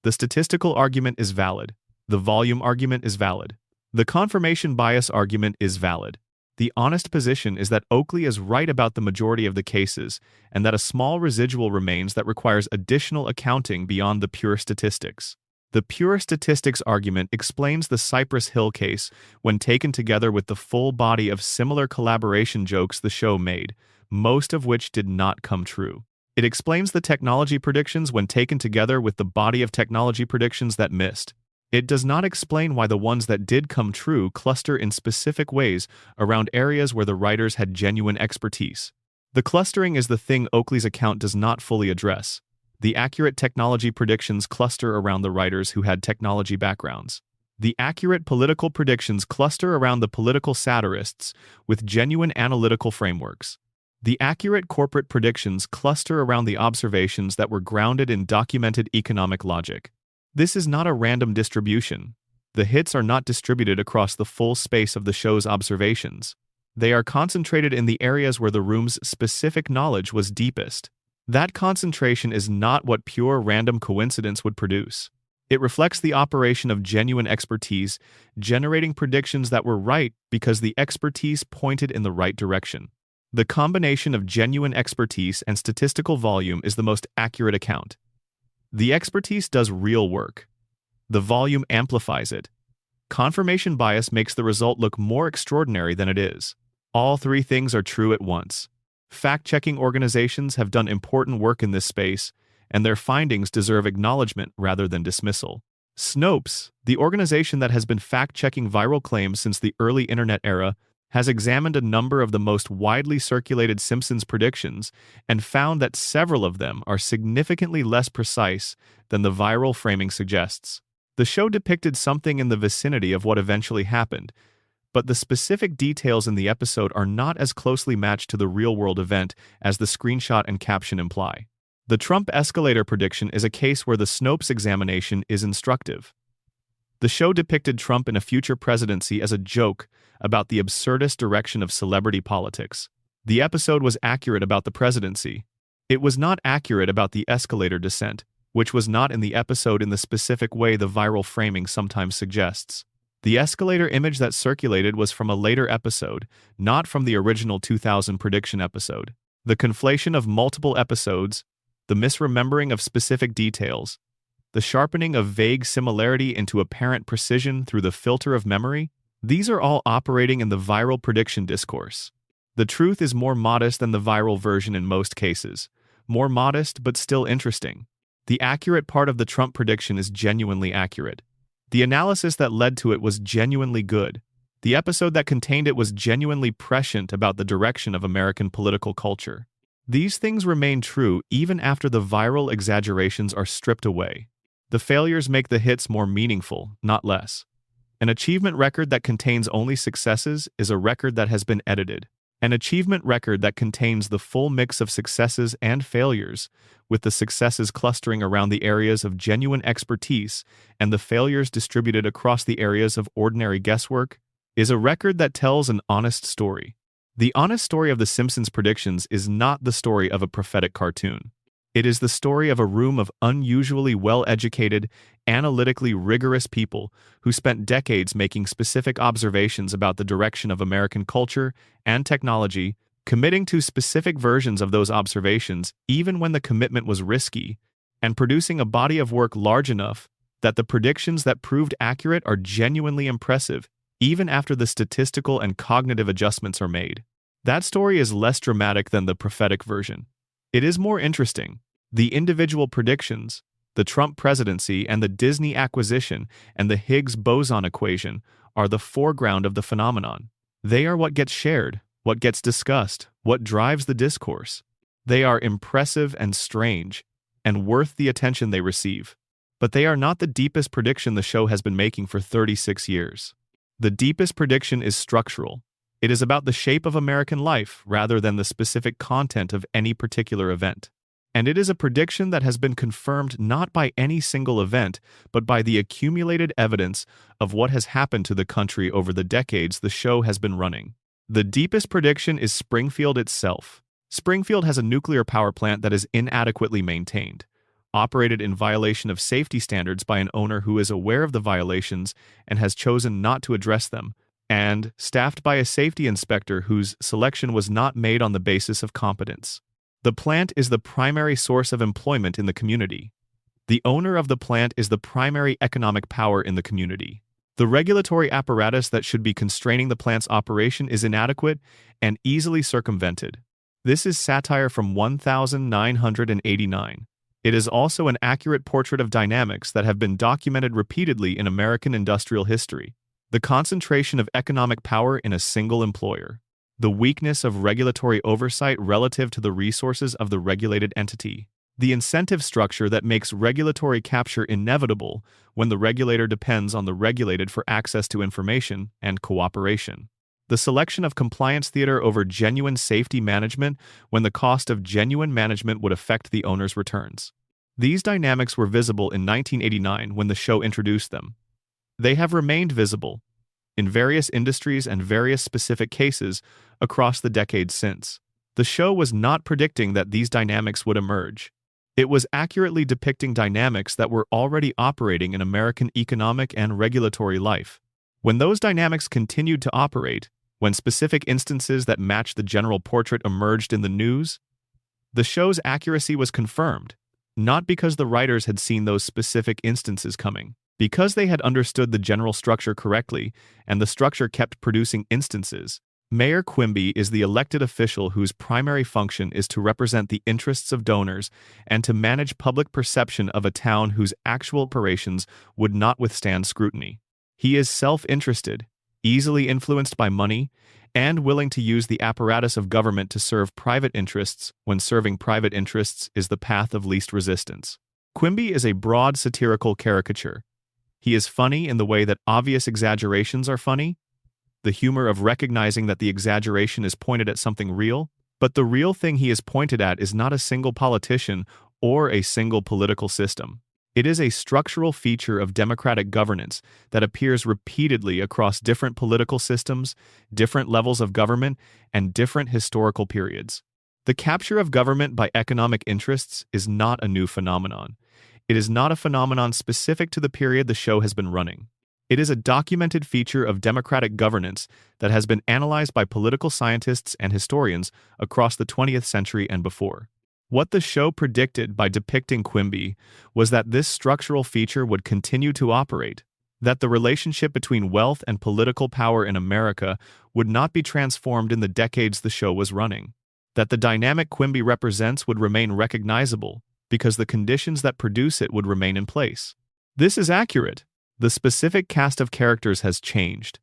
The statistical argument is valid. The volume argument is valid. The confirmation bias argument is valid. The honest position is that Oakley is right about the majority of the cases, and that a small residual remains that requires additional accounting beyond the pure statistics. The pure statistics argument explains the Cypress Hill case when taken together with the full body of similar collaboration jokes the show made, most of which did not come true. It explains the technology predictions when taken together with the body of technology predictions that missed. It does not explain why the ones that did come true cluster in specific ways around areas where the writers had genuine expertise. The clustering is the thing Oakley's account does not fully address. The accurate technology predictions cluster around the writers who had technology backgrounds. The accurate political predictions cluster around the political satirists with genuine analytical frameworks. The accurate corporate predictions cluster around the observations that were grounded in documented economic logic. This is not a random distribution. The hits are not distributed across the full space of the show's observations. They are concentrated in the areas where the room's specific knowledge was deepest. That concentration is not what pure random coincidence would produce. It reflects the operation of genuine expertise, generating predictions that were right because the expertise pointed in the right direction. The combination of genuine expertise and statistical volume is the most accurate account. The expertise does real work. The volume amplifies it. Confirmation bias makes the result look more extraordinary than it is. All three things are true at once. Fact-checking organizations have done important work in this space, and their findings deserve acknowledgement rather than dismissal. Snopes, the organization that has been fact-checking viral claims since the early internet era, has examined a number of the most widely circulated Simpsons predictions and found that several of them are significantly less precise than the viral framing suggests. The show depicted something in the vicinity of what eventually happened, but the specific details in the episode are not as closely matched to the real-world event as the screenshot and caption imply. The Trump escalator prediction is a case where the Snopes examination is instructive. The show depicted Trump in a future presidency as a joke about the absurdist direction of celebrity politics. The episode was accurate about the presidency. It was not accurate about the escalator descent, which was not in the episode in the specific way the viral framing sometimes suggests. The escalator image that circulated was from a later episode, not from the original 2000 prediction episode. The conflation of multiple episodes, the misremembering of specific details, the sharpening of vague similarity into apparent precision through the filter of memory, these are all operating in the viral prediction discourse. The truth is more modest than the viral version in most cases. More modest, but still interesting. The accurate part of the Trump prediction is genuinely accurate. The analysis that led to it was genuinely good. The episode that contained it was genuinely prescient about the direction of American political culture. These things remain true even after the viral exaggerations are stripped away. The failures make the hits more meaningful, not less. An achievement record that contains only successes is a record that has been edited. An achievement record that contains the full mix of successes and failures, with the successes clustering around the areas of genuine expertise and the failures distributed across the areas of ordinary guesswork, is a record that tells an honest story. The honest story of the Simpsons predictions is not the story of a prophetic cartoon. It is the story of a room of unusually well-educated, analytically rigorous people who spent decades making specific observations about the direction of American culture and technology, committing to specific versions of those observations even when the commitment was risky, and producing a body of work large enough that the predictions that proved accurate are genuinely impressive, even after the statistical and cognitive adjustments are made. That story is less dramatic than the prophetic version. It is more interesting. The individual predictions, the Trump presidency and the Disney acquisition and the Higgs boson equation are the foreground of the phenomenon. They are what gets shared, what gets discussed, what drives the discourse. They are impressive and strange, and worth the attention they receive. But they are not the deepest prediction the show has been making for 36 years. The deepest prediction is structural. It is about the shape of American life rather than the specific content of any particular event. And it is a prediction that has been confirmed not by any single event, but by the accumulated evidence of what has happened to the country over the decades the show has been running. The deepest prediction is Springfield itself. Springfield has a nuclear power plant that is inadequately maintained, operated in violation of safety standards by an owner who is aware of the violations and has chosen not to address them, and staffed by a safety inspector whose selection was not made on the basis of competence. The plant is the primary source of employment in the community. The owner of the plant is the primary economic power in the community. The regulatory apparatus that should be constraining the plant's operation is inadequate and easily circumvented. This is satire from 1989. It is also an accurate portrait of dynamics that have been documented repeatedly in American industrial history. The concentration of economic power in a single employer. The weakness of regulatory oversight relative to the resources of the regulated entity. The incentive structure that makes regulatory capture inevitable when the regulator depends on the regulated for access to information and cooperation. The selection of compliance theater over genuine safety management when the cost of genuine management would affect the owner's returns. These dynamics were visible in 1989 when the show introduced them. They have remained visible in various industries and various specific cases across the decades since. The show was not predicting that these dynamics would emerge. It was accurately depicting dynamics that were already operating in American economic and regulatory life. When those dynamics continued to operate, when specific instances that matched the general portrait emerged in the news, the show's accuracy was confirmed, not because the writers had seen those specific instances coming. Because they had understood the general structure correctly, and the structure kept producing instances. Mayor Quimby is the elected official whose primary function is to represent the interests of donors and to manage public perception of a town whose actual operations would not withstand scrutiny. He is self-interested, easily influenced by money, and willing to use the apparatus of government to serve private interests when serving private interests is the path of least resistance. Quimby is a broad satirical caricature. He is funny in the way that obvious exaggerations are funny. the humor of recognizing that the exaggeration is pointed at something real, but the real thing he is pointed at is not a single politician or a single political system. It is a structural feature of democratic governance that appears repeatedly across different political systems, different levels of government, and different historical periods. The capture of government by economic interests is not a new phenomenon. It is not a phenomenon specific to the period the show has been running. It is a documented feature of democratic governance that has been analyzed by political scientists and historians across the 20th century and before. What the show predicted by depicting Quimby was that this structural feature would continue to operate, that the relationship between wealth and political power in America would not be transformed in the decades the show was running, that the dynamic Quimby represents would remain recognizable because the conditions that produce it would remain in place. This is accurate. The specific cast of characters has changed.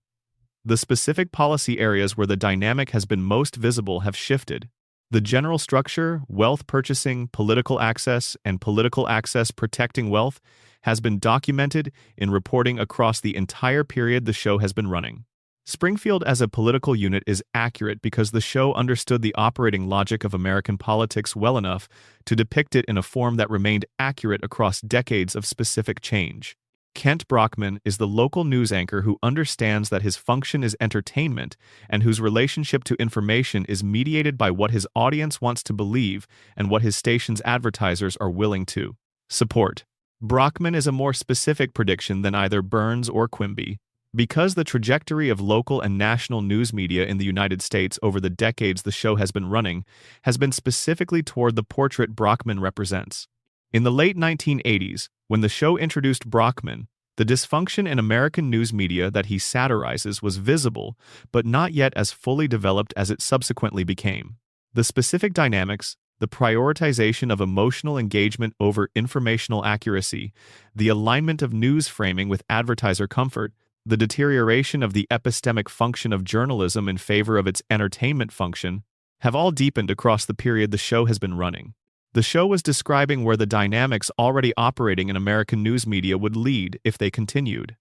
The specific policy areas where the dynamic has been most visible have shifted. The general structure, wealth purchasing, political access, and political access protecting wealth has been documented in reporting across the entire period the show has been running. Springfield as a political unit is accurate because the show understood the operating logic of American politics well enough to depict it in a form that remained accurate across decades of specific change. Kent Brockman is the local news anchor who understands that his function is entertainment and whose relationship to information is mediated by what his audience wants to believe and what his station's advertisers are willing to support. Brockman is a more specific prediction than either Burns or Quimby. Because the trajectory of local and national news media in the United States over the decades the show has been running has been specifically toward the portrait Brockman represents. In the late 1980s, when the show introduced Brockman, the dysfunction in American news media that he satirizes was visible, but not yet as fully developed as it subsequently became. The specific dynamics, the prioritization of emotional engagement over informational accuracy, the alignment of news framing with advertiser comfort, the deterioration of the epistemic function of journalism in favor of its entertainment function, have all deepened across the period the show has been running. The show was describing where the dynamics already operating in American news media would lead if they continued.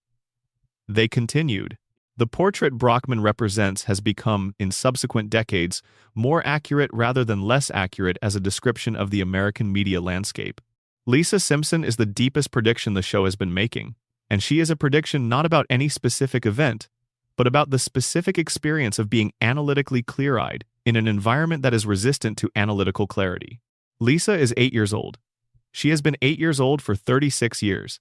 They continued. The portrait Brockman represents has become, in subsequent decades, more accurate rather than less accurate as a description of the American media landscape. Lisa Simpson is the deepest prediction the show has been making, and she is a prediction not about any specific event, but about the specific experience of being analytically clear-eyed in an environment that is resistant to analytical clarity. Lisa is 8 years old. She has been 8 years old for 36 years.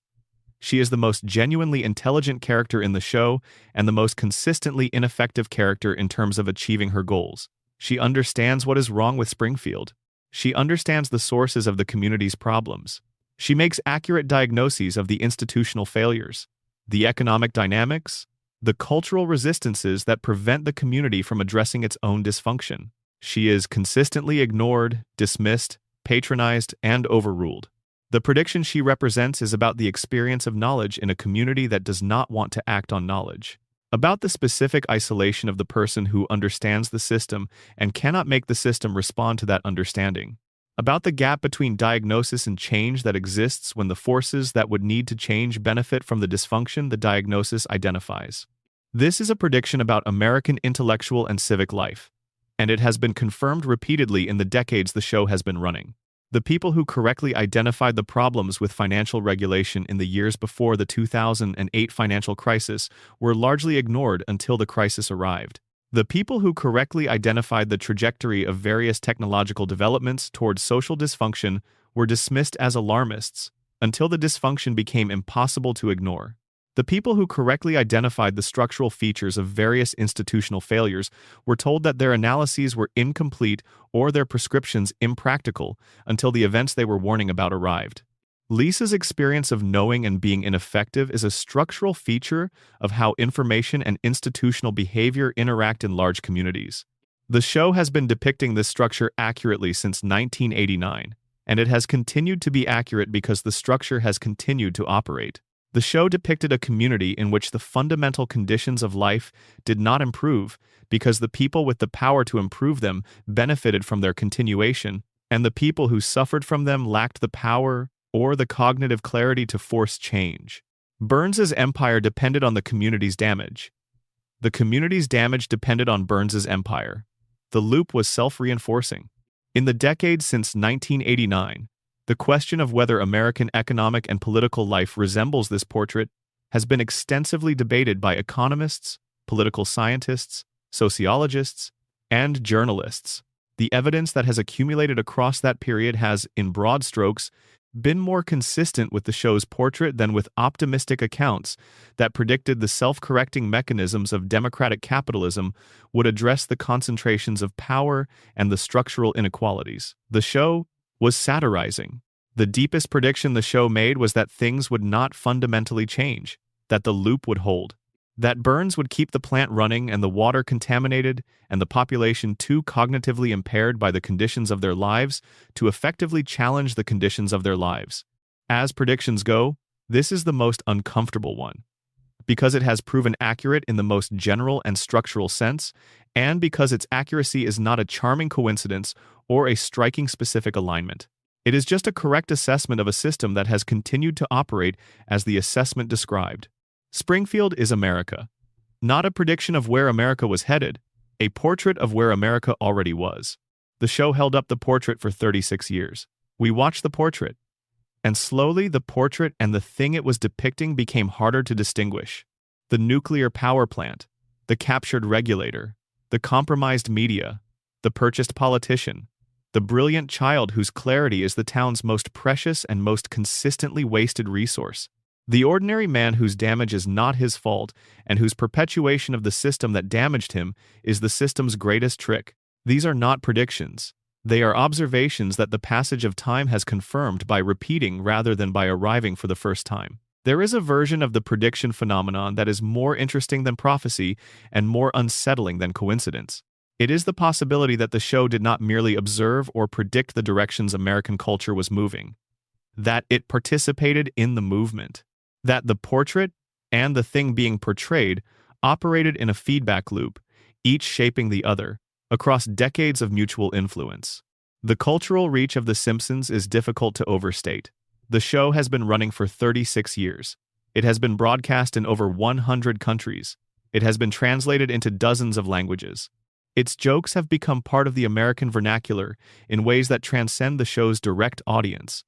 She is the most genuinely intelligent character in the show and the most consistently ineffective character in terms of achieving her goals. She understands what is wrong with Springfield. She understands the sources of the community's problems. She makes accurate diagnoses of the institutional failures, the economic dynamics, the cultural resistances that prevent the community from addressing its own dysfunction. She is consistently ignored, dismissed, patronized, and overruled. The prediction she represents is about the experience of knowledge in a community that does not want to act on knowledge, about the specific isolation of the person who understands the system and cannot make the system respond to that understanding, about the gap between diagnosis and change that exists when the forces that would need to change benefit from the dysfunction the diagnosis identifies. This is a prediction about American intellectual and civic life, and it has been confirmed repeatedly in the decades the show has been running. The people who correctly identified the problems with financial regulation in the years before the 2008 financial crisis were largely ignored until the crisis arrived. The people who correctly identified the trajectory of various technological developments towards social dysfunction were dismissed as alarmists until the dysfunction became impossible to ignore. The people who correctly identified the structural features of various institutional failures were told that their analyses were incomplete or their prescriptions impractical until the events they were warning about arrived. Lisa's experience of knowing and being ineffective is a structural feature of how information and institutional behavior interact in large communities. The show has been depicting this structure accurately since 1989, and it has continued to be accurate because the structure has continued to operate. The show depicted a community in which the fundamental conditions of life did not improve because the people with the power to improve them benefited from their continuation, and the people who suffered from them lacked the power or the cognitive clarity to force change. Burns's empire depended on the community's damage. The community's damage depended on Burns's empire. The loop was self-reinforcing. In the decades since 1989, the question of whether American economic and political life resembles this portrait has been extensively debated by economists, political scientists, sociologists, and journalists. The evidence that has accumulated across that period has, in broad strokes, been more consistent with the show's portrait than with optimistic accounts that predicted the self-correcting mechanisms of democratic capitalism would address the concentrations of power and the structural inequalities. The show was satirizing. The deepest prediction the show made was that things would not fundamentally change, that the loop would hold, that Burns would keep the plant running and the water contaminated and the population too cognitively impaired by the conditions of their lives to effectively challenge the conditions of their lives. As predictions go, this is the most uncomfortable one, because it has proven accurate in the most general and structural sense, and because its accuracy is not a charming coincidence or a striking specific alignment. It is just a correct assessment of a system that has continued to operate as the assessment described. Springfield is America. Not a prediction of where America was headed, a portrait of where America already was. The show held up the portrait for 36 years. We watched the portrait, and slowly the portrait and the thing it was depicting became harder to distinguish. The nuclear power plant, the captured regulator, the compromised media, the purchased politician, the brilliant child whose clarity is the town's most precious and most consistently wasted resource. The ordinary man whose damage is not his fault and whose perpetuation of the system that damaged him is the system's greatest trick. These are not predictions. They are observations that the passage of time has confirmed by repeating rather than by arriving for the first time. There is a version of the prediction phenomenon that is more interesting than prophecy and more unsettling than coincidence. It is the possibility that the show did not merely observe or predict the directions American culture was moving, that it participated in the movement. That the portrait and the thing being portrayed operated in a feedback loop, each shaping the other, across decades of mutual influence. The cultural reach of The Simpsons is difficult to overstate. The show has been running for 36 years. It has been broadcast in over 100 countries. It has been translated into dozens of languages. Its jokes have become part of the American vernacular in ways that transcend the show's direct audience.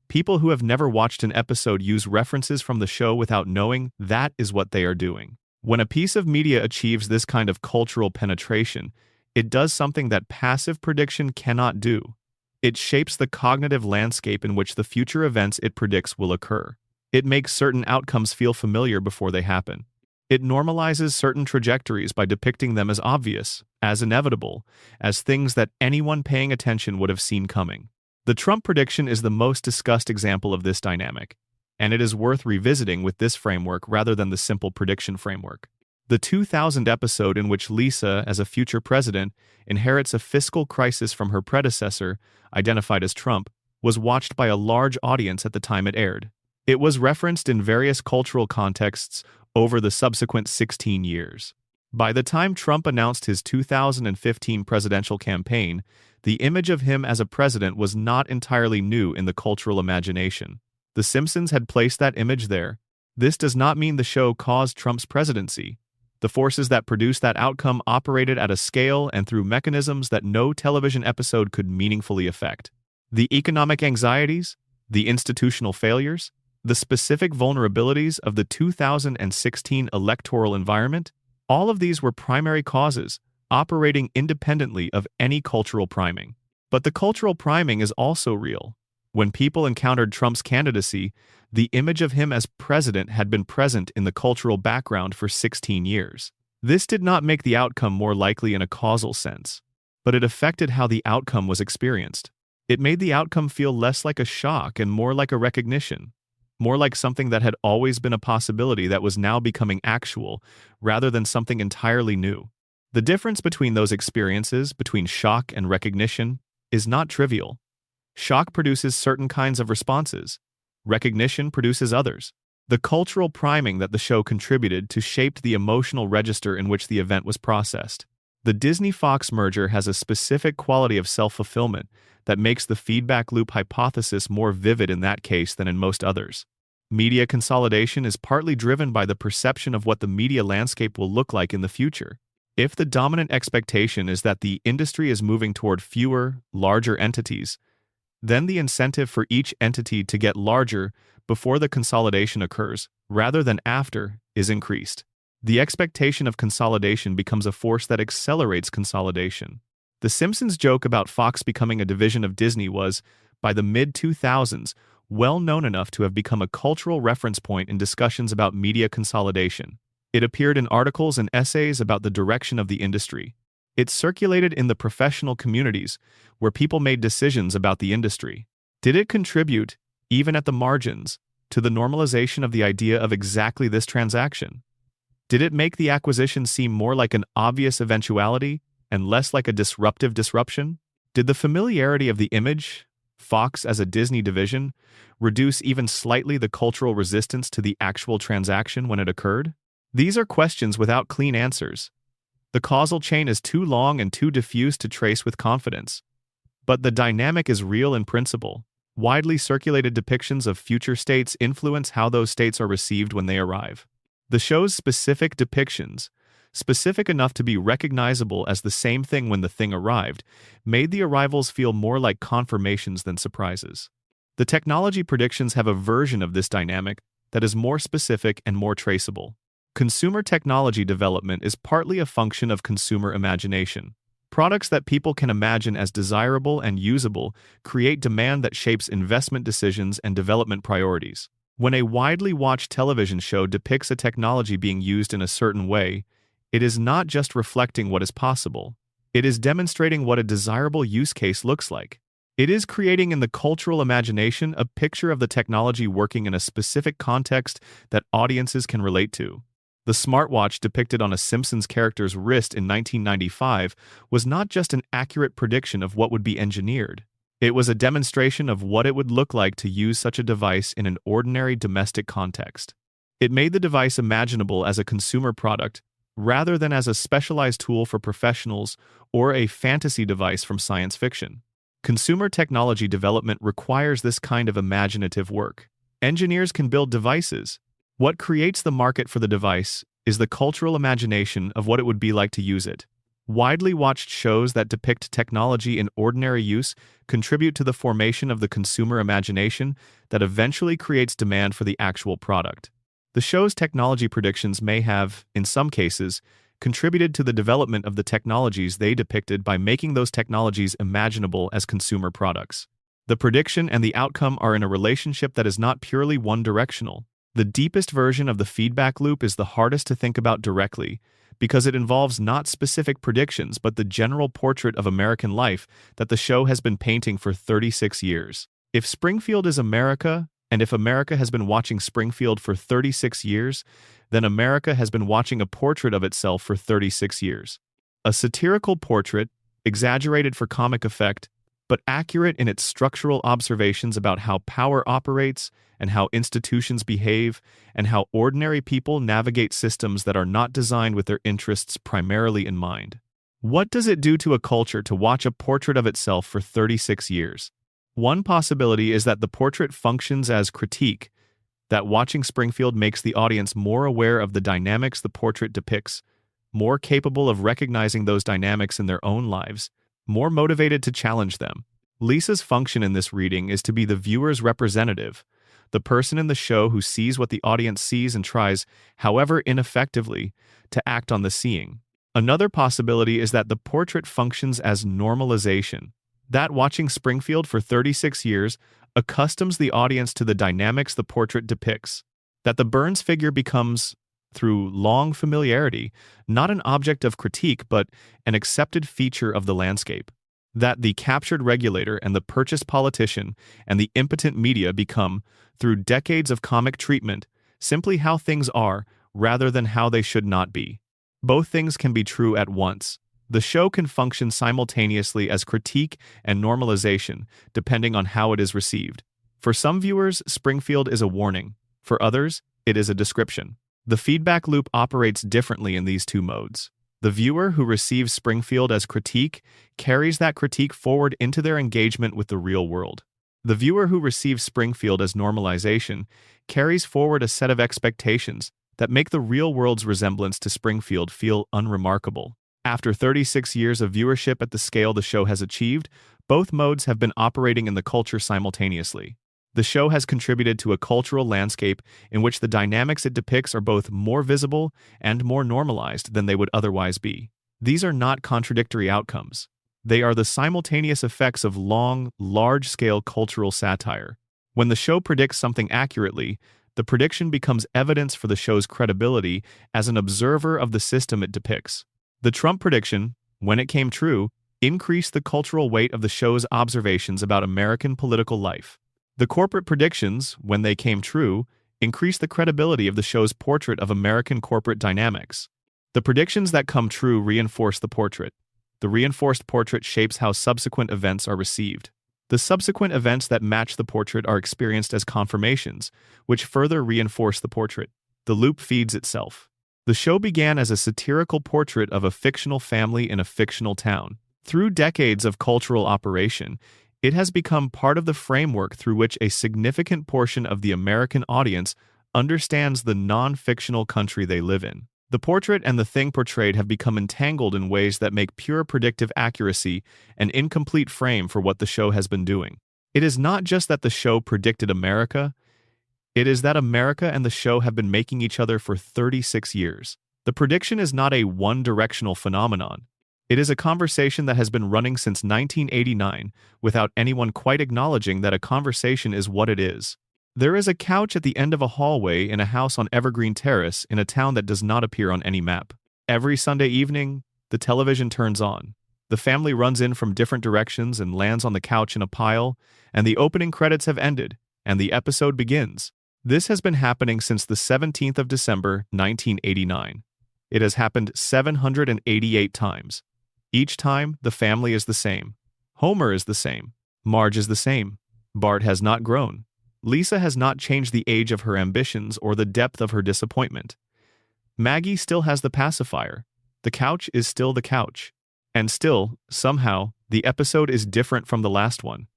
People who have never watched an episode use references from the show without knowing that is what they are doing. When a piece of media achieves this kind of cultural penetration, it does something that passive prediction cannot do. It shapes the cognitive landscape in which the future events it predicts will occur. It makes certain outcomes feel familiar before they happen. It normalizes certain trajectories by depicting them as obvious, as inevitable, as things that anyone paying attention would have seen coming. The Trump prediction is the most discussed example of this dynamic, and it is worth revisiting with this framework rather than the simple prediction framework. The 2000 episode in which Lisa, as a future president, inherits a fiscal crisis from her predecessor, identified as Trump, was watched by a large audience at the time it aired. It was referenced in various cultural contexts over the subsequent 16 years. By the time Trump announced his 2015 presidential campaign, the image of him as a president was not entirely new in the cultural imagination. The Simpsons had placed that image there. This does not mean the show caused Trump's presidency. The forces that produced that outcome operated at a scale and through mechanisms that no television episode could meaningfully affect. The economic anxieties, the institutional failures, the specific vulnerabilities of the 2016 electoral environment, all of these were primary causes, operating independently of any cultural priming. But the cultural priming is also real. When people encountered Trump's candidacy, the image of him as president had been present in the cultural background for 16 years. This did not make the outcome more likely in a causal sense, but it affected how the outcome was experienced. It made the outcome feel less like a shock and more like a recognition, more like something that had always been a possibility that was now becoming actual, rather than something entirely new. The difference between those experiences, between shock and recognition, is not trivial. Shock produces certain kinds of responses. Recognition produces others. The cultural priming that the show contributed to shaped the emotional register in which the event was processed. The Disney-Fox merger has a specific quality of self-fulfillment that makes the feedback loop hypothesis more vivid in that case than in most others. Media consolidation is partly driven by the perception of what the media landscape will look like in the future. If the dominant expectation is that the industry is moving toward fewer, larger entities, then the incentive for each entity to get larger before the consolidation occurs, rather than after, is increased. The expectation of consolidation becomes a force that accelerates consolidation. The Simpsons joke about Fox becoming a division of Disney was, by the mid-2000s, well known enough to have become a cultural reference point in discussions about media consolidation. It appeared in articles and essays about the direction of the industry. It circulated in the professional communities, where people made decisions about the industry. Did it contribute, even at the margins, to the normalization of the idea of exactly this transaction? Did it make the acquisition seem more like an obvious eventuality and less like a disruptive disruption? Did the familiarity of the image, Fox as a Disney division, reduce even slightly the cultural resistance to the actual transaction when it occurred? These are questions without clean answers. The causal chain is too long and too diffuse to trace with confidence. But the dynamic is real in principle. Widely circulated depictions of future states influence how those states are received when they arrive. The show's specific depictions, specific enough to be recognizable as the same thing when the thing arrived, made the arrivals feel more like confirmations than surprises. The technology predictions have a version of this dynamic that is more specific and more traceable. Consumer technology development is partly a function of consumer imagination. Products that people can imagine as desirable and usable create demand that shapes investment decisions and development priorities. When a widely watched television show depicts a technology being used in a certain way, it is not just reflecting what is possible. It is demonstrating what a desirable use case looks like. It is creating in the cultural imagination a picture of the technology working in a specific context that audiences can relate to. The smartwatch depicted on a Simpsons character's wrist in 1995 was not just an accurate prediction of what would be engineered. It was a demonstration of what it would look like to use such a device in an ordinary domestic context. It made the device imaginable as a consumer product rather than as a specialized tool for professionals or a fantasy device from science fiction. Consumer technology development requires this kind of imaginative work. Engineers can build devices. What creates the market for the device is the cultural imagination of what it would be like to use it. Widely watched shows that depict technology in ordinary use contribute to the formation of the consumer imagination that eventually creates demand for the actual product. The show's technology predictions may have, in some cases, contributed to the development of the technologies they depicted by making those technologies imaginable as consumer products. The prediction and the outcome are in a relationship that is not purely one-directional. The deepest version of the feedback loop is the hardest to think about directly, because it involves not specific predictions but the general portrait of American life that the show has been painting for 36 years. If Springfield is America, and if America has been watching Springfield for 36 years, then America has been watching a portrait of itself for 36 years. A satirical portrait, exaggerated for comic effect, but accurate in its structural observations about how power operates and how institutions behave and how ordinary people navigate systems that are not designed with their interests primarily in mind. What does it do to a culture to watch a portrait of itself for 36 years? One possibility is that the portrait functions as critique, that watching Springfield makes the audience more aware of the dynamics the portrait depicts, more capable of recognizing those dynamics in their own lives, more motivated to challenge them. Lisa's function in this reading is to be the viewer's representative, the person in the show who sees what the audience sees and tries, however ineffectively, to act on the seeing. Another possibility is that the portrait functions as normalization, that watching Springfield for 36 years accustoms the audience to the dynamics the portrait depicts, that the Burns figure becomes, through long familiarity, not an object of critique but an accepted feature of the landscape, that the captured regulator and the purchased politician and the impotent media become, through decades of comic treatment, simply how things are rather than how they should not be. Both things can be true at once. The show can function simultaneously as critique and normalization, depending on how it is received. For some viewers, Springfield is a warning. For others, it is a description. The feedback loop operates differently in these two modes. The viewer who receives Springfield as critique carries that critique forward into their engagement with the real world. The viewer who receives Springfield as normalization carries forward a set of expectations that make the real world's resemblance to Springfield feel unremarkable. After 36 years of viewership at the scale the show has achieved, both modes have been operating in the culture simultaneously. The show has contributed to a cultural landscape in which the dynamics it depicts are both more visible and more normalized than they would otherwise be. These are not contradictory outcomes. They are the simultaneous effects of long, large-scale cultural satire. When the show predicts something accurately, the prediction becomes evidence for the show's credibility as an observer of the system it depicts. The Trump prediction, when it came true, increased the cultural weight of the show's observations about American political life. The corporate predictions, when they came true, increased the credibility of the show's portrait of American corporate dynamics. The predictions that come true reinforce the portrait. The reinforced portrait shapes how subsequent events are received. The subsequent events that match the portrait are experienced as confirmations, which further reinforce the portrait. The loop feeds itself. The show began as a satirical portrait of a fictional family in a fictional town. Through decades of cultural operation, it has become part of the framework through which a significant portion of the American audience understands the non-fictional country they live in. The portrait and the thing portrayed have become entangled in ways that make pure predictive accuracy an incomplete frame for what the show has been doing. It is not just that the show predicted America, it is that America and the show have been making each other for 36 years. The prediction is not a one-directional phenomenon. It is a conversation that has been running since 1989 without anyone quite acknowledging that a conversation is what it is. There is a couch at the end of a hallway in a house on Evergreen Terrace in a town that does not appear on any map. Every Sunday evening, the television turns on. The family runs in from different directions and lands on the couch in a pile, and the opening credits have ended, and the episode begins. This has been happening since the 17th of December, 1989. It has happened 788 times. Each time, the family is the same. Homer is the same. Marge is the same. Bart has not grown. Lisa has not changed the age of her ambitions or the depth of her disappointment. Maggie still has the pacifier. The couch is still the couch. And still, somehow, the episode is different from the last one.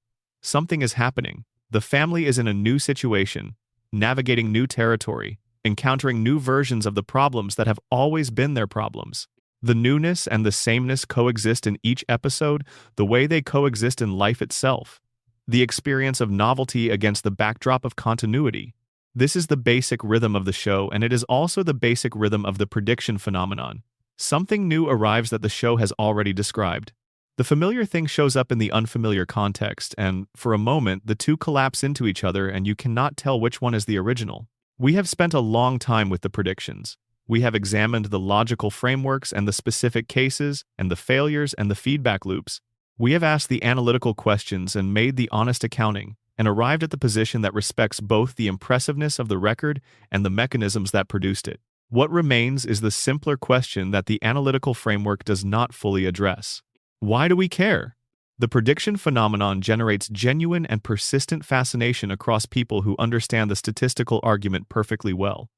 Something is happening. The family is in a new situation, navigating new territory, encountering new versions of the problems that have always been their problems. The newness and the sameness coexist in each episode the way they coexist in life itself. The experience of novelty against the backdrop of continuity. This is the basic rhythm of the show, and it is also the basic rhythm of the prediction phenomenon. Something new arrives that the show has already described. The familiar thing shows up in the unfamiliar context, and, for a moment, the two collapse into each other and you cannot tell which one is the original. We have spent a long time with the predictions. We have examined the logical frameworks and the specific cases and the failures and the feedback loops. We have asked the analytical questions and made the honest accounting, and arrived at the position that respects both the impressiveness of the record and the mechanisms that produced it. What remains is the simpler question that the analytical framework does not fully address. Why do we care? The prediction phenomenon generates genuine and persistent fascination across people who understand the statistical argument perfectly well.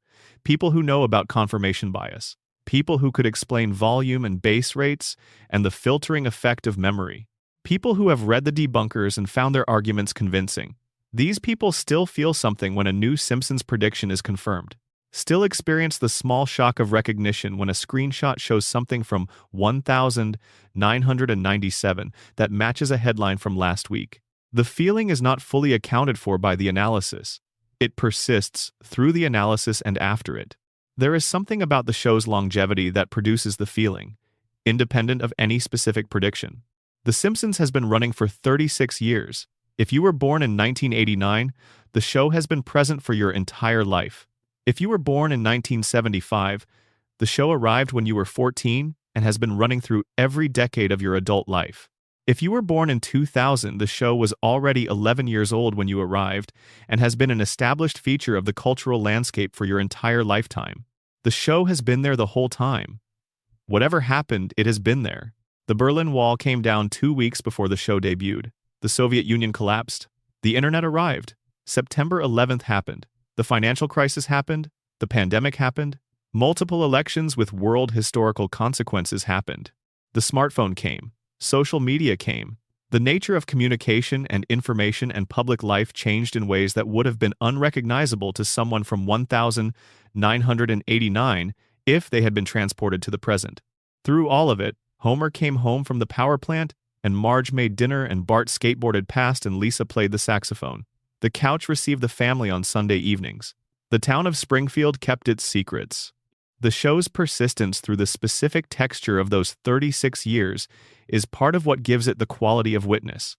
People who know about confirmation bias. People who could explain volume and base rates and the filtering effect of memory. People who have read the debunkers and found their arguments convincing. These people still feel something when a new Simpsons prediction is confirmed. Still experience the small shock of recognition when a screenshot shows something from 1997 that matches a headline from last week. The feeling is not fully accounted for by the analysis. It persists through the analysis and after it. There is something about the show's longevity that produces the feeling, independent of any specific prediction. The Simpsons has been running for 36 years. If you were born in 1989, the show has been present for your entire life. If you were born in 1975, the show arrived when you were 14 and has been running through every decade of your adult life. If you were born in 2000, the show was already 11 years old when you arrived and has been an established feature of the cultural landscape for your entire lifetime. The show has been there the whole time. Whatever happened, it has been there. The Berlin Wall came down 2 weeks before the show debuted. The Soviet Union collapsed. The internet arrived. September 11th happened. The financial crisis happened. The pandemic happened. Multiple elections with world historical consequences happened. The smartphone came. Social media came. The nature of communication and information and public life changed in ways that would have been unrecognizable to someone from 1989 if they had been transported to the present. Through all of it, Homer came home from the power plant, and Marge made dinner, and Bart skateboarded past, and Lisa played the saxophone. The couch received the family on Sunday evenings. The town of Springfield kept its secrets. The show's persistence through the specific texture of those 36 years is part of what gives it the quality of witness.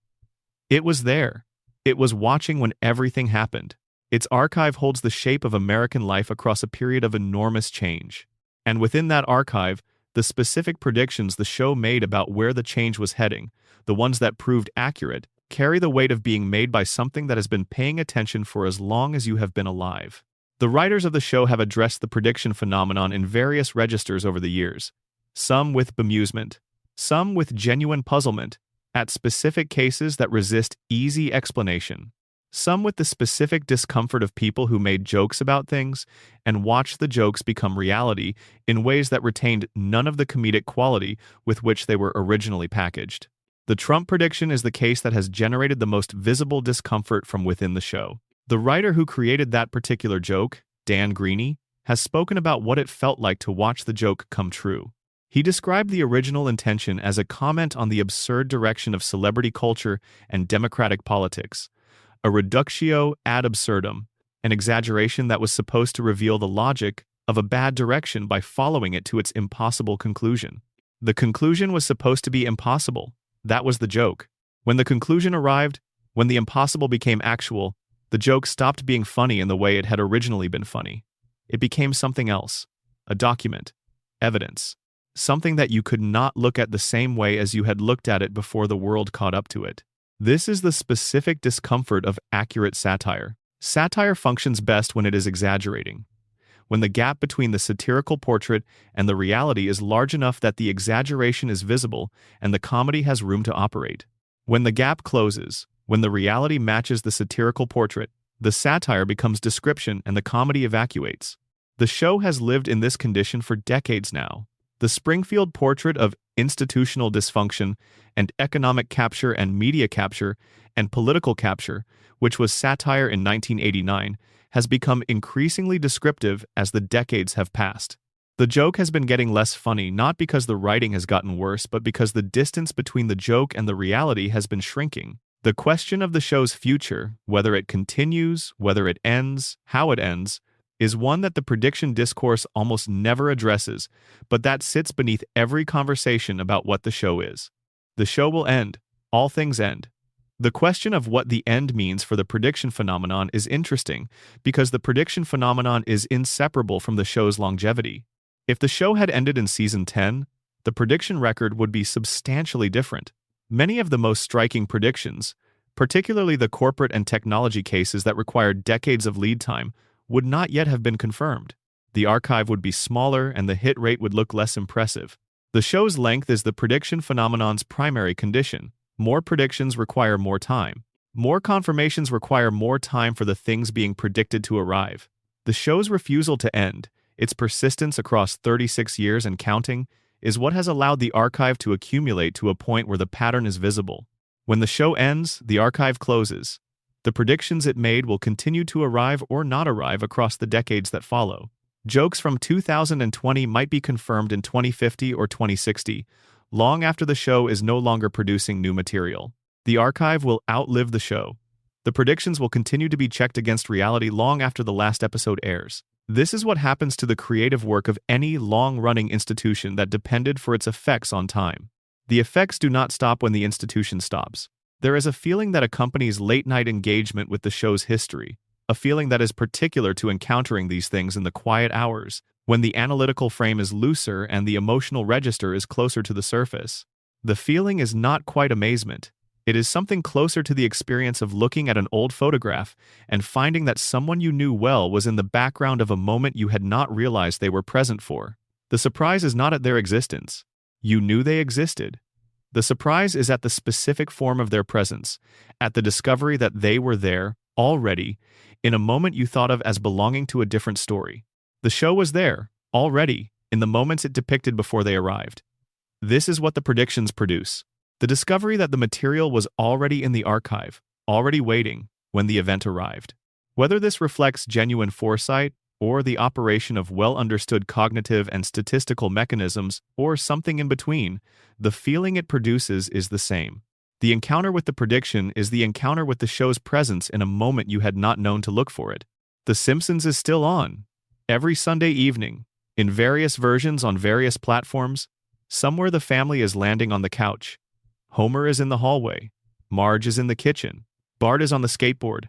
It was there. It was watching when everything happened. Its archive holds the shape of American life across a period of enormous change. And within that archive, the specific predictions the show made about where the change was heading, the ones that proved accurate, carry the weight of being made by something that has been paying attention for as long as you have been alive. The writers of the show have addressed the prediction phenomenon in various registers over the years, some with bemusement, some with genuine puzzlement, at specific cases that resist easy explanation, some with the specific discomfort of people who made jokes about things and watched the jokes become reality in ways that retained none of the comedic quality with which they were originally packaged. The Trump prediction is the case that has generated the most visible discomfort from within the show. The writer who created that particular joke, Dan Greeny, has spoken about what it felt like to watch the joke come true. He described the original intention as a comment on the absurd direction of celebrity culture and democratic politics, a reductio ad absurdum, an exaggeration that was supposed to reveal the logic of a bad direction by following it to its impossible conclusion. The conclusion was supposed to be impossible. That was the joke. When the conclusion arrived, when the impossible became actual, the joke stopped being funny in the way it had originally been funny. It became something else, a document, evidence, something that you could not look at the same way as you had looked at it before the world caught up to it. This is the specific discomfort of accurate satire. Satire functions best when it is exaggerating, when the gap between the satirical portrait and the reality is large enough that the exaggeration is visible and the comedy has room to operate. When the gap closes, when the reality matches the satirical portrait, the satire becomes description and the comedy evacuates. The show has lived in this condition for decades now. The Springfield portrait of institutional dysfunction and economic capture and media capture and political capture, which was satire in 1989, has become increasingly descriptive as the decades have passed. The joke has been getting less funny not because the writing has gotten worse, but because the distance between the joke and the reality has been shrinking. The question of the show's future, whether it continues, whether it ends, how it ends, is one that the prediction discourse almost never addresses, but that sits beneath every conversation about what the show is. The show will end. All things end. The question of what the end means for the prediction phenomenon is interesting because the prediction phenomenon is inseparable from the show's longevity. If the show had ended in season 10, the prediction record would be substantially different. Many of the most striking predictions, particularly the corporate and technology cases that required decades of lead time, would not yet have been confirmed. The archive would be smaller and the hit rate would look less impressive. The show's length is the prediction phenomenon's primary condition. More predictions require more time. More confirmations require more time for the things being predicted to arrive. The show's refusal to end, its persistence across 36 years and counting, is what has allowed the archive to accumulate to a point where the pattern is visible. When the show ends, the archive closes. The predictions it made will continue to arrive or not arrive across the decades that follow. Jokes from 2020 might be confirmed in 2050 or 2060, long after the show is no longer producing new material. The archive will outlive the show. The predictions will continue to be checked against reality long after the last episode airs. This is what happens to the creative work of any long-running institution that depended for its effects on time. The effects do not stop when the institution stops. There is a feeling that accompanies late-night engagement with the show's history, a feeling that is particular to encountering these things in the quiet hours, when the analytical frame is looser and the emotional register is closer to the surface. The feeling is not quite amazement. It is something closer to the experience of looking at an old photograph and finding that someone you knew well was in the background of a moment you had not realized they were present for. The surprise is not at their existence. You knew they existed. The surprise is at the specific form of their presence, at the discovery that they were there, already, in a moment you thought of as belonging to a different story. The show was there, already, in the moments it depicted before they arrived. This is what the predictions produce. The discovery that the material was already in the archive, already waiting, when the event arrived. Whether this reflects genuine foresight, or the operation of well-understood cognitive and statistical mechanisms, or something in between, the feeling it produces is the same. The encounter with the prediction is the encounter with the show's presence in a moment you had not known to look for it. The Simpsons is still on. Every Sunday evening, in various versions on various platforms, somewhere the family is landing on the couch. Homer is in the hallway. Marge is in the kitchen. Bart is on the skateboard.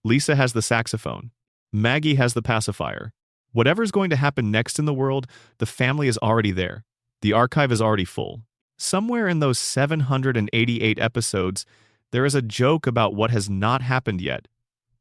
Lisa has the saxophone. Maggie has the pacifier. Whatever's going to happen next in the world, the family is already there. The archive is already full. Somewhere in those 788 episodes, there is a joke about what has not happened yet,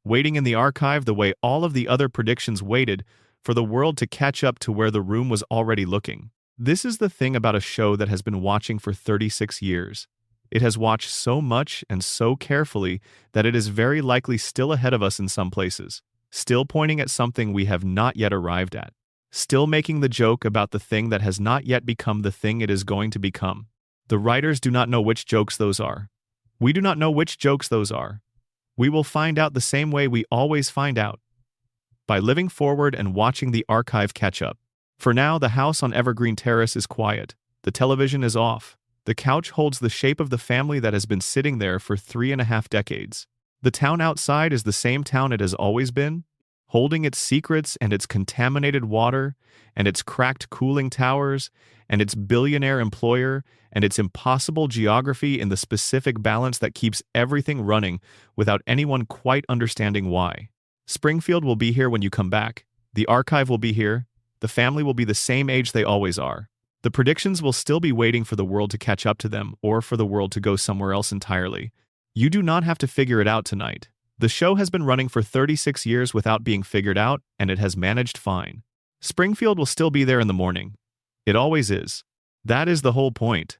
waiting in the archive the way all of the other predictions waited for the world to catch up to where the room was already looking. This is the thing about a show that has been watching for 36 years. It has watched so much and so carefully that it is very likely still ahead of us in some places, still pointing at something we have not yet arrived at, still making the joke about the thing that has not yet become the thing it is going to become. The writers do not know which jokes those are. We do not know which jokes those are. We will find out the same way we always find out, by living forward and watching the archive catch up. For now, the house on Evergreen Terrace is quiet. The television is off. The couch holds the shape of the family that has been sitting there for 3.5 decades. The town outside is the same town it has always been, holding its secrets and its contaminated water, and its cracked cooling towers, and its billionaire employer, and its impossible geography in the specific balance that keeps everything running without anyone quite understanding why. Springfield will be here when you come back. The archive will be here. The family will be the same age they always are. The predictions will still be waiting for the world to catch up to them or for the world to go somewhere else entirely. You do not have to figure it out tonight. The show has been running for 36 years without being figured out, and it has managed fine. Springfield will still be there in the morning. It always is. That is the whole point.